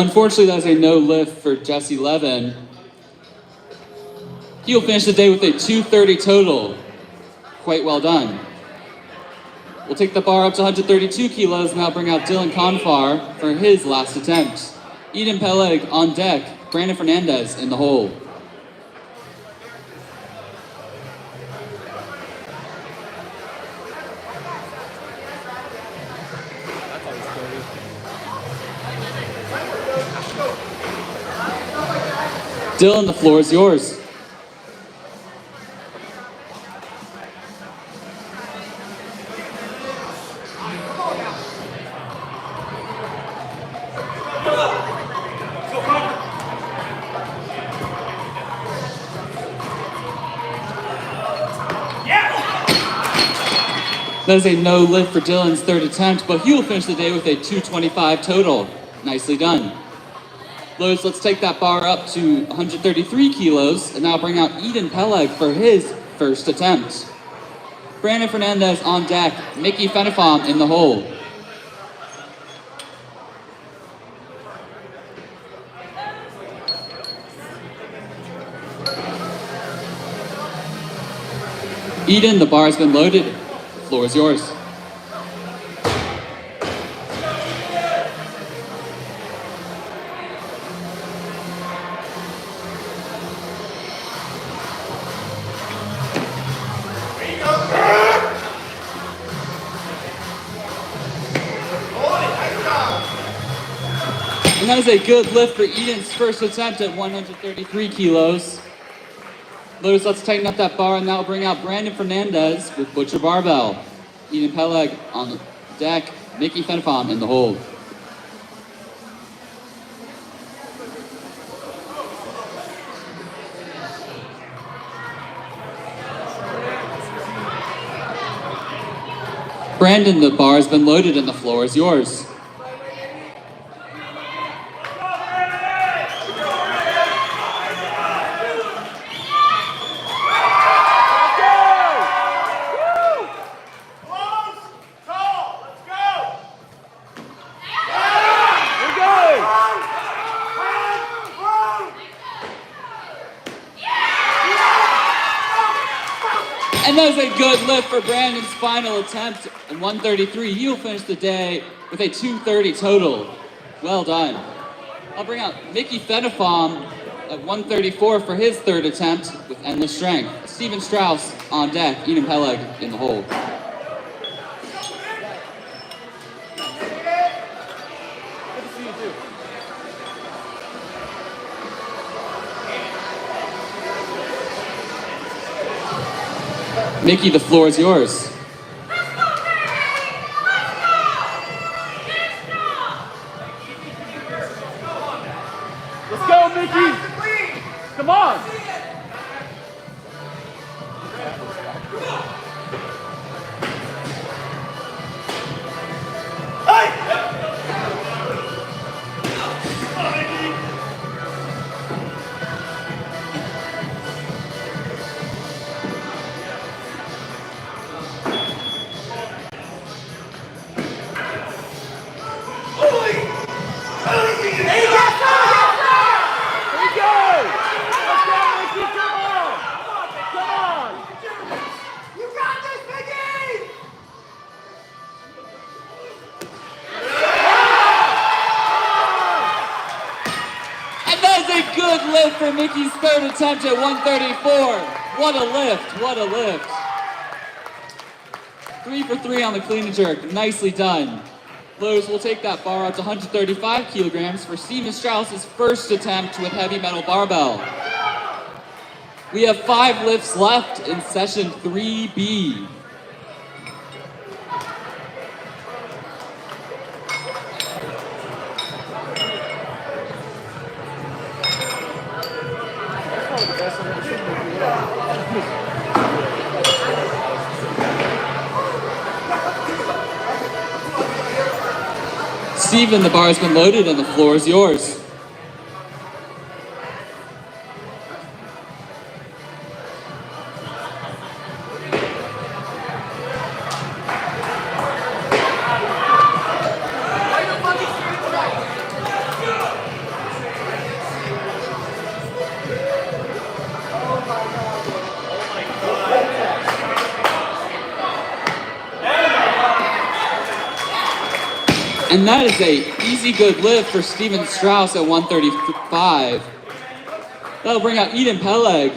Unfortunately, that's a no lift for Jesse Levin. He'll finish the day with a 230 total. Quite well done. We'll take the bar up to 132 kilos and now bring out Dylan Confar for his last attempt. Eden Peleg on deck, Brandon Fernandez in the hole. Dylan, the floor is yours. That is a no lift for Dylan's third attempt, but he will finish the day with a 225 total. Nicely done. Loaders, let's take that bar up to 133 kilos and now bring out Eden Peleg for his first attempt. Brandon Fernandez on deck, Mickey Fenifam in the hole. Eden, the bar has been loaded. The floor is yours. And that is a good lift for Eden's first attempt at 133 kilos. Lotus, let's tighten up that bar and now bring out Brandon Fernandez with Butcher Barbell. Eden Peleg on the deck, Mickey Fenifam in the hold. Brandon, the bar has been loaded and the floor is yours. And that was a good lift for Brandon's final attempt at 133. He will finish the day with a 230 total. Well done. I'll bring out Mickey Fenifam at 134 for his third attempt with endless strength. Steven Strauss on deck, Eden Peleg in the hold. Mickey, the floor is yours. Let's go, Mickey! Come on! Good lift for Mickey's third attempt at 134. What a lift, what a lift. 3 for 3 on the clean and jerk, nicely done. Lowe's will take that bar up to 135 kilograms for Steven Strauss's first attempt with heavy metal barbell. We have 5 lifts left in session 3B. Steven, the bar has been loaded and the floor is yours. And that is a easy good lift for Steven Strauss at 135. That'll bring out Eden Peleg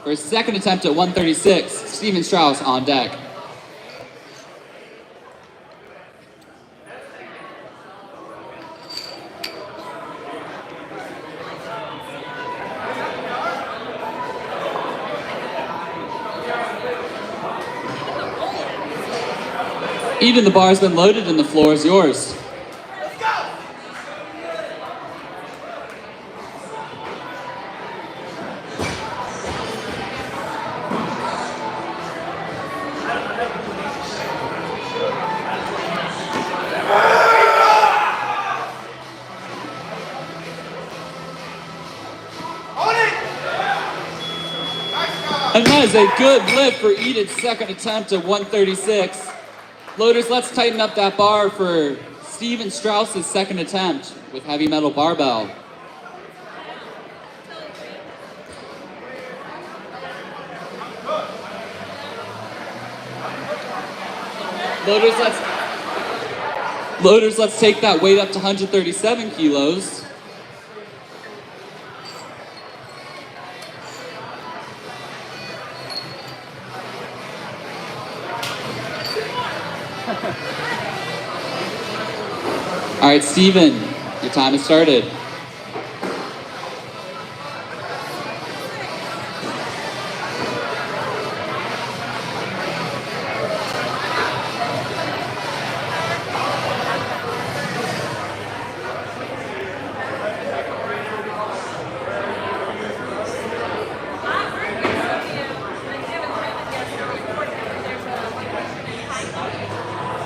for his second attempt at 136. Steven Strauss on deck. Eden, the bar has been loaded and the floor is yours. Let's go! And that is a good lift for Eden's second attempt at 136. Loaders, let's tighten up that bar for Steven Strauss's second attempt with heavy metal barbell. Loaders, let's take that weight up to 137 kilos. All right, Steven, Your time has started.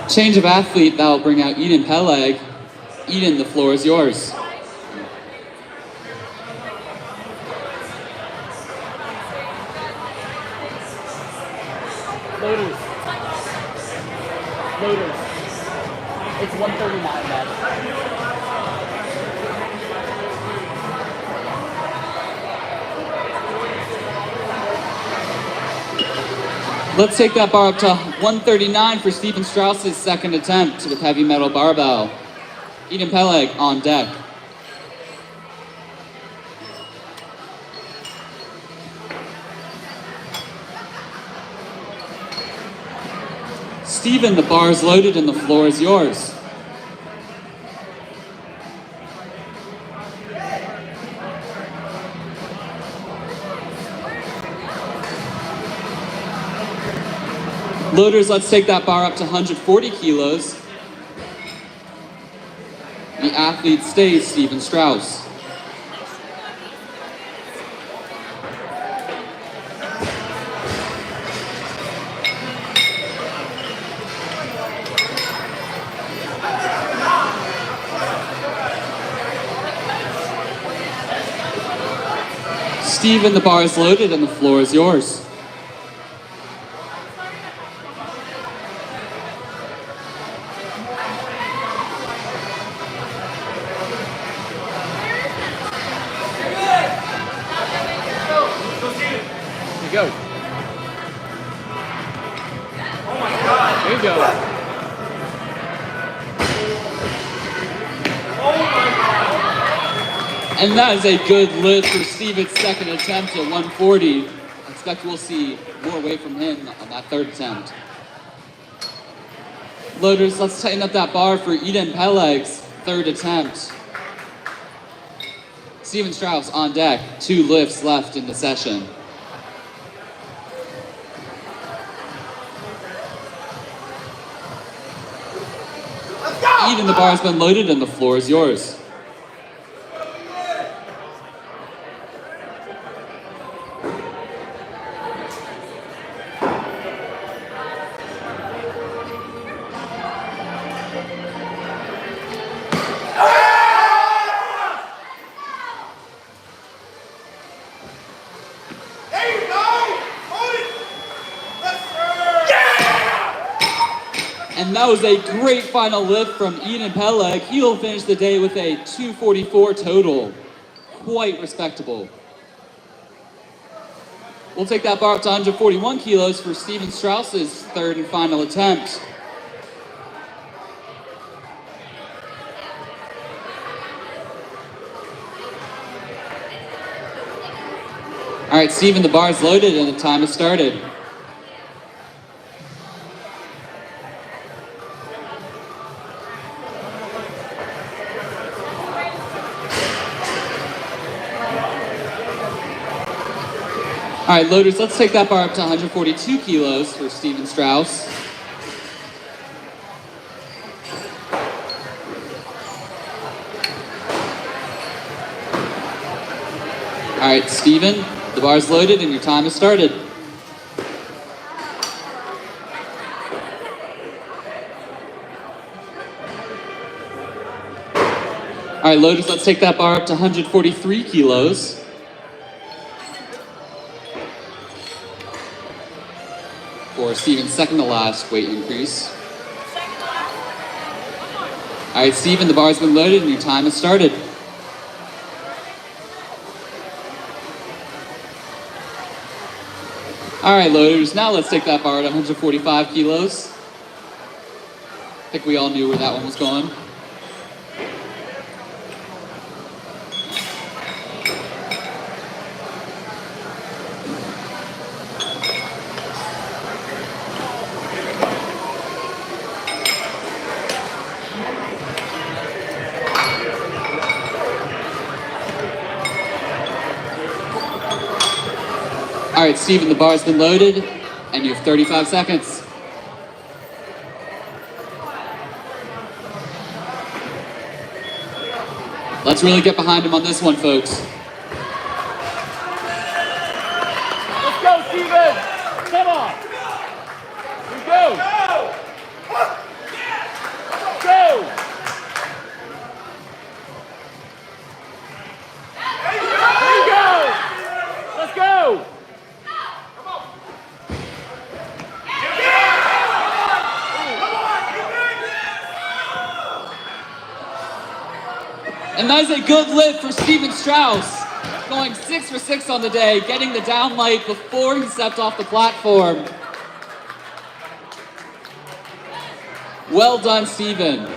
Change of athlete, that will bring out Eden Peleg. Eden, the floor is yours. Loaders. Loaders. It's 139, man. Let's take that bar up to 139 for Stephen Strauss's second attempt with heavy metal barbell. Eden Peleg on deck. Stephen, the bar is loaded and the floor is yours. Loaders, let's take that bar up to 140 kilos. The athlete stays Stephen Strauss. Stephen, the bar is loaded and the floor is yours. Go. There you go. And that is a good lift for Stephen's second attempt at 140. I expect we'll see more weight from him on that third attempt. Loaders, let's tighten up that bar for Eden Peleg's third attempt. Stephen Strauss on deck, 2 lifts left in the session. Eden, the bar has been loaded and the floor is yours. And that was a great final lift from Eden Peleg. He'll finish the day with a 244 total. Quite respectable. We'll take that bar up to 141 kilos for Stephen Strauss's third and final attempt. All right, Stephen, the bar is loaded and the time has started. All right, loaders, let's take that bar up to 142 kilos for Stephen Strauss. All right, Stephen, the bar is loaded and your time has started. All right, loaders, let's take that bar up to 143 kilos. For Stephen's second to last weight increase. All right, Stephen, the bar has been loaded and your time has started. All right, loaders, now let's take that bar at 145 kilos. I think we all knew where that one was going. All right, Steven, the bar's been loaded, and you have 35 seconds. Let's really get behind him on this one, folks. Let's go, Steven! Come on! We go! Go! Here we go! Let's go! And that is a good lift for Steven Strauss, going 6 for 6 on the day, getting the down light before he stepped off the platform. Well done, Steven.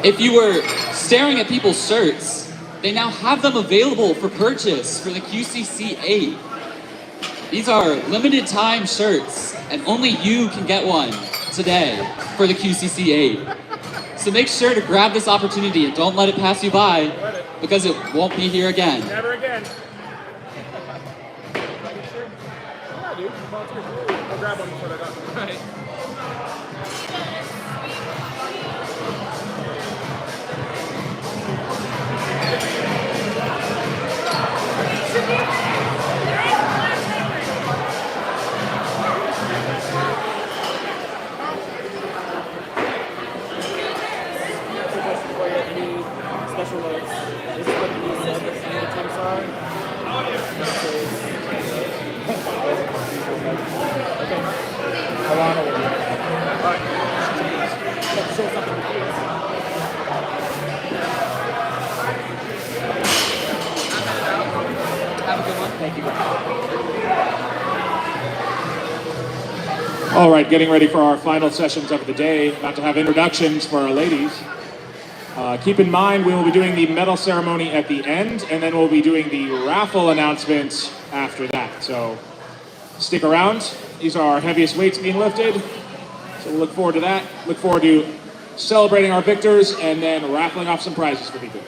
If you were staring at people's shirts, they now have them available for purchase for the QCC 8. These are limited time shirts, and only you can get one today for the QCC 8. So make sure to grab this opportunity and don't let it pass you by, because it won't be here again. Never again. Yeah, dude. I'll grab one before they're done. Right. Special notes. This is what the attempts are. Okay. Alana will. Alright. Show something. Have a good one. Thank you. All right, getting ready for our final sessions of the day. About to have introductions for our ladies. Keep in mind, we will be doing the medal ceremony at the end, and then we'll be doing the raffle announcements after that. So stick around. These are our heaviest weights being lifted. So we'll look forward to that. Look forward to celebrating our victors and then raffling off some prizes for people.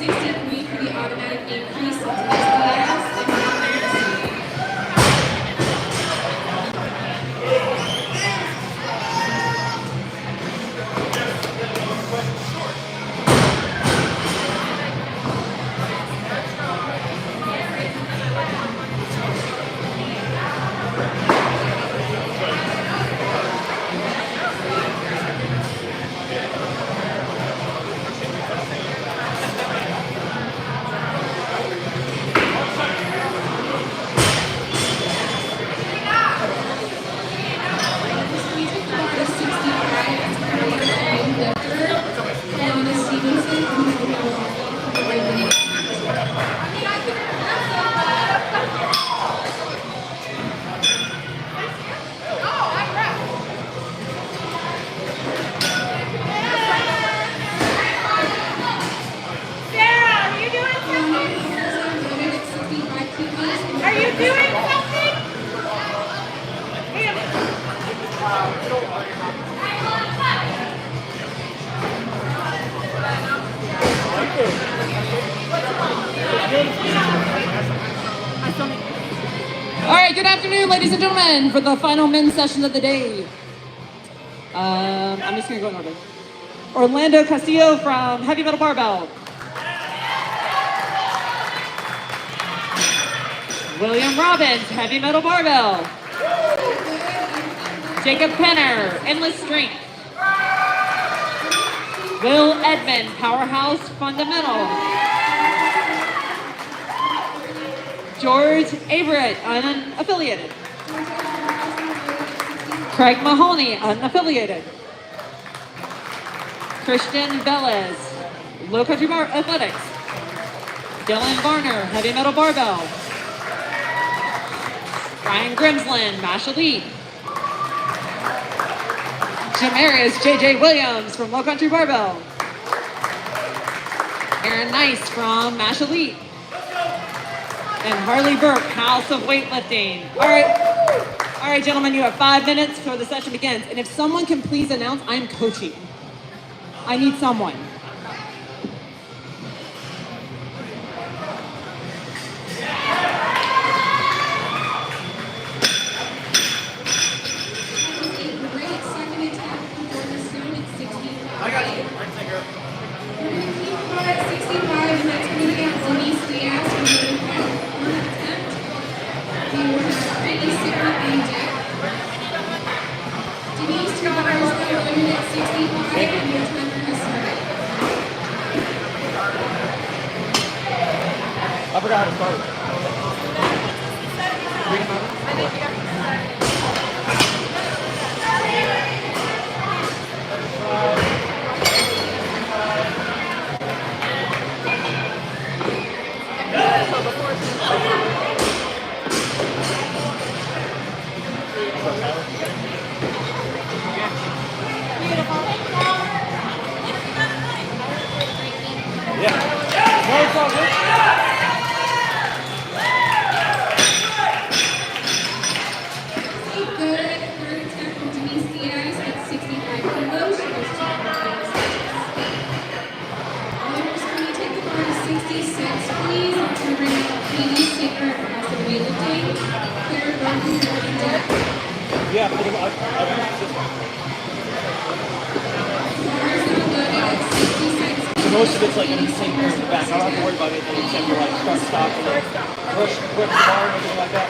63 for the automatic increase into this class. All right, good afternoon, ladies and gentlemen, for the final men's session of the day. I'm just gonna go in order. Orlando Castillo from Heavy Metal Barbell. William Robbins, Heavy Metal Barbell. Jacob Penner, Endless Strength. Will Edmond, Powerhouse Fundamental. George Averett, unaffiliated. Craig Mahoney, unaffiliated. Christian Velez, Low Country Bar Athletics. Dylan Varner, Heavy Metal Barbell. Ryan Grimsland, MASH Elite. Jamarius JJ Williams from Low Country Barbell. Aaron Nice from MASH Elite. And Harley Burke, House of Weightlifting. All right, gentlemen, you have 5 minutes before the session begins. And if someone can please announce, I'm coaching. I need someone. I got you. Right finger. 65, and that's going to be Denise Diaz from the one attempt. The order is Brittany Sigrid and Jack. Denise, 2 hours, 1 minute 65, and your timer has started. I forgot how to start. Yeah, put him up. Most of it's like in the same pair in the back. I don't have to worry about anything except for like start, stop, and like push, whip the bar, and everything like that.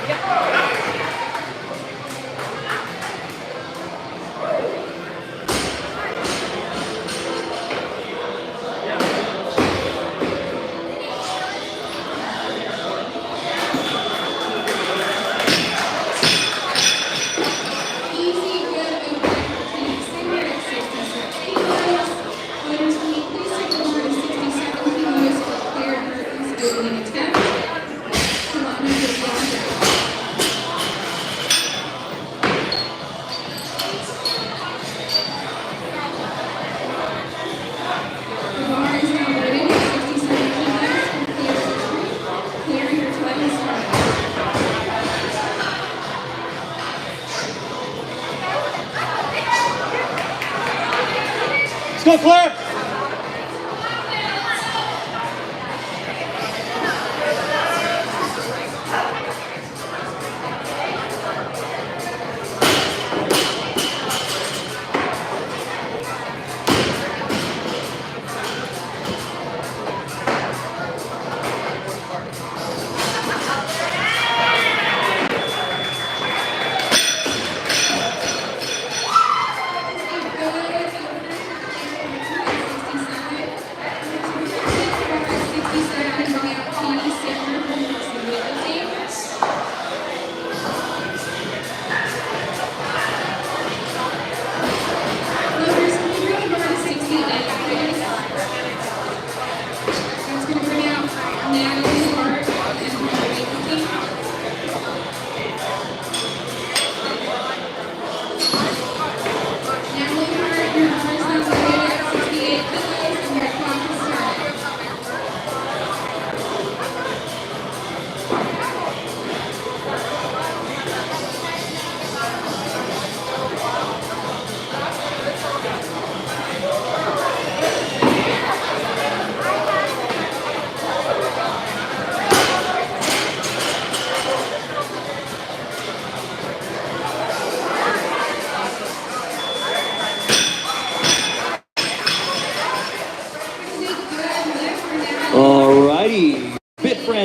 Let's go, Claire!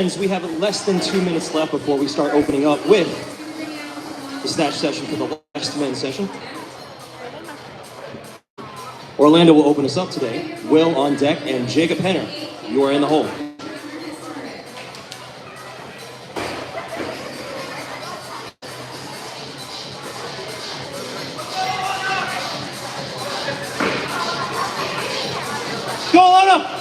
friends, we have less than 2 minutes left before we start opening up with the snatch session for the last men's session. Orlando will open us up today. Will on deck and Jacob Henner, you are in the hole. Go, Orlando!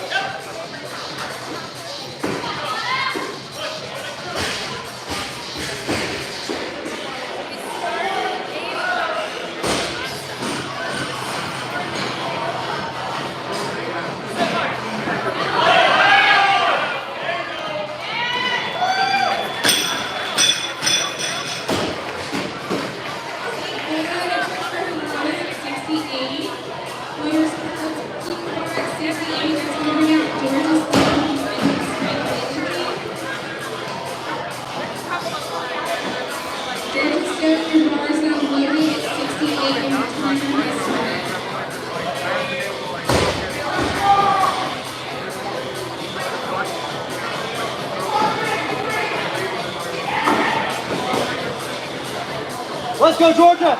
Let's go, Georgia!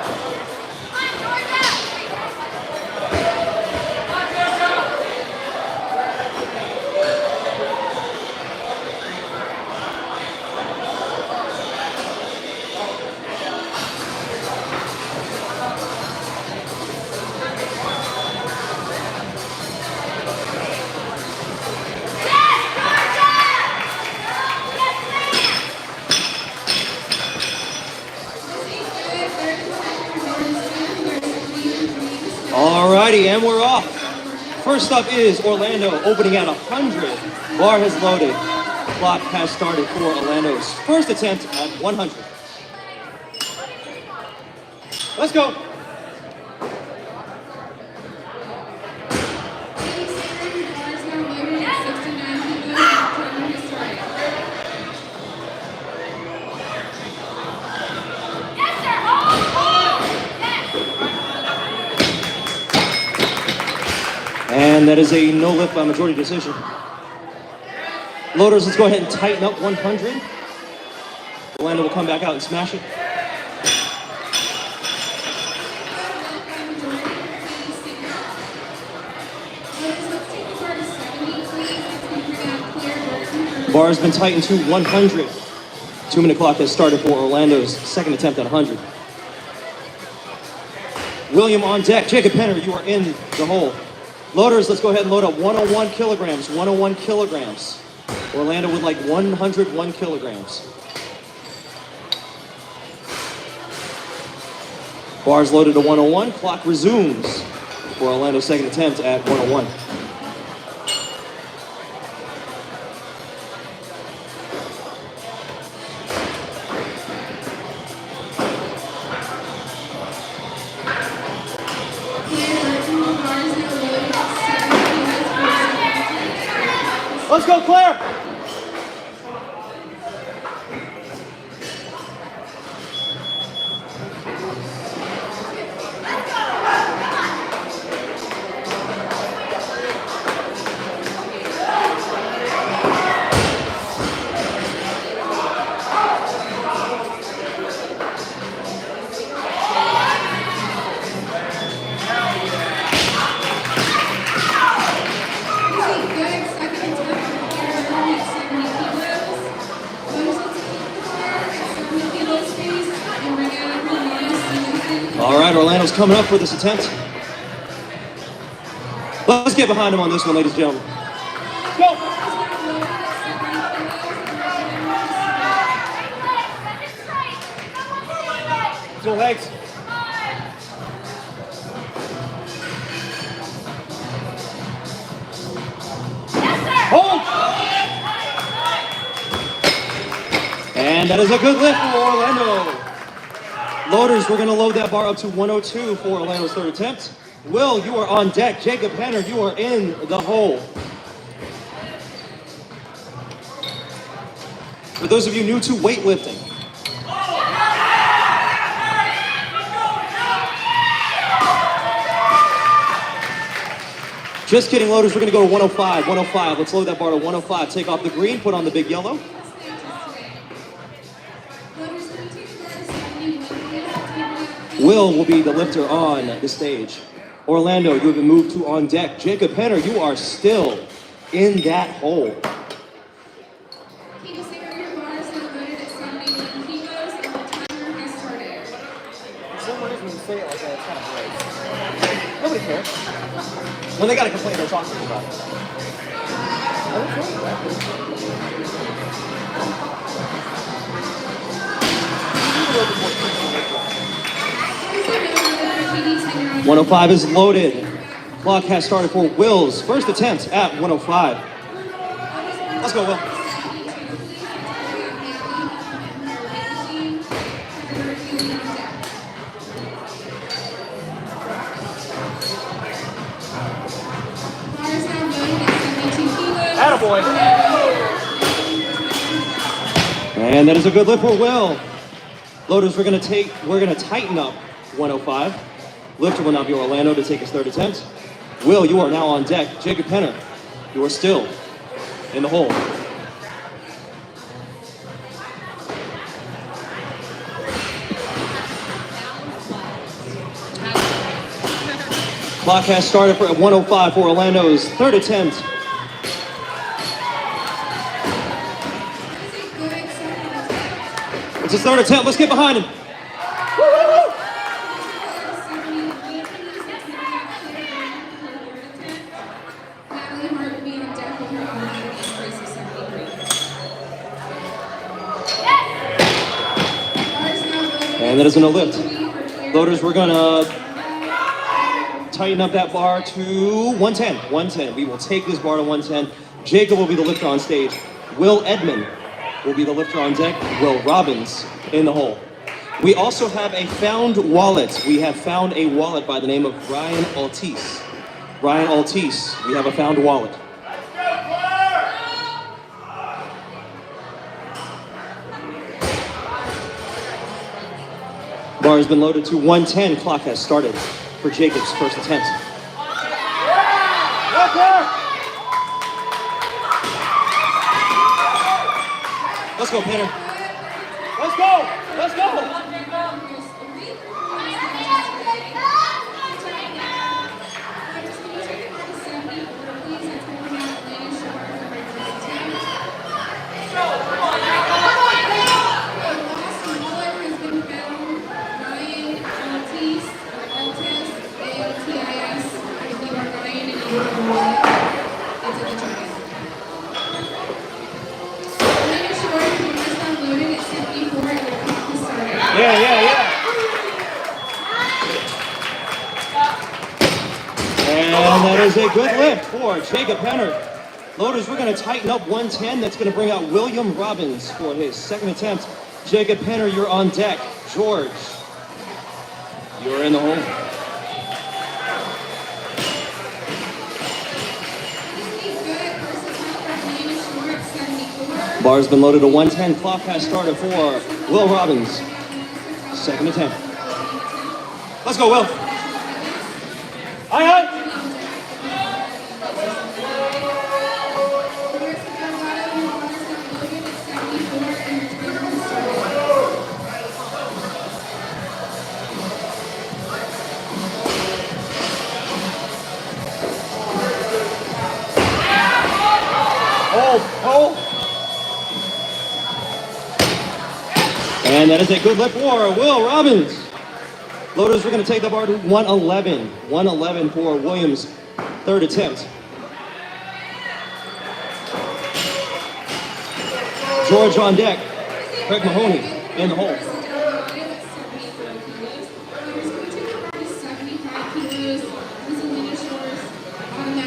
Alrighty, and we're off. First up is Orlando opening at 100. Bar has loaded. Clock has started for Orlando's first attempt at 100. Let's go. And that is a no lift by majority decision. Loaders, let's go ahead and tighten up 100. Orlando will come back out and smash it. Bar has been tightened to 100. 2 minute clock has started for Orlando's second attempt at 100. William on deck. Jacob Henner, you are in the hole. Loaders, let's go ahead and load up 101 kilograms. 101 kilograms. Orlando would like 101 kilograms. Bars loaded to 101. Clock resumes for Orlando's second attempt at 101. Let's go, Claire! All right, Orlando's coming up for this attempt. Let's get behind him on this one, ladies and gentlemen. Go! Go legs. Hold! And that is a good lift for Orlando. Loaders, we're going to load that bar up to 102 for Orlando's third attempt. Will, you are on deck. Jacob Henner, you are in the hole. For those of you new to weightlifting, just kidding, loaders, we're going to go to 105. 105. Let's load that bar to 105. Take off the green, put on the big yellow. Will be the lifter on the stage. Orlando, you have been moved to on deck. Jacob Henner, you are still in that hole. Katie Singer, your bar is now loaded at 71 kilos and the timer has started. For some reason, when you say it like that, it's kind of great. Nobody cares. When they got to complain, they're talking about it. I don't care. 105 is loaded. Clock has started for Will's first attempt at 105. Let's go, Will. Attaboy. And that is a good lift for Will. Loaders, we're gonna tighten up 105. Lifter will now be Orlando to take his third attempt. Will, you are now on deck. Jacob Henner, you are still in the hole. Clock has started for 105 for Orlando's third attempt. It's his third attempt. Let's get behind him. And that is gonna lift. Loaders, we're gonna tighten up that bar to 110. 110. We will take this bar to 110. Jacob will be the lifter on stage. Will Edmond will be the lifter on deck. Will Robbins in the hole. We also have a found wallet. We have found a wallet by the name of Ryan Altice. Ryan Altice, we have a found wallet. Bar has been loaded to 110. Clock has started for Jacob's first attempt. Let's go, Peter. Let's go. Let's go. Yeah. And that is a good lift for Jacob Henner. Loaders, we're going to tighten up 110. That's going to bring out William Robbins for his second attempt. Jacob Henner, you're on deck. George, you're in the hole. Bar's been loaded to 110. Clock has started for Will Robbins. Second attempt. Let's go, Will. Aye. Oh. And that is a good lift for Will Robbins. Loaders, we're going to take the bar to 111. 111 for Williams' third attempt. George on deck. Craig Mahoney in the hole.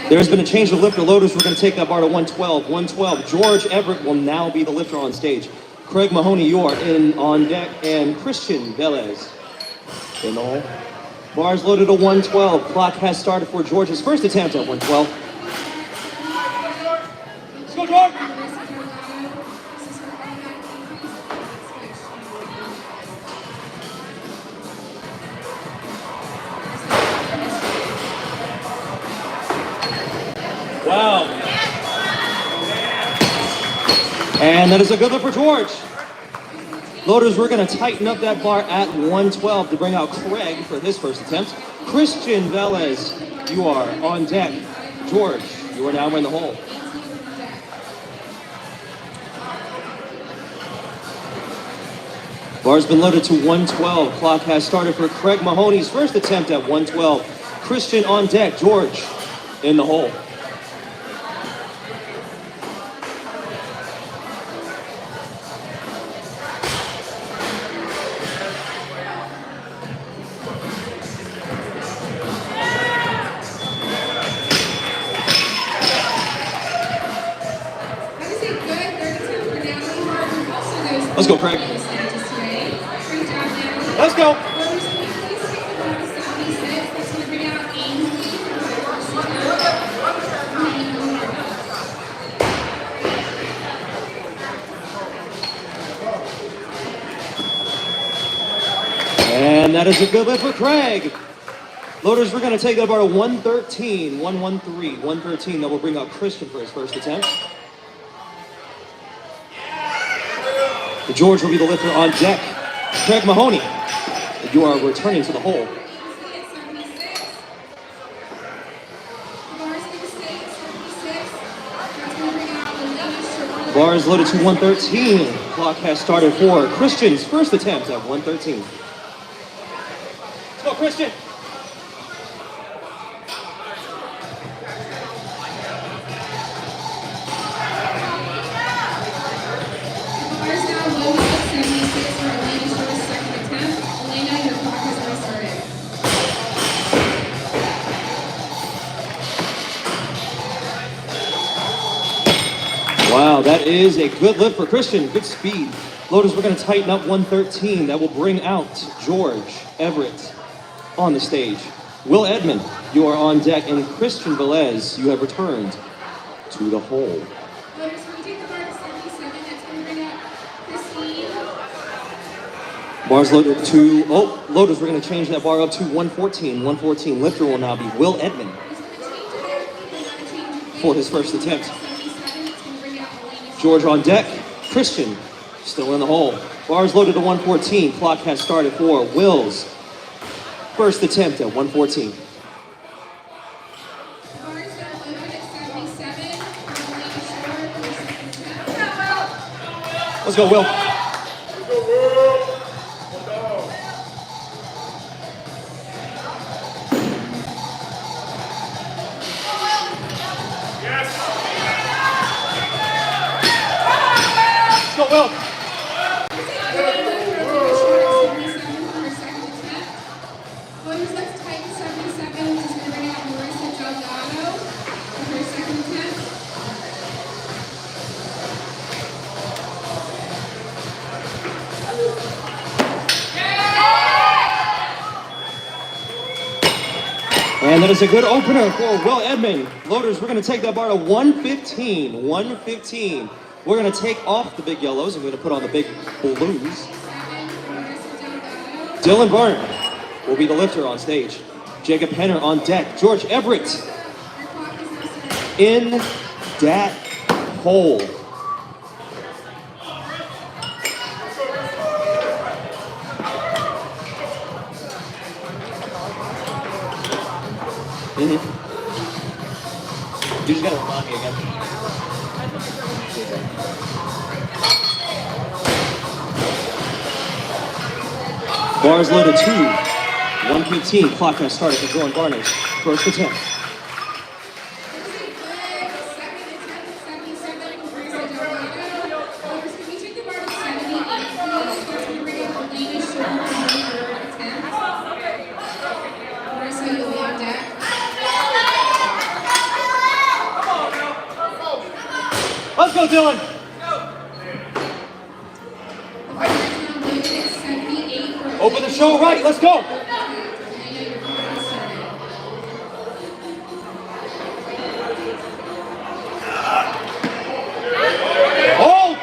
There's been a change of lifter. Loaders, we're going to take that bar to 112. 112. George Everett will now be the lifter on stage. Craig Mahoney, you are in on deck, and Christian Velez in the hole. Bars loaded to 112. Clock has started for George's first attempt at 112. Let's go, George. Wow. And that is a good lift for George. Loaders, we're going to tighten up that bar at 112 to bring out Craig for his first attempt. Christian Velez, you are on deck. George, you are now in the hole. Bar's been loaded to 112. Clock has started for Craig Mahoney's first attempt at 112. Christian on deck. George in the hole. Let's go, Craig. Let's go. And that is a good lift for Craig. Loaders, we're going to take that bar to 113, 113, 113. That will bring out Christian for his first attempt. George will be the lifter on deck. Craig Mahoney, you are returning to the hole. Bar is loaded to 113. Clock has started for Christian's first attempt at 113. Let's go, Christian. Wow, that is a good lift for Christian. Good speed. Loaders, we're going to tighten up 113. That will bring out George Everett on the stage. Will Edmond, you are on deck, and Christian Velez, you have returned to the hole. Bar's loaded to, Loaders, we're going to change that bar up to 114. 114. Lifter will now be Will Edmond for his first attempt. George on deck. Christian still in the hole. Bars loaded to 114. Clock has started for Will's first attempt at 114. Let's go, Will. Will. And that is a good opener for Will Edmond. Loaders, we're going to take that bar to 115. 115. We're going to take off the big yellows and we're going to put on the big blues. Dylan Barner will be the lifter on stage. Jacob Henner on deck. George Everett in that hole. You just got to remind me again. Bars loaded 2. 115. Clock has started for Dylan Barner's first attempt. Let's go, Dylan. Open the show right. Let's go. Oh!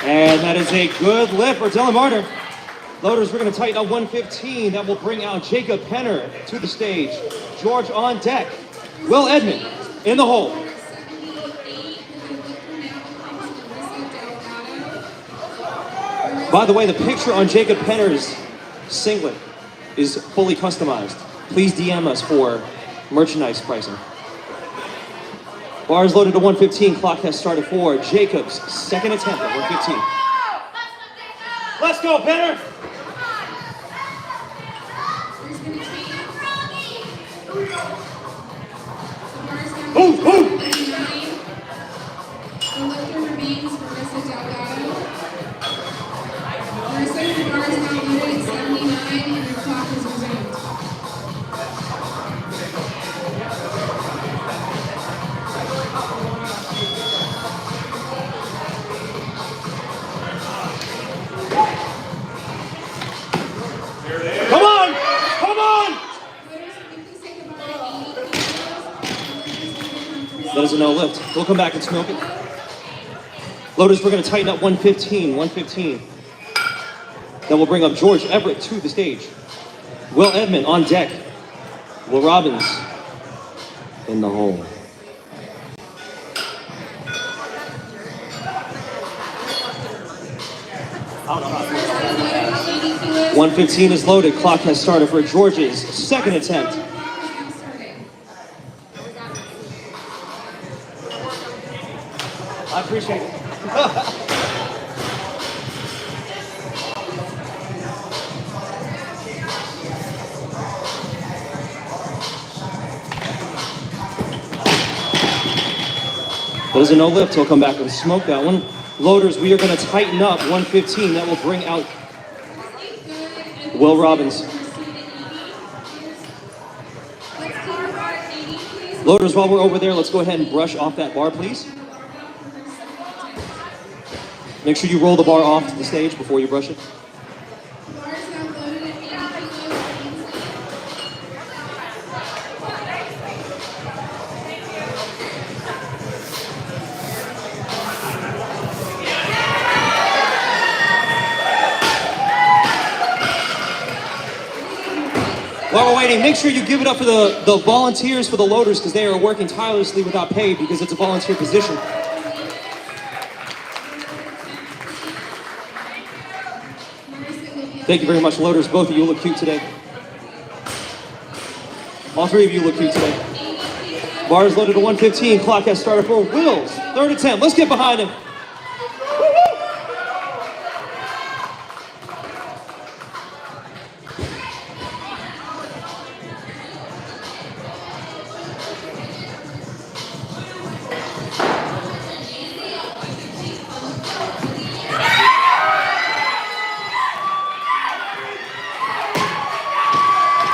And that is a good lift for Dylan Barner. Loaders, we're going to tighten up 115. That will bring out Jacob Henner to the stage. George on deck. Will Edmond in the hole. By the way, the picture on Jacob Penner's singlet is fully customized. Please DM us for merchandise pricing. Bar is loaded to 115. Clock has started for Jacob's second attempt at 115. Let's go, Penner! Move, move! The lifter remains Marissa Delgado. Marissa's bar is now loaded at 79 and her clock is resumed. Come on! Come on! That is a no lift. We'll come back and smoke it. Loaders, we're going to tighten up 115. 115. Then we'll bring up George Everett to the stage. Will Edmond on deck. Will Robbins in the hole. $80. 115 is loaded. Clock has started for George's second attempt. I appreciate it. That is a no lift. He'll come back and smoke that one. Loaders, we are going to tighten up 115. That will bring out Will Robbins. Loaders, while we're over there, let's go ahead and brush off that bar, please. Make sure you roll the bar off to the stage before you brush it. While we're waiting, make sure you give it up for the volunteers for the loaders because they are working tirelessly without pay because it's a volunteer position. Thank you very much, loaders. Both of you look cute today. All three of you look cute today. Bar is loaded to 115. Clock has started for Will's third attempt. Let's get behind him.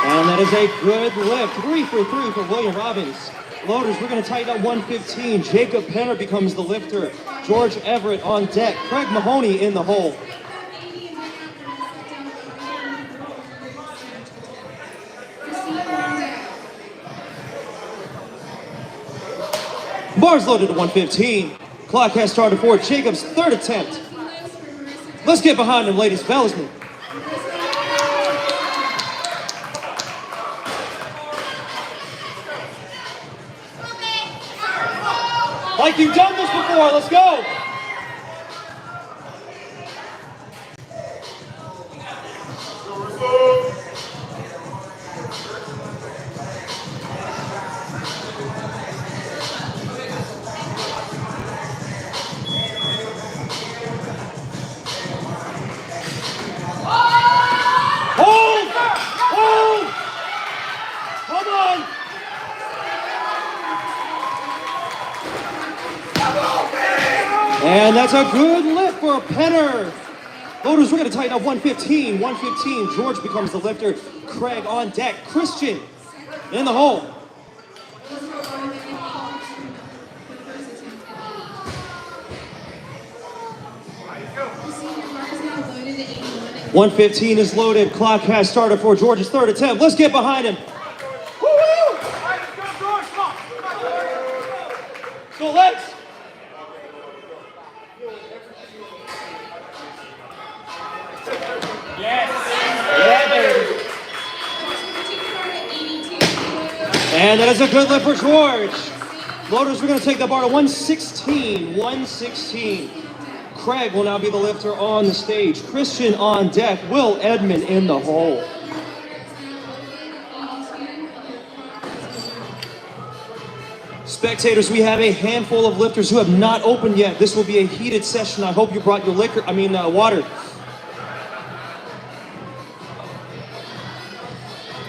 And that is a good lift. 3 for 3 for William Robbins. Loaders, we're going to tighten up 115. Jacob Penner becomes the lifter. George Everett on deck. Craig Mahoney in the hole. Bars loaded to 115. Clock has started for Jacob's third attempt. Let's get behind him, ladies and fellas. Like you've done this before, let's go! Hold! Hold! Come on! And that's a good lift for Penner. Loaders, we're going to tighten up 115. 115. George becomes the lifter. Craig on deck. Christian in the hole. 115 is loaded. Clock has started for George's third attempt. Let's get behind him. Woo-hoo! Go legs. And that is a good lift for George. Loaders, we're going to take the bar to 116. 116. Craig will now be the lifter on the stage. Christian on deck. Will Edmond in the hole. Spectators, we have a handful of lifters who have not opened yet. This will be a heated session. I hope you brought your water.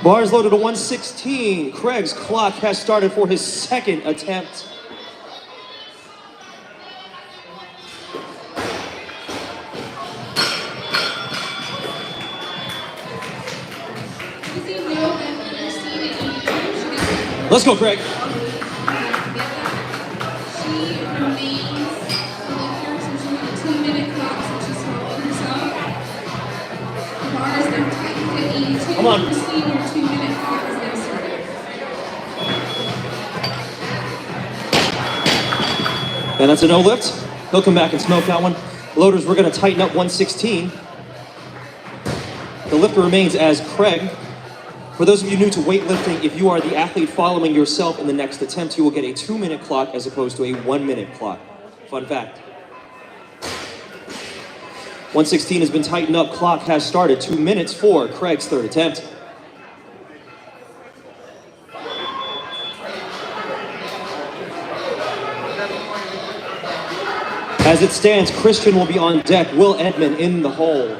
Bars loaded to 116. Craig's clock has started for his second attempt. Let's go, Craig. Come on. And that's a no lift. He'll come back and smoke that one. Loaders, we're going to tighten up 116. The lifter remains as Craig. For those of you new to weightlifting, if you are the athlete following yourself in the next attempt, you will get a 2-minute clock as opposed to a 1-minute clock. Fun fact. 116 has been tightened up. Clock has started. 2 minutes for Craig's third attempt. As it stands, Christian will be on deck. Will Edmond in the hole.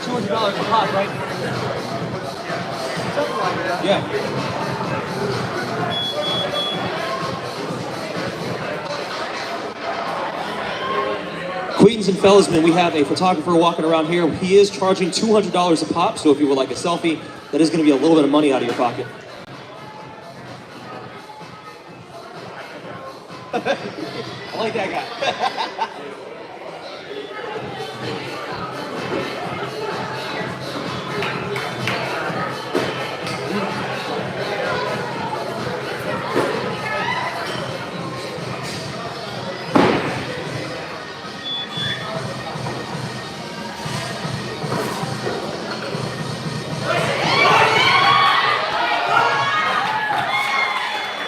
$200 a pop, right? Something like that. Yeah. Queens and Fellasmen, we have a photographer walking around here. He is charging $200 a pop, so if you would like a selfie, that is going to be a little bit of money out of your pocket. I like that guy.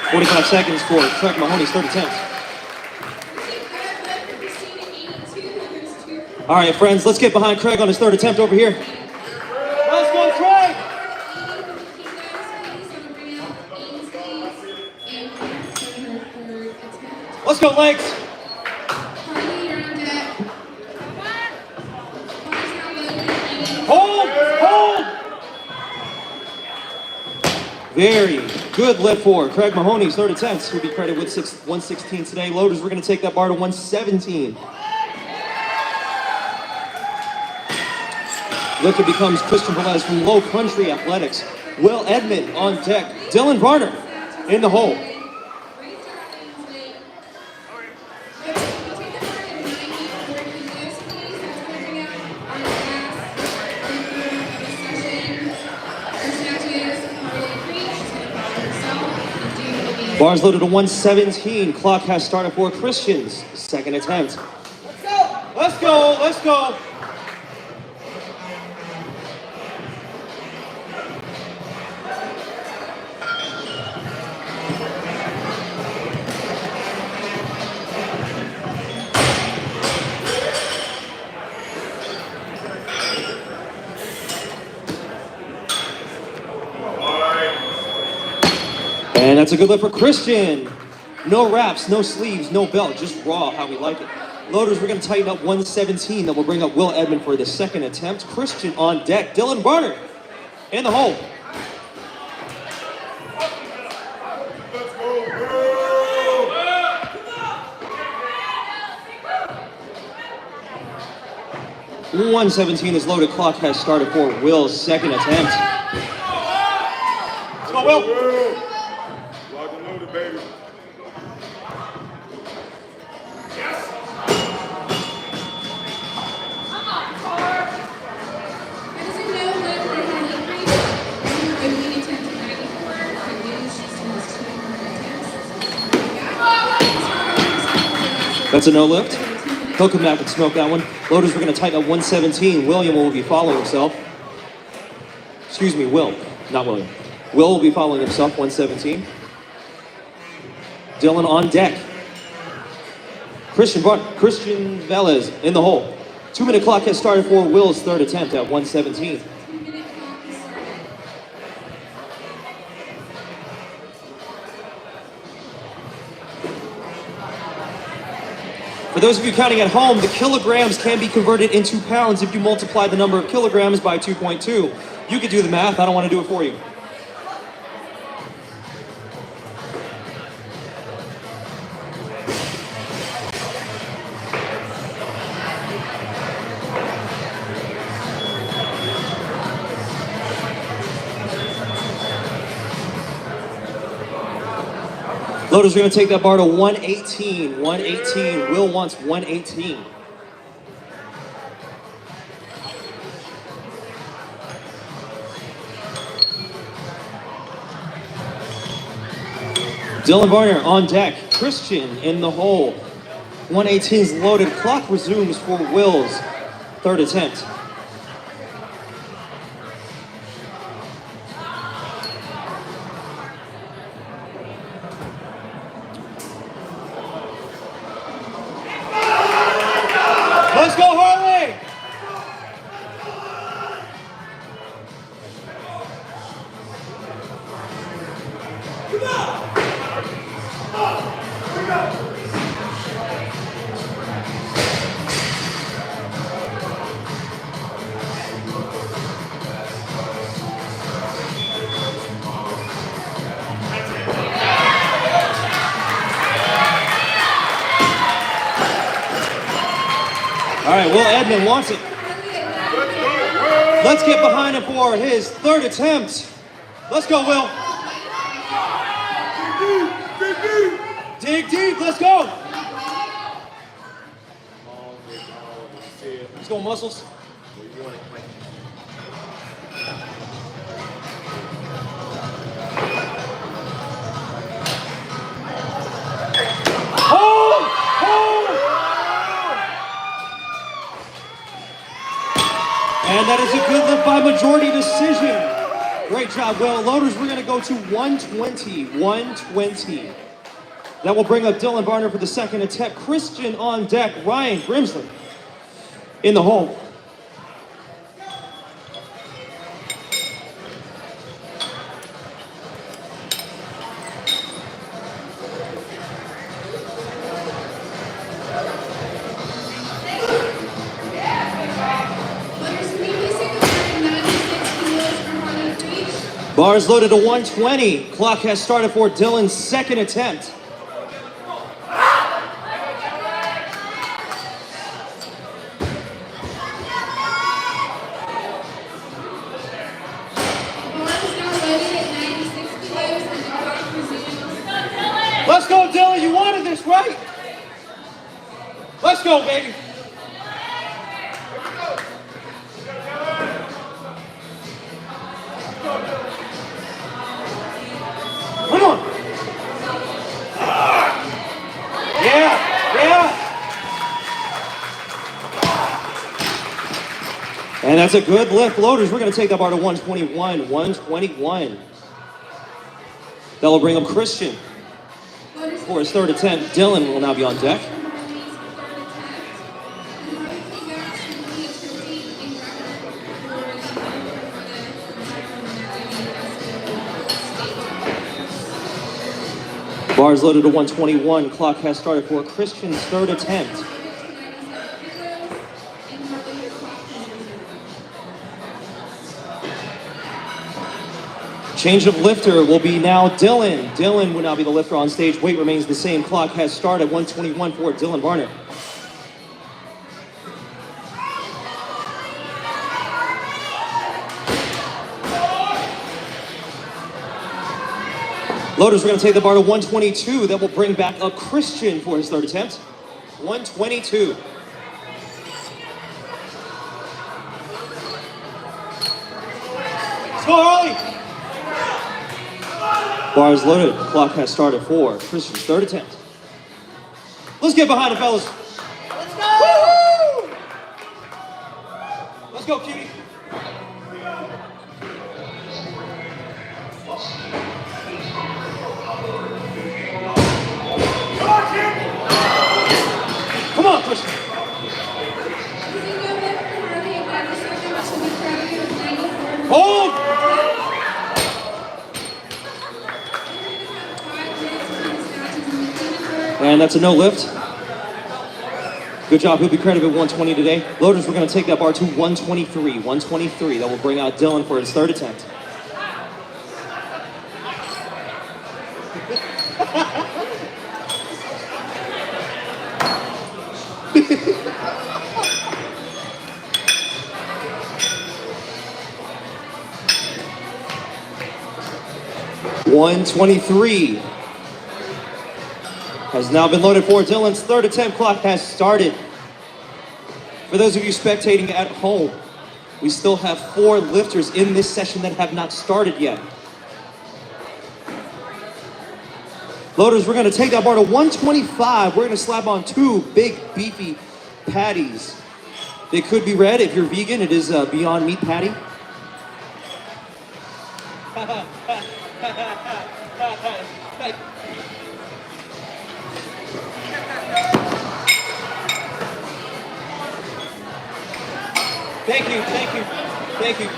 45 seconds for Craig Mahoney's third attempt. All right, friends, let's get behind Craig on his third attempt over here. Let's go, Craig! Let's go, legs! Hold! Hold! Very good lift for Craig Mahoney's third attempt. He'll be credited with 116 today. Loaders, we're going to take that bar to 117. Lifter becomes Christian Velez from Low Country Athletics. Will Edmond on deck. Dylan Varner in the hole. Bars loaded to 117. Clock has started for Christian's second attempt. Let's go! Let's go! Let's go! And that's a good lift for Christian. No wraps, no sleeves, no belt, just raw, how we like it. Loaders, we're going to tighten up 117. Then we'll bring up Will Edmond for the second attempt. Christian on deck. Dylan Varner in the hole. Let's go. 117 is loaded. Clock has started for Will's second attempt. Let's go, Will. Baby. That's a no lift. He'll come back and smoke that one. Loaders, we're going to tighten up 117. William will be following himself. Excuse me, Will. Not William. Will be following himself, 117. Dylan on deck. Christian Velez in the hole. 2-minute clock has started for Will's third attempt at 117. For those of you counting at home, the kilograms can be converted into pounds if you multiply the number of kilograms by 2.2. You can do the math, I don't want to do it for you. Loaders are going to take that bar to 118. 118. Will wants 118. Dylan Varner on deck. Christian in the hole. 118 is loaded. Clock resumes for Will's third attempt. Let's go, Harley! All right, Will Edmond wants it. Let's get behind him for his third attempt. Let's go, Will. Dig deep, let's go. Let's go, muscles. And that is a good lift by majority decision. Great job, Will. Loaders, we're going to go to 120. 120. That will bring up Dylan Varner for the second attempt. Christian on deck. Ryan Grimsley in the hole. Bars loaded to 120. Clock has started for Dylan's second attempt. Let's go, Dylan. You wanted this, right? Let's go, baby. Come on. Yeah. And that's a good lift. Loaders, we're going to take that bar to 121. 121. That will bring up Christian for his third attempt. Dylan will now be on deck. Bars loaded to 121. Clock has started for Christian's third attempt. Change of lifter will be now Dylan. Dylan will now be the lifter on stage. Weight remains the same. Clock has started 121 for Dylan Varner. Loaders, we're going to take the bar to 122. That will bring back up Christian for his third attempt. 122. Let's go, Harley! Bars loaded. Clock has started for Christian's third attempt. Let's get behind it, fellas. Let's go! Woo-hoo! Let's go, cutie. on, push. Hold! And that's a no lift. Good job. He'll be credited with 120 today. Loaders, we're going to take that bar to 123. 123. That will bring out Dylan for his third attempt. $123 has now been loaded for Dylan's third attempt. Clock has started. For those of you spectating at home, we still have 4 lifters in this session that have not started yet. Loaders, we're going to take that bar to 125. We're going to slap on 2 big, beefy patties. They could be red. If you're vegan, it is a Beyond Meat patty. Thank you, thank you, thank you.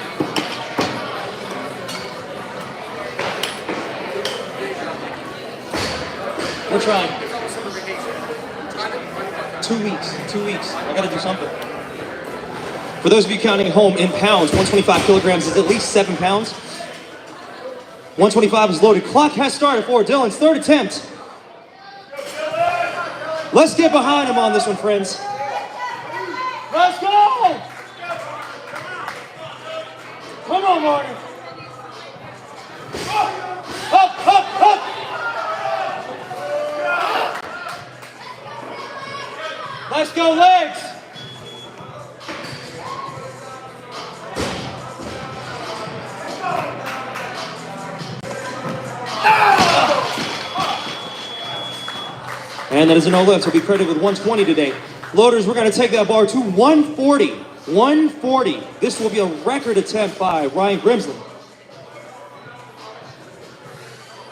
We're trying. 2 weeks, 2 weeks. I gotta do something. For those of you counting at home in pounds, 125 kilograms is at least 7 pounds. 125 is loaded. Clock has started for Dylan's third attempt. Let's get behind him on this one, friends. Let's go! Come on, Marty. Up, up, up. Let's go, legs. And that is a no lift. He'll be credited with 120 today. Loaders, we're going to take that bar to 140. 140. This will be a record attempt by Ryan Grimsley.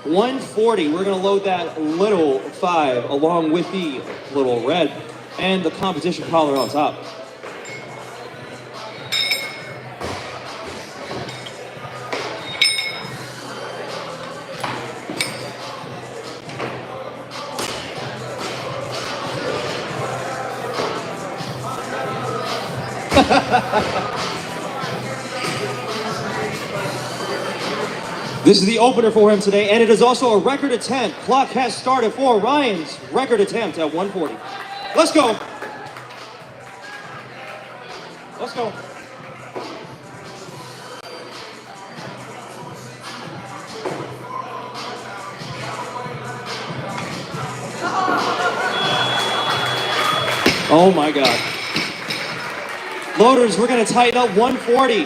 140. We're going to load that little 5 along with the little red and the competition collar on top. This is the opener for him today, and it is also a record attempt. Clock has started for Ryan's record attempt at 140. Let's go. Let's go. Oh my God. Loaders, we're going to tighten up 140.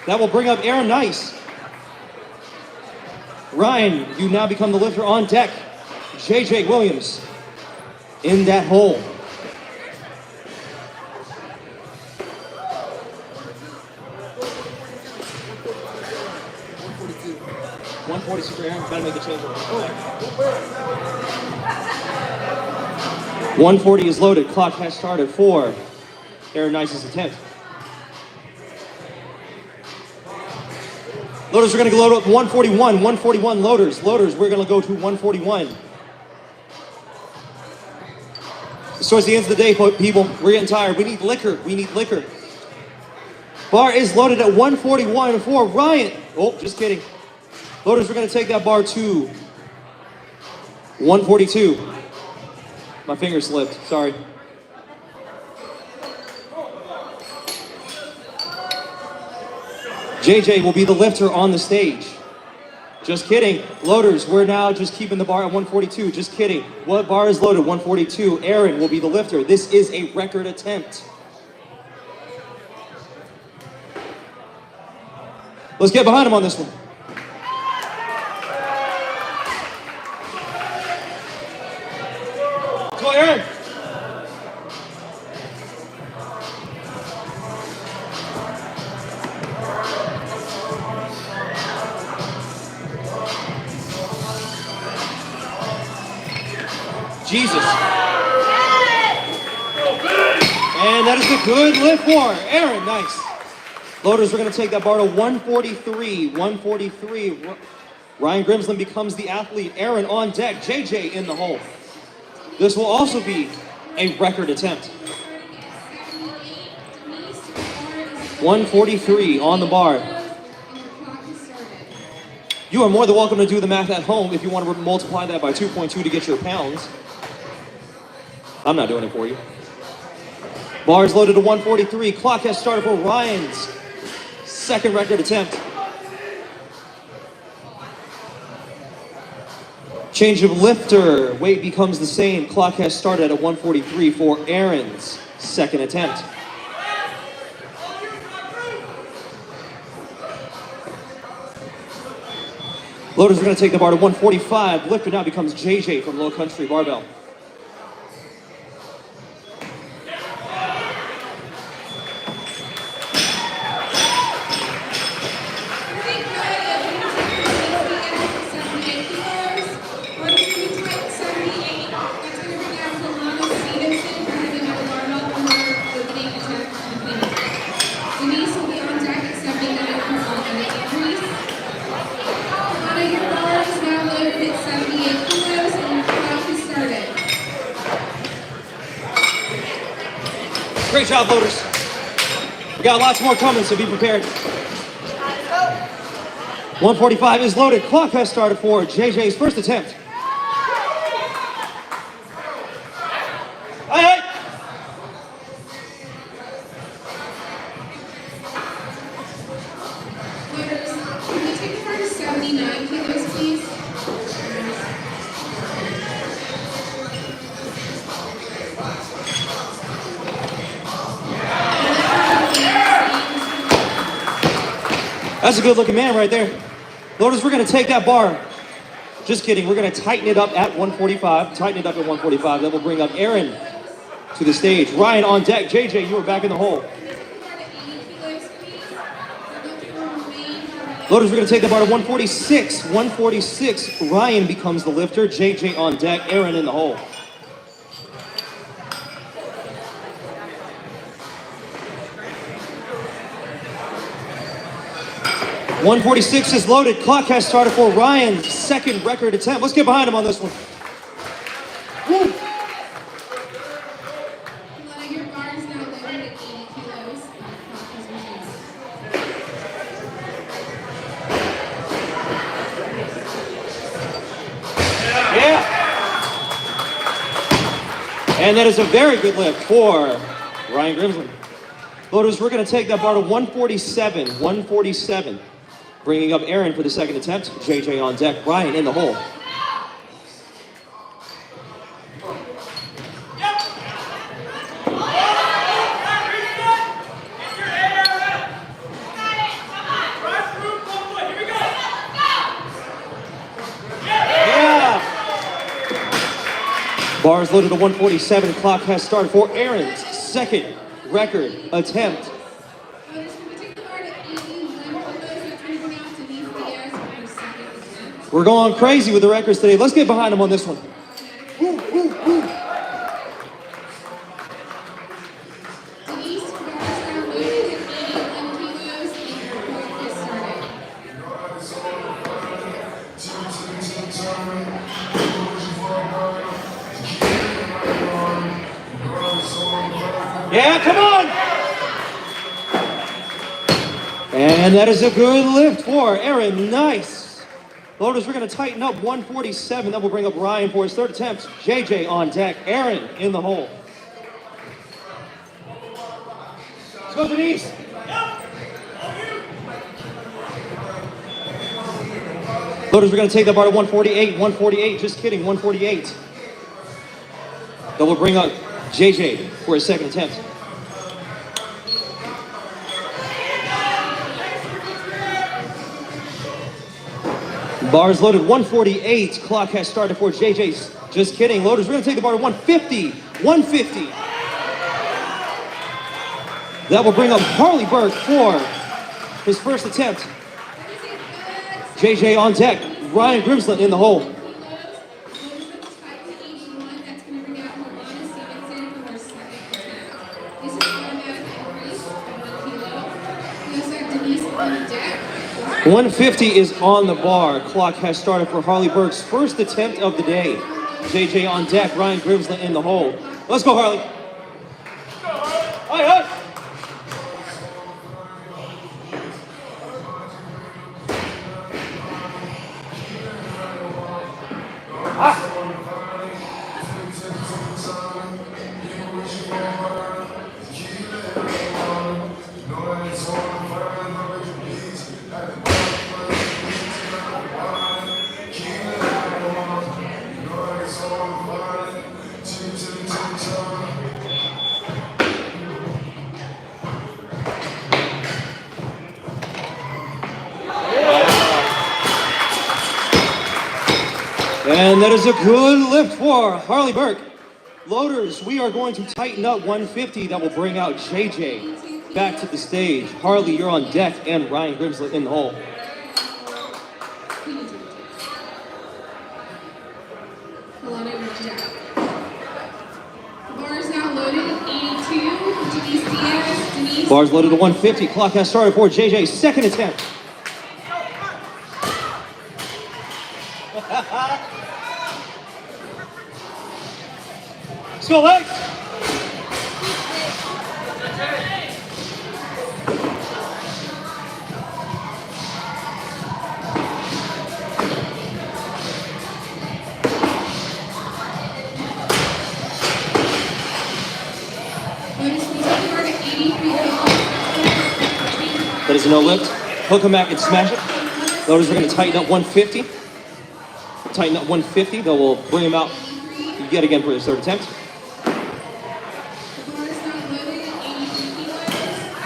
That will bring up Aaron Nice. Ryan, you now become the lifter on deck. JJ Williams in that hole. $140 super Aaron, gotta make the change. 140 is loaded. Clock has started for Aaron Nice's attempt. Loaders, we're going to load up 141. 141 loaders. Loaders, we're going to go to 141. It's towards the end of the day, people. We're getting tired. We need liquor. We need liquor. Bar is loaded at 141 for Ryan. Oh, just kidding. Loaders, we're going to take that bar to 142. My finger slipped. Sorry. JJ will be the lifter on the stage. Just kidding. Loaders, we're now just keeping the bar at 142. Just kidding. What bar is loaded? 142. Aaron will be the lifter. This is a record attempt. Let's get behind him on this one. Let's go, Aaron. Jesus. And that is a good lift for Aaron. Nice. Loaders, we're going to take that bar to 143. 143. Ryan Grimsland becomes the athlete. Aaron on deck. JJ in the hole. This will also be a record attempt. 143 on the bar. You are more than welcome to do the math at home if you want to multiply that by 2.2 to get your pounds. I'm not doing it for you. Bars loaded to 143. Clock has started for Ryan's second record attempt. Change of lifter. Weight becomes the same. Clock has started at 143 for Aaron's second attempt. Loaders are going to take the bar to 145. Lifter now becomes JJ from Low Country Barbell. Great job, loaders. We got lots more coming, so be prepared. 145 is loaded. Clock has started for JJ's first attempt. Aye, aye. Loaders, can we take the bar to 79 kilos, please? That's a good looking man right there. Loaders, we're going to take that bar. Just kidding. We're going to tighten it up at 145. Tighten it up at 145. That will bring up Aaron to the stage. Ryan on deck. JJ, you are back in the hole. Loaders, we're going to take the bar to 146. 146. Ryan becomes the lifter. JJ on deck. Aaron in the hole. .146 is loaded. Clock has started for Ryan's second record attempt. Let's get behind him on this one. Woo. Your bar is now loaded at 80 kilos. Yeah. And that is a very good lift for Ryan Grimsland. Loaders, we're going to take that bar to 147. 147. Bringing up Aaron for the second attempt. JJ on deck. Ryan in the hole. Yeah! Bars loaded to 147. Clock has started for Aaron's second record attempt. We're going crazy with the records today. Let's get behind them on this one. Woo, woo, woo. Yeah, come on! And that is a good lift for Aaron. Nice. Loaders, we're going to tighten up 147. That will bring up Ryan for his third attempt. JJ on deck. Aaron in the hole. Let's go, Denise. Loaders, we're going to take that bar to 148. 148. Just kidding. 148. That will bring up JJ for his second attempt. Bars loaded 148. Clock has started for JJ's. Just kidding. Loaders, we're going to take the bar to 150. 150. That will bring up Harley Burke for his first attempt. JJ on deck. Ryan Grimsland in the hole. This is automatic increase of 1 kilo. We also have Denise on deck. 150 is on the bar. Clock has started for Harley Burke's first attempt of the day. JJ on deck, Ryan Grimsley in the hole. Let's go, Harley. Aye, aye. And that is a good lift for Harley Burke. Loaders, we are going to tighten up 150. That will bring out JJ back to the stage. Harley, you're on deck, and Ryan Grimsley in the hole. Bars now loaded at 82. Denise Diaz. Denise. Bars loaded to 150. Clock has started for JJ's second attempt. Let's go, legs. That is a no lift. Hook him back and smash it. Loaders are going to tighten up 150. Tighten up 150. They will bring him out yet again for his third attempt.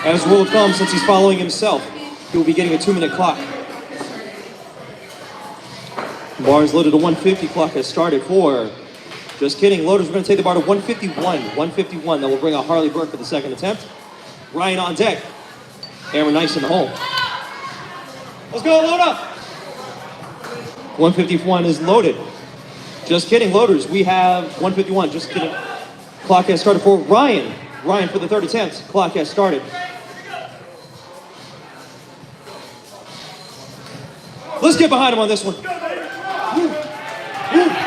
As rule of thumb, since he's following himself, he will be getting a 2-minute clock. Bars loaded to 150. Clock has started for. Just kidding. Loaders are going to take the bar to 151. 151. That will bring out Harley Burke for the second attempt. Ryan on deck. Aaron Nice in the hole. Let's go, load up. 151 is loaded. Just kidding, loaders. We have 151. Just kidding. Clock has started for Ryan. Ryan for the third attempt. Clock has started. Let's get behind him on this one. Woo. Woo.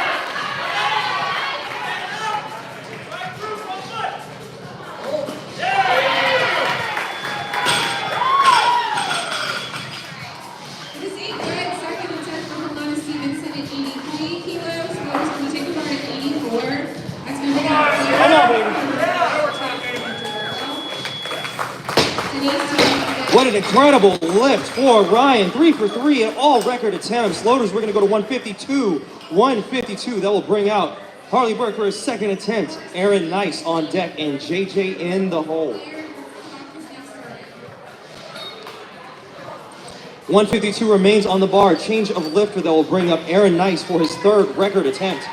What an incredible lift for Ryan. 3 for 3 at all record attempts. Loaders, we're going to go to 152. 152. That will bring out Harley Burke for his second attempt. Aaron Nice on deck and JJ in the hole. 152 remains on the bar. Change of lifter that will bring up Aaron Nice for his third record attempt.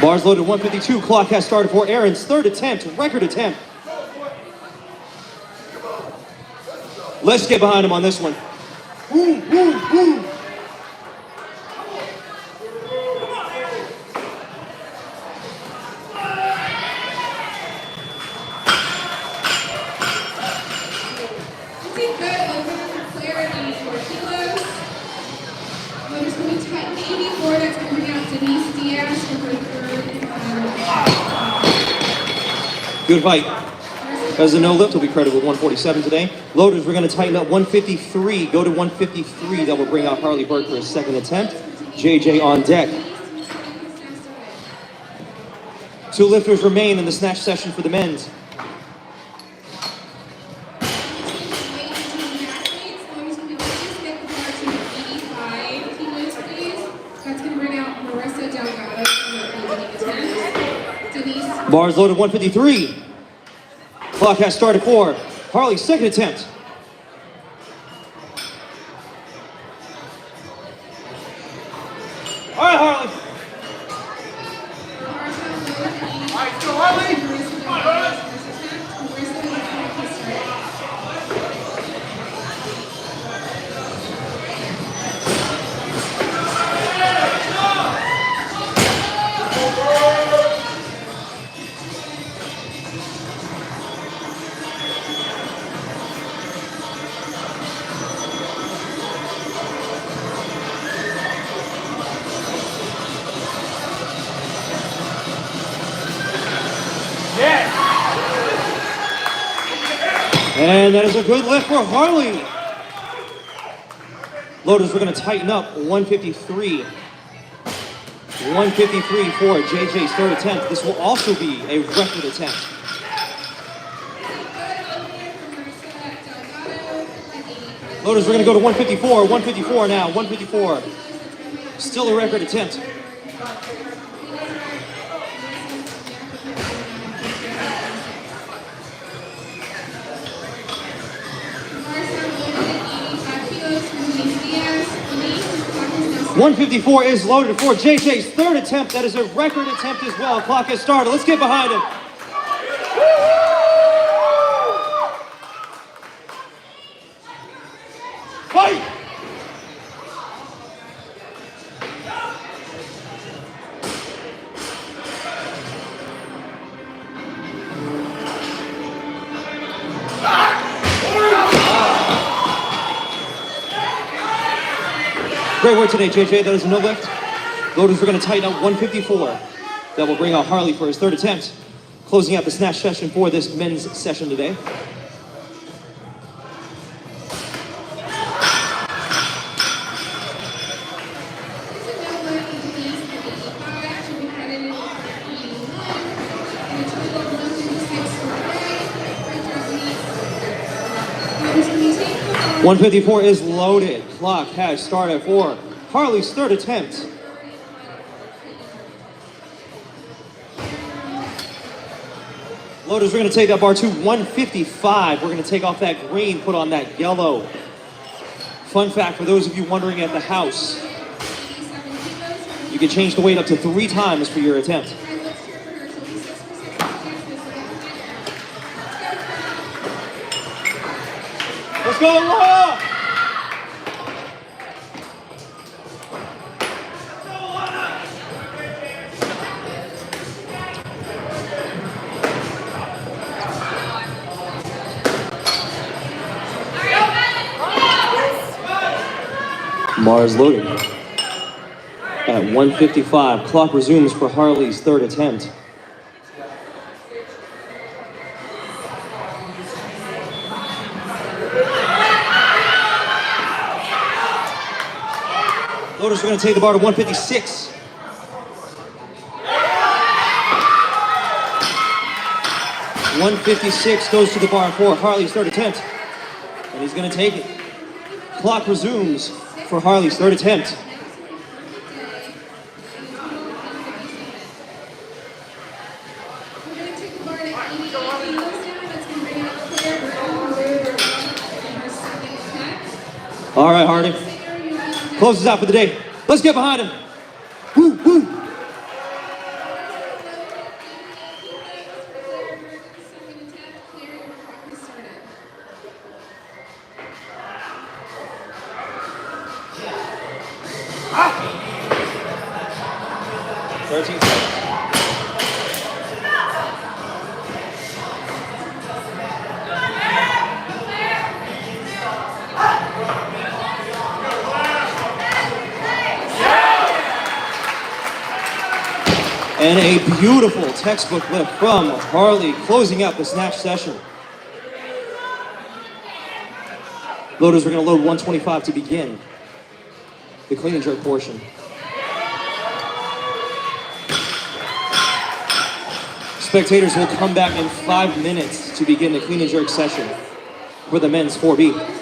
Bars loaded 152. Clock has started for Aaron's third attempt, record attempt. Let's get behind him on this one. Boom, boom, boom. Good fight. As a no lift, will be credited with 147 today. Loaders, we're going to tighten up 153. Go to 153. That will bring out Harley Burke for his second attempt. JJ on deck. 2 lifters remain in the snatch session for the men's. Bars loaded 153. Clock has started for Harley's second attempt. All right, Harley. All right, go Harley. Come on, Harley. And that is a good lift for Harley. Loaders, we're going to tighten up 153. 153 for JJ's third attempt. This will also be a record attempt. Loaders, we're going to go to 154. 154 now. 154. Still a record attempt. .154 is loaded for JJ's third attempt. That is a record attempt as well. Clock has started. Let's get behind him. Fight! Great work today, JJ. That is no lift. Loaders are going to tighten up 154. That will bring out Harley for his third attempt. Closing out the snatch session for this men's session today. .154 is loaded. Clock has started for Harley's third attempt. Loaders, we're going to take that bar to 155. We're going to take off that green, put on that yellow. Fun fact for those of you wondering at the house, you can change the weight up to 3 times for your attempt. Let's go, Laura! Mars loading. At 155, clock resumes for Harley's third attempt. Loaders are going to take the bar to 156. .156 goes to the bar for Harley's third attempt. And he's going to take it. Clock resumes for Harley's third attempt. All right, Hardy. Closes out for the day. Let's get behind him. Woo, woo. And a beautiful textbook lift from Harley, closing out the snatch session. Loaders are going to load 125 to begin the clean and jerk portion. Spectators will come back in 5 minutes to begin the clean and jerk session for the men's 4B.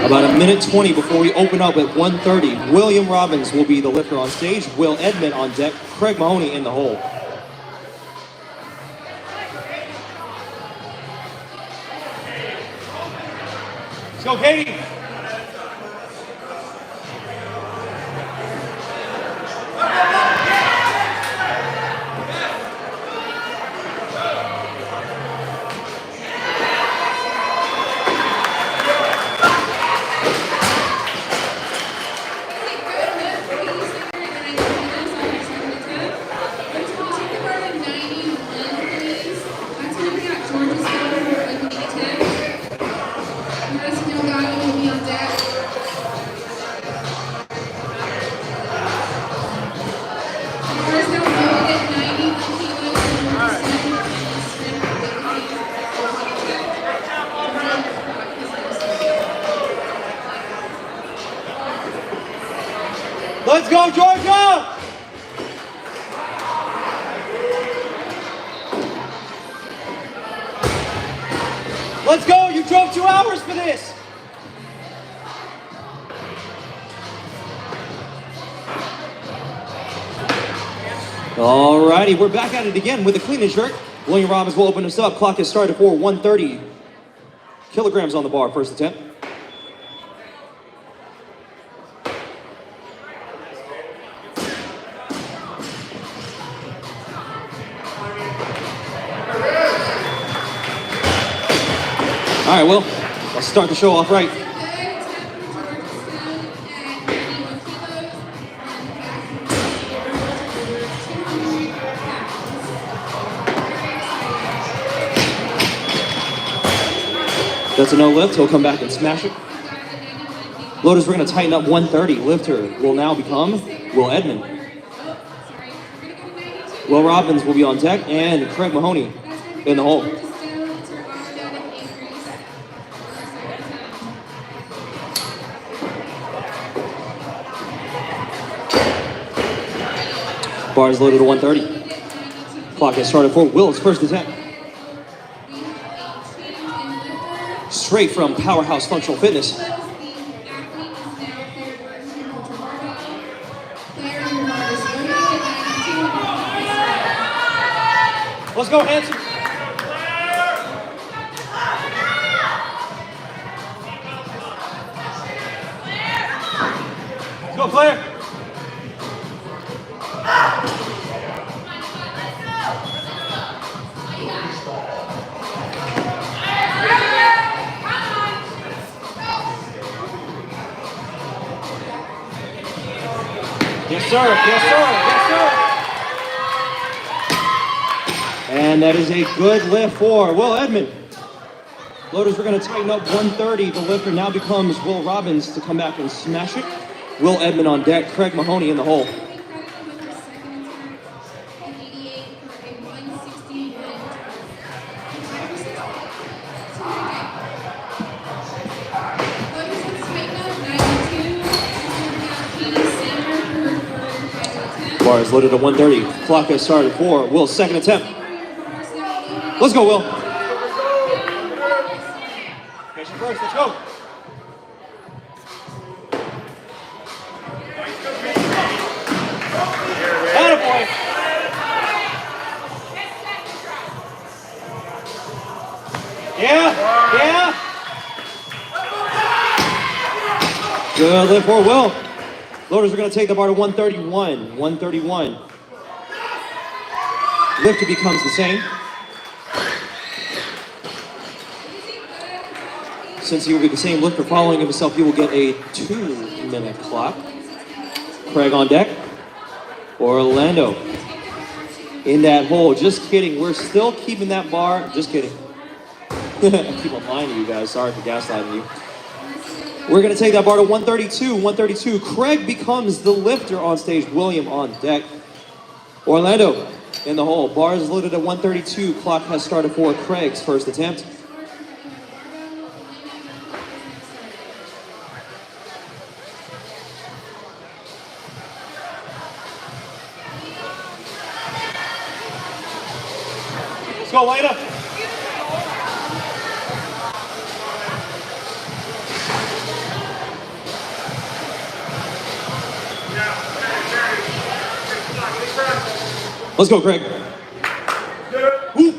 About a minute 20 before we open up at 1:30. William Robbins will be the lifter on stage. Will Edmond on deck. Craig Mahoney in the hole. Let's go, Katie. Let's go, Georgia! Let's go, you drove 2 hours for this! Alrighty, we're back at it again with the clean and jerk. William Robbins will open us up. Clock is started for 130 kilograms on the bar, first attempt. All right, well, let's start the show off right. That's a no lift. He'll come back and smash it. Loaders, we're going to tighten up 130. Lifter will now become Will Edmond. Will Robbins will be on deck, and Craig Mahoney in the hole. Bar is loaded to 130. Clock has started for Will's first attempt. Straight from Powerhouse Functional Fitness. Let's go, Hanson. Let's go, Claire. Yes, sir. Yes, sir. Yes, sir. And that is a good lift for Will Edmond. Loaders, we're going to tighten up 130. The lifter now becomes Will Robbins to come back and smash it. Will Edmond on deck. Craig Mahoney in the hole. Bar is loaded at 130. Clock has started for Will's second attempt. Let's go, Will. Catch it first. Let's go. Attaboy. Yeah. Good lift for Will. Loaders are going to take the bar to 131. 131. Lifter becomes the same. Since he will be the same lifter following himself, he will get a 2-minute clock. Craig on deck. Orlando in that hole. Just kidding. We're still keeping that bar. Just kidding. I keep on lying to you guys. Sorry for gaslighting you. We're going to take that bar to 132. 132. Craig becomes the lifter on stage. William on deck. Orlando in the hole. Bar is loaded at 132. Clock has started for Craig's first attempt. Let's go, Lena. Let's go, Craig. Woo.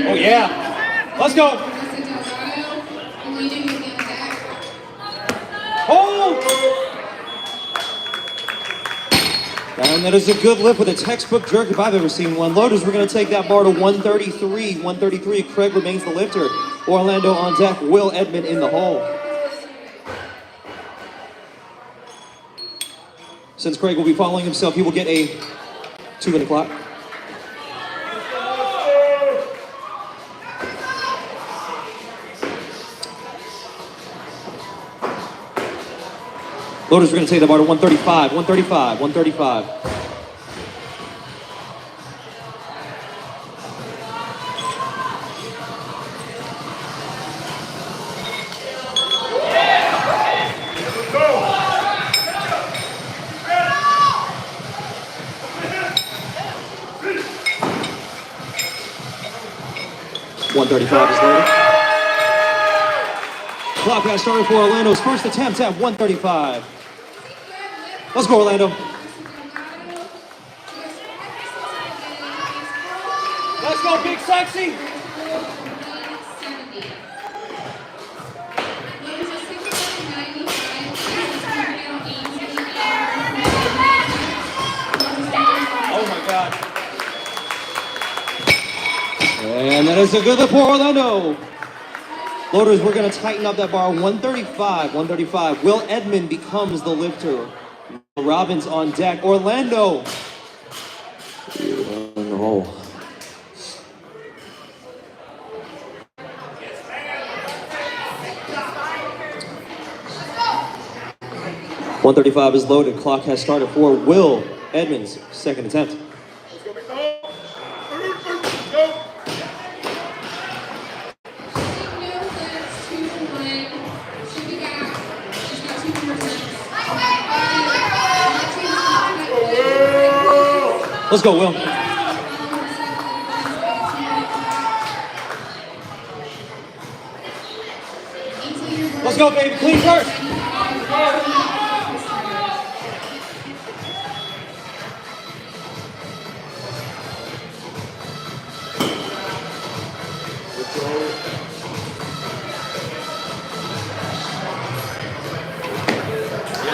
Oh yeah. Let's go. Oh! And that is a good lift with a textbook jerk if I've ever seen one. Loaders, we're going to take that bar to 133. 133, Craig remains the lifter. Orlando on deck, Will Edmond in the hole. Since Craig will be following himself, he will get a 2-minute clock. Loaders, we're going to take the bar to 135, 135, 135. .135 is loaded. Clock has started for Orlando's first attempt at 135. Let's go, Orlando. Let's go, Big Sexy. Oh my God. And that is a good lift for Orlando. Loaders, we're going to tighten up that bar. 135, 135. Will Edmond becomes the lifter. Robbins on deck. Orlando. In the hole. .135 is loaded. Clock has started for Will Edmonds' second attempt. Let's go, Will. Let's go, baby. Clean first.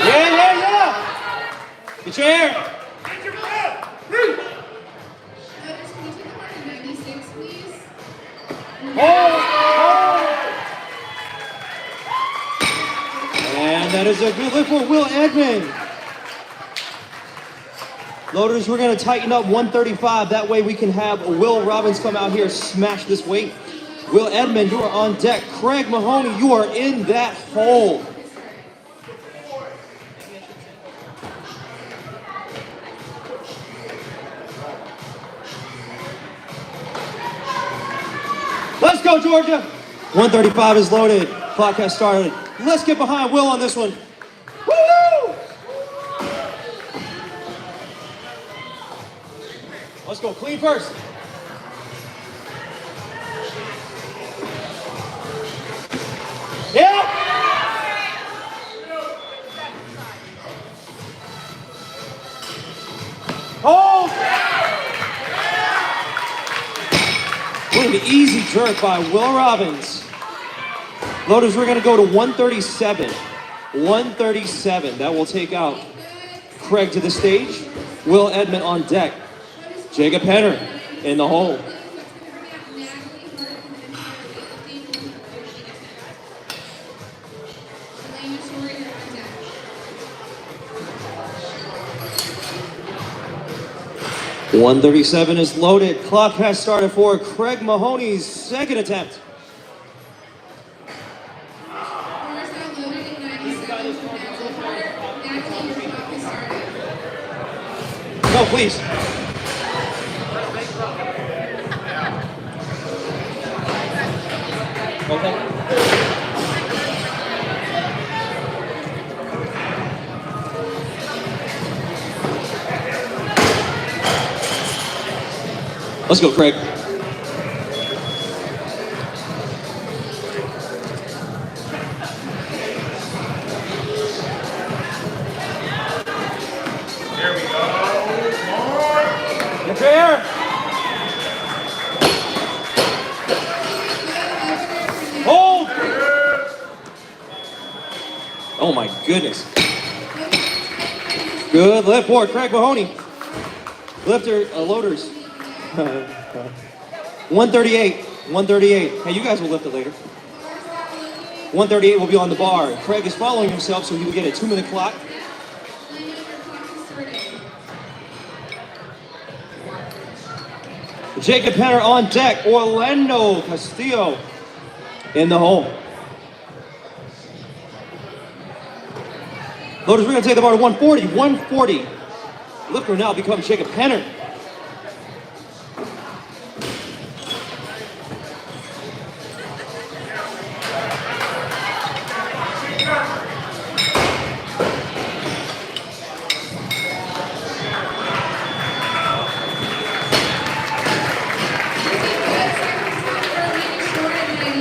Yeah. Get your air. And that is a good lift for Will Edmond. Loaders, we're going to tighten up 135. That way we can have Will Robbins come out here, smash this weight. Will Edmond, you are on deck. Craig Mahoney, you are in that hole. Let's go, Georgia. 135 is loaded. Clock has started. Let's get behind Will on this one. Woo! Let's go clean first. Yeah! Oh! What an easy jerk by Will Robbins. Loaders, we're going to go to 137. 137. That will take out Craig to the stage. Will Edmond on deck. Jacob Penner in the hole. .137 is loaded. Clock has started for Craig Mahoney's second attempt. Go, please. Okay. Let's go, Craig. goodness. Good lift for Craig Mahoney. Loaders. 138. 138. Hey, you guys will lift it later. 138 will be on the bar. Craig is following himself, so he will get a 2-minute clock. Jacob Penner on deck. Orlando Castillo in the hole. Loaders, we're going to take the bar to 140. 140. Lifter now becomes Jacob Penner.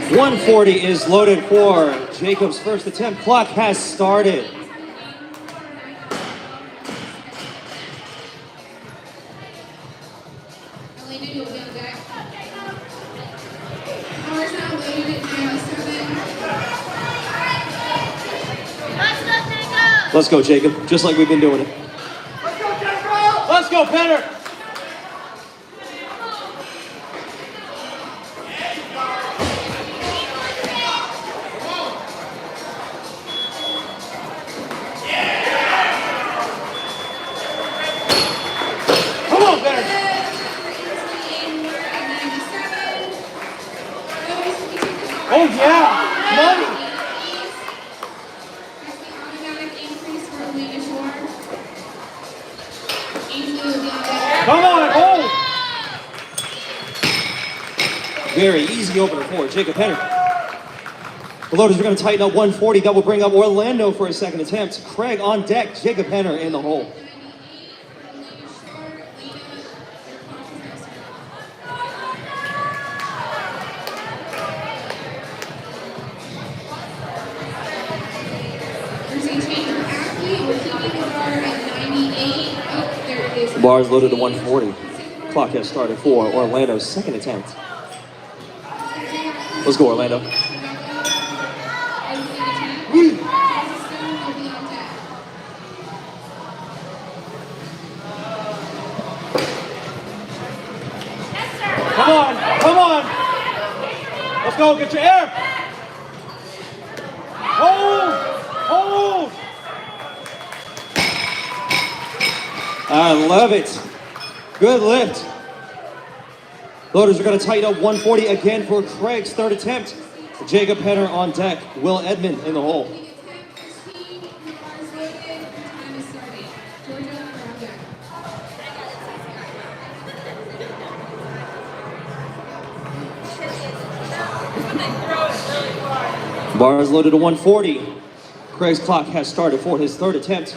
.140 is loaded for Jacob's first attempt. Clock has started. Let's go, Jacob. Just like we've been doing it. Let's go, Jacob! Let's go, Penner! Come on, Penner! Oh, yeah! Money! Come on, oh! Very easy opener for Jacob Penner. The Loaders are going to tighten up 140. That will bring up Orlando for his second attempt. Craig on deck. Jacob Penner in the hole. The bar is loaded to 140. Clock has started for Orlando's second attempt. Let's go, Orlando. Come on, come on. Let's go, get your air. Hold, hold. I love it. Good lift. Loaders are going to tighten up 140 again for Craig's third attempt. Jacob Penner on deck. Will Edmond in the hole. Bar is loaded to 140. Craig's clock has started for his third attempt.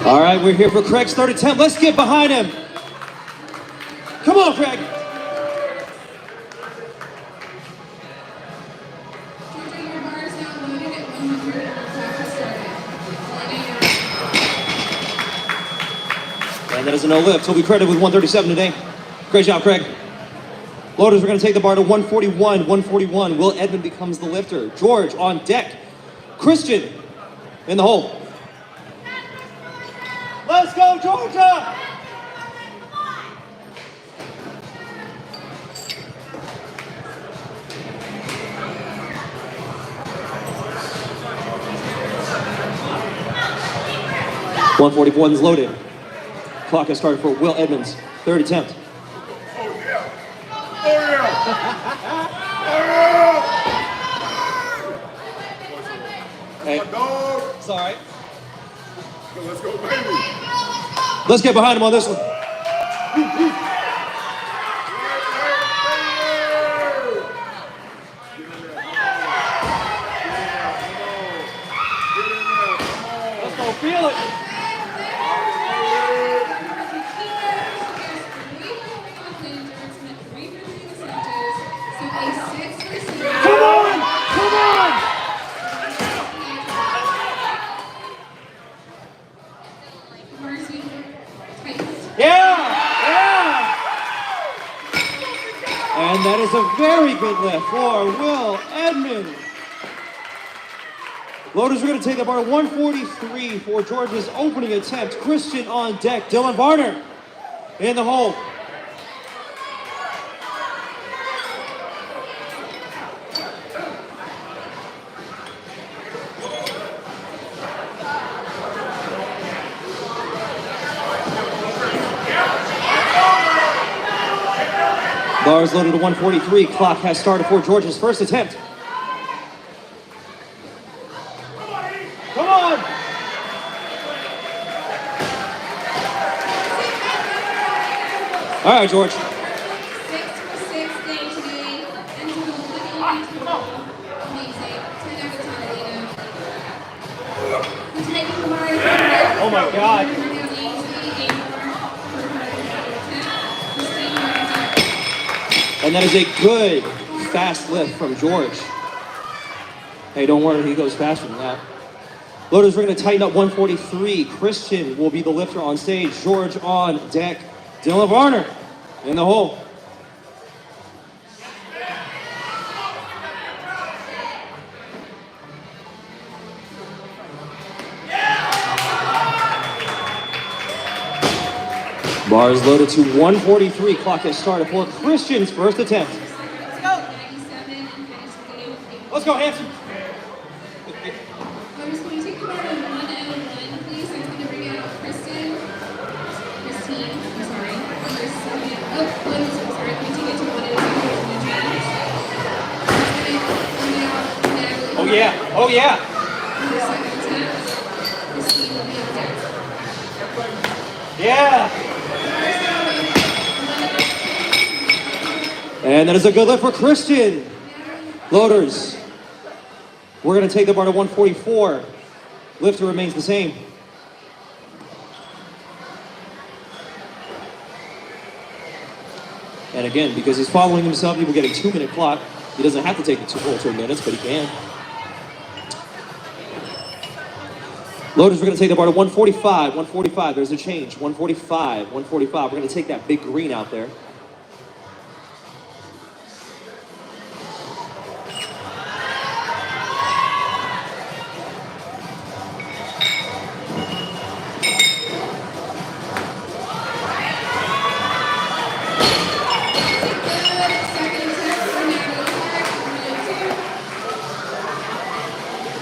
All right, we're here for Craig's third attempt. Let's get behind him. Come on, Craig. And that is a no lift. He'll be credited with 137 today. Great job, Craig. Loaders, we're going to take the bar to 141. 141. Will Edmond becomes the lifter. George on deck. Christian in the hole. Let's go, Georgia! .141 is loaded. Clock has started for Will Edmonds. Third attempt. Hey, it's all right. Let's go, baby. Let's get behind him on this one. Let's go, feel it. And that is a very good lift for Will Edmond. Loaders are going to take the bar 143 for George's opening attempt. Christian on deck. Dylan Varner in the hole. Bars loaded to 143. Clock has started for George's first attempt. Come on! All right, George. 6 for 6 day today. And to the amazing. 10 out of 10, Alina. Who's taking the bar? Oh my God. And that is a good fast lift from George. Hey, don't worry, he goes faster than that. Loaders, we're going to tighten up 143. Christian will be the lifter on stage. George on deck. Dylan Varner in the hole. Bars loaded to 143. Clock has started for Christian's first attempt. Let's go, Hanson. Loaders, can you take the bar to 101, please? I'm going to bring out Christine, I'm sorry. Loaders, I'm sorry. Can you take it to 102? Oh yeah, oh yeah. Second attempt. Christine will be on deck. Yeah. And that is a good lift for Christian. Loaders, we're going to take the bar to 144. Lifter remains the same. And again, because he's following himself, he will get a 2-minute clock. He doesn't have to take the full 2 minutes, but he can. Loaders, we're going to take the bar to 145. 145, there's a change. 145, 145. We're going to take that big green out there.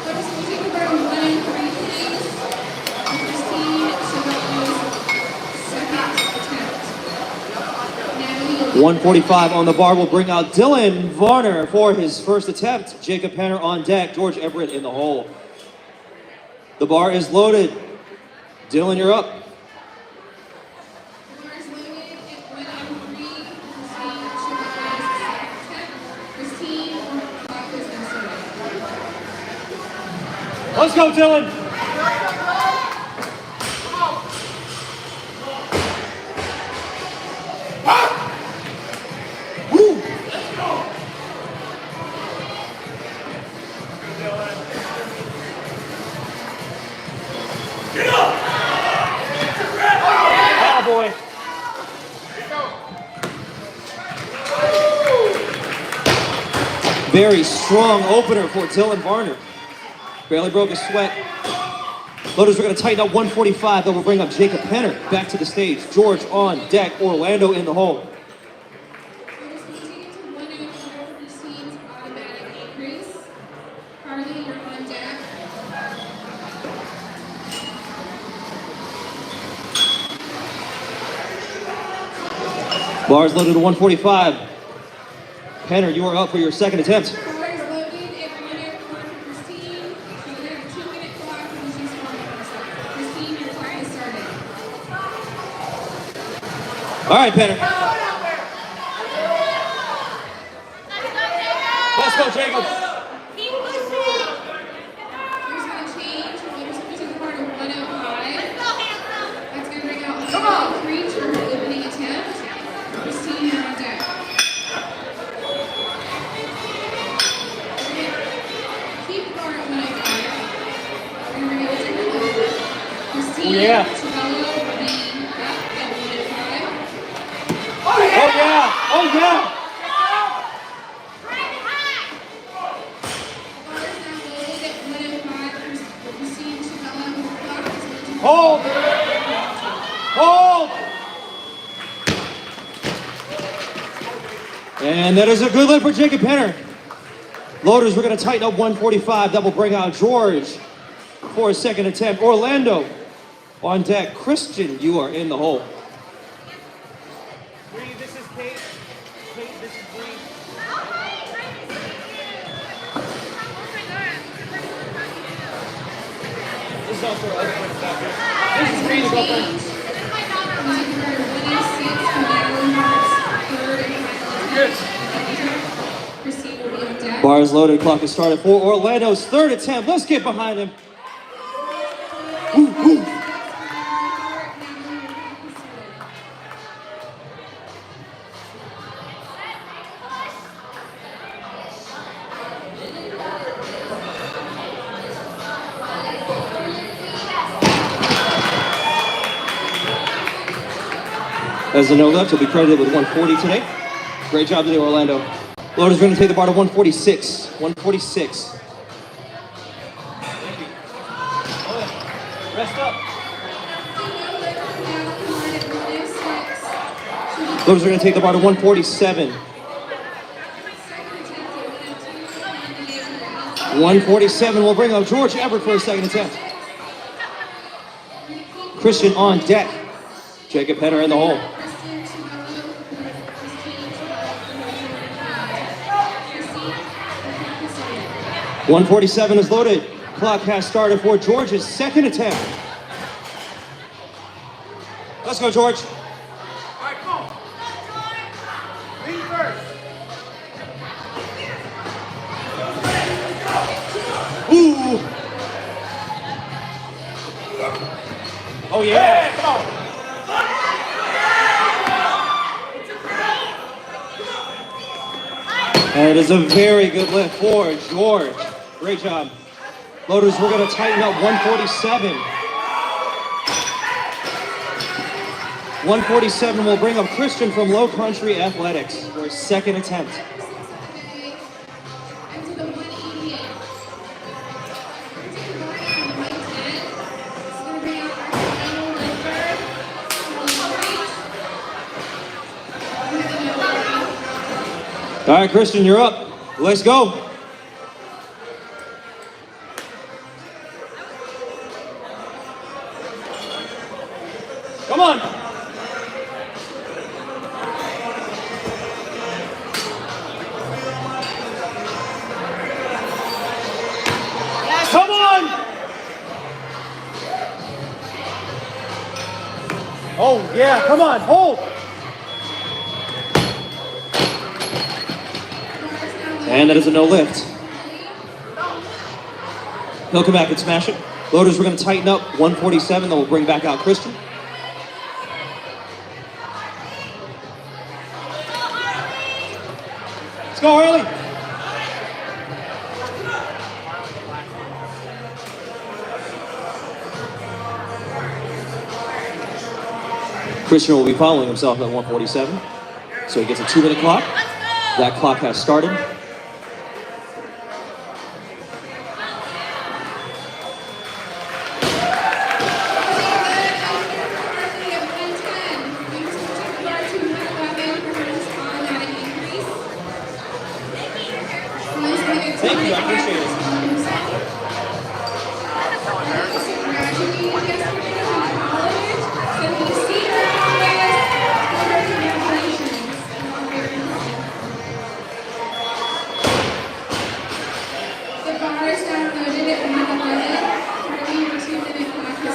Loaders, can you take the bar to 103, please? Christine Chavello's second attempt. 145 on the bar will bring out Dylan Varner for his first attempt. Jacob Penner on deck. George Everett in the hole. The bar is loaded. Dylan, you're up. The bar is loaded at 103. Christine Chavello's second attempt. Christine, clock has been started. Let's go, Dylan. Woo. Get up! Oh, boy. Very strong opener for Dylan Varner. Barely broke a sweat. Loaders, we're going to tighten up 145. That will bring up Jacob Penner back to the stage. George on deck. Orlando in the hole. Loaders, can you take it to 104 for Christine's automatic increase? Harley, you're on deck. Bars loaded to 145. Penner, you are up for your second attempt. Bar is loaded at 104 for Christine. She's going to have a 2-minute clock when she's starting. Christine, your clock has started. All right, Penner. Let's go, Jacob. Here's going to change. Loaders, can you take the bar to 105? That's going to bring out Holly Creech for her opening attempt. Christine, you're on deck. Keep the bar at 105. We're going to bring out Christine. Oh, yeah. Chavello being up at 105. Oh, yeah. Oh, yeah. And that is a good lift for Jacob Penner. Loaders, we're going to tighten up 145. That will bring out George for a second attempt. Orlando on deck. Christian, you are in the hole. Bree, this is Kate. Kate, this is Bree. This is also other friends out here. This is Bree, the girlfriend. Bar is loaded. Clock is started for Orlando's third attempt. Let's get behind him. Woo, woo. As a no left, he'll be credited with 140 today. Great job today, Orlando. Loaders going to take the bar to 146. 146. Rest up. Loaders are going to take the bar to 147. 147 will bring up George Everett for a second attempt. Christian on deck. Jacob Penner in the hole. 147 is loaded. Clock has started for George's second attempt. Let's go, George. All right, come on. Lead first. Ooh. Oh, yeah. Hey, come on. And it is a very good lift for George. Great job. Loaders, we're going to tighten up 147. 147 will bring up Christian from Low Country Athletics for his second attempt. All right, Christian, you're up. Let's go. Come on. Come on. Oh, yeah, come on, hold. And that is a no lift. He'll come back and smash it. Loaders, we're going to tighten up 147. That will bring back out Christian. Let's go, Harley. Christian will be following himself at 147. So he gets a 2-minute clock. That clock has started. Thank you, I appreciate it.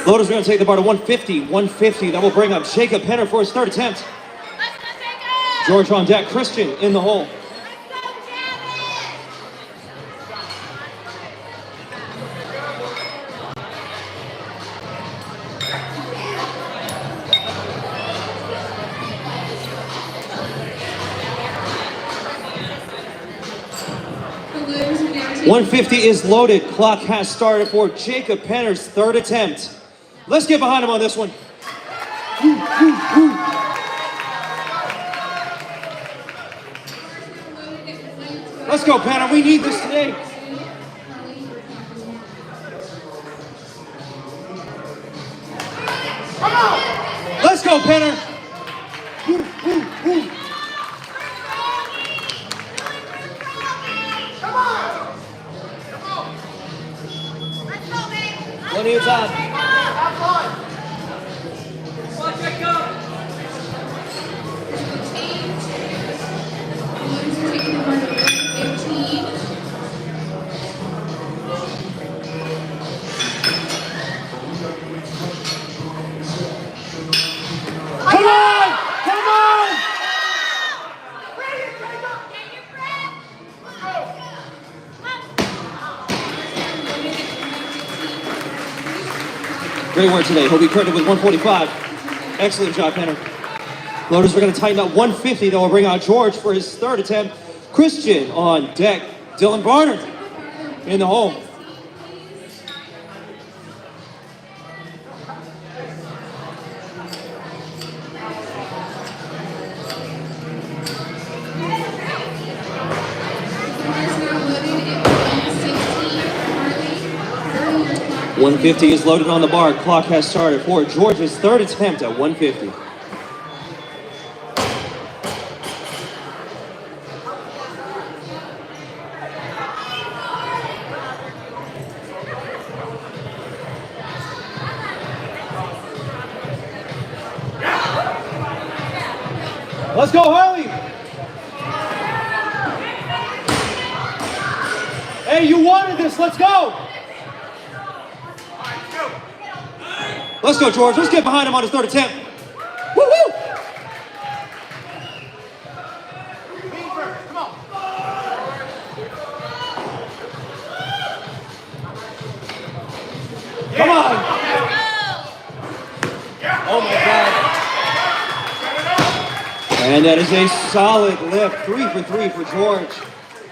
Loaders are going to take the bar to 150. 150. That will bring up Jacob Penner for his third attempt. George on deck. Christian in the hole. Balloons 150 is loaded. Clock has started for Jacob Penner's third attempt. Let's get behind him on this one. Let's go, Penner. We need this today. Let's go, Penner. Great work today. He'll be credited with 145. Excellent job, Penner. Loaders are going to tighten up 150. That will bring out George for his third attempt. Christian on deck. Dylan Barner in the hole. Harley. 150 is loaded on the bar. Clock has started for George's third attempt at 150. Let's go, Harley! Hey, you wanted this. Let's go! Let's go, George. Let's get behind him on his third attempt. Woo-hoo! Come on! Oh my God. And that is a solid lift. 3 for 3 for George.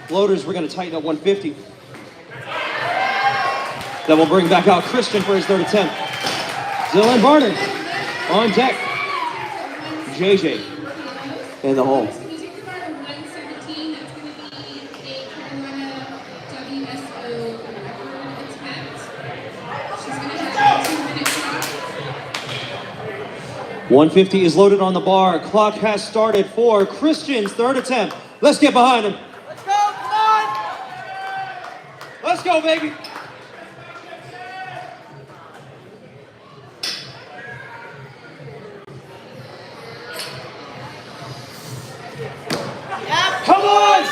Loaders, we're going to tighten up 150. That will bring back out Christian for his third attempt. Dylan Barner on deck. JJ in the hole. Can you take the bar to 117? That's going to be a Carolina WSO record attempt. She's going to have a 2-minute clock. 150 is loaded on the bar. Clock has started for Christian's third attempt. Let's get behind him. Let's go, come on! Let's go, baby. Come on!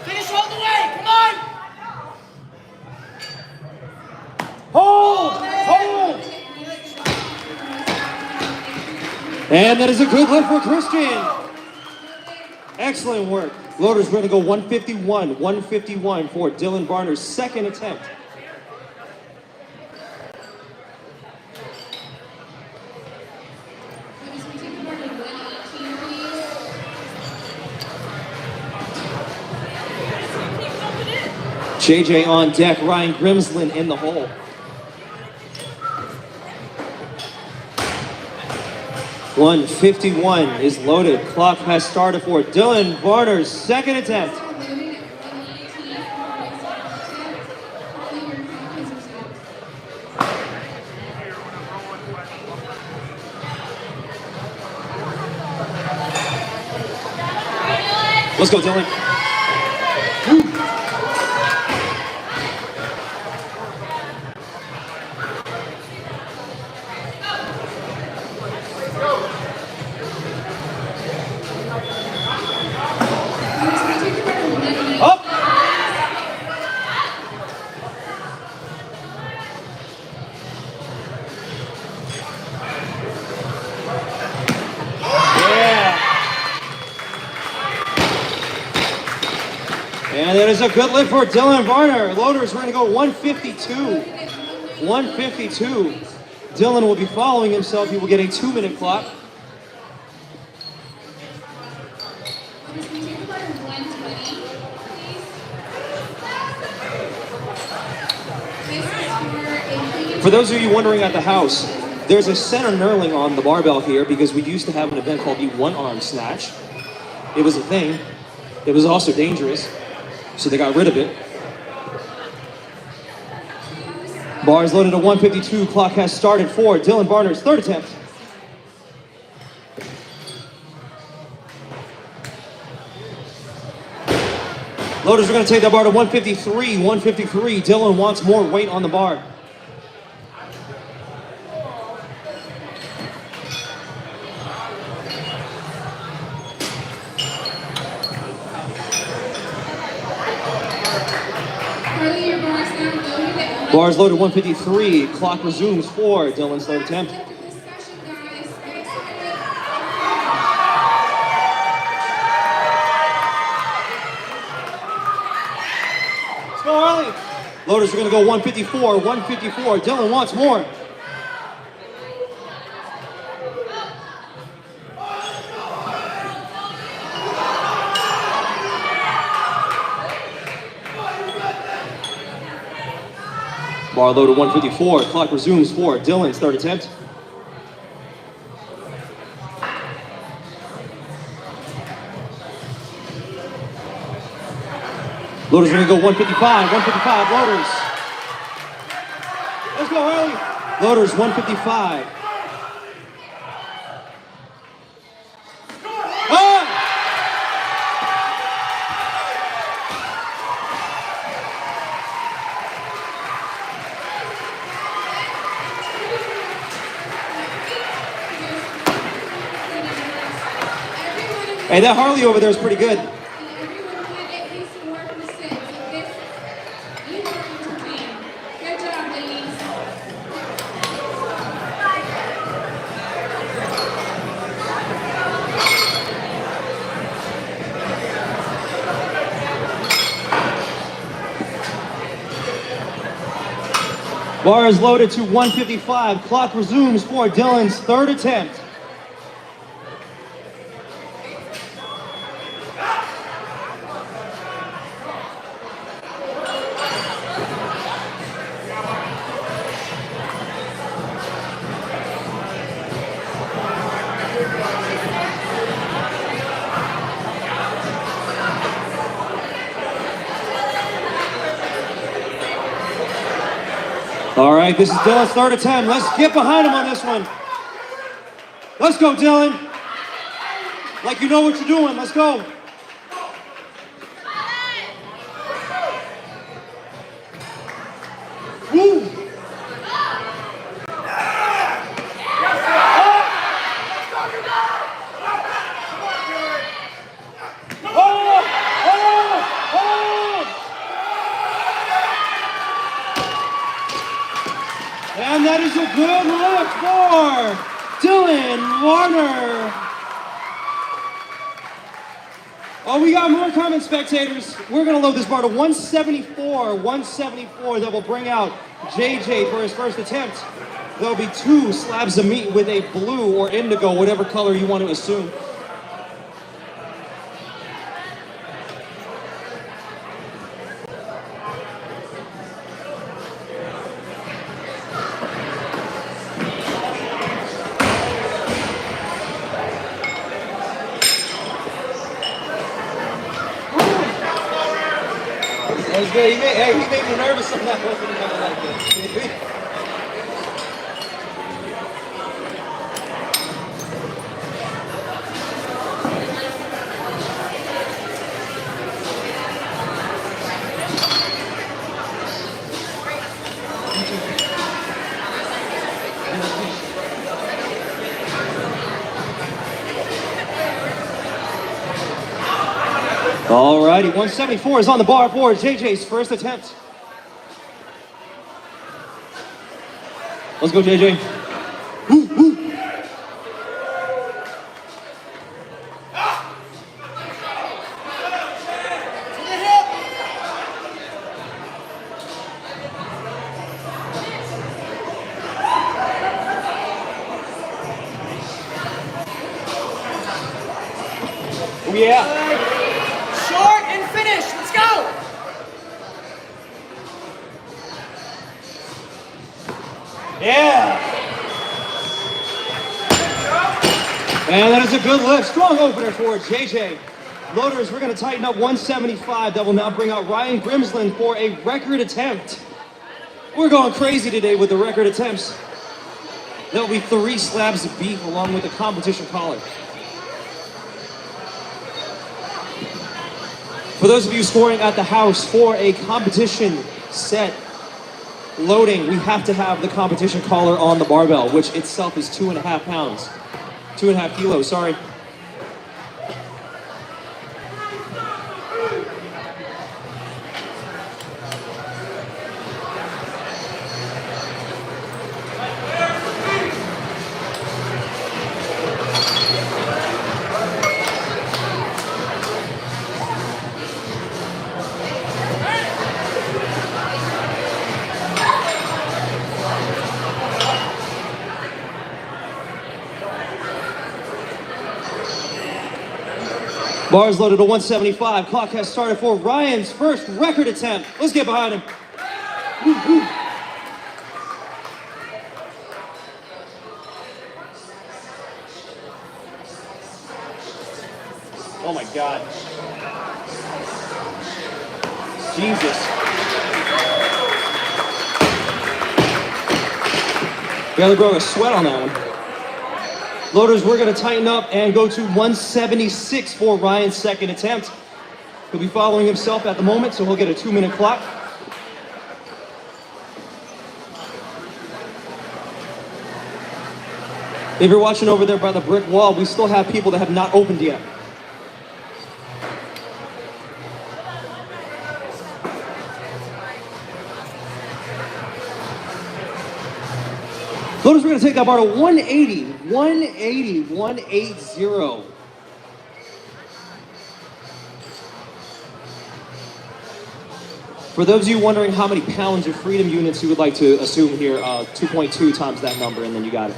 Finish all the way, come on! Hold! Hold! And that is a good lift for Christian. Excellent work. Loaders, we're going to go 151 for Dylan Barner's second attempt. Ladies, can we take the bar to 118, please? JJ on deck, Ryan Grimslin in the hole. .151 is loaded. Clock has started for Dylan Barner's second attempt. Loading at 118 for his attempt. Harley, your clock is resumed. Let's go, Dylan. Up. Yeah. And that is a good lift for Dylan Barner. Loaders, we're going to go 152. 152. Dylan will be following himself. He will get a 2-minute clock. Ladies, can we take the bar to 120, please? This is for a For those of you wondering at the house, there's a center knurling on the barbell here because we used to have an event called the one-arm snatch. It was a thing. It was also dangerous, so they got rid of it. Bar is loaded at 152. Clock has started for Dylan Barner's third attempt. Loaders are going to take that bar to 153. 153. Dylan wants more weight on the bar. Harley, your bar is now loaded at Bar is loaded 153. Clock resumes for Dylan's third attempt. This session, guys. Let's go, Harley. Loaders are going to go 154. 154. Dylan wants more. Bar loaded 154. Clock resumes for Dylan's third attempt. Loaders are gonna go 155. 155 loaders. Let's go, Harley. Loaders 155. Hey, that Harley over there is pretty good. Bar is loaded to 155. Clock resumes for Dylan's third attempt. All right, this is Dylan's third attempt. Let's get behind him on this one. Let's go, Dylan. Like you know what you're doing. Let's go. Woo! And that is a good look for Dylan Warner. Oh, we got more comment, spectators. We're going to load this bar to 174. 174 that will bring out JJ for his first attempt. There'll be 2 slabs of meat with a blue or indigo, whatever color you want to assume. That was good. He made me nervous on that one. Like it. Alrighty, 174 is on the bar for JJ's first attempt. Let's go, JJ. Woo, woo. Oh, yeah. Short and finish. Let's go. Yeah. And that is a good lift. Strong opener for JJ. Loaders, we're going to tighten up 175. That will now bring out Ryan Grimsland for a record attempt. We're going crazy today with the record attempts. There'll be 3 slabs of beef along with the competition collar. For those of you scoring at the house for a competition set loading, we have to have the competition collar on the barbell, which itself is 2.5 pounds. 2.5 kilos, sorry. Bars loaded to 175. Clock has started for Ryan's first record attempt. Let's get behind him. Woo, woo. Oh my God. Jesus. Barely broke a sweat on that one. Loaders, we're gonna tighten up and go to 176 for Ryan's second attempt. He'll be following himself at the moment, so he'll get a 2-minute clock. If you're watching over there by the brick wall, we still have people that have not opened yet. Loaders, we're going to take that bar to 180, 180, 180. For those of you wondering how many pounds of freedom units you would like to assume here, 2.2 times that number, and then you got it.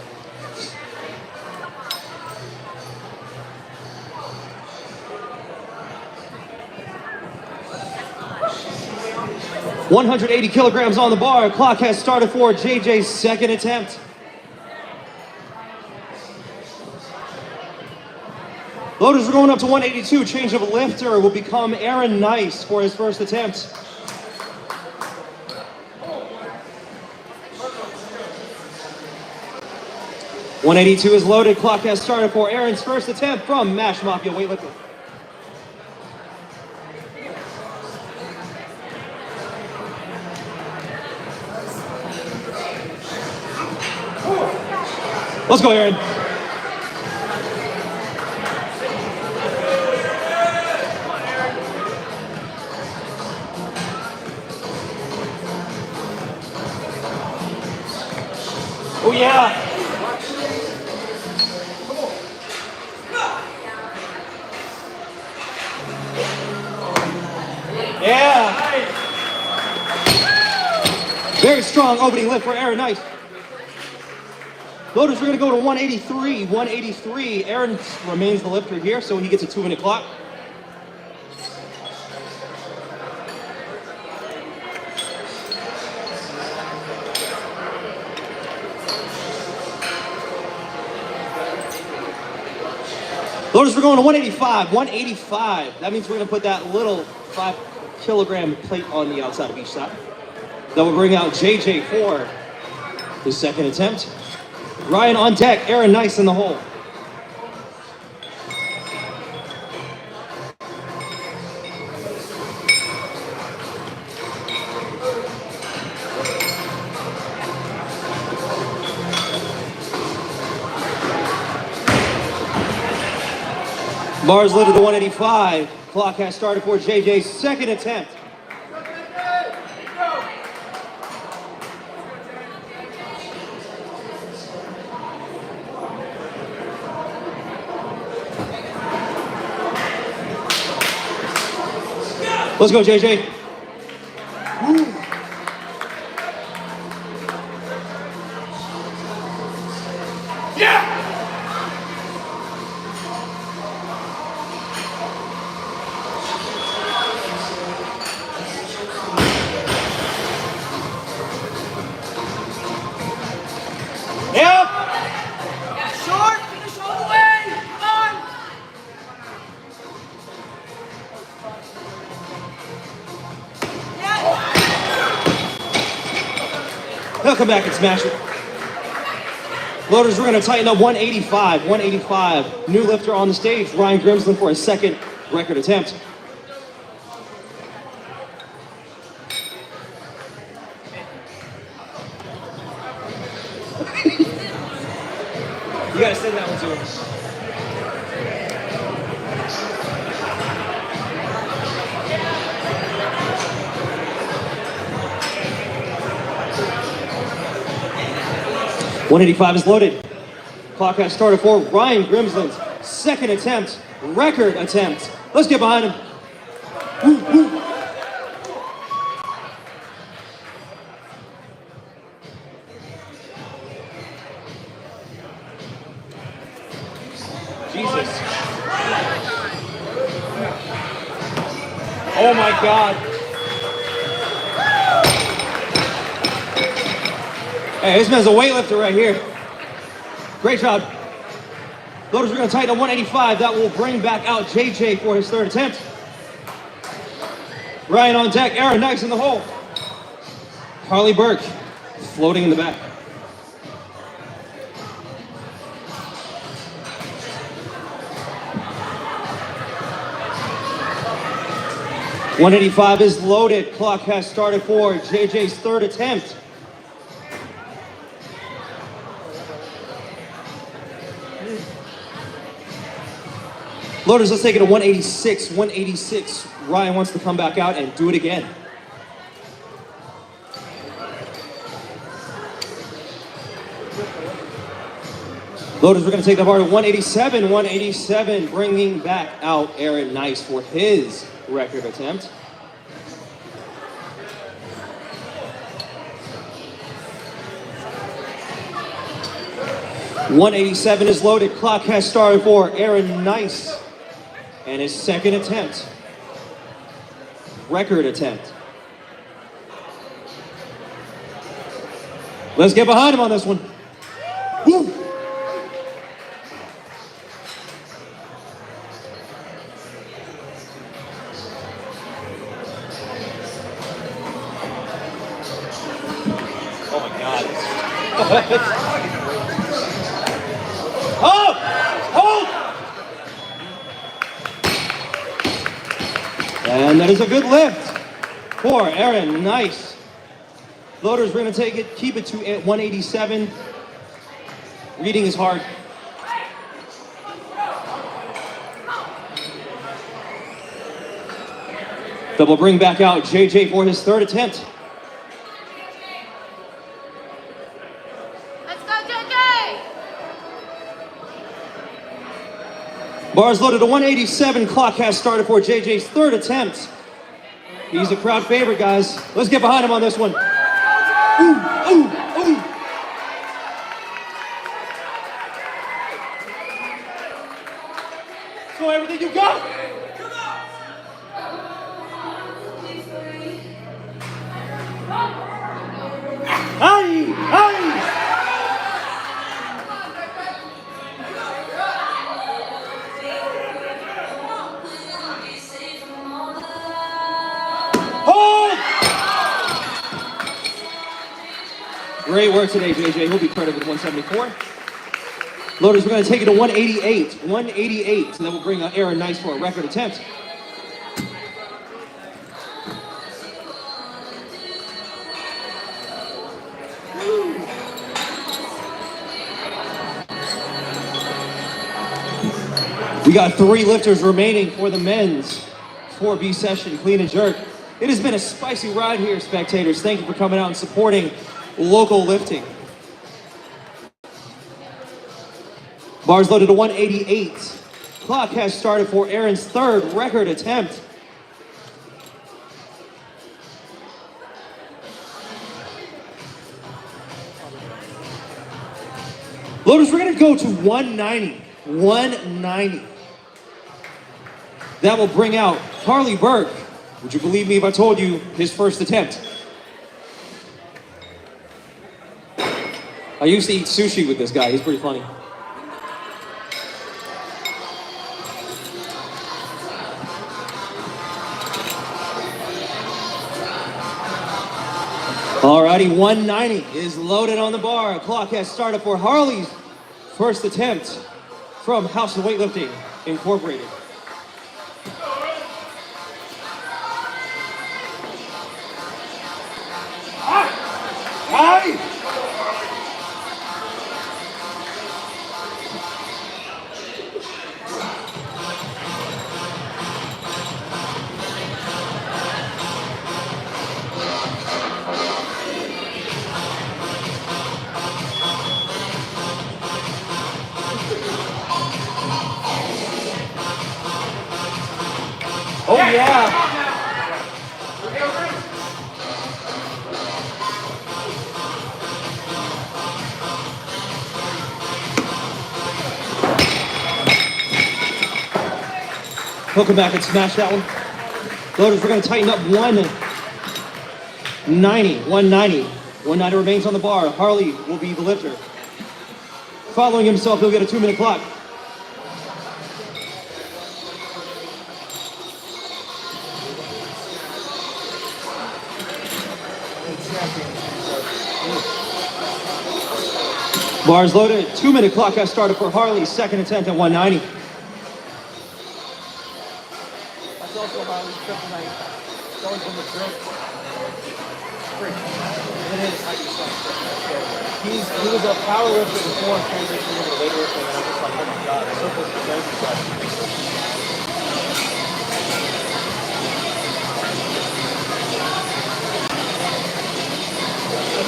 $180 kilograms on the bar. Clock has started for JJ's second attempt. Loaders are going up to 182. Change of lifter will become Aaron Nice for his first attempt. $182 is loaded. Clock has started for Aaron's first attempt from Mash Mafia Weightlifting. Let's go, Aaron. Oh, yeah. Yeah. Very strong opening lift for Aaron Nice. Loaders, we're going to go to 183. 183. Aaron remains the lifter here, so he gets a 2-minute clock. Loaders, we're going to 185. 185. That means we're going to put that little 5-kilogram plate on the outside of each side. That will bring out JJ for his second attempt. Ryan on deck, Aaron Nice in the hole. Bars lifted to 185. Clock has started for JJ's second attempt. Let's go, JJ. Woo. Yeah! Yep. Short, finish all the way. Come on. He'll come back and smash it. Loaders, we're going to tighten up 185. 185. New lifter on the stage, Ryan Grimsland for his second record attempt. You gotta send that one to him. $185 is loaded. Clock has started for Ryan Grimsland's second attempt, record attempt. Let's get behind him. Woo, woo. Jesus. Oh my God. Hey, this man's a weightlifter right here. Great job. Loaders, we're gonna tighten to 185. That will bring back out JJ for his third attempt. Ryan on deck, Aaron Nice in the hole. Harley Burke floating in the back. .185 is loaded. Clock has started for JJ's third attempt. Loaders, let's take it to 186. 186. Ryan wants to come back out and do it again. Loaders, we're going to take the bar to 187. 187, bringing back out Aaron Nice for his record attempt. .187 is loaded. Clock has started for Aaron Nice and his second attempt. Record attempt. Let's get behind him on this one. Woo! Oh my God. Oh! Hold! And that is a good lift for Aaron Nice. Loaders, we're going to take it, keep it to 187. Reading is hard. That will bring back out JJ for his third attempt. Let's go, JJ! Bars loaded to 187. Clock has started for JJ's third attempt. He's a crowd favorite, guys. Let's get behind him on this one. Ooh, ooh, ooh. Show everything you got. Hey, hey. Hold! Great work today, JJ. He'll be credited with 174. Loaders, we're going to take it to 188. 188. So that will bring out Aaron Nice for a record attempt. We got 3 lifters remaining for the men's 4B session, clean and jerk. It has been a spicy ride here, spectators. Thank you for coming out and supporting local lifting. Bars loaded to 188. Clock has started for Aaron's third record attempt. Loaders, we're gonna go to 190. 190. That will bring out Harley Burke. Would you believe me if I told you his first attempt? I used to eat sushi with this guy. He's pretty funny. Alrighty, 190 is loaded on the bar. Clock has started for Harley's first attempt from House of Weightlifting Incorporated. Hi! Oh yeah! He'll come back and smash that one. Loaders, we're going to tighten up 190. 190. 190 remains on the bar. Harley will be the lifter. Following himself, he'll get a 2-minute clock. Bars loaded. 2-minute clock has started for Harley. Second attempt at 190. That's also Harley's kryptonite. Going from the drink. It is he was a power lifter before transitioning into weightlifting, and I'm just like, oh my god, so close to strength stuff.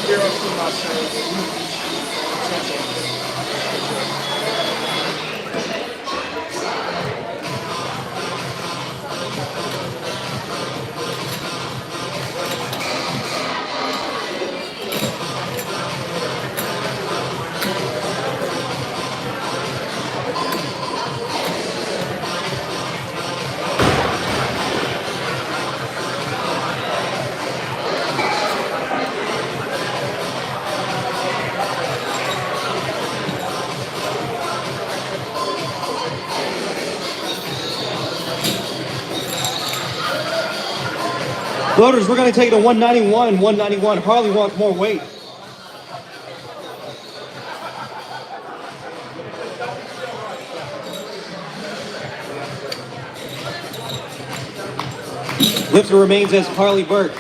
Zero to my shows. Loaders, we're going to take it to 191. 191. Harley wants more weight. Lifter remains as Harley Burke.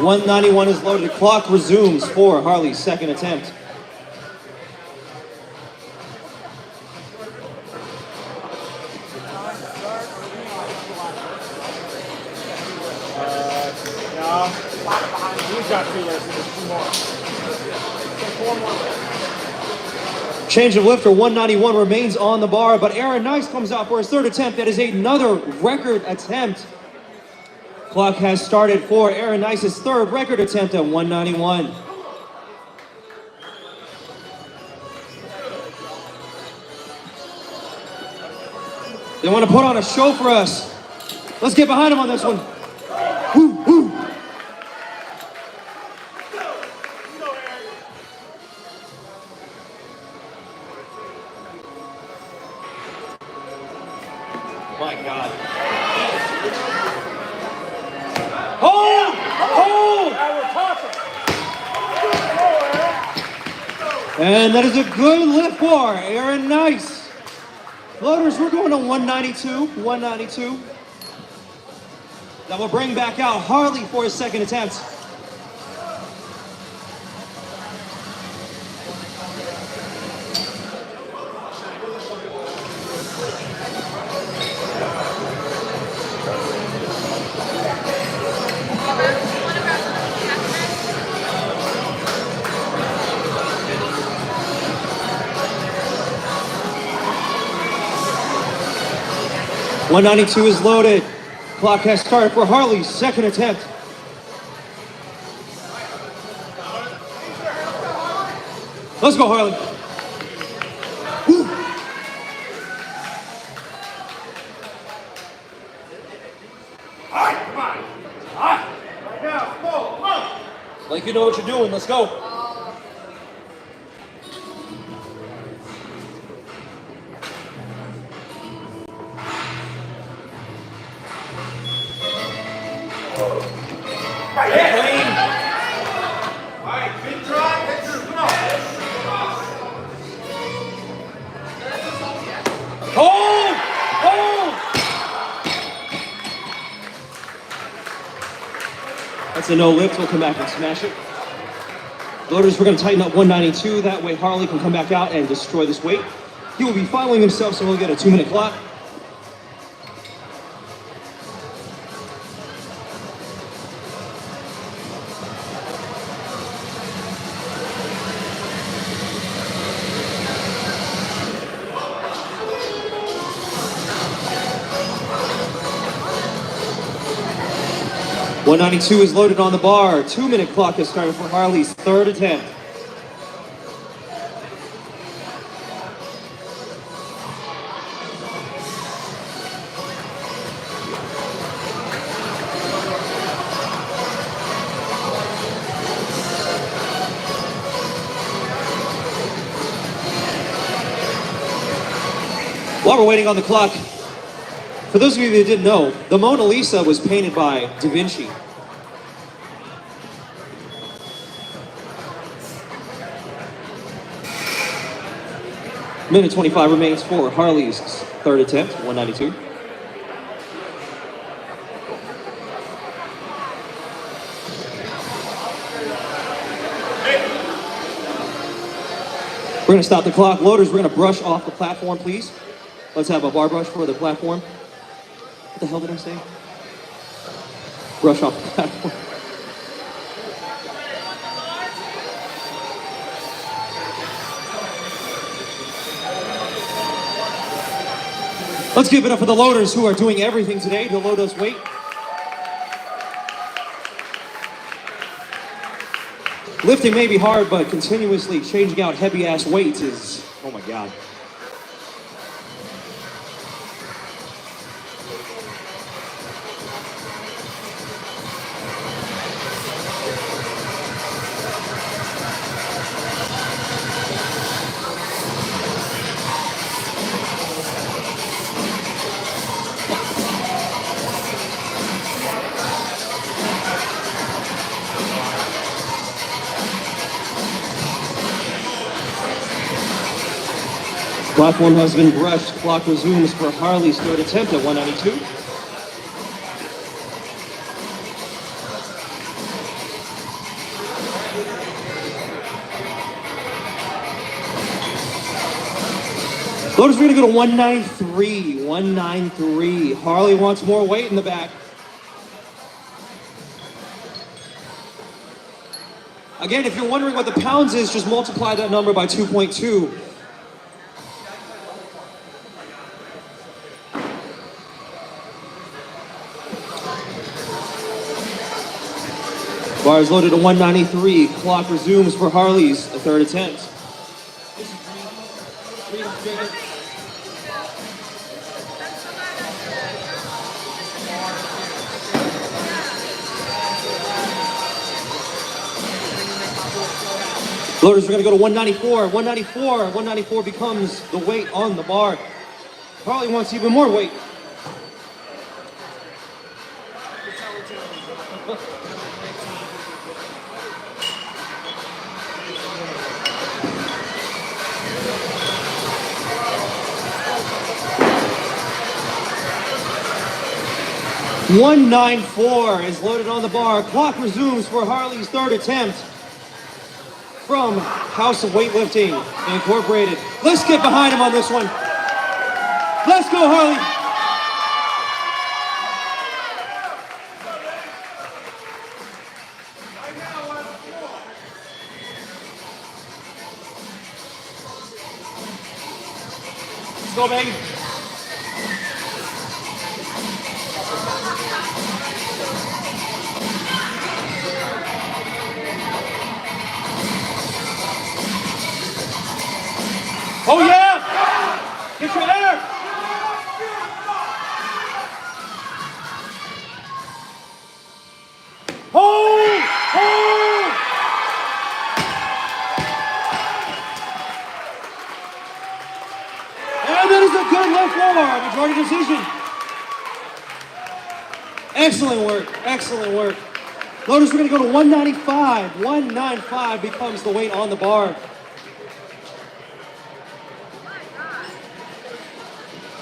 191 is loaded. Clock resumes for Harley's second attempt. He's got 2 lifts, there's 2 more. So 4 more. Change of lifter, 191 remains on the bar, but Aaron Nice comes out for his third attempt. That is another record attempt. Clock has started for Aaron Nice's third record attempt at 191. They want to put on a show for us. Let's get behind him on this one. Woo, woo. My God. Hold! Hold! And that is a good lift for Aaron Nice. Loaders, we're going to 192. 192. That will bring back out Harley for his second attempt. .192 is loaded. Clock has started for Harley's second attempt. Let's go, Harley. Woo. Like you know what you're doing. Let's go. That's a no lift. We'll come back and smash it. Loaders, we're going to tighten up 192. That way Harley can come back out and destroy this weight. He will be following himself, so we'll get a 2-minute clock. .192 is loaded on the bar. 2-minute clock has started for Harley's third attempt. While we're waiting on the clock, for those of you that didn't know, the Mona Lisa was painted by Da Vinci. Minute 25 remains for Harley's third attempt, 192. We're gonna stop the clock. Loaders, we're gonna brush off the platform, please. Let's have a bar brush for the platform. What the hell did I say? Brush off the platform. Let's give it up for the loaders who are doing everything today to load us weight. Lifting may be hard, but continuously changing out heavy ass weights is, oh my God. Platform has been brushed. Clock resumes for Harley's third attempt at 192. Loaders are going to go to 193. 193. Harley wants more weight in the back. Again, if you're wondering what the pounds is, just multiply that number by 2.2. Bar is loaded to 193. Clock resumes for Harley's third attempt. Loaders are going to go to 194. 194. 194 becomes the weight on the bar. Harley wants even more weight. $194 is loaded on the bar. Clock resumes for Harley's third attempt from House of Weightlifting Incorporated. Let's get behind him on this one. Let's go, Harley. Let's go, baby. Oh yeah! Get your air! Hold! Hold! And that is a good left forearm, majority decision. Excellent work, excellent work. Loaders, we're gonna go to 195. 195 becomes the weight on the bar.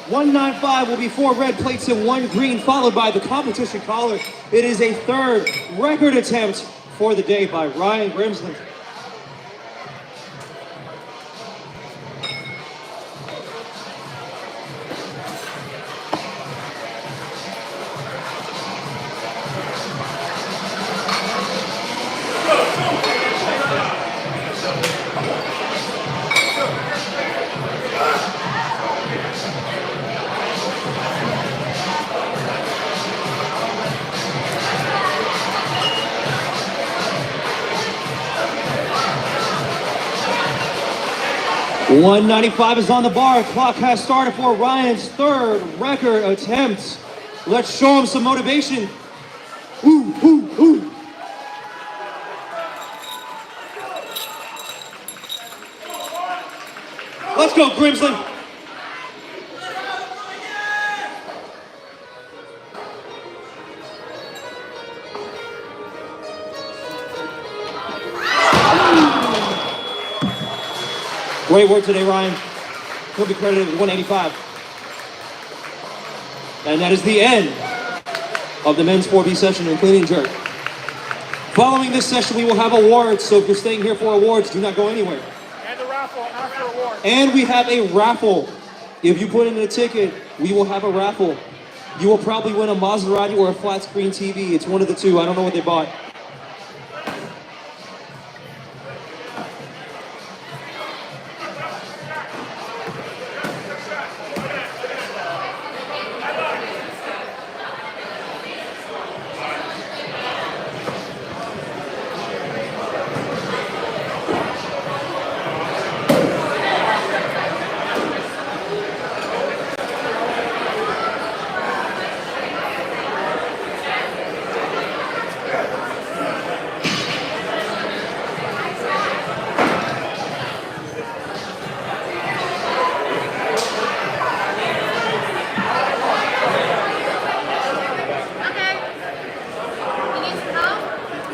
195 will be 4 red plates and 1 green, followed by the competition collar. It is a third record attempt for the day by Ryan Grimsley. $195 is on the bar. Clock has started for Ryan's third record attempt. Let's show him some motivation. Ooh, ooh, ooh. Let's go, Grimsley. Great work today, Ryan. He'll be credited with 185. And that is the end of the men's 4B session in clean and jerk. Following this session, we will have awards, so if you're staying here for awards, do not go anywhere. And the raffle after awards. And we have a raffle. If you put in a ticket, we will have a raffle. You will probably win a Maserati or a flat screen TV. It's one of the two. I don't know what they bought.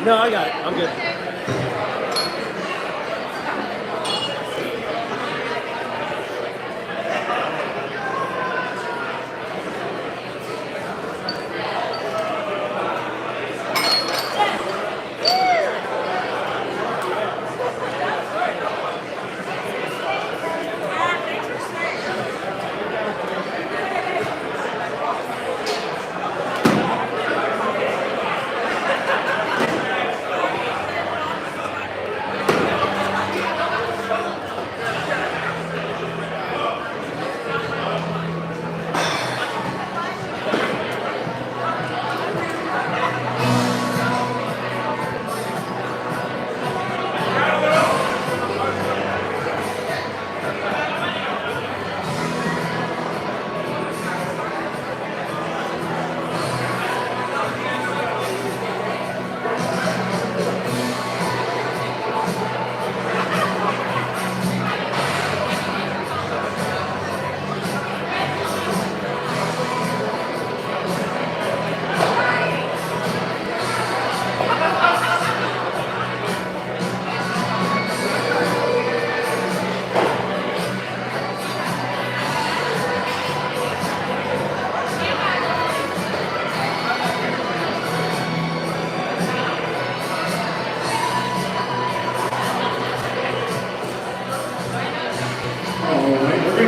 No, I got it. I'm good.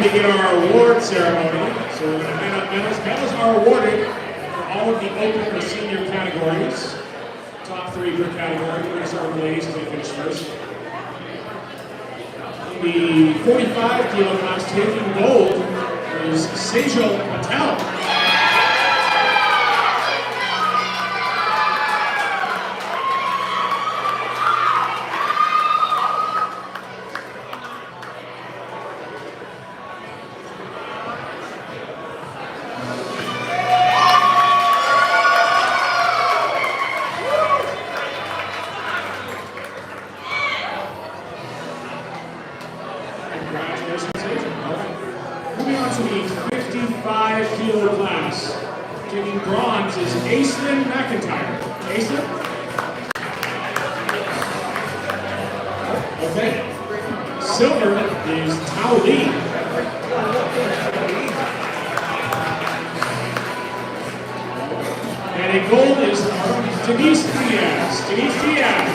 Get our award ceremony. So we're going to hand out medals. Medals are awarded for all of the open or senior categories. Top three per category. We're going to start with the ladies as they finish first. In the 45 kilo class, taking gold is Sejal Patel. Moving on to the 55 kilo class. Taking bronze is Aislinn McIntyre. Aislinn? Okay. Silver is Tao Lee. And a gold is Denise Diaz. Denise Diaz.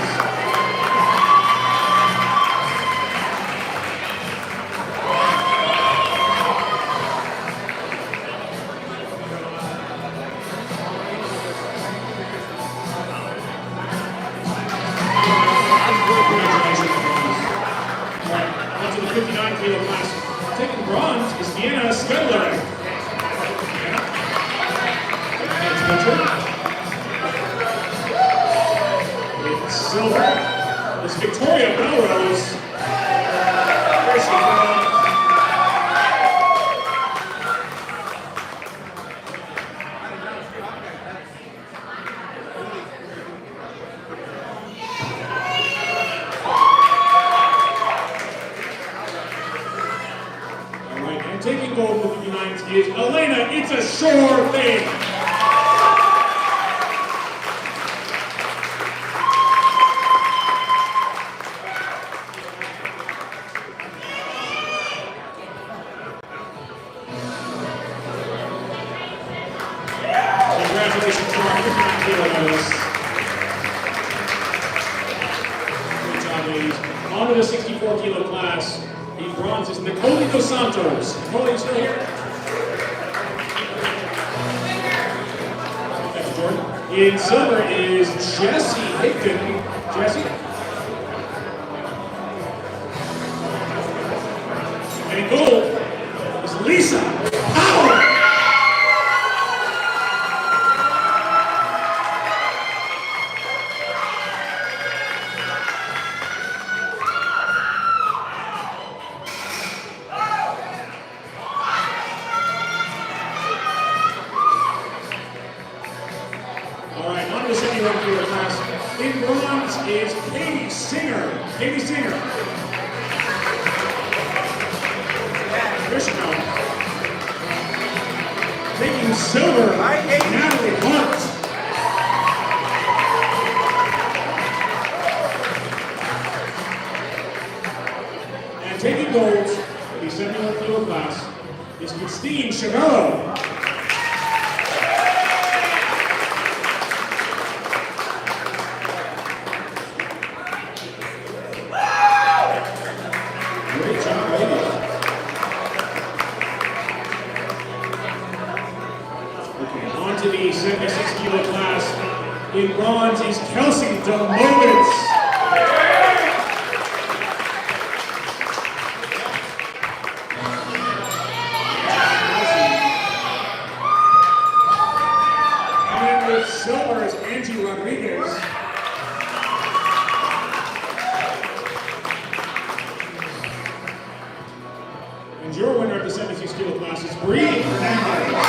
Onto the 59 kilo class. Taking bronze is Vienna Spedler. With silver is Victoria Melrose. Taking gold with the 59 is Elena. It's a sure thing. Congratulations to our 59 kilo medalists. Great job, ladies. On to the 64 kilo class. In bronze is Nicole Dos Santos. Nicole, you still here? That's Jordan. In silver is Jesse Higdon. Jesse? And in gold is Lisa Powell. All right, on to the 71 kilo class. In bronze is Katie Singer. Katie Singer. Krishna. Taking silver, Natalie Hart. And taking gold in the 71 kilo class is Christine Chavello. Great job, ladies. Okay, on to the 76 kilo class. In bronze is Kelsey DeMovitz. And with silver is Angie Rodriguez. And your winner of the 76 kilo class is Bree Fernandez.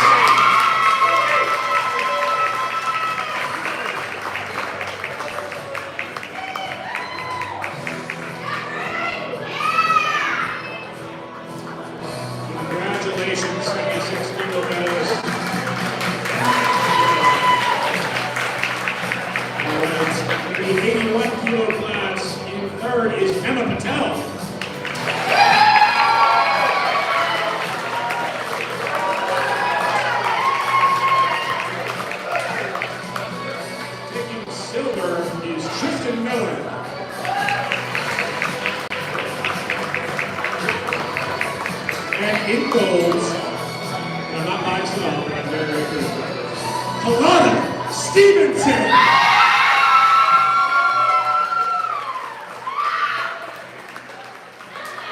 Congratulations, 76 kilo medalists. All right, in the 81 kilo class, in third is Emma Patel. Taking silver is Tristan Miller. And in gold, I'm not by myself, but I'm very, very good. Kalana Stevenson.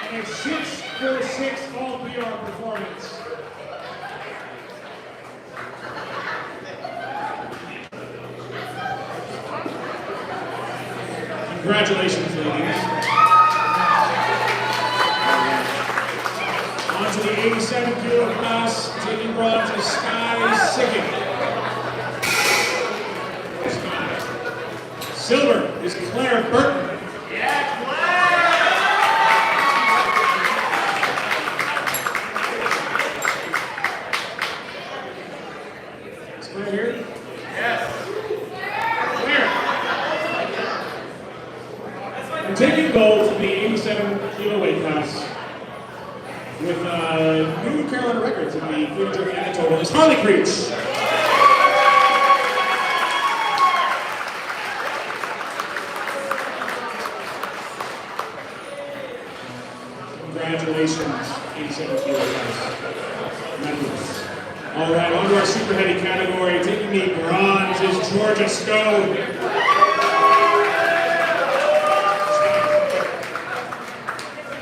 And a 646 all PR performance. Congratulations, ladies. On to the 87 kilo class, taking bronze is Sky Siggett. Silver is Claire Burton. Yeah, Claire! Is Claire here? Yes. Claire! And taking gold in the 87 kilo weight class with New Carolina records in the Queen Jerky and total is Harley Creech. Congratulations, 87 kilo medalists. All right, on to our super heavy category. Taking the bronze is Georgia Stone.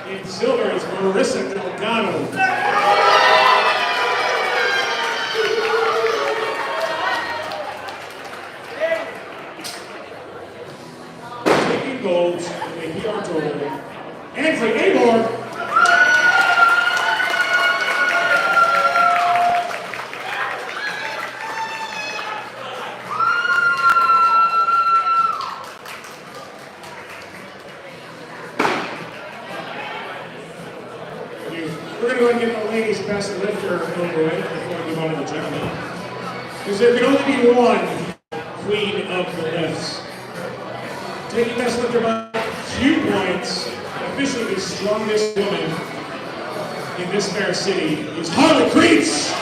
In silver is Marissa Delgado. Taking gold in the PR total, Ansley Abor. We're going to go ahead and get the ladies' best lifter over with before we move on to the gentlemen. Because there can only be one queen of the lifts. Taking best lifter by a few points, officially the strongest woman in this fair city is Harley Creech.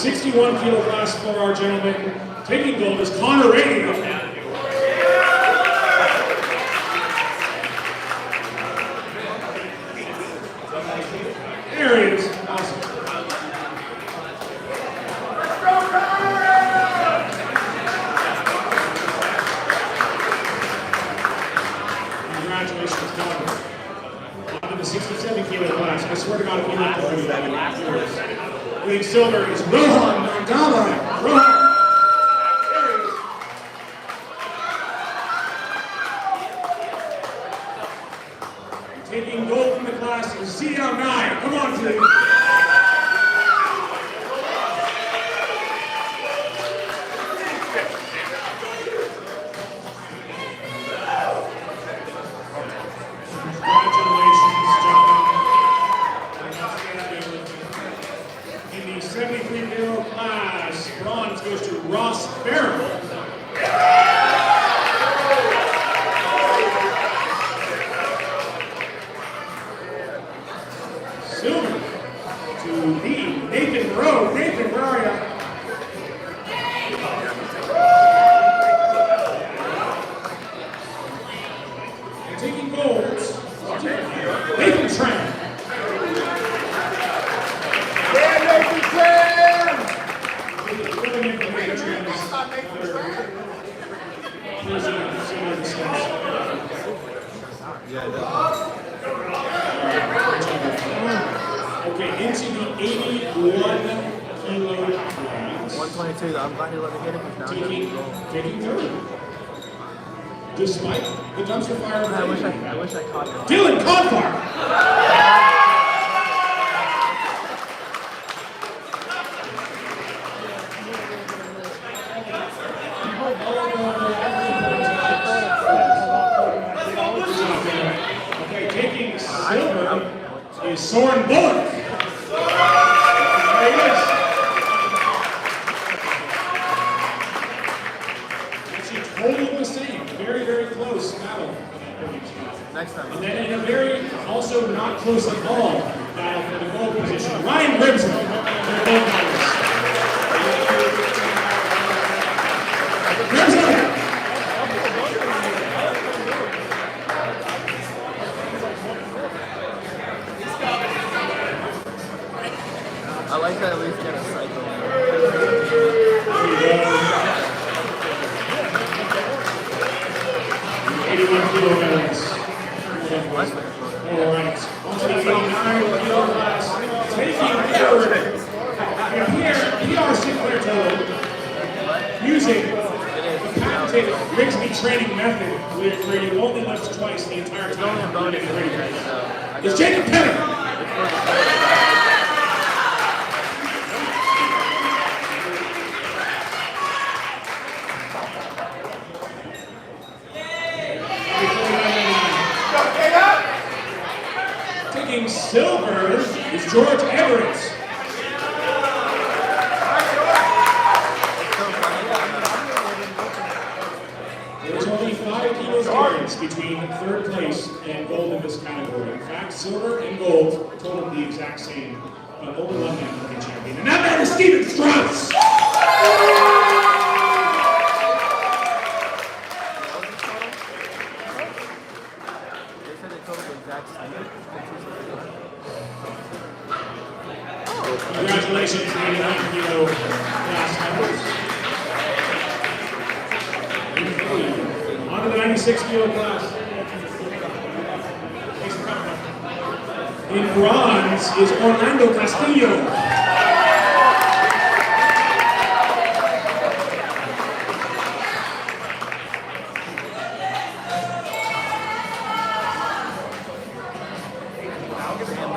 61 kilo class for our gentleman. Taking gold is Connor Rady. There he is. Awesome. Congratulations, Connor. On to the 67 kilo class. I swear to God, if you look at that, winning silver is Rohan Mandala. Rohan. Taking gold from the class is ZL9. Come on, team. Congratulations, gentlemen. In the 73 kilo class, bronze goes to Ross Farrell. Silver to the Nathan Rowe. Nathan, where are you? And taking gold, Nathan Tran. Okay, into the 81 kilo class. 122. I'm glad you let me get it because now Taking third. Despite the dumpster fire. I wish I caught it. Dylan Confar. Okay, taking silver is Soren Bullock. There he is. Actually, totally the same. Very, very close battle. Next time. And then in a very, also not close at all, battle for the gold position. Ryan Grimson. Grimson. I like that at least get a cycle. There you go. 81 kilo medals. All right. On to the 89 kilo class. Taking third. And here, PR Sinclair told, using the patented Rigsby training method, where you only lift twice the entire time. It's Jacob Penner. Taking silver is George Everett. There's only 5 kilos difference between third place and gold in this category. In fact, silver and gold total the exact same. But only one man will be champion. And that man is Steven Strauss! Congratulations, 89 kilo class members. On to the 96 kilo class. In bronze is Orlando Castillo.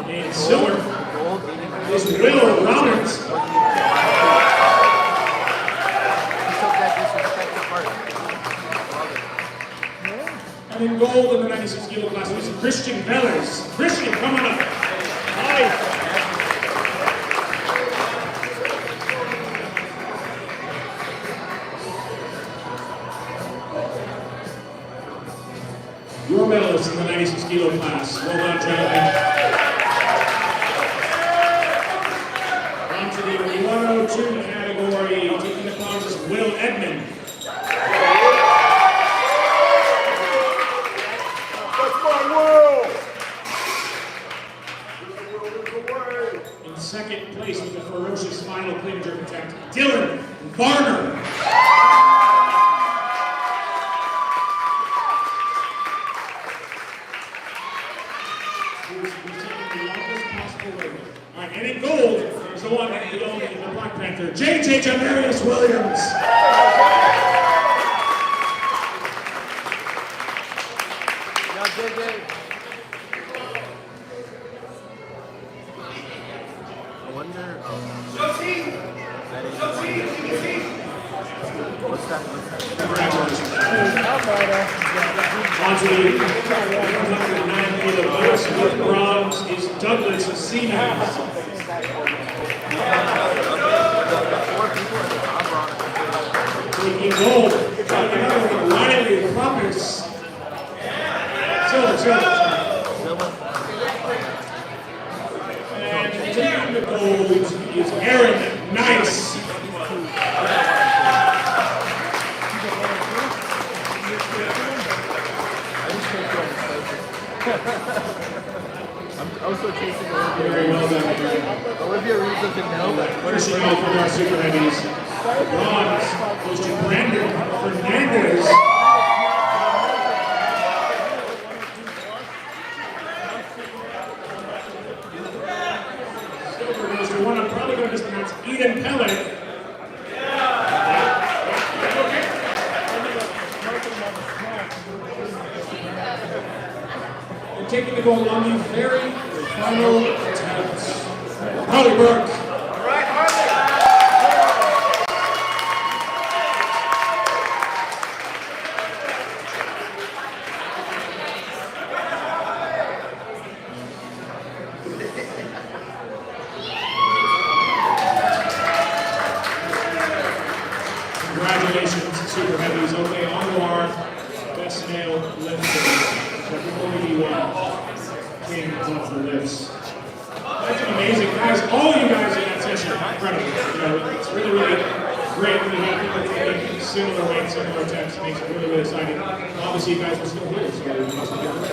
In silver is Will Roberts. And in gold in the 96 kilo class is Christian Vellers. Christian, come on up. Hi. Your medalist in the 96 kilo class. Well done, gentlemen. On to the 102 In second place with the ferocious final clean and jerk attempt, Dylan Varner. Who's taking the longest possible way. All right, and in gold is the one, the only, the Black Panther, JJ Jamarius Williams. Now, JJ. I wonder. What's that? Congratulations. On to the 109 kilos. With bronze is Douglas Siemens. Taking gold. Riley Promise. Silver. And taking the gold is Aaron Nice. I'm also chasing Olivia. Very well done. Olivia Reed doesn't know that. Finishing off with our super heavies. Bronze goes to Brandon Fernandez. Silver goes to one I'm probably going to mispronounce, Eden Pellet. And taking the goal on the very final attempt, Harley Burke. Congratulations, Super Heavies. Okay, on to our best male lifter. Before we do king of the lifts. That's amazing, guys. All you guys in that session are incredible. You know, it's really great when you have people taking similar weights, similar attempts. It makes it really exciting. Obviously, you guys were still here, so it makes a difference.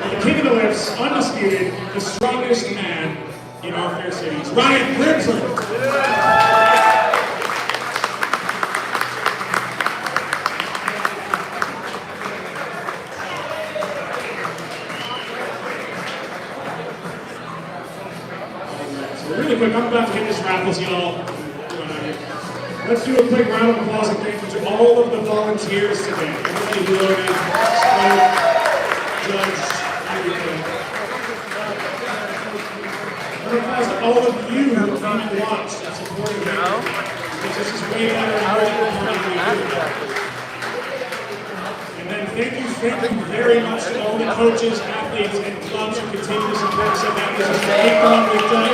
And the king of the lifts, undisputed, the strongest man in our fair cities, Ryan Grimsley. Really quick, I'm about to hit this raffles, y'all. Let's do a quick round of applause and thank you to all of the volunteers today. Everybody who voted, spoke, judged, everything. And applause to all of you who have watched and supported me. Because this is way better than what we do. And then thank you very much to all the coaches, athletes, and clubs who continue to support us. And that is just a big one we've done.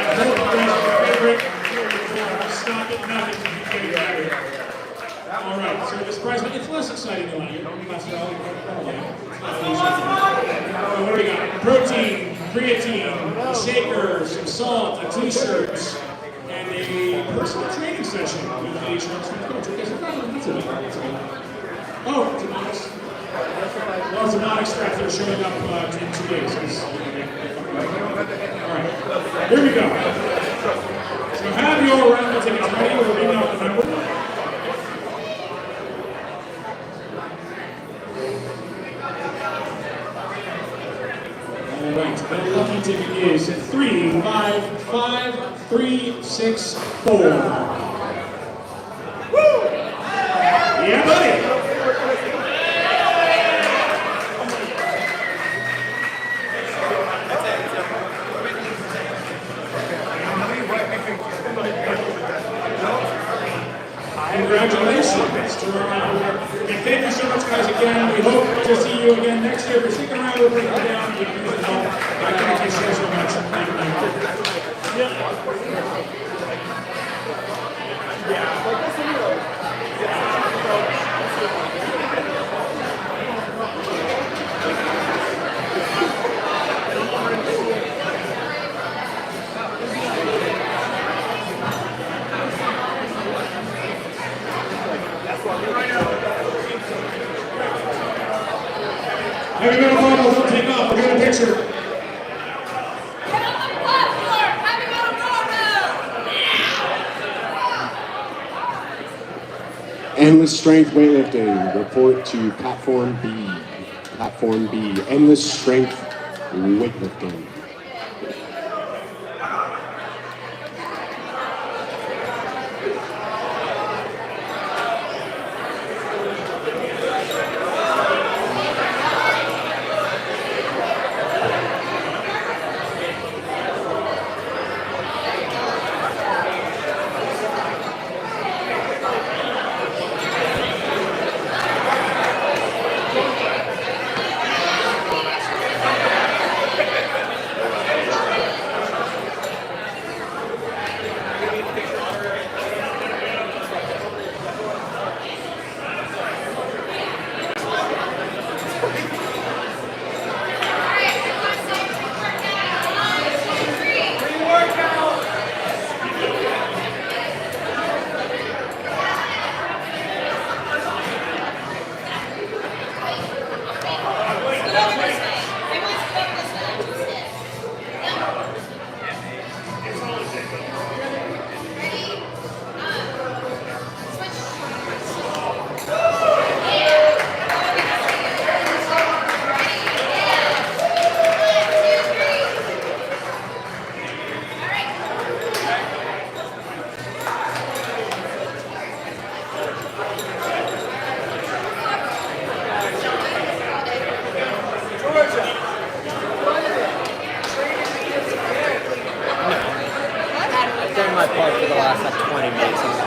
I hope you guys are favorite. Stop at nothing to keep getting better. All right, so this prize, it's less exciting than last year. What do we got? Protein, creatine, a shaker, some salt, a t-shirt, and a personal training session with a short-term coach. Oh, Demonics. Well, Demonics straps are showing up in 2 days. All right, here we go. So have your raffle tickets ready. We're reading out the number. All right, the lucky ticket is 355364. Woo! Yeah, buddy. Congratulations to our and thank you so much, guys, again. We hope to see you again next year. If you're sticking around, we'll break it down. We can use it all. I thank you so much. Thank you. Heavy metal finals, don't take off. We're getting a picture. Get on the platform! Have Endless strength weightlifting. Report to platform B. Platform B. Endless strength weightlifting. I've done my part for the last like 20 minutes.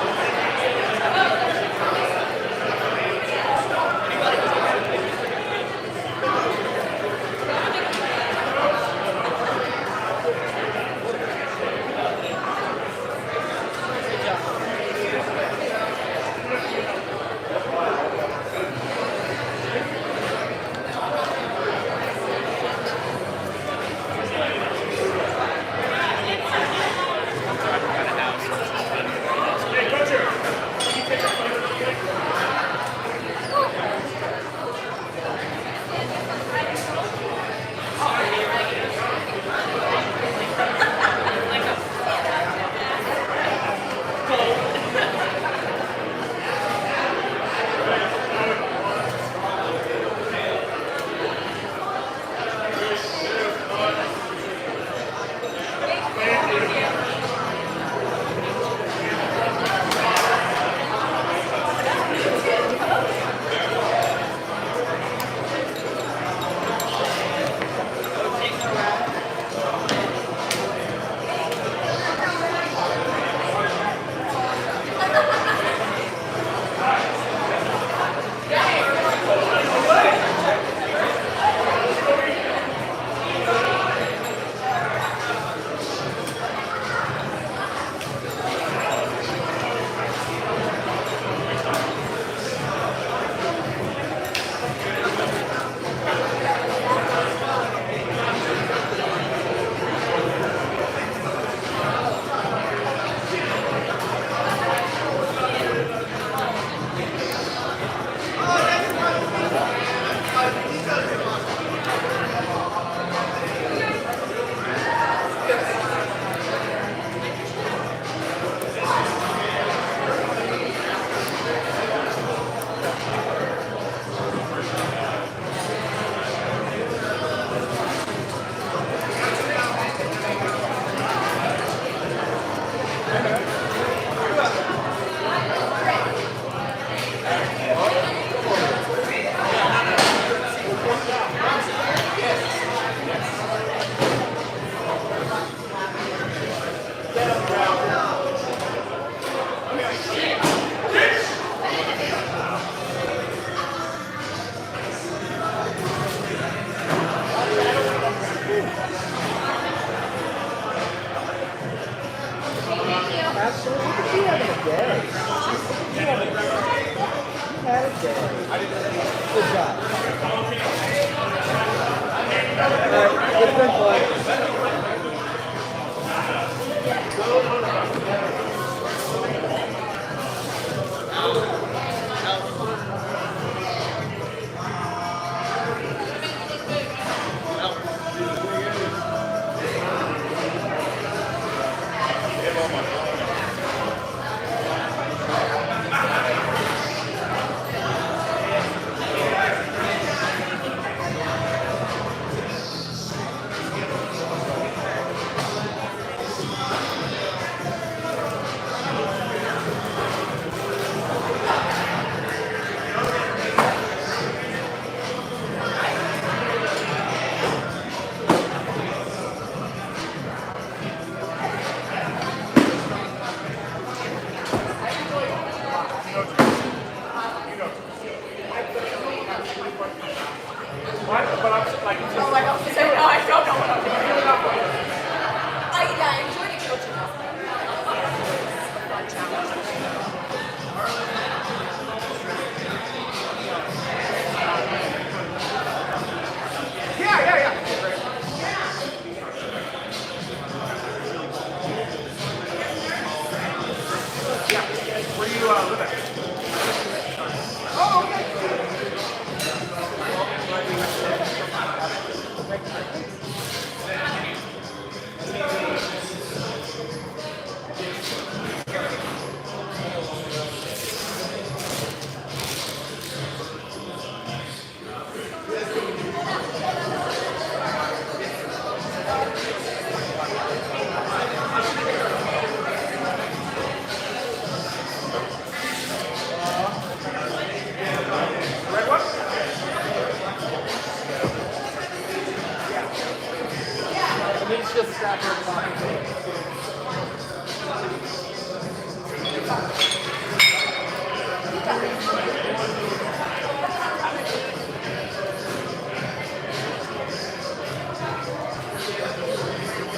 just strap her pocket.